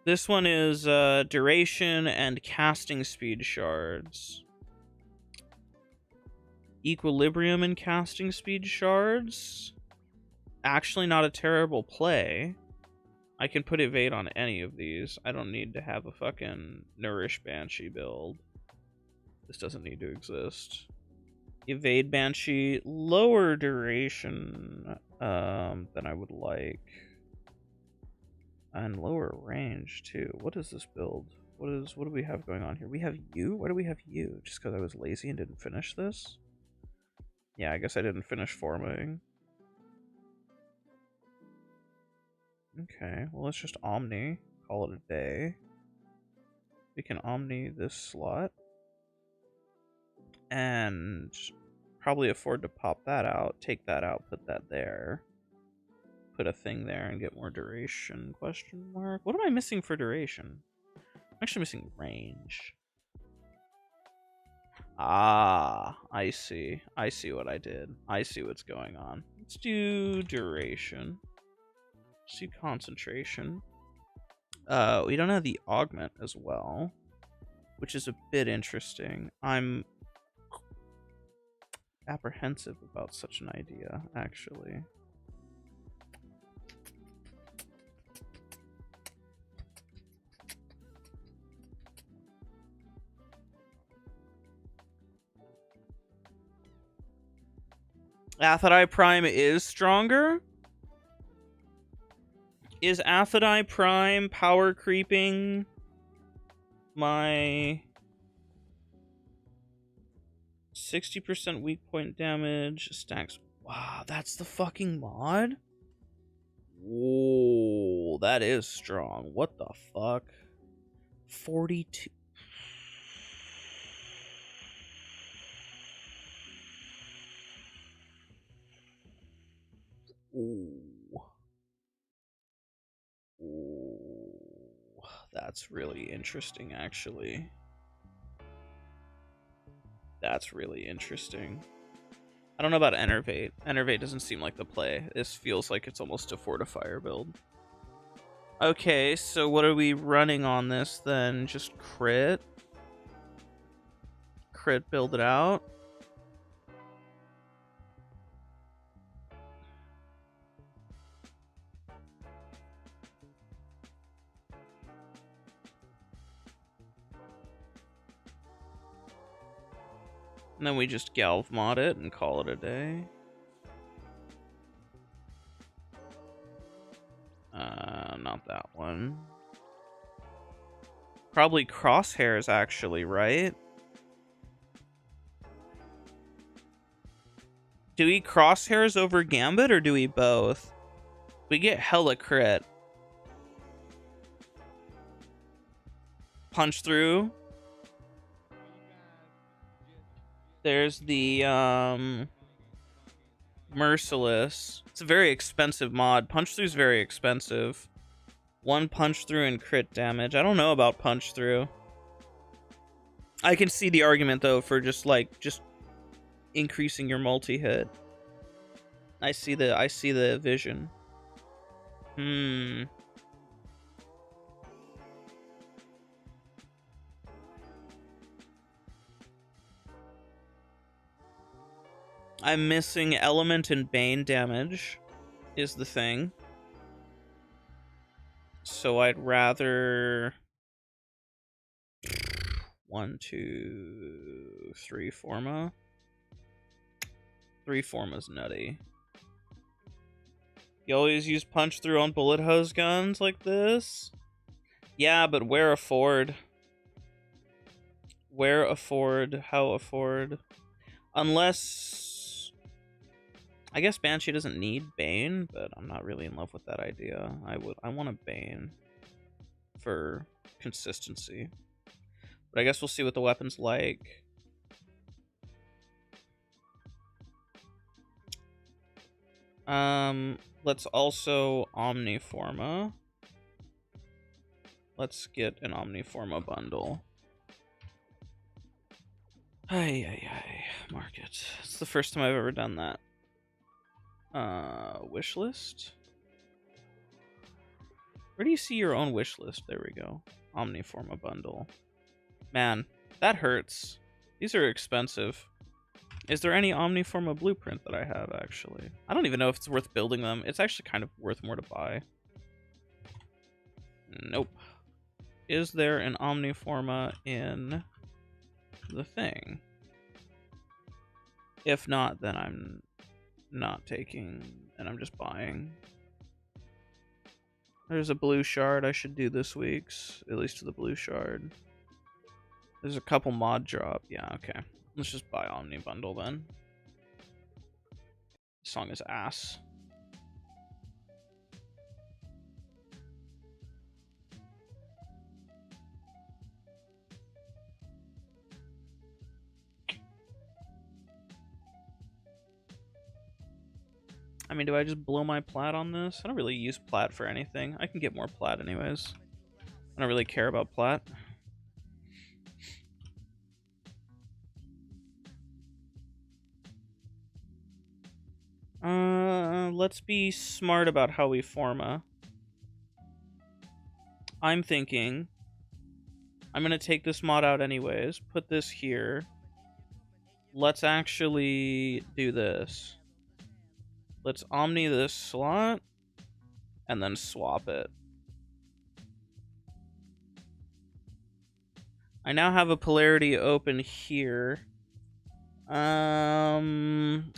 This one is duration and casting speed shards. Equilibrium and casting speed shards. Actually not a terrible play. I can put evade on any of these. I don't need to have a fucking nourish banshee build. This doesn't need to exist. Evade banshee, lower duration than I would like. And lower range too. What is this build? What do we have going on here? We have you? Why do we have you? Just because I was lazy and didn't finish this? Yeah, I guess I didn't finish forming. Okay, well let's just Omni. Call it a day. We can Omni this slot. And probably afford to pop that out, take that out, put that there. Put a thing there and get more duration, question mark. What am I missing for duration? I'm actually missing range. Ah, I see. I see what I did. I see what's going on. Let's do duration. Let's do concentration. We don't have the augment as well, which is a bit interesting. I'm apprehensive about such an idea, actually. Aphrodite Prime is stronger? Is Aphrodite Prime power creeping my 60% weak point damage stacks? Wow, that's the fucking mod? Whoa, that is strong. What the fuck? 42. Ooh. Ooh. That's really interesting, actually. That's really interesting. I don't know about Enervate. Enervate doesn't seem like the play. This feels like it's almost a fortifier build. Okay, so what are we running on this then? Just crit? Crit, build it out? And then we just Galv mod it and call it a day. Not that one. Probably crosshairs, actually, right? Do we crosshairs over Gambit, or do we both? We get hella crit. Punch through. There's the Merciless. It's a very expensive mod. Punch through is very expensive. One punch through and crit damage. I don't know about punch through. I can see the argument though for just increasing your multi-hit. I see the vision. I'm missing element and bane damage is the thing. So I'd rather 1, 2, 3 Forma. 3 Forma's nutty. You always use punch through on bullet hose guns like this? Yeah, but where afford? Where afford? How afford? Unless... I guess Banshee doesn't need Bane, but I'm not really in love with that idea. I want a Bane for consistency. But I guess we'll see what the weapon's like. Let's also Omniforma. Let's get an Omniforma bundle. Market. It's the first time I've ever done that. Wish list? Where do you see your own wish list? There we go. Omniforma bundle. Man, that hurts. These are expensive. Is there any Omniforma blueprint that I have, actually? I don't even know if it's worth building them. It's actually kind of worth more to buy. Nope. Is there an Omniforma in the thing? If not, then I'm not taking, and I'm just buying. There's a blue shard I should do this week's, at least to the blue shard. There's a couple mod drop. Yeah, okay. Let's just buy Omni Bundle then. This song is ass. I mean, do I just blow my plat on this? I don't really use plat for anything. I can get more plat anyways. I don't really care about plat. Let's be smart about how we forma. I'm thinking I'm gonna take this mod out anyways, put this here. Let's actually do this. Let's omni this slot and then swap it. I now have a polarity open here. I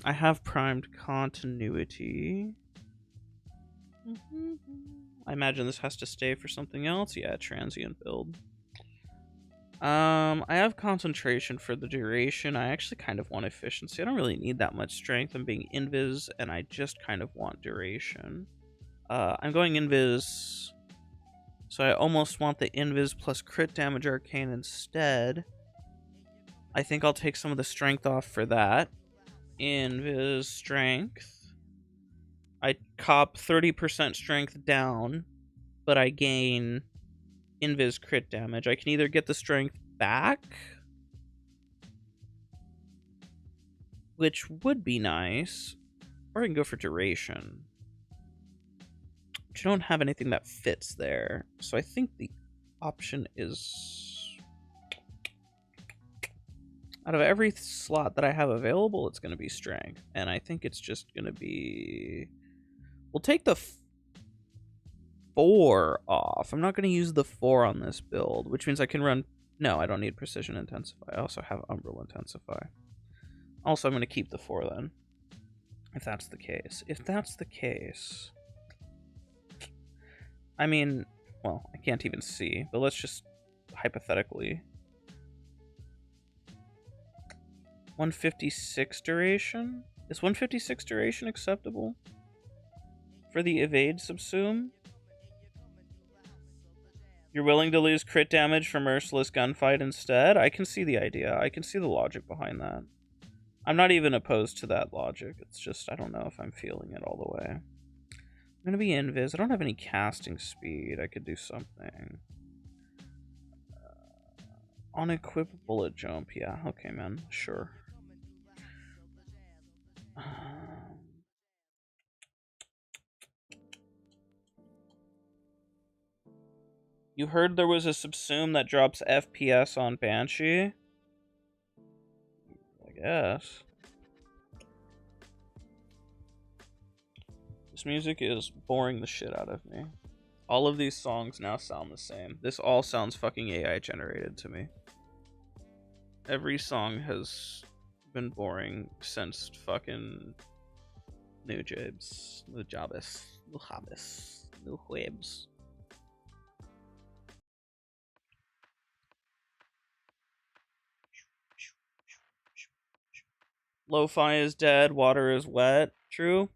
have primed continuity. I imagine this has to stay for something else. Yeah, transient build. I have concentration for the duration. I actually kind of want efficiency. I don't really need that much strength. I'm being invis, and I just kind of want duration. I'm going invis, so I almost want the invis plus crit damage arcane instead. I think I'll take some of the strength off for that. Invis strength. I cop 30% strength down, but I gain invis crit damage. I can either get the strength back, which would be nice, or I can go for duration. But you don't have anything that fits there, so I think the option is, out of every slot that I have available, it's going to be strength, and I think it's just going to be, we'll take the 4 off. I'm not going to use the 4 on this build, which means I can run... No, I don't need Precision Intensify. I also have Umbral Intensify. Also, I'm going to keep the 4 then, if that's the case. If that's the case... I mean, well, I can't even see, but let's just hypothetically... 156 duration? Is 156 duration acceptable for the evade subsume? You're willing to lose crit damage for merciless gunfight instead? I can see the idea. I can see the logic behind that. I'm not even opposed to that logic. It's just I don't know if I'm feeling it all the way. I'm going to be invis. I don't have any casting speed. I could do something. Unequip bullet jump. Yeah, okay, man. Sure. You heard there was a subsume that drops FPS on Banshee? I guess. This music is boring the shit out of me. All of these songs now sound the same. This all sounds fucking AI generated to me. Every song has been boring since fucking New Jabs, New Jabis, New Habis, New Webs. Lo-fi is dead, water is wet. True.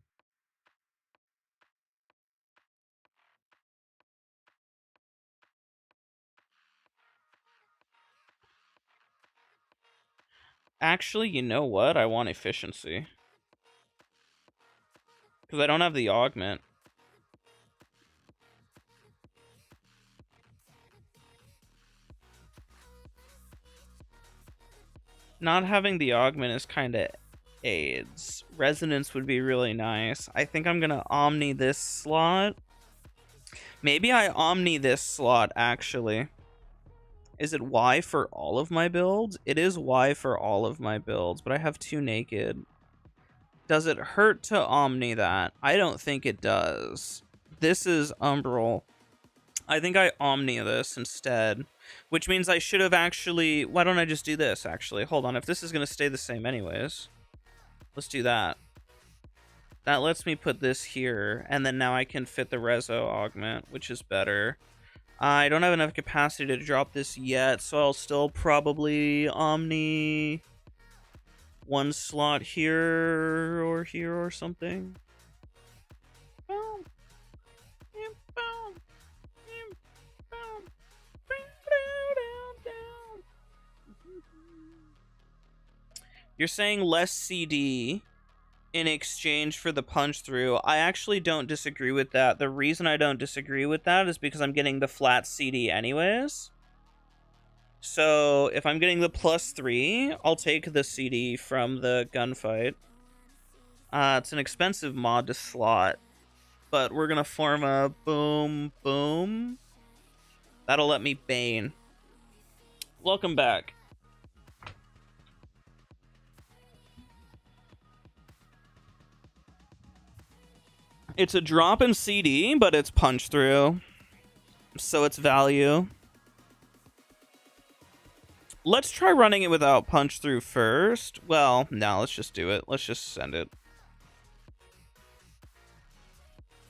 Actually, you know what? I want efficiency. Because I don't have the augment. Not having the augment is kind of aids. Resonance would be really nice. I think I'm going to omni this slot. Maybe I omni this slot, actually. Is it Y for all of my builds? It is Y for all of my builds, but I have 2 naked. Does it hurt to omni that? I don't think it does. This is Umbral. I think I omni this instead, which means I should have actually... Why don't I just do this, actually? Hold on, if this is going to stay the same anyways, let's do that. That lets me put this here, and then now I can fit the reso augment, which is better. I don't have enough capacity to drop this yet, so I'll still probably omni one slot here or something. Boom. Boom. Boom. You're saying less CD in exchange for the punch through. I actually don't disagree with that. The reason I don't disagree with that is because I'm getting the flat CD anyways. So if I'm getting the +3, I'll take the CD from the gunfight. It's an expensive mod to slot, but we're gonna form a boom boom. That'll let me Bane. Welcome back. It's a drop in CD, but it's punch through, so it's value. Let's try running it without punch through first. Well, no, let's just do it. Let's just send it.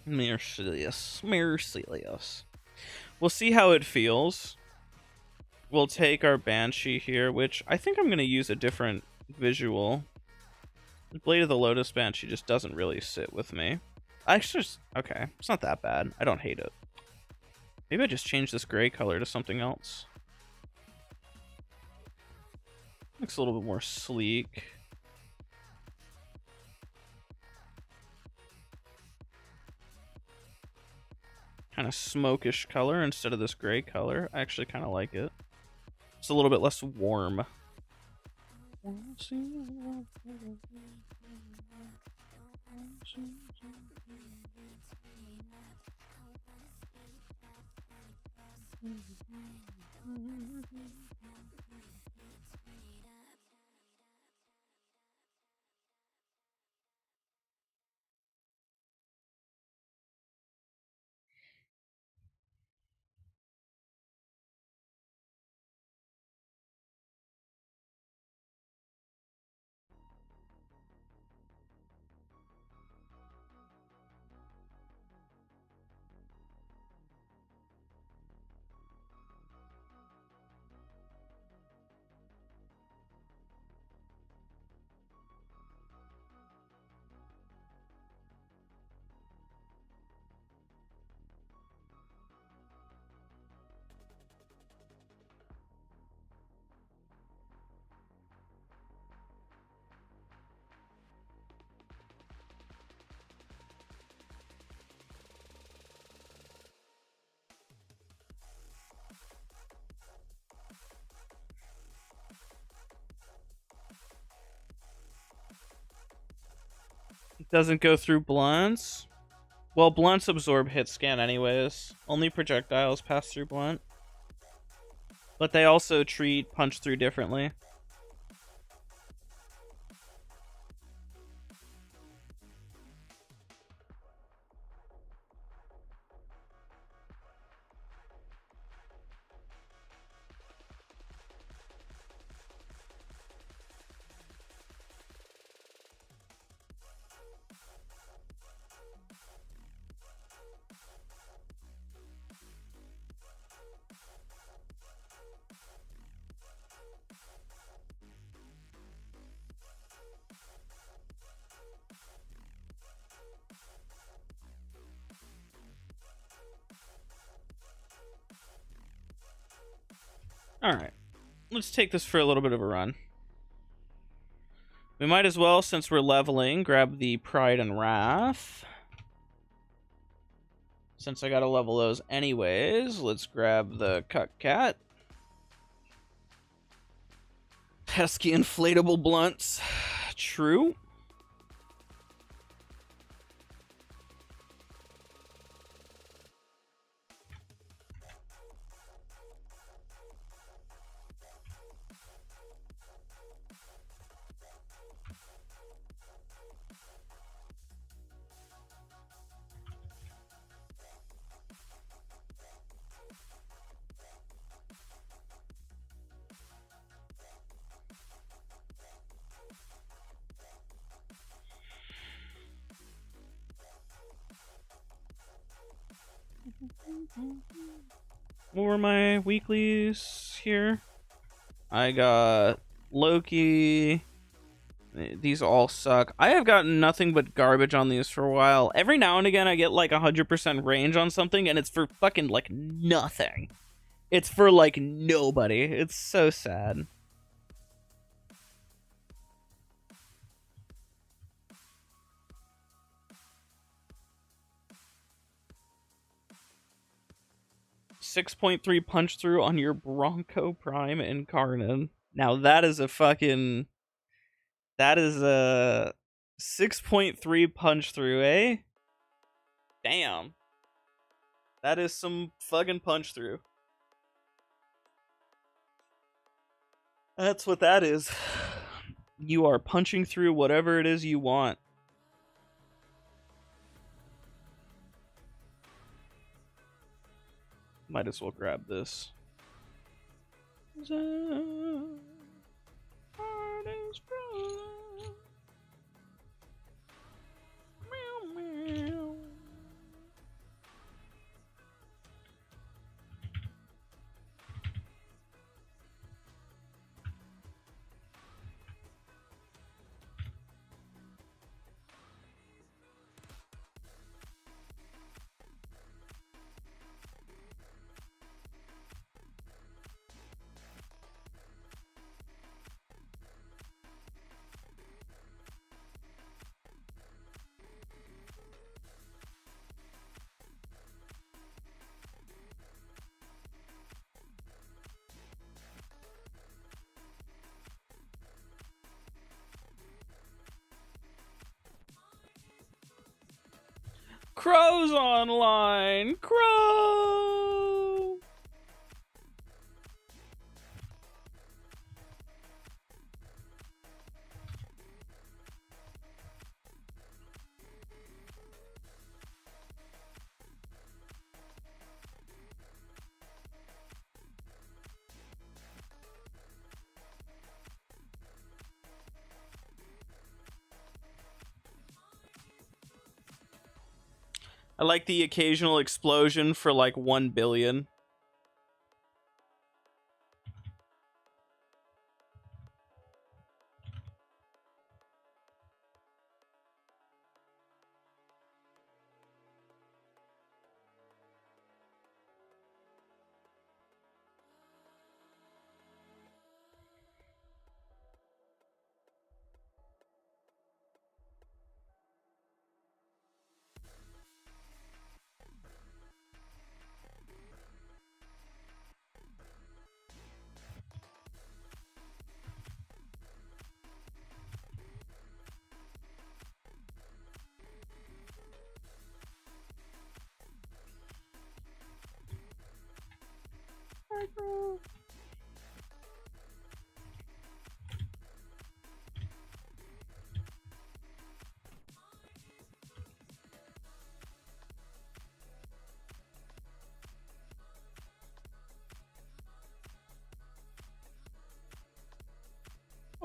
Merciless. We'll see how it feels. We'll take our Banshee here, which I think I'm going to use a different visual. Blade of the Lotus Banshee just doesn't really sit with me. Okay, it's not that bad. I don't hate it. Maybe I just change this gray color to something else. Looks a little bit more sleek. Kind of smokish color instead of this gray color. I actually kind of like it. It's a little bit less warm. It doesn't go through blunts. Well, blunts absorb hit scan anyways. Only projectiles pass through blunt. But they also treat punch through differently. Alright, let's take this for a little bit of a run. We might as well, since we're leveling, grab the Pride and Wrath. Since I gotta level those anyways, let's grab the Cuck Cat. Pesky inflatable blunts. True. What were my weeklies here? I got Loki. These all suck. I have gotten nothing but garbage on these for a while. Every now and again, I get like 100% range on something, and it's for fucking like nothing. It's for like nobody. It's so sad. .3 punch through on your Bronco Prime incarnon. Now that is a fucking... That is a 6.3 punch through, eh? Damn. That is some fucking punch through. That's what that is. You are punching through whatever it is you want. Might as well grab this. Crow's online. Crow. I like the occasional explosion for like 1 billion.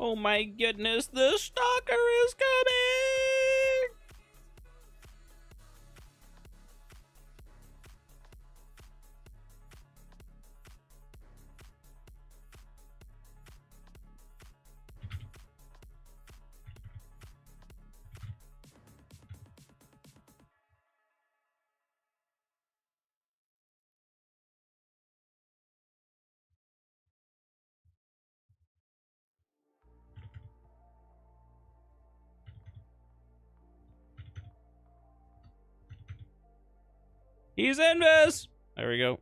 Oh my goodness, the stalker is coming! He's invis! There we go.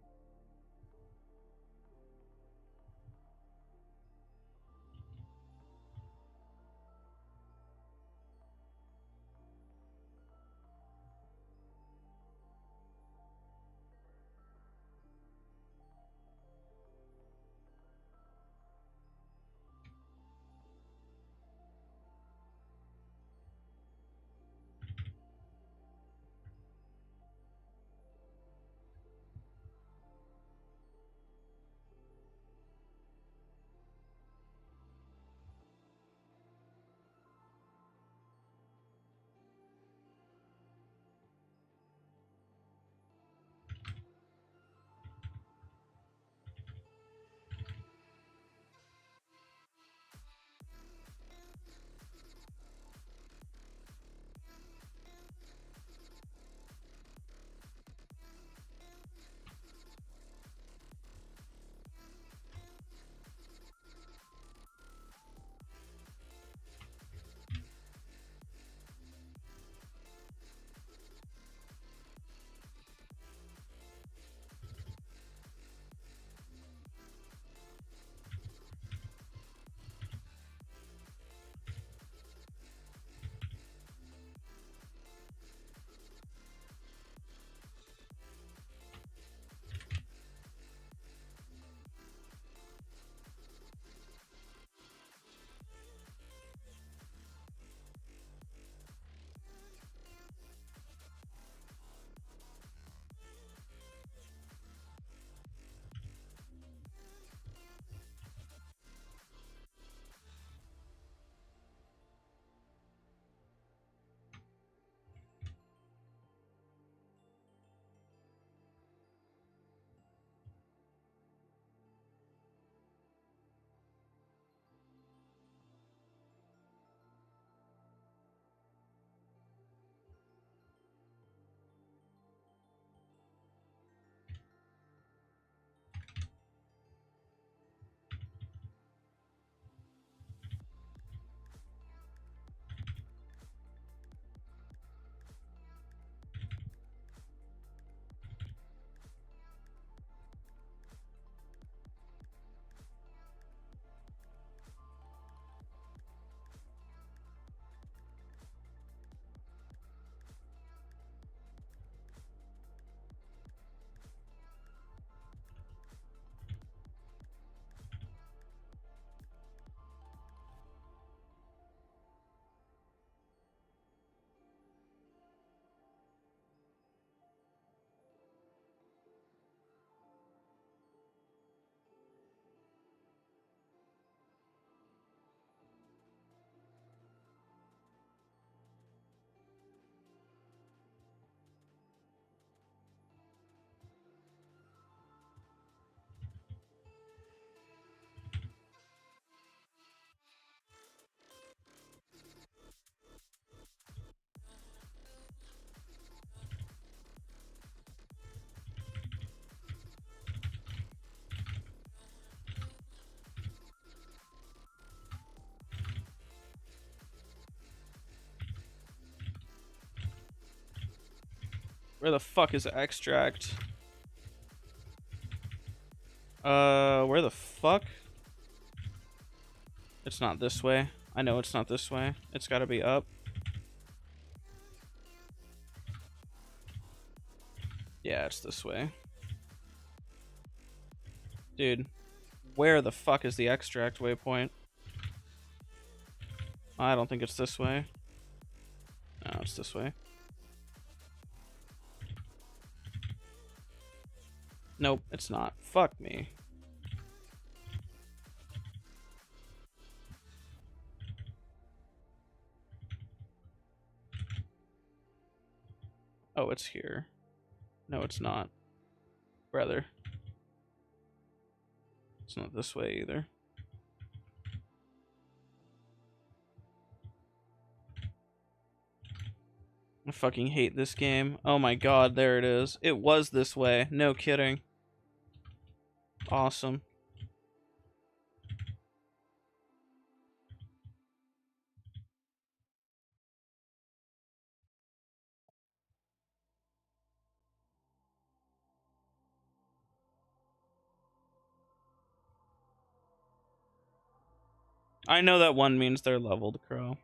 Where the fuck is extract? Where the fuck? It's not this way. I know it's not this way. It's gotta be up. Yeah, it's this way. Dude, where the fuck is the extract waypoint? I don't think it's this way. No, it's this way. Nope, it's not. Fuck me. Oh, it's here. No, it's not. Brother. It's not this way either. I fucking hate this game. Oh my god, there it is. It was this way. No kidding. Awesome. I know that one means they're leveled, Crow.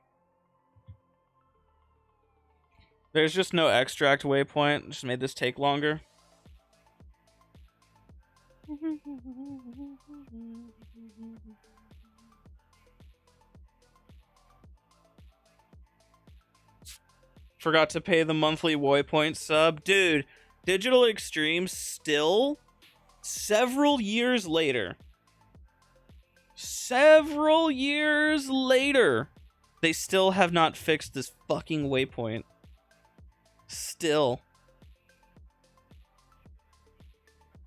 There's just no extract waypoint. Just made this take longer. Forgot to pay the monthly waypoint sub. Dude, Digital Extreme still, several years later, they still have not fixed this fucking waypoint. Still.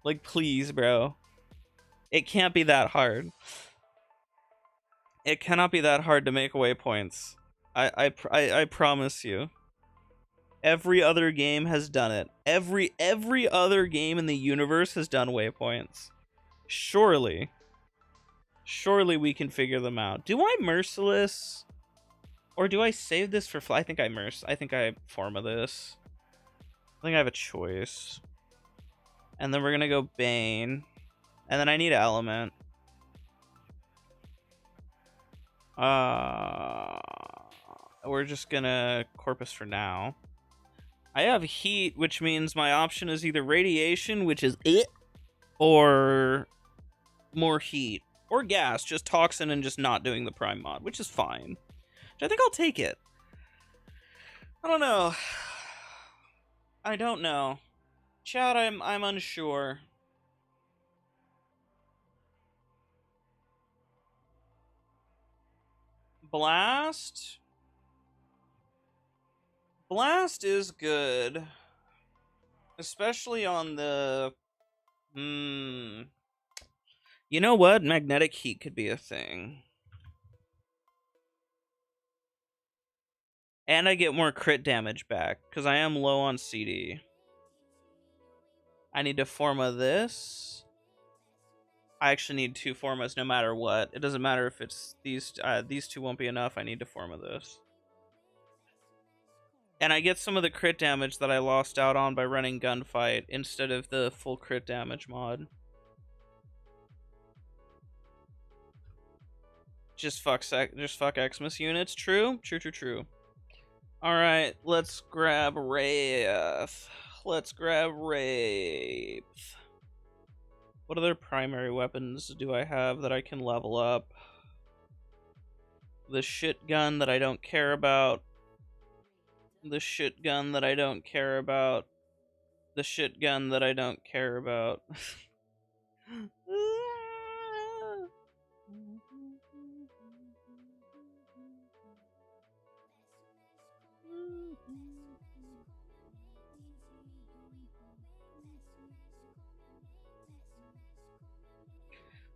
Like, please, bro. It can't be that hard. It cannot be that hard to make waypoints. I promise you. Every other game has done it. Every other game in the universe has done waypoints. Surely we can figure them out. Do I merciless? Or do I save this for I think I forma this. I think I have a choice. And then we're gonna go Bane. And then I need element. We're just gonna Corpus for now. I have heat, which means my option is either radiation, which is it, or more heat. Or gas, just toxin and just not doing the prime mod, which is fine. I think I'll take it. I don't know. I don't know. Chat, I'm unsure. Blast? Blast is good. Especially on the... You know what? Magnetic heat could be a thing. And I get more crit damage back, because I am low on CD. I need to forma this. I actually need 2 formas no matter what. It doesn't matter if it's these 2 won't be enough. I need to forma this. And I get some of the crit damage that I lost out on by running Gunfight instead of the full crit damage mod. Just fuck Xmas units. True. Alright, let's grab Wraith. Let's grab Wraith. What other primary weapons do I have that I can level up? The shit gun that I don't care about. The shit gun that I don't care about. The shit gun that I don't care about.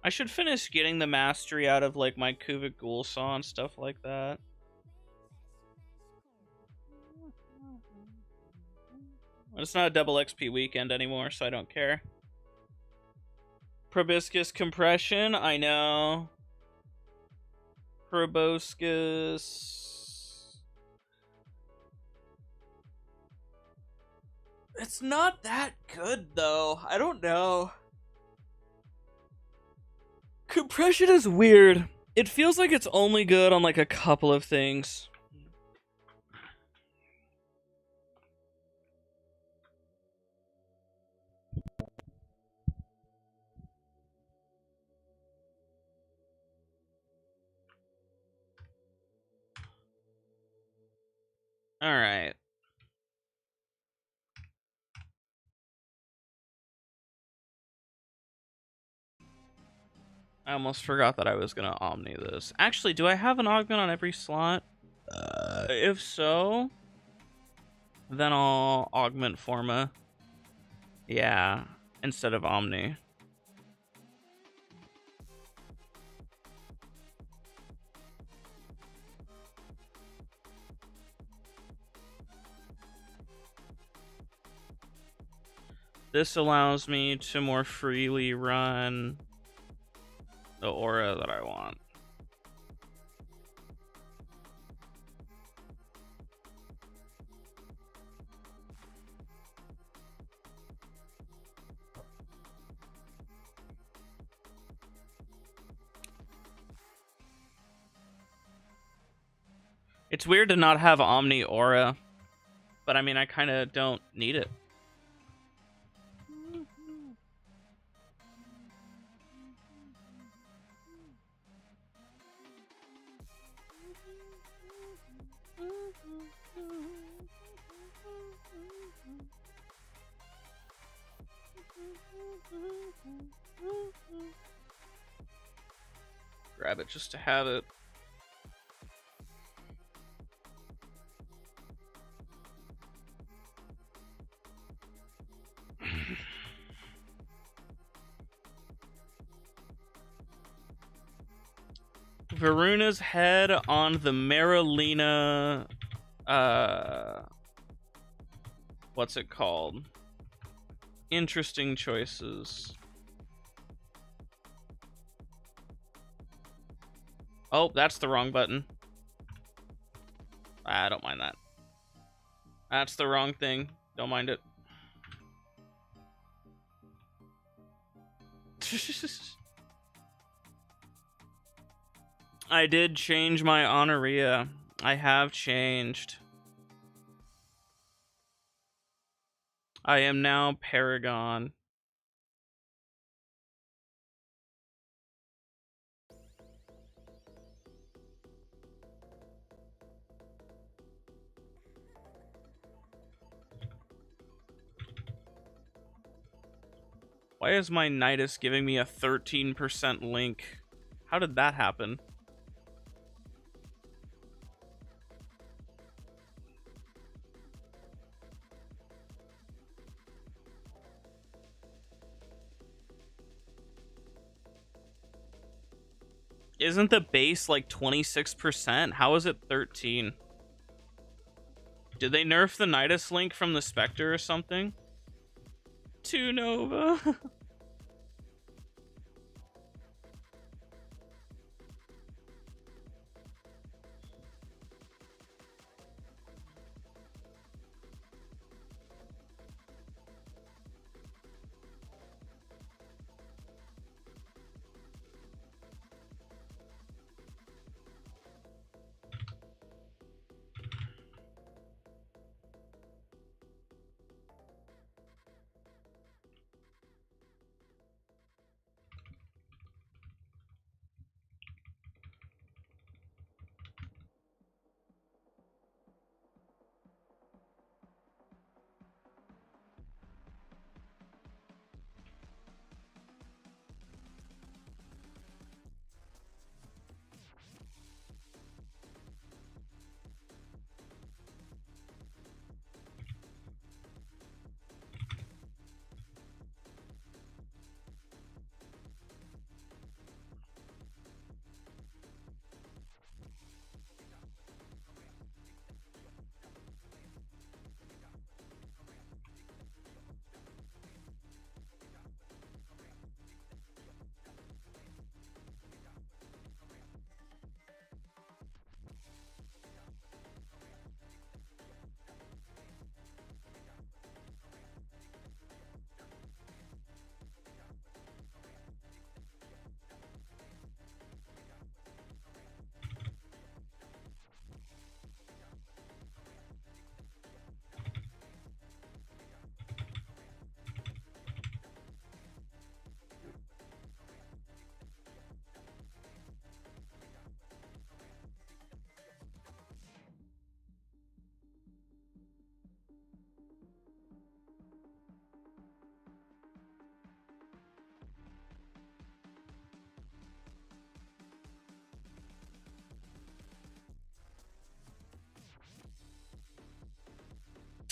I should finish getting the mastery out of like my Kuvik Ghoul Saw and stuff like that. It's not a double XP weekend anymore, so I don't care. Proboscis compression, I know. Proboscis. It's not that good, though. I don't know. Compression is weird. It feels like it's only good on, like, a couple of things. Alright. I almost forgot that I was gonna Omni this. Actually, do I have an augment on every slot? If so, then I'll augment Forma. Yeah, instead of Omni. This allows me to more freely run the aura that I want. It's weird to not have Omni Aura, but I mean, I kind of don't need it. Grab it just to have it. Varuna's head on the Marilena, what's it called? Interesting choices. Oh, that's the wrong button. I don't mind that. That's the wrong thing. Don't mind it. I did change my honoria. I have changed. I am now Paragon. Why is my Nidus giving me a 13% link? How did that happen? Isn't the base like 26%? How is it 13? Did they nerf the Nidus link from the Spectre or something? 2 Nova.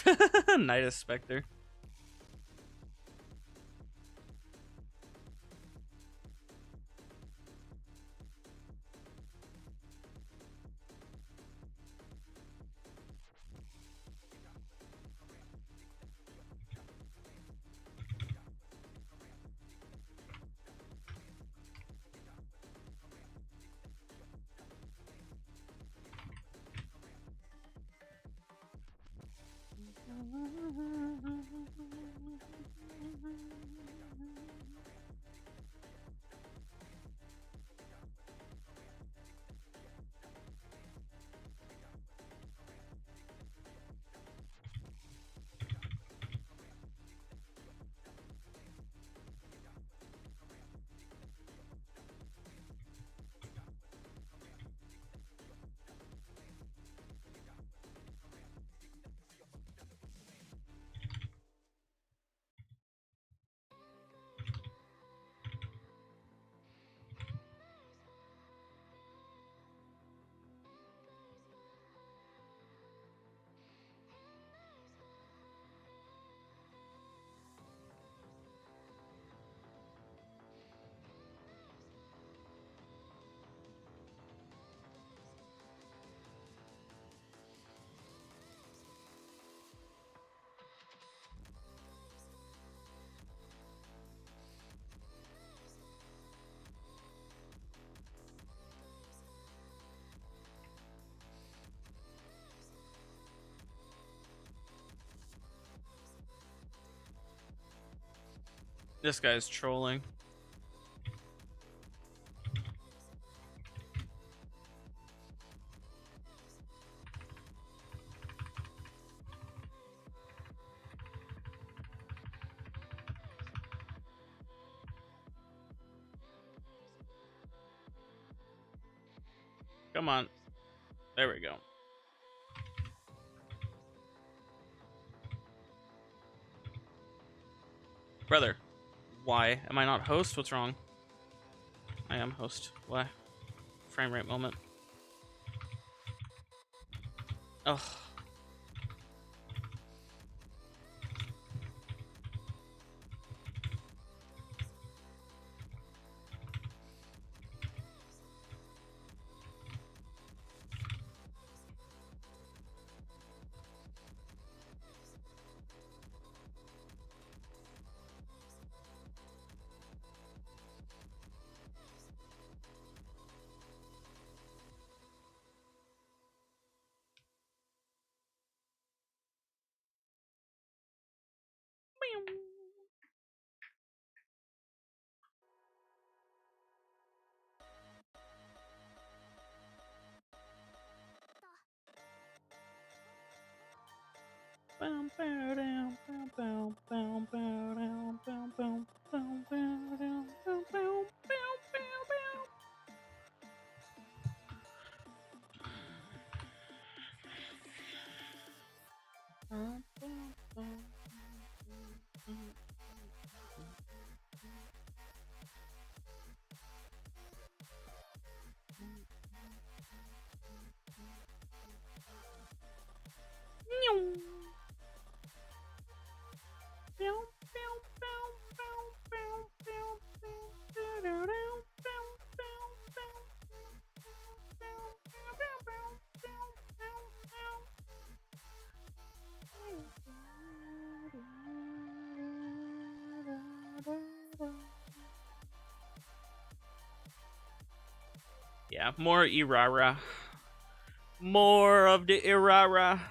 Nidus Spectre. This guy's trolling. Come on. There we go. Brother, why am I not host? What's wrong? I am host. Why? Frame rate moment. Ugh. Yeah, more Irara. More of the Irara.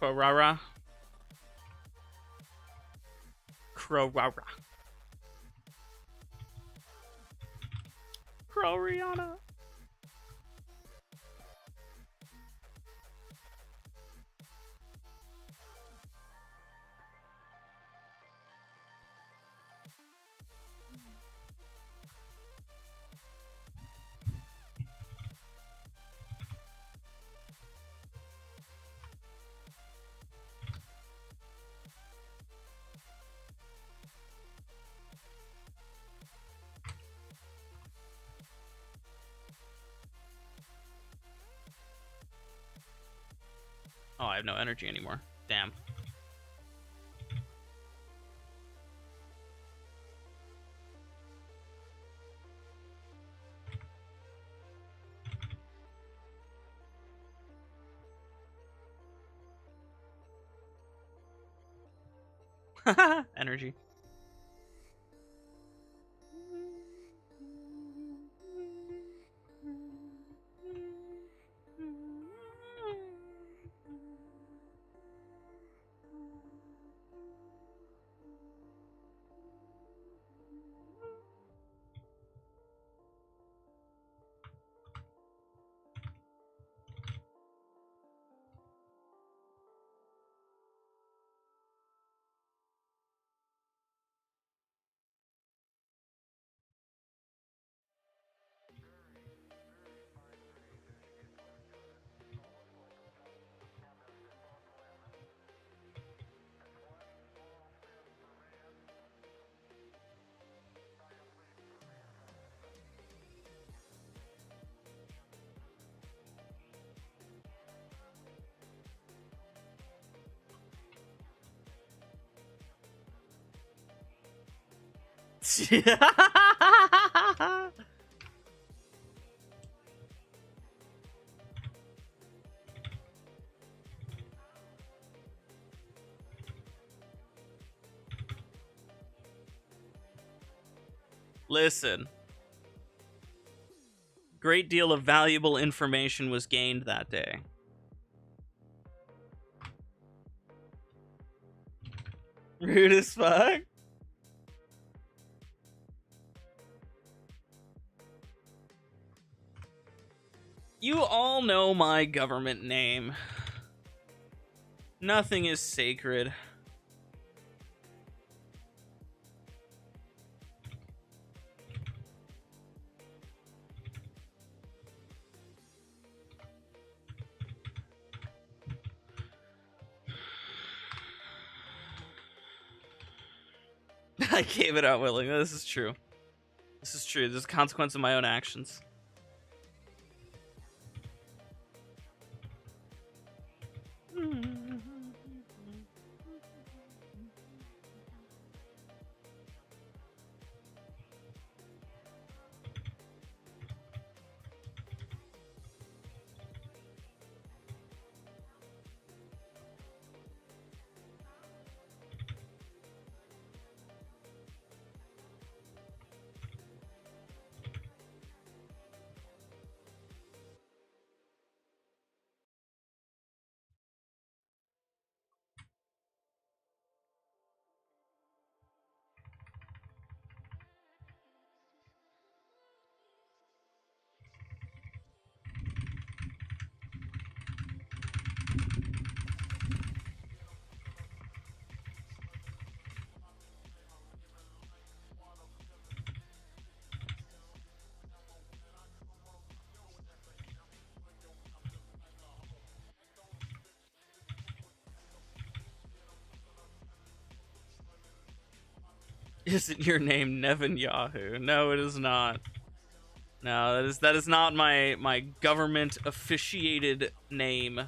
Crorara. Crorara. Pro Rihanna. Oh, I have no energy anymore. Damn. Energy. Listen. Great deal of valuable information was gained that day. Rude as fuck. You all know my government name. Nothing is sacred. I gave it out willingly. This is true. This is true. This is a consequence of my own actions. Isn't your name Nevin Yahoo? No, it is not. No, that is not my government officiated name.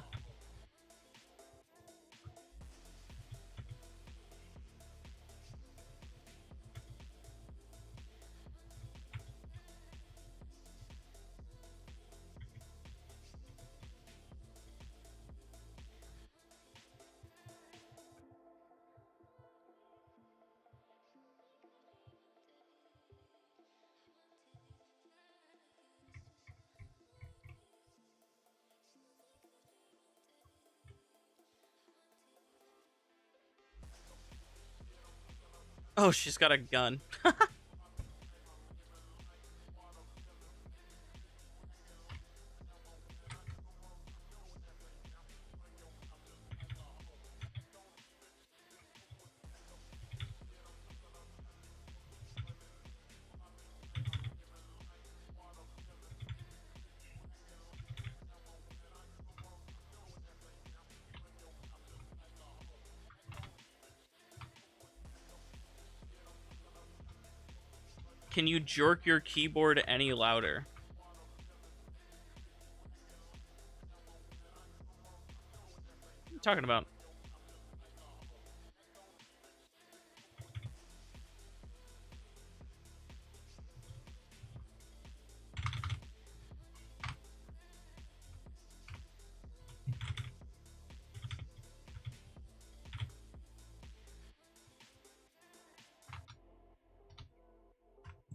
Oh, she's got a gun. Can you jerk your keyboard any louder? What are you talking about?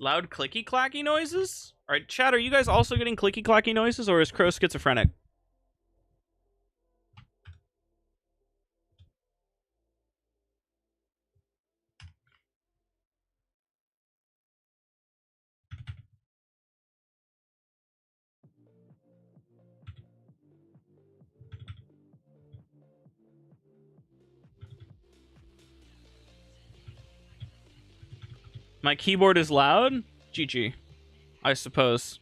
Loud clicky clacky noises? Alright, chat, are you guys also getting clicky clacky noises, or is Crow schizophrenic? My keyboard is loud? GG, I suppose.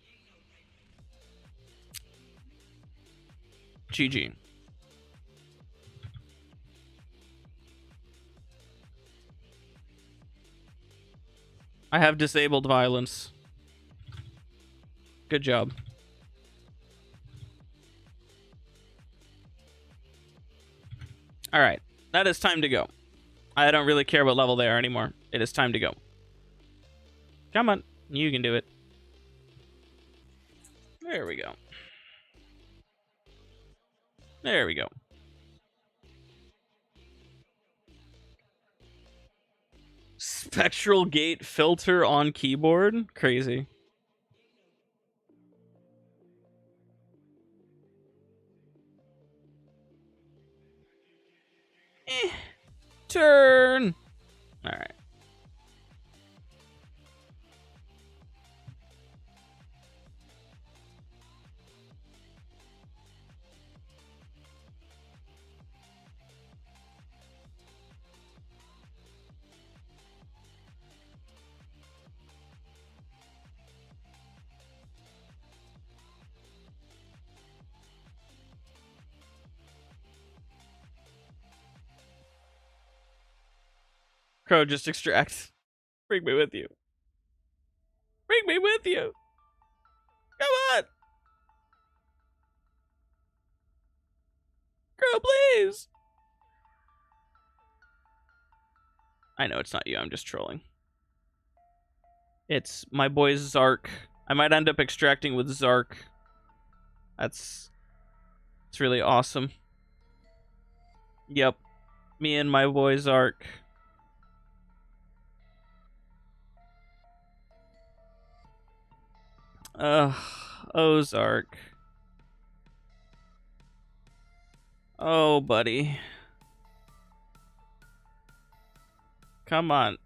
GG. I have disabled violence. Good job. Alright, that is time to go. I don't really care what level they are anymore. It is time to go. Come on, you can do it. There we go. There we go. Spectral gate filter on keyboard? Crazy. Turn. All right. Crow, just extract. Bring me with you. Bring me with you. Come on. Crow, please. I know it's not you. I'm just trolling. It's my boy Zark. I might end up extracting with Zark. It's really awesome. Yep. Me and my boy Zark. Oh, Zark. Oh, buddy. Come on.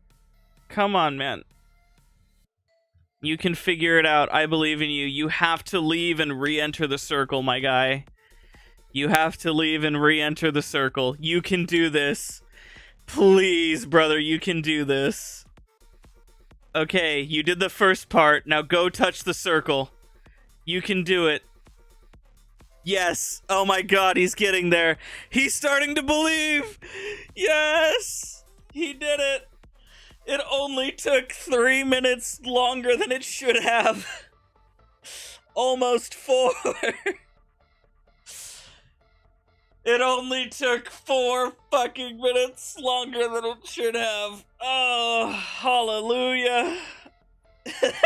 Come on, man. You can figure it out. I believe in you. You have to leave and re-enter the circle, my guy. You have to leave and re-enter the circle. You can do this. Please, brother, you can do this. Okay, you did the first part. Now go touch the circle. You can do it. Yes. Oh my god, he's getting there. He's starting to believe. Yes. He did it. It only took 3 minutes longer than it should have. Almost 4. It only took 4 fucking minutes longer than it should have. Oh, hallelujah. Ozarpic.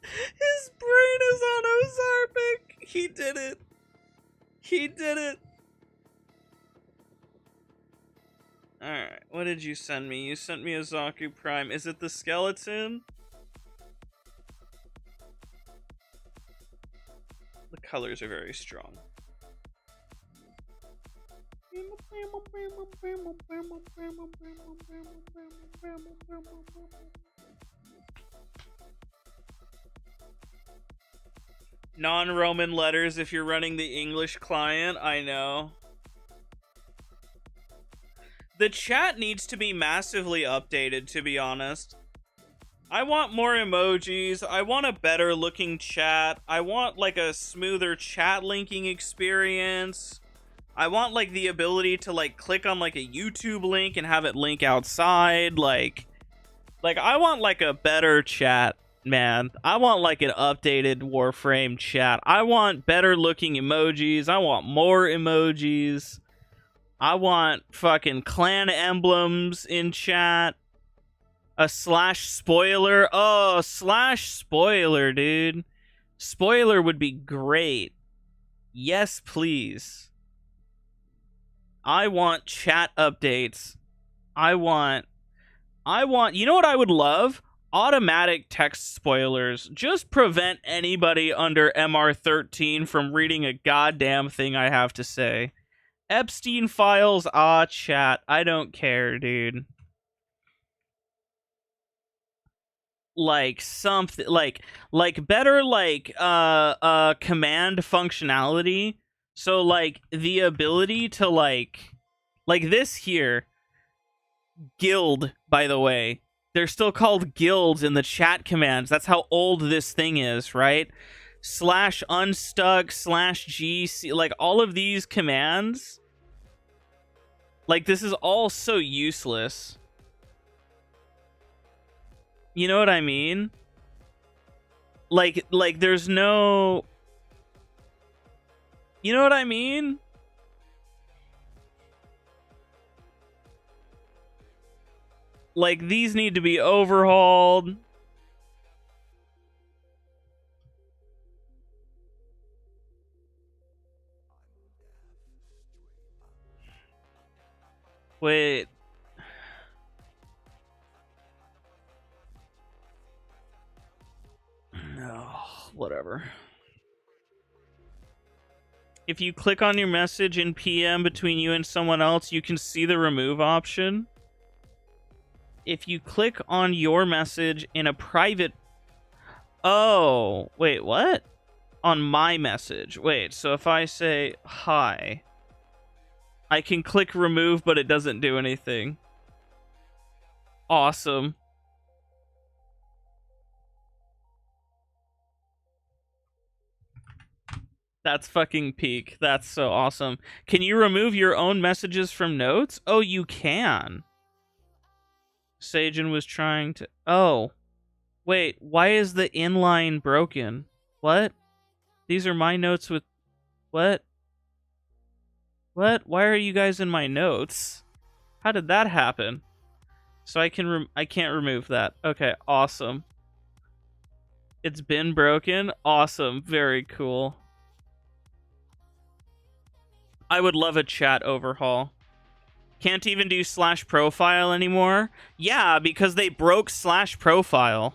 His brain is on Ozarpic. He did it. He did it. Alright, what did you send me? You sent me a Zaku Prime. Is it the skeleton? The colors are very strong. Non-Roman letters if you're running the English client, I know. The chat needs to be massively updated, to be honest. I want more emojis. I want a better looking chat. I want like a smoother chat linking experience. I want like the ability to like click on like a YouTube link and have it link outside. Like, Like, I want like a better chat, man. I want like an updated Warframe chat. I want better looking emojis. I want more emojis. I want fucking clan emblems in chat. A slash spoiler. Oh, slash spoiler, dude. Spoiler would be great. Yes, please. I want chat updates. I want, you know what I would love? Automatic text spoilers. Just prevent anybody under MR13 from reading a goddamn thing I have to say. Epstein files, chat. I don't care, dude. Like something like better like command functionality. So like the ability to like this here guild, by the way. They're still called guilds in the chat commands. That's how old this thing is, right? Slash unstuck, slash GC, like all of these commands. Like this is all so useless. You know what I mean? Like there's no... You know what I mean? Like, these need to be overhauled. Wait. No, whatever. If you click on your message in PM between you and someone else, you can see the remove option. If you click on your message in a private... Oh, wait, what? On my message. Wait, so if I say hi, I can click remove, but it doesn't do anything. Awesome. That's fucking peak. That's so awesome. Can you remove your own messages from notes? Oh, you can. Sagen was trying to... Oh. Wait, why is the inline broken? What? These are my notes with... What? What? Why are you guys in my notes? How did that happen? So I can't remove that. Okay, awesome. It's been broken? Awesome. Very cool. I would love a chat overhaul. Can't even do slash profile anymore? Yeah, because they broke slash profile.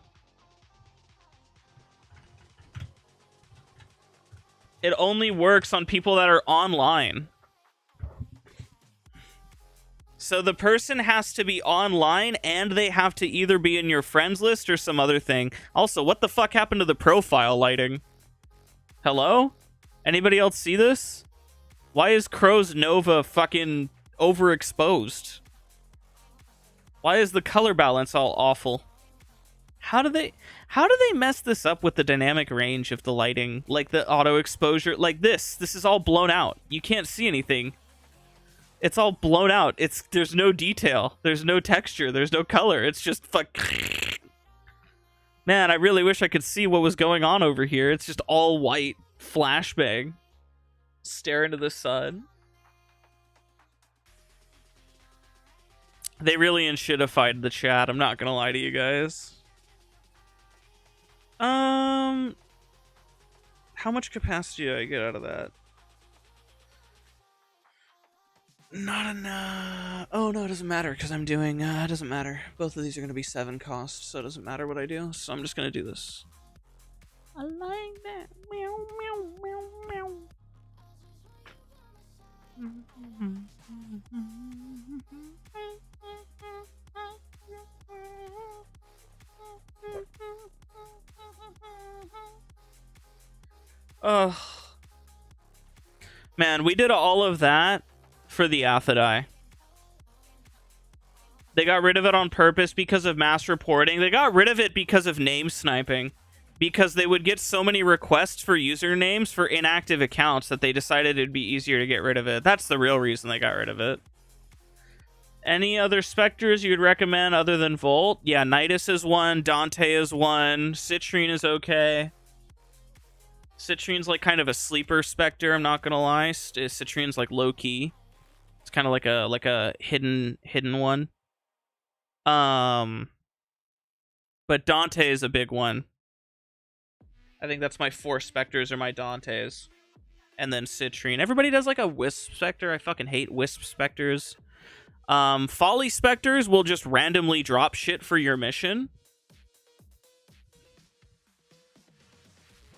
It only works on people that are online. So the person has to be online and they have to either be in your friends list or some other thing. Also, what the fuck happened to the profile lighting? Hello? Anybody else see this? Why is Crow's Nova fucking overexposed? Why is the color balance all awful? How do they mess this up with the dynamic range of the lighting? Like the auto exposure, like this is all blown out. You can't see anything. It's all blown out. There's no detail. There's no texture. There's no color. It's just fuck. Man, I really wish I could see what was going on over here. It's just all white flashbang. Stare into the sun. They really enshittified the chat. I'm not gonna lie to you guys. How much capacity do I get out of that? Not enough. Oh no, it doesn't matter because I'm doing. It doesn't matter. Both of these are gonna be 7 costs, so it doesn't matter what I do. So I'm just gonna do this. I like that. Meow meow meow meow. Ugh. Man, we did all of that for the Athidai. They got rid of it on purpose because of mass reporting. They got rid of it because of name sniping. Because they would get so many requests for usernames for inactive accounts that they decided it'd be easier to get rid of it. That's the real reason they got rid of it. Any other specters you'd recommend other than Volt? Yeah, Nidus is one, Dante is one, Citrine is okay. Citrine's like kind of a sleeper specter, I'm not gonna lie. Citrine's like low key. It's kind of like a hidden one. But Dante is a big one. I think that's my 4 specters are my Dantes. And then Citrine. Everybody does like a Wisp specter. I fucking hate Wisp specters. Folly specters will just randomly drop shit for your mission.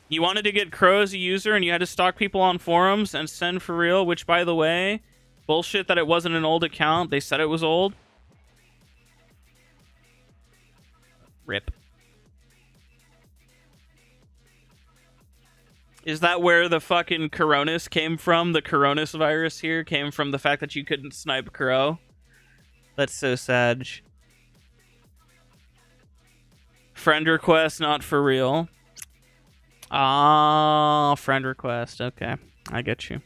You wanted to get Crow as a user and you had to stalk people on forums and send for real, which, by the way, bullshit that it wasn't an old account. They said it was old. Rip. Is that where the fucking Coronis came from? The Coronis virus here came from the fact that you couldn't snipe Crow? That's so sad. Friend request, not for real. Ah, friend request. Okay, I get you.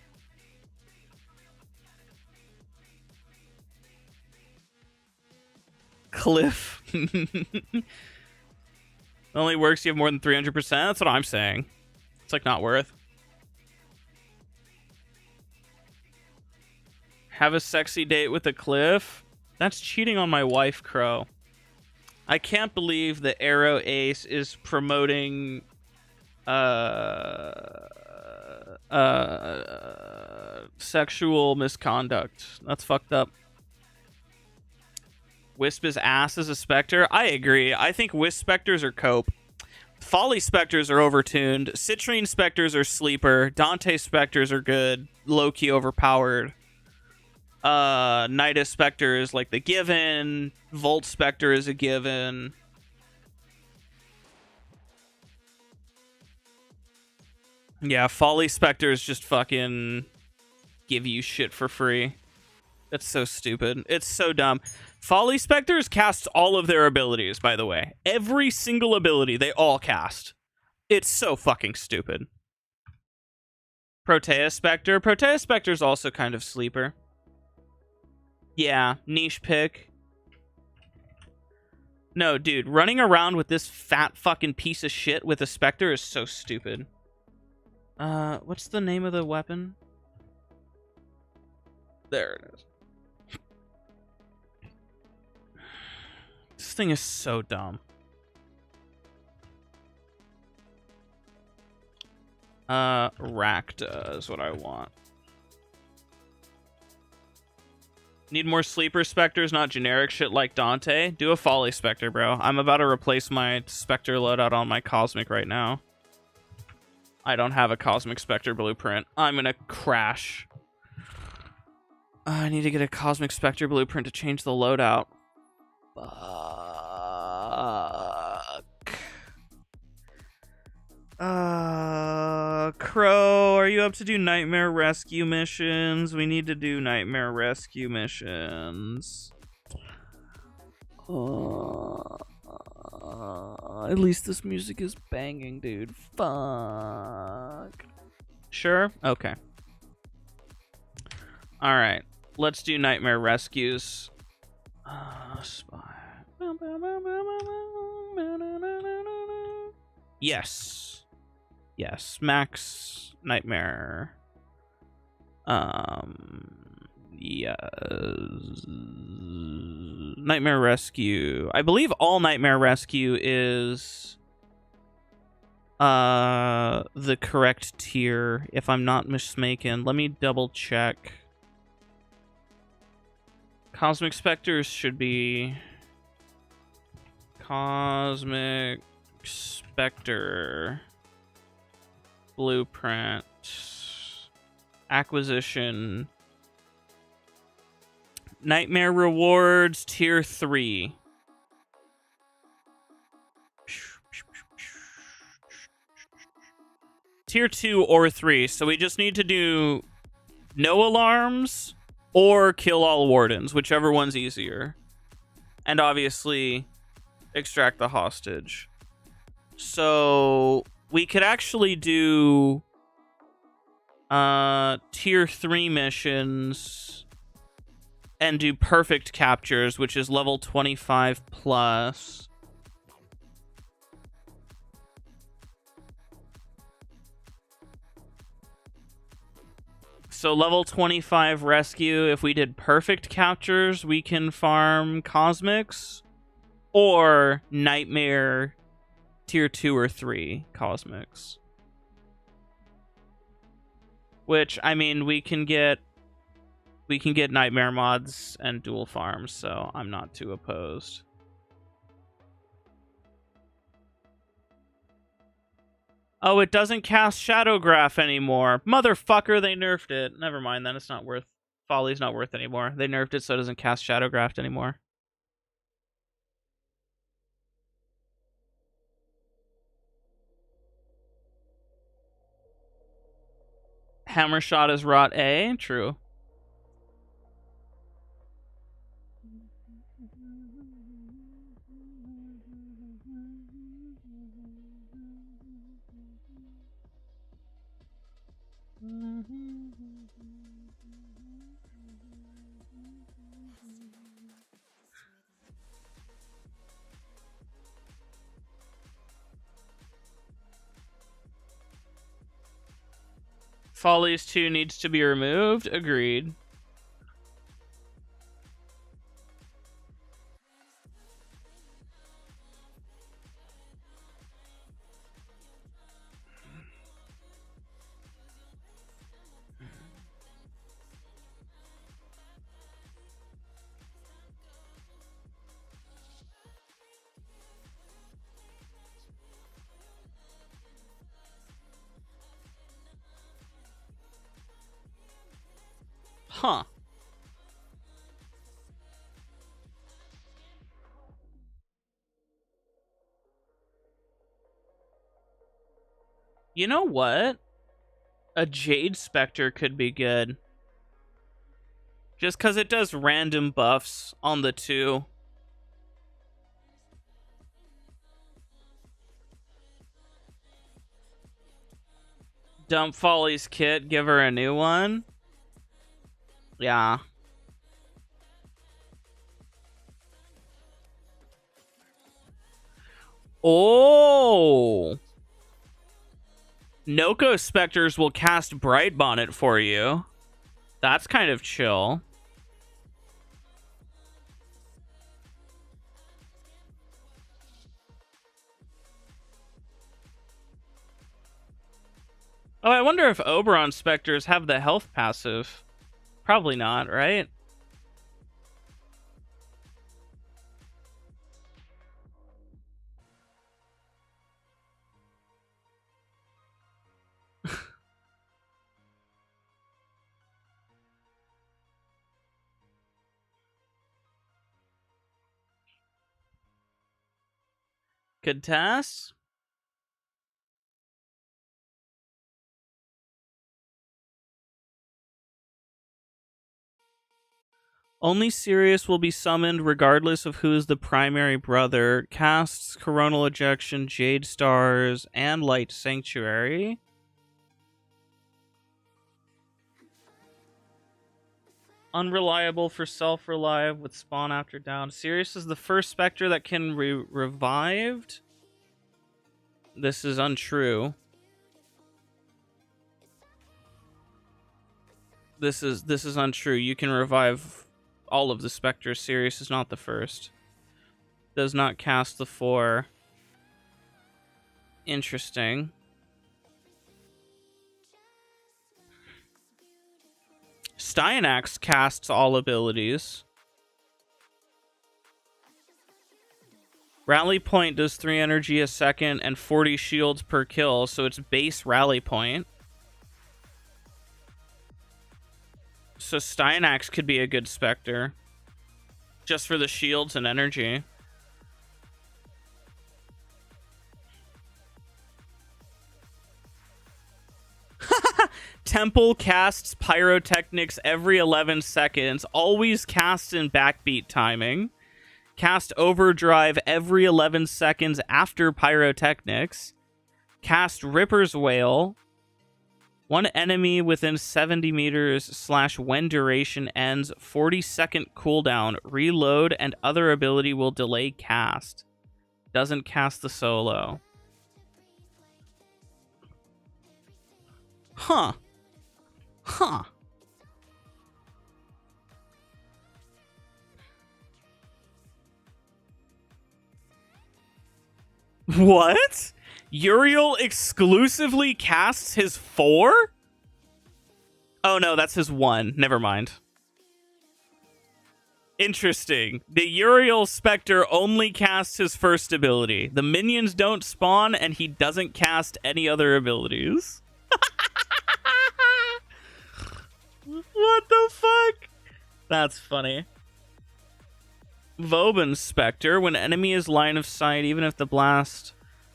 Cliff. Only works if you have more than 300%. That's what I'm saying. It's like not worth. Have a sexy date with a cliff? That's cheating on my wife, Crow. I can't believe the Arrow Ace is promoting sexual misconduct. That's fucked up. Wisp is ass as a specter. I agree. I think Wisp specters are cope. Folly specters are overtuned. Citrine specters are sleeper. Dante specters are good. Low-key overpowered. Nidus specter is like the given. Volt specter is a given. Yeah, Folly specters just fucking give you shit for free. That's so stupid. It's so dumb. Folly specters cast all of their abilities, by the way. Every single ability, they all cast. It's so fucking stupid. Proteus specter. Proteus specter's also kind of sleeper. Yeah, niche pick. No, dude, running around with this fat fucking piece of shit with a specter is so stupid. What's the name of the weapon? There it is. This thing is so dumb. Rakta is what I want. Need more sleeper specters, not generic shit like Dante. Do a Folly specter, bro. I'm about to replace my specter loadout on my Cosmic right now. I don't have a Cosmic Spectre blueprint. I'm gonna crash. I need to get a Cosmic Spectre blueprint to change the loadout. Fuck. Crow, are you up to do nightmare rescue missions? We need to do nightmare rescue missions. At least this music is banging, dude. Fuck. Sure? Okay. Alright. Let's do nightmare rescues. Spy. Yes. Yes. Max nightmare. Yes. Nightmare rescue. I believe all nightmare rescue is the correct tier, if I'm not mistaken. Let me double check. Cosmic Specters should be Cosmic Spectre Blueprint Acquisition Nightmare Rewards Tier 3. Tier 2 or 3. So we just need to do no alarms or kill all wardens, whichever one's easier. And obviously extract the hostage. So we could actually do tier 3 missions and do perfect captures, which is level 25 plus. So level 25 rescue, if we did perfect captures, we can farm cosmics or nightmare tier 2 or 3 cosmics. Which, I mean, we can get nightmare mods and dual farms, so I'm not too opposed. Oh, it doesn't cast Shadow Graph anymore. Motherfucker, they nerfed it. Never mind then, it's not worth... Folly's not worth anymore. They nerfed it so it doesn't cast Shadow Graph anymore. Hammer Shot is Rot A. True. Follies 2 needs to be removed. Agreed. Huh. You know what? A Jade Spectre could be good. Just because it does random buffs on the 2. Dump Folly's kit, give her a new one. Yeah. Oh! Nokko Spectres will cast Bright Bonnet for you. That's kind of chill. Oh, I wonder if Oberon Spectres have the health passive. Probably not, right? Good task. Only Sirius will be summoned regardless of who is the primary brother. Casts Coronal Ejection, Jade Stars, and Light Sanctuary. Unreliable for self-relive with spawn after down. Sirius is the first Spectre that can be revived. This is untrue. This is untrue. You can revive all of the Spectres. Sirius is not the first. Does not cast the 4. Interesting. Styanax casts all abilities. Rally Point does 3 energy a second and 40 shields per kill, so it's base Rally Point. So Styanax could be a good Spectre. Just for the shields and energy. Temple casts Pyrotechnics every 11 seconds. Always casts in backbeat timing. Cast Overdrive every 11 seconds after Pyrotechnics. Cast Ripper's Wail. One enemy within 70 meters / when duration ends, 40-second cooldown, reload, and other ability will delay cast. Doesn't cast the solo. Huh. Huh. What? Uriel exclusively casts his 4? Oh no, that's his 1. Never mind. Interesting. The Uriel Spectre only casts his first ability. The minions don't spawn, and he doesn't cast any other abilities. What the fuck? That's funny. Vauban's Spectre. When enemy is line of sight, even if the blast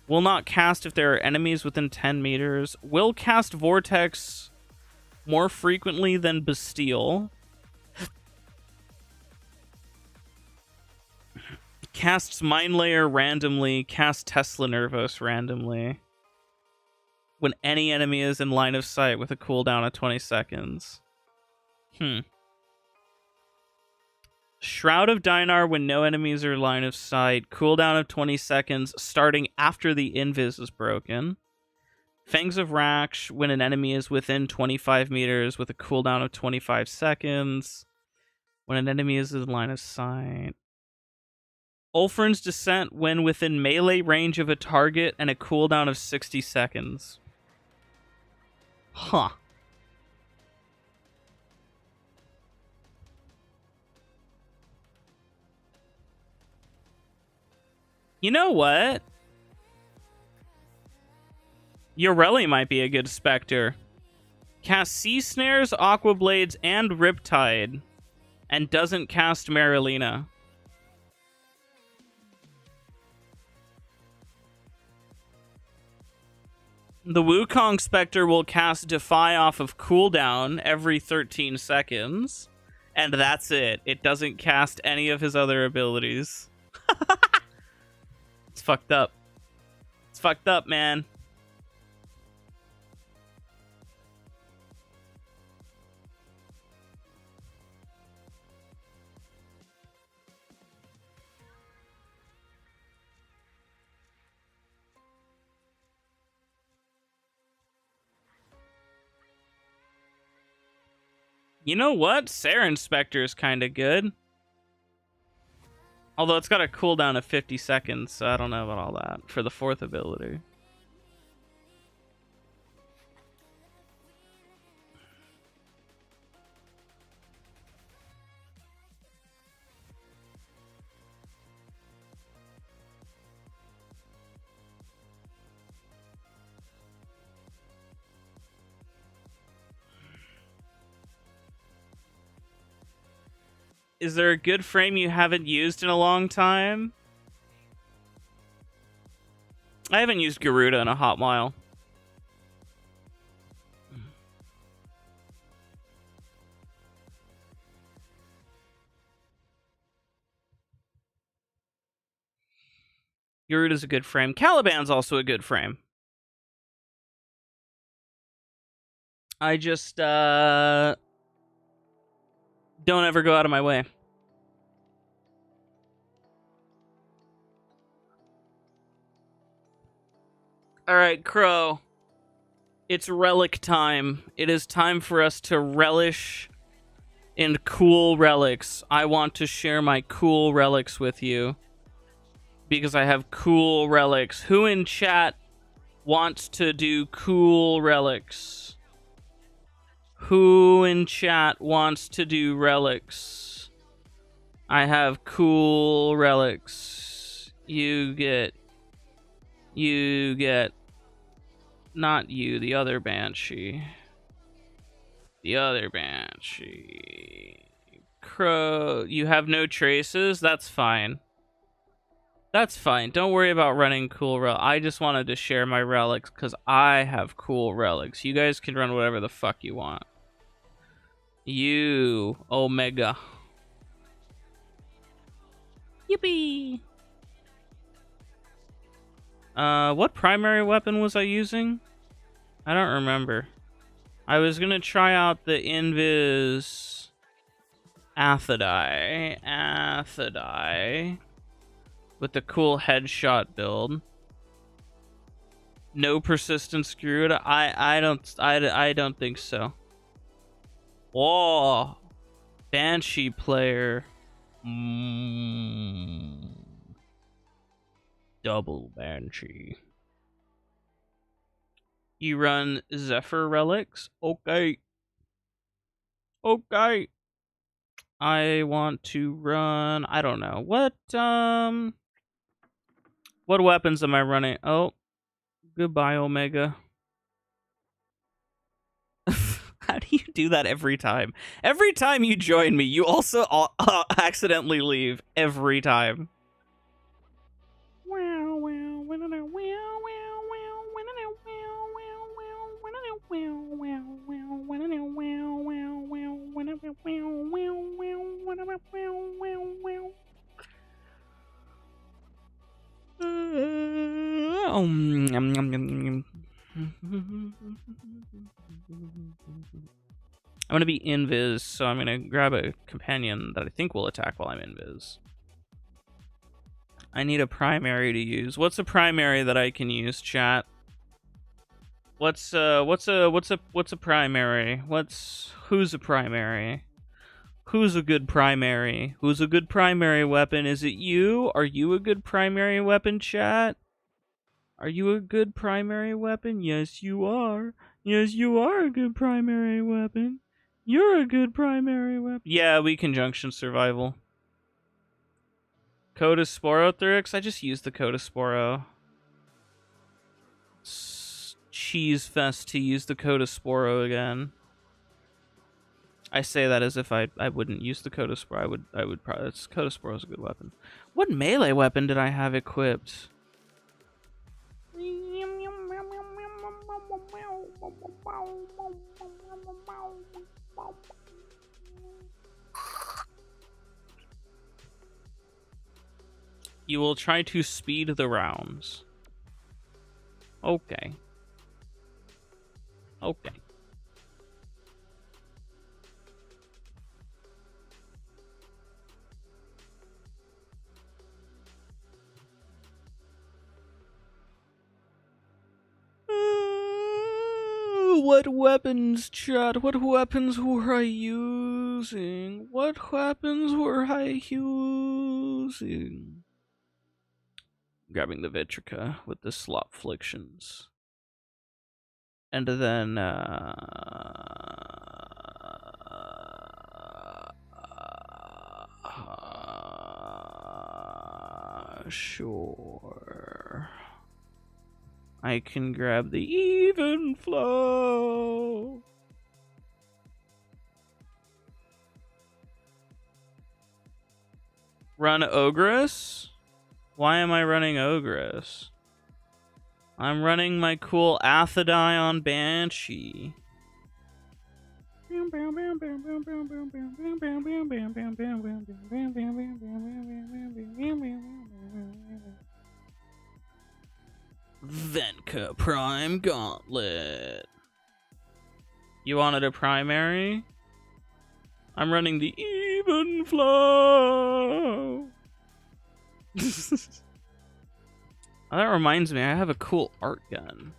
will not cast if there are enemies within 10 meters. Will cast Vortex more frequently than Bastille. Casts Mind Layer randomly. Casts Tesla Nervos randomly. When any enemy is in line of sight with a cooldown of 20 seconds. Shroud of Dynar when no enemies are line of sight. Cooldown of 20 seconds starting after the invis is broken. Fangs of Raksh when an enemy is within 25 meters with a cooldown of 25 seconds. When an enemy is in line of sight. Ulfrin's Descent when within melee range of a target and a cooldown of 60 seconds. Huh. You know what? Uriel might be a good Spectre. Casts Sea Snares, Aqua Blades, and Riptide. And doesn't cast Marilena. The Wukong Spectre will cast Defy off of cooldown every 13 seconds. And that's it. It doesn't cast any of his other abilities. It's fucked up. It's fucked up, man. You know what? Saren Spectre is kind of good. Although it's got a cooldown of 50 seconds, so I don't know about all that for the 4th ability. Is there a good frame you haven't used in a long time? I haven't used Garuda in a hot while. Garuda's a good frame. Caliban's also a good frame. I just, don't ever go out of my way. Alright, Crow. It's relic time. It is time for us to relish in cool relics. I want to share my cool relics with you. Because I have cool relics. Who in chat wants to do cool relics? Who in chat wants to do relics? I have cool relics. You get... Not you, the other Banshee. The other Banshee. Crow, you have no traces? That's fine. That's fine. Don't worry about running cool relics. I just wanted to share my relics because I have cool relics. You guys can run whatever the fuck you want. You, Omega. Yippee! What primary weapon was I using? I don't remember. I was gonna try out the Invis Athidai with the cool headshot build. No persistent screwed. I don't think so. Whoa, Banshee player. Double Banshee. You run Zephyr relics? Okay. Okay. I want to run, I don't know. What weapons am I running? Oh, goodbye, Omega. How do you do that every time? Every time you join me, you also accidentally leave every time. I'm gonna be invis, so I'm gonna grab a companion that I think will attack while I'm invis. I need a primary to use. What's a primary that I can use, chat? What's a primary? Who's a primary? Who's a good primary? Who's a good primary weapon? Is it you? Are you a good primary weapon, chat? Are you a good primary weapon? Yes, you are. Yes, you are a good primary weapon. You're a good primary weapon. Yeah, we conjunction survival. Codasporo Thurix? I just used the Codasporo. Cheese fest to use the Codasporo again. I say that as if I wouldn't use the Codasporo. I would probably. Codasporo is a good weapon. What melee weapon did I have equipped? You will try to speed the rounds. Okay. Okay. What weapons, chat? What weapons were I using? What weapons were I using? Grabbing the Vitrica with the slop flictions. And then, sure. I can grab the even flow. Run Ogress? Why am I running Ogress? I'm running my cool Athidai on Banshee. Venka Prime Gauntlet. You wanted a primary? I'm running the even flow. Oh, that reminds me, I have a cool art gun.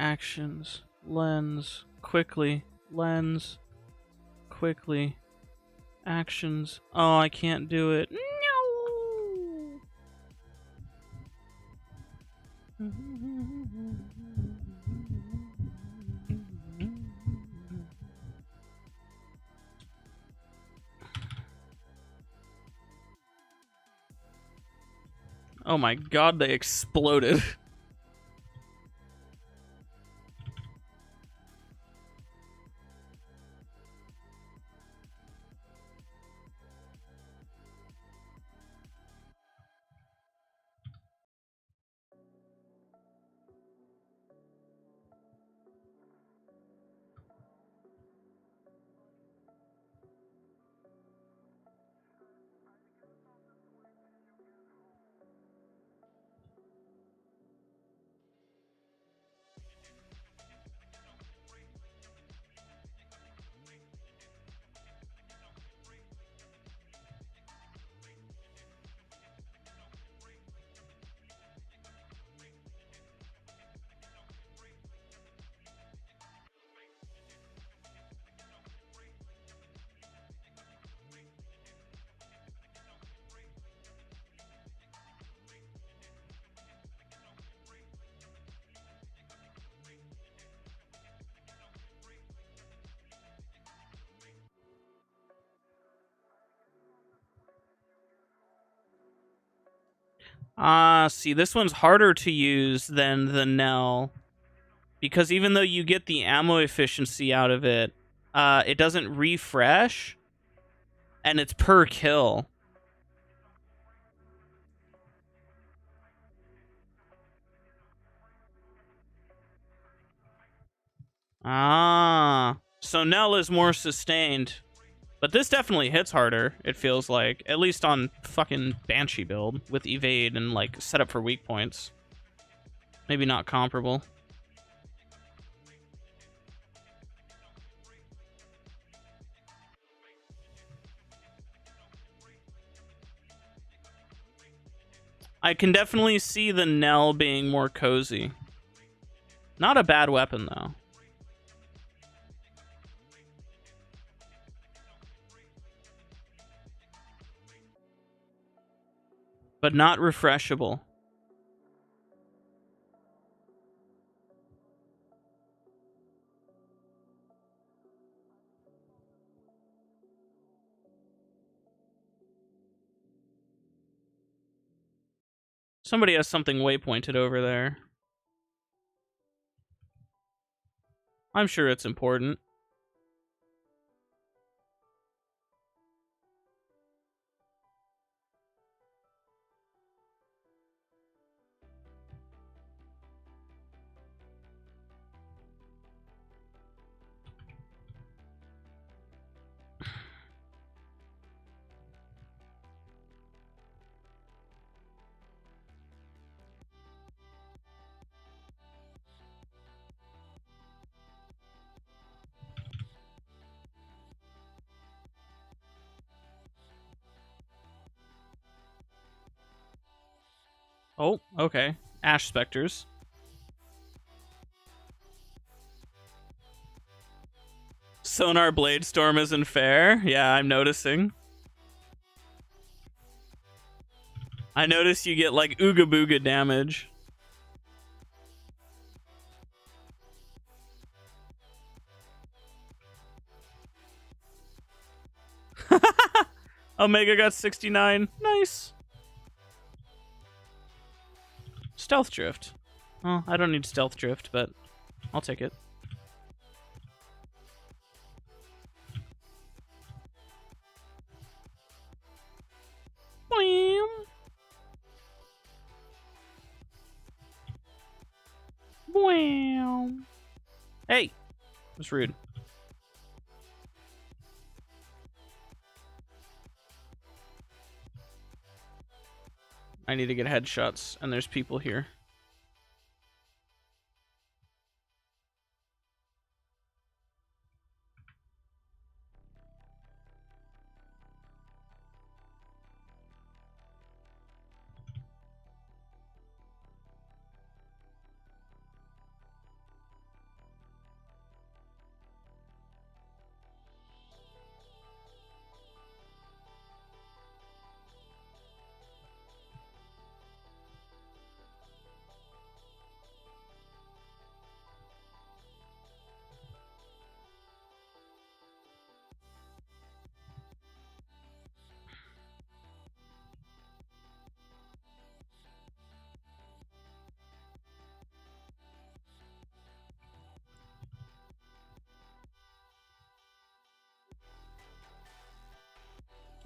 Actions, lens, quickly, lens, quickly, actions. Oh, I can't do it. No! Oh my god, they exploded. See, this one's harder to use than the Nell. Because even though you get the ammo efficiency out of it, it doesn't refresh. And it's per kill. So Nell is more sustained. But this definitely hits harder, it feels like. At least on fucking Banshee build with evade and like setup for weak points. Maybe not comparable. I can definitely see the Nell being more cozy. Not a bad weapon, though. But not refreshable. Somebody has something waypointed over there. I'm sure it's important. Oh, okay. Ash Spectres. Sonar Blade Storm isn't fair. Yeah, I'm noticing. I notice you get like Ooga Booga damage. Omega got 69. Nice. Stealth Drift. Well, I don't need Stealth Drift, but I'll take it. Blam. Blam. Hey, that's rude. I need to get headshots, and there's people here.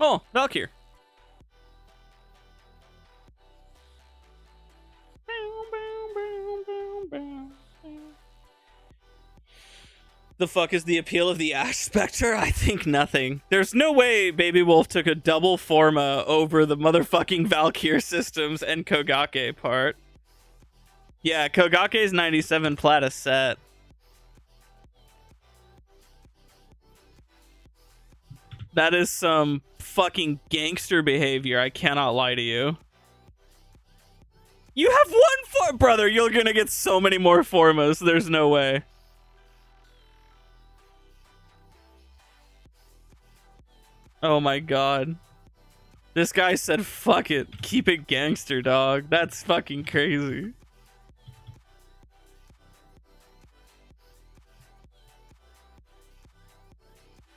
Oh, Valkyr. The fuck is the appeal of the Ash Spectre? I think nothing. There's no way Baby Wolf took a double Forma over the motherfucking Valkyr systems and Kogake part. Yeah, Kogake's 97 plat a set. That is some fucking gangster behavior, I cannot lie to you. You have one brother, you're gonna get so many more Formas, there's no way. Oh my god. This guy said, fuck it, keep it gangster, dog. That's fucking crazy.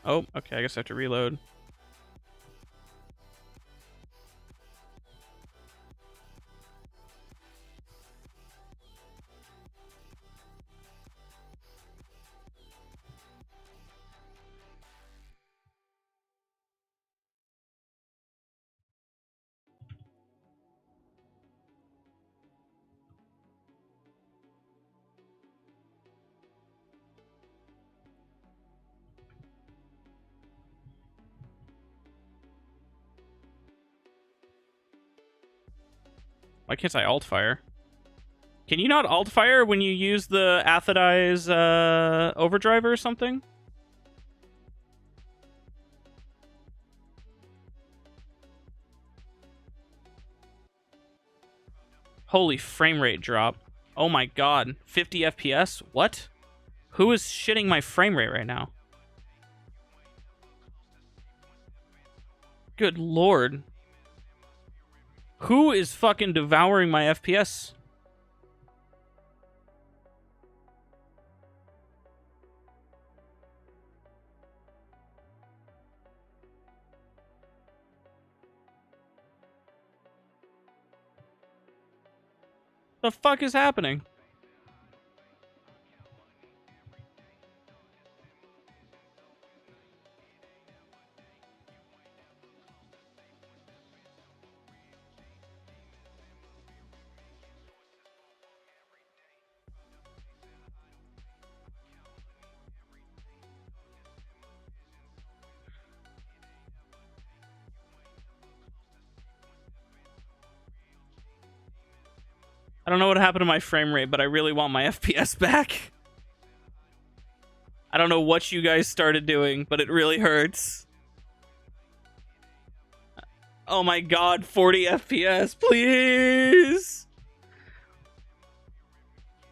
Oh, okay, I guess I have to reload. Why can't I alt fire? Can you not alt fire when you use the Athadize overdrive or something? Holy frame rate drop. Oh my god. 50 FPS? What? Who is shitting my frame rate right now? Good lord. Who is fucking devouring my FPS? The fuck is happening? I don't know what happened to my frame rate, but I really want my FPS back. I don't know what you guys started doing, but it really hurts. Oh my god, 40 FPS, please!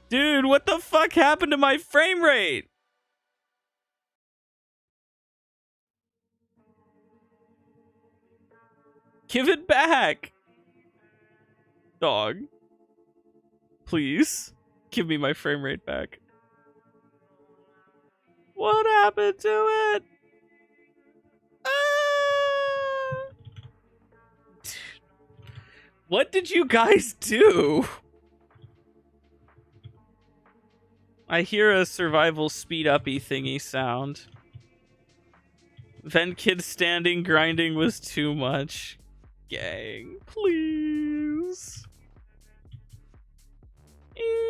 Dude, what the fuck happened to my frame rate? Give it back! Dog. Please, give me my frame rate back. What happened to it? Ah! What did you guys do? I hear a survival speed-uppy thingy sound. Vent kid standing grinding was too much. Gang, please.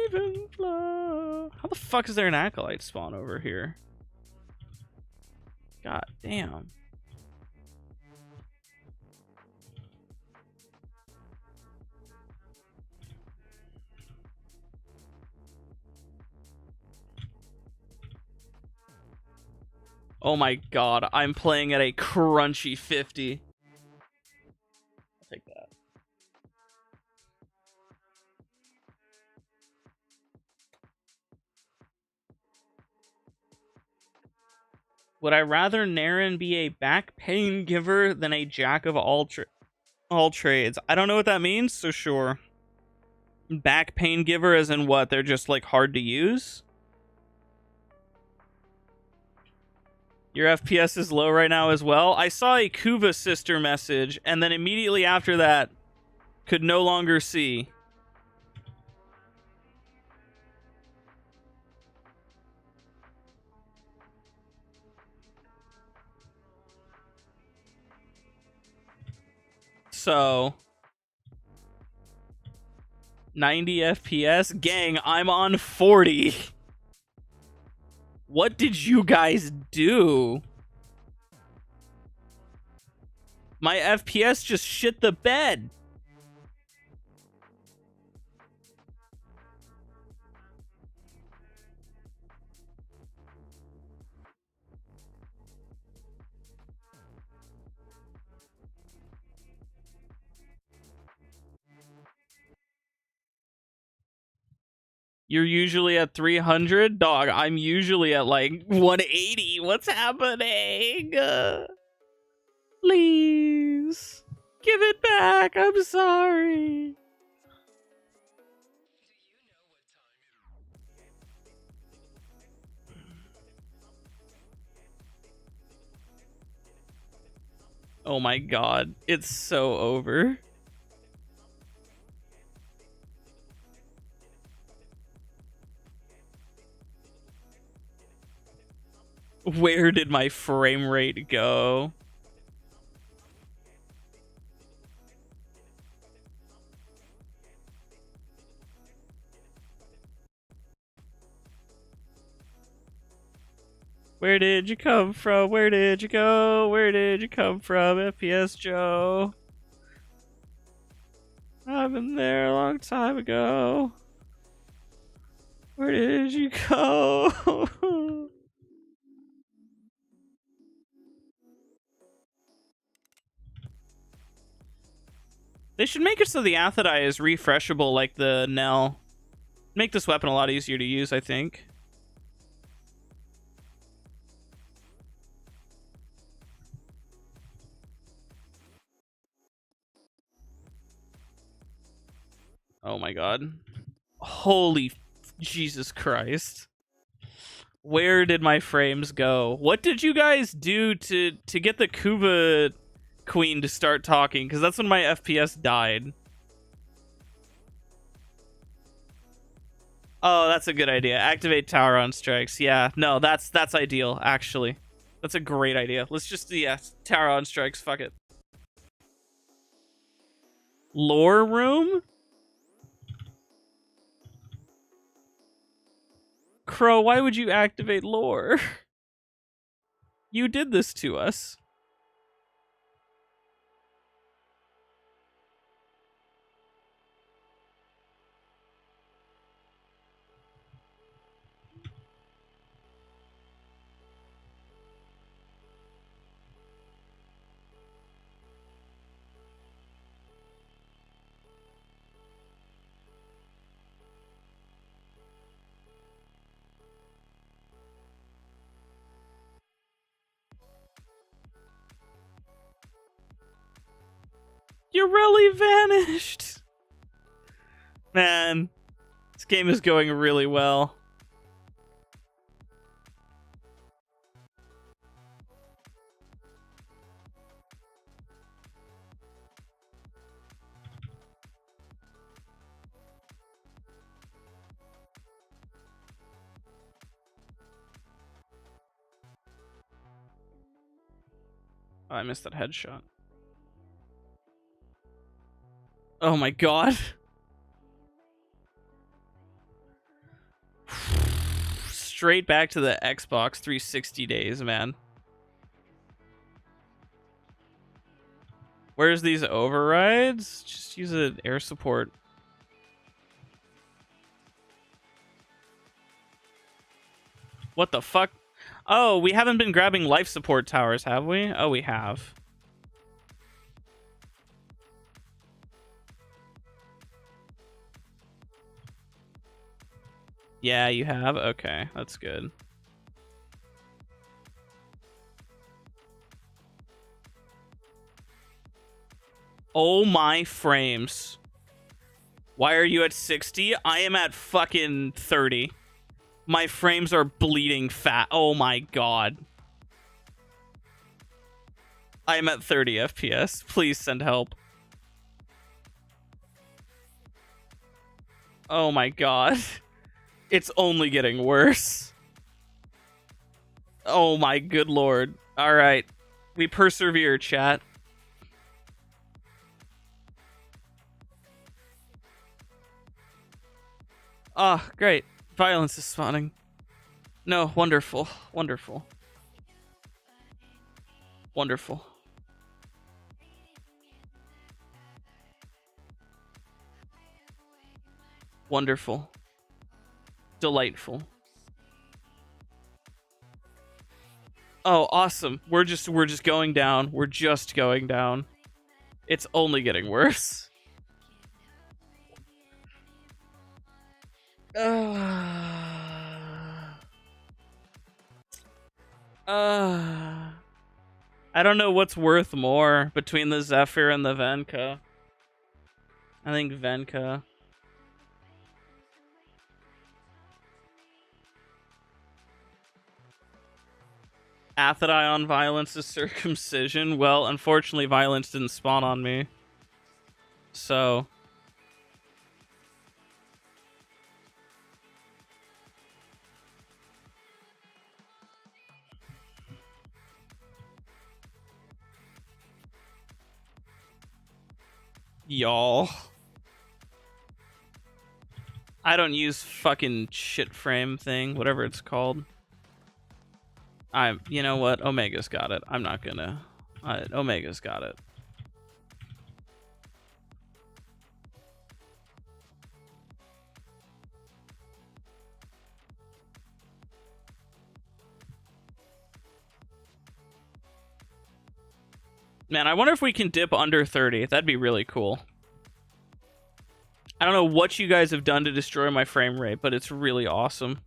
Even flow. How the fuck is there an acolyte spawn over here? God damn. Oh my god, I'm playing at a crunchy 50. I'll take that. Would I rather Naren be a back pain giver than a jack of all trades? I don't know what that means, so sure. Back pain giver as in what? They're just like hard to use? Your FPS is low right now as well? I saw a Kuva sister message, and then immediately after that, could no longer see. So 90 FPS? Gang, I'm on 40. What did you guys do? My FPS just shit the bed. You're usually at 300? Dog, I'm usually at like 180. What's happening? Please. Give it back. I'm sorry. Oh my god. It's so over. Where did my frame rate go? Where did you come from? Where did you go? Where did you come from, FPS Joe? I've been there a long time ago. Where did you go? They should make it so the Athidai is refreshable like the Nell. Make this weapon a lot easier to use, I think. Oh my god. Holy Jesus Christ. Where did my frames go? What did you guys do to get the Kuva Queen to start talking? Because that's when my FPS died. Oh, that's a good idea. Activate tower on strikes. Yeah, no, that's ideal, actually. That's a great idea. Let's just, yeah, tower on strikes. Fuck it. Lore room? Crow, why would you activate lore? You did this to us. You really vanished. Man, this game is going really well. Oh, I missed that headshot. Oh my god. Straight back to the Xbox 360 days, man. Where's these overrides? Just use an air support. What the fuck? Oh, we haven't been grabbing life support towers, have we? Oh, we have. Yeah, you have? Okay, that's good. Oh my frames. Why are you at 60? I am at fucking 30. My frames are bleeding fat. Oh my god. I am at 30 FPS. Please send help. Oh my god. It's only getting worse. Oh my good lord. Alright. We persevere, chat. Ah, great. Violence is spawning. No, wonderful. Wonderful. Wonderful. Wonderful. Delightful. Oh, awesome. We're just going down. We're just going down. It's only getting worse. I don't know what's worth more between the Zephyr and the Venka. I think Venka. Athidai on violence is circumcision. Well, unfortunately, violence didn't spawn on me. So... y'all. I don't use fucking shit frame thing, whatever it's called. You know what? Omega's got it. I'm not gonna. Omega's got it. Man, I wonder if we can dip under 30. That'd be really cool. I don't know what you guys have done to destroy my frame rate, but it's really awesome.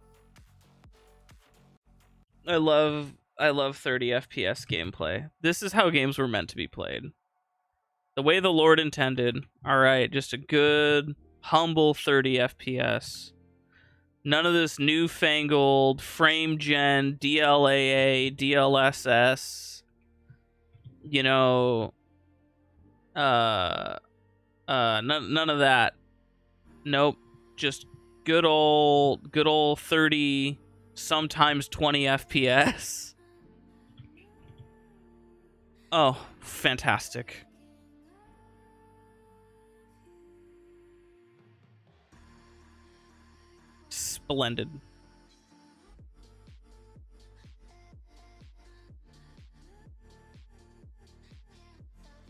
I love 30 FPS gameplay. This is how games were meant to be played. The way the Lord intended. All right, just a good, humble 30 FPS. None of this newfangled frame gen, DLAA, DLSS, you know, none of that. Nope. Just good old 30, sometimes 20 FPS. Oh, fantastic. Splendid.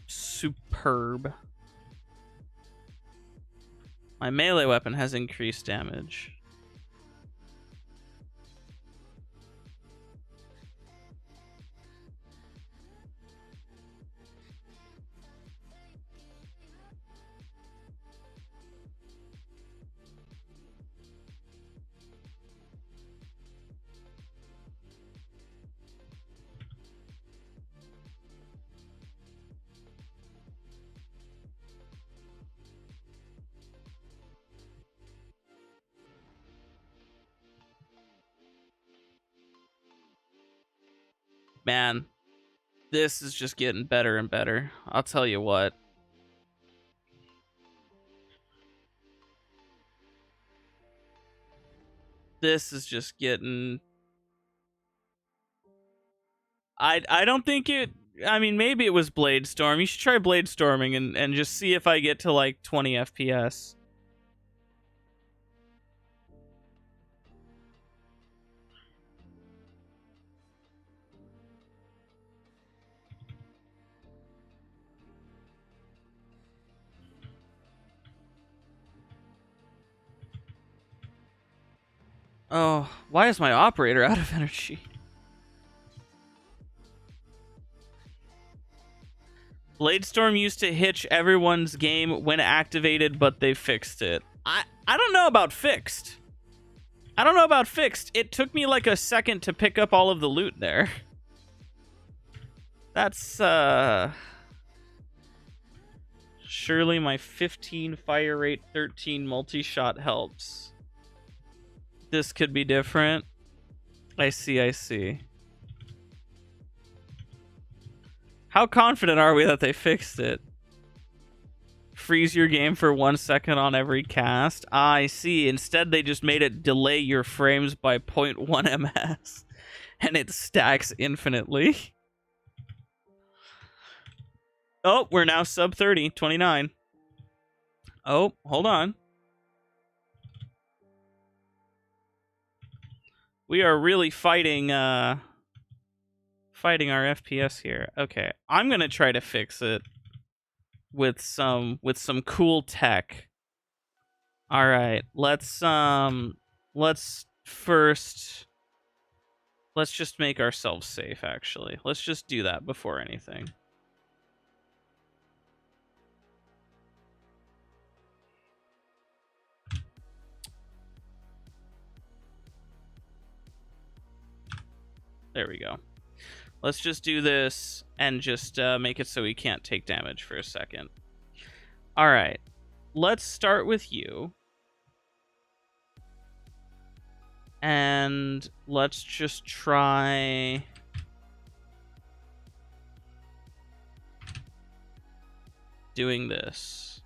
Superb. My melee weapon has increased damage. Man, this is just getting better and better. I'll tell you what. This is just getting... I don't think it... I mean, maybe it was Blade Storm. You should try Blade Storming and just see if I get to like 20 FPS. Oh, why is my operator out of energy? Bladestorm used to hitch everyone's game when activated, but they fixed it. I don't know about fixed. I don't know about fixed. It took me like a second to pick up all of the loot there. That's, surely my 15 fire rate, 13 multi-shot helps. This could be different. I see. How confident are we that they fixed it? Freeze your game for 1 second on every cast. I see. Instead, they just made it delay your frames by 0.1 ms. And it stacks infinitely. Oh, we're now sub 30, 29. Oh, hold on. We are really fighting our FPS here. Okay, I'm gonna try to fix it with some cool tech. All right, let's just make ourselves safe. Actually, let's just do that before anything. There we go. Let's just do this and just make it so we can't take damage for a second. All right. Let's start with you. And let's just try... doing this.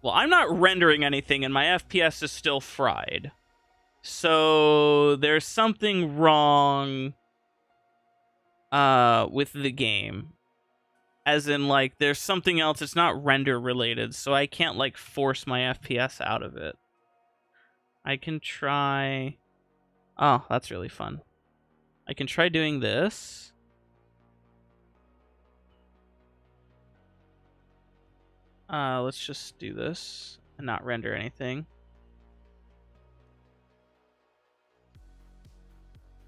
Well, I'm not rendering anything and my FPS is still fried. So there's something wrong with the game. As in, like, there's something else. It's not render related, so I can't, like, force my FPS out of it. I can try... Oh, that's really fun. I can try doing this. Let's just do this and not render anything.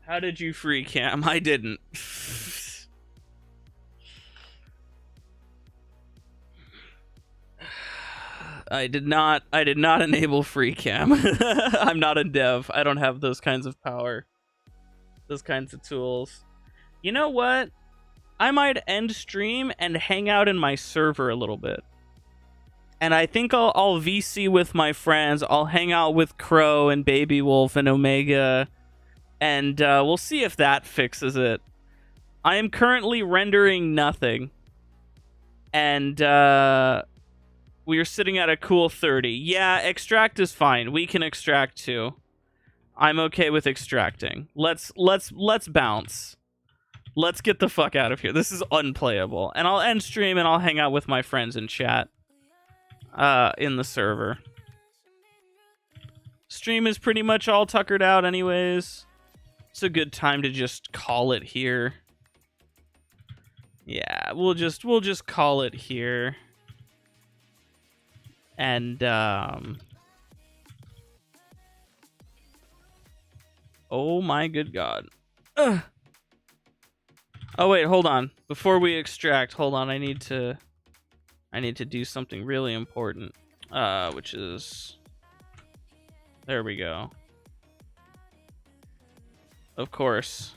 How did you free cam? I didn't. I did not enable free cam. I'm not a dev. I don't have those kinds of power. Those kinds of tools. You know what? I might end stream and hang out in my server a little bit. And I think I'll VC with my friends. I'll hang out with Crow and Baby Wolf and Omega. And we'll see if that fixes it. I am currently rendering nothing. And we are sitting at a cool 30. Yeah, extract is fine. We can extract too. I'm okay with extracting. Let's bounce. Let's get the fuck out of here. This is unplayable. And I'll end stream and I'll hang out with my friends in chat. In the server. Stream is pretty much all tuckered out anyways. It's a good time to just call it here. Yeah, we'll just call it here. And oh my good god. Ugh. Oh wait, hold on. Before we extract, hold on, I need to do something really important. Which is... There we go. Of course.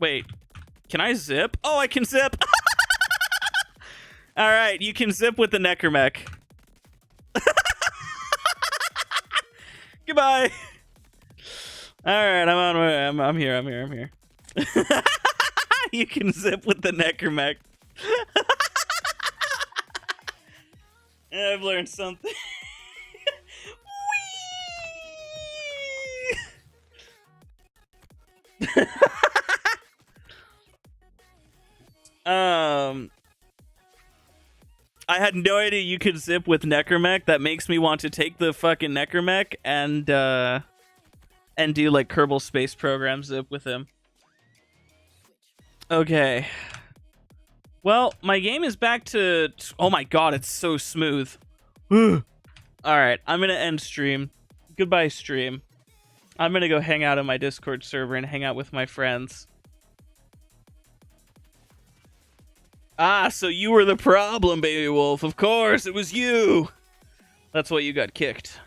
Wait, can I zip? Oh, I can zip! Alright, you can zip with the necromech. Goodbye! Alright, I'm on my way. I'm here. You can zip with the necromech. I've learned something. I had no idea you could zip with necromech. That makes me want to take the fucking necromech and do like Kerbal Space Program zip with him. Okay. Well, my game is back to... Oh my god, it's so smooth. Alright, I'm gonna end stream. Goodbye, stream. I'm gonna go hang out on my Discord server and hang out with my friends. Ah, so you were the problem, Baby Wolf. Of course, it was you. That's why you got kicked.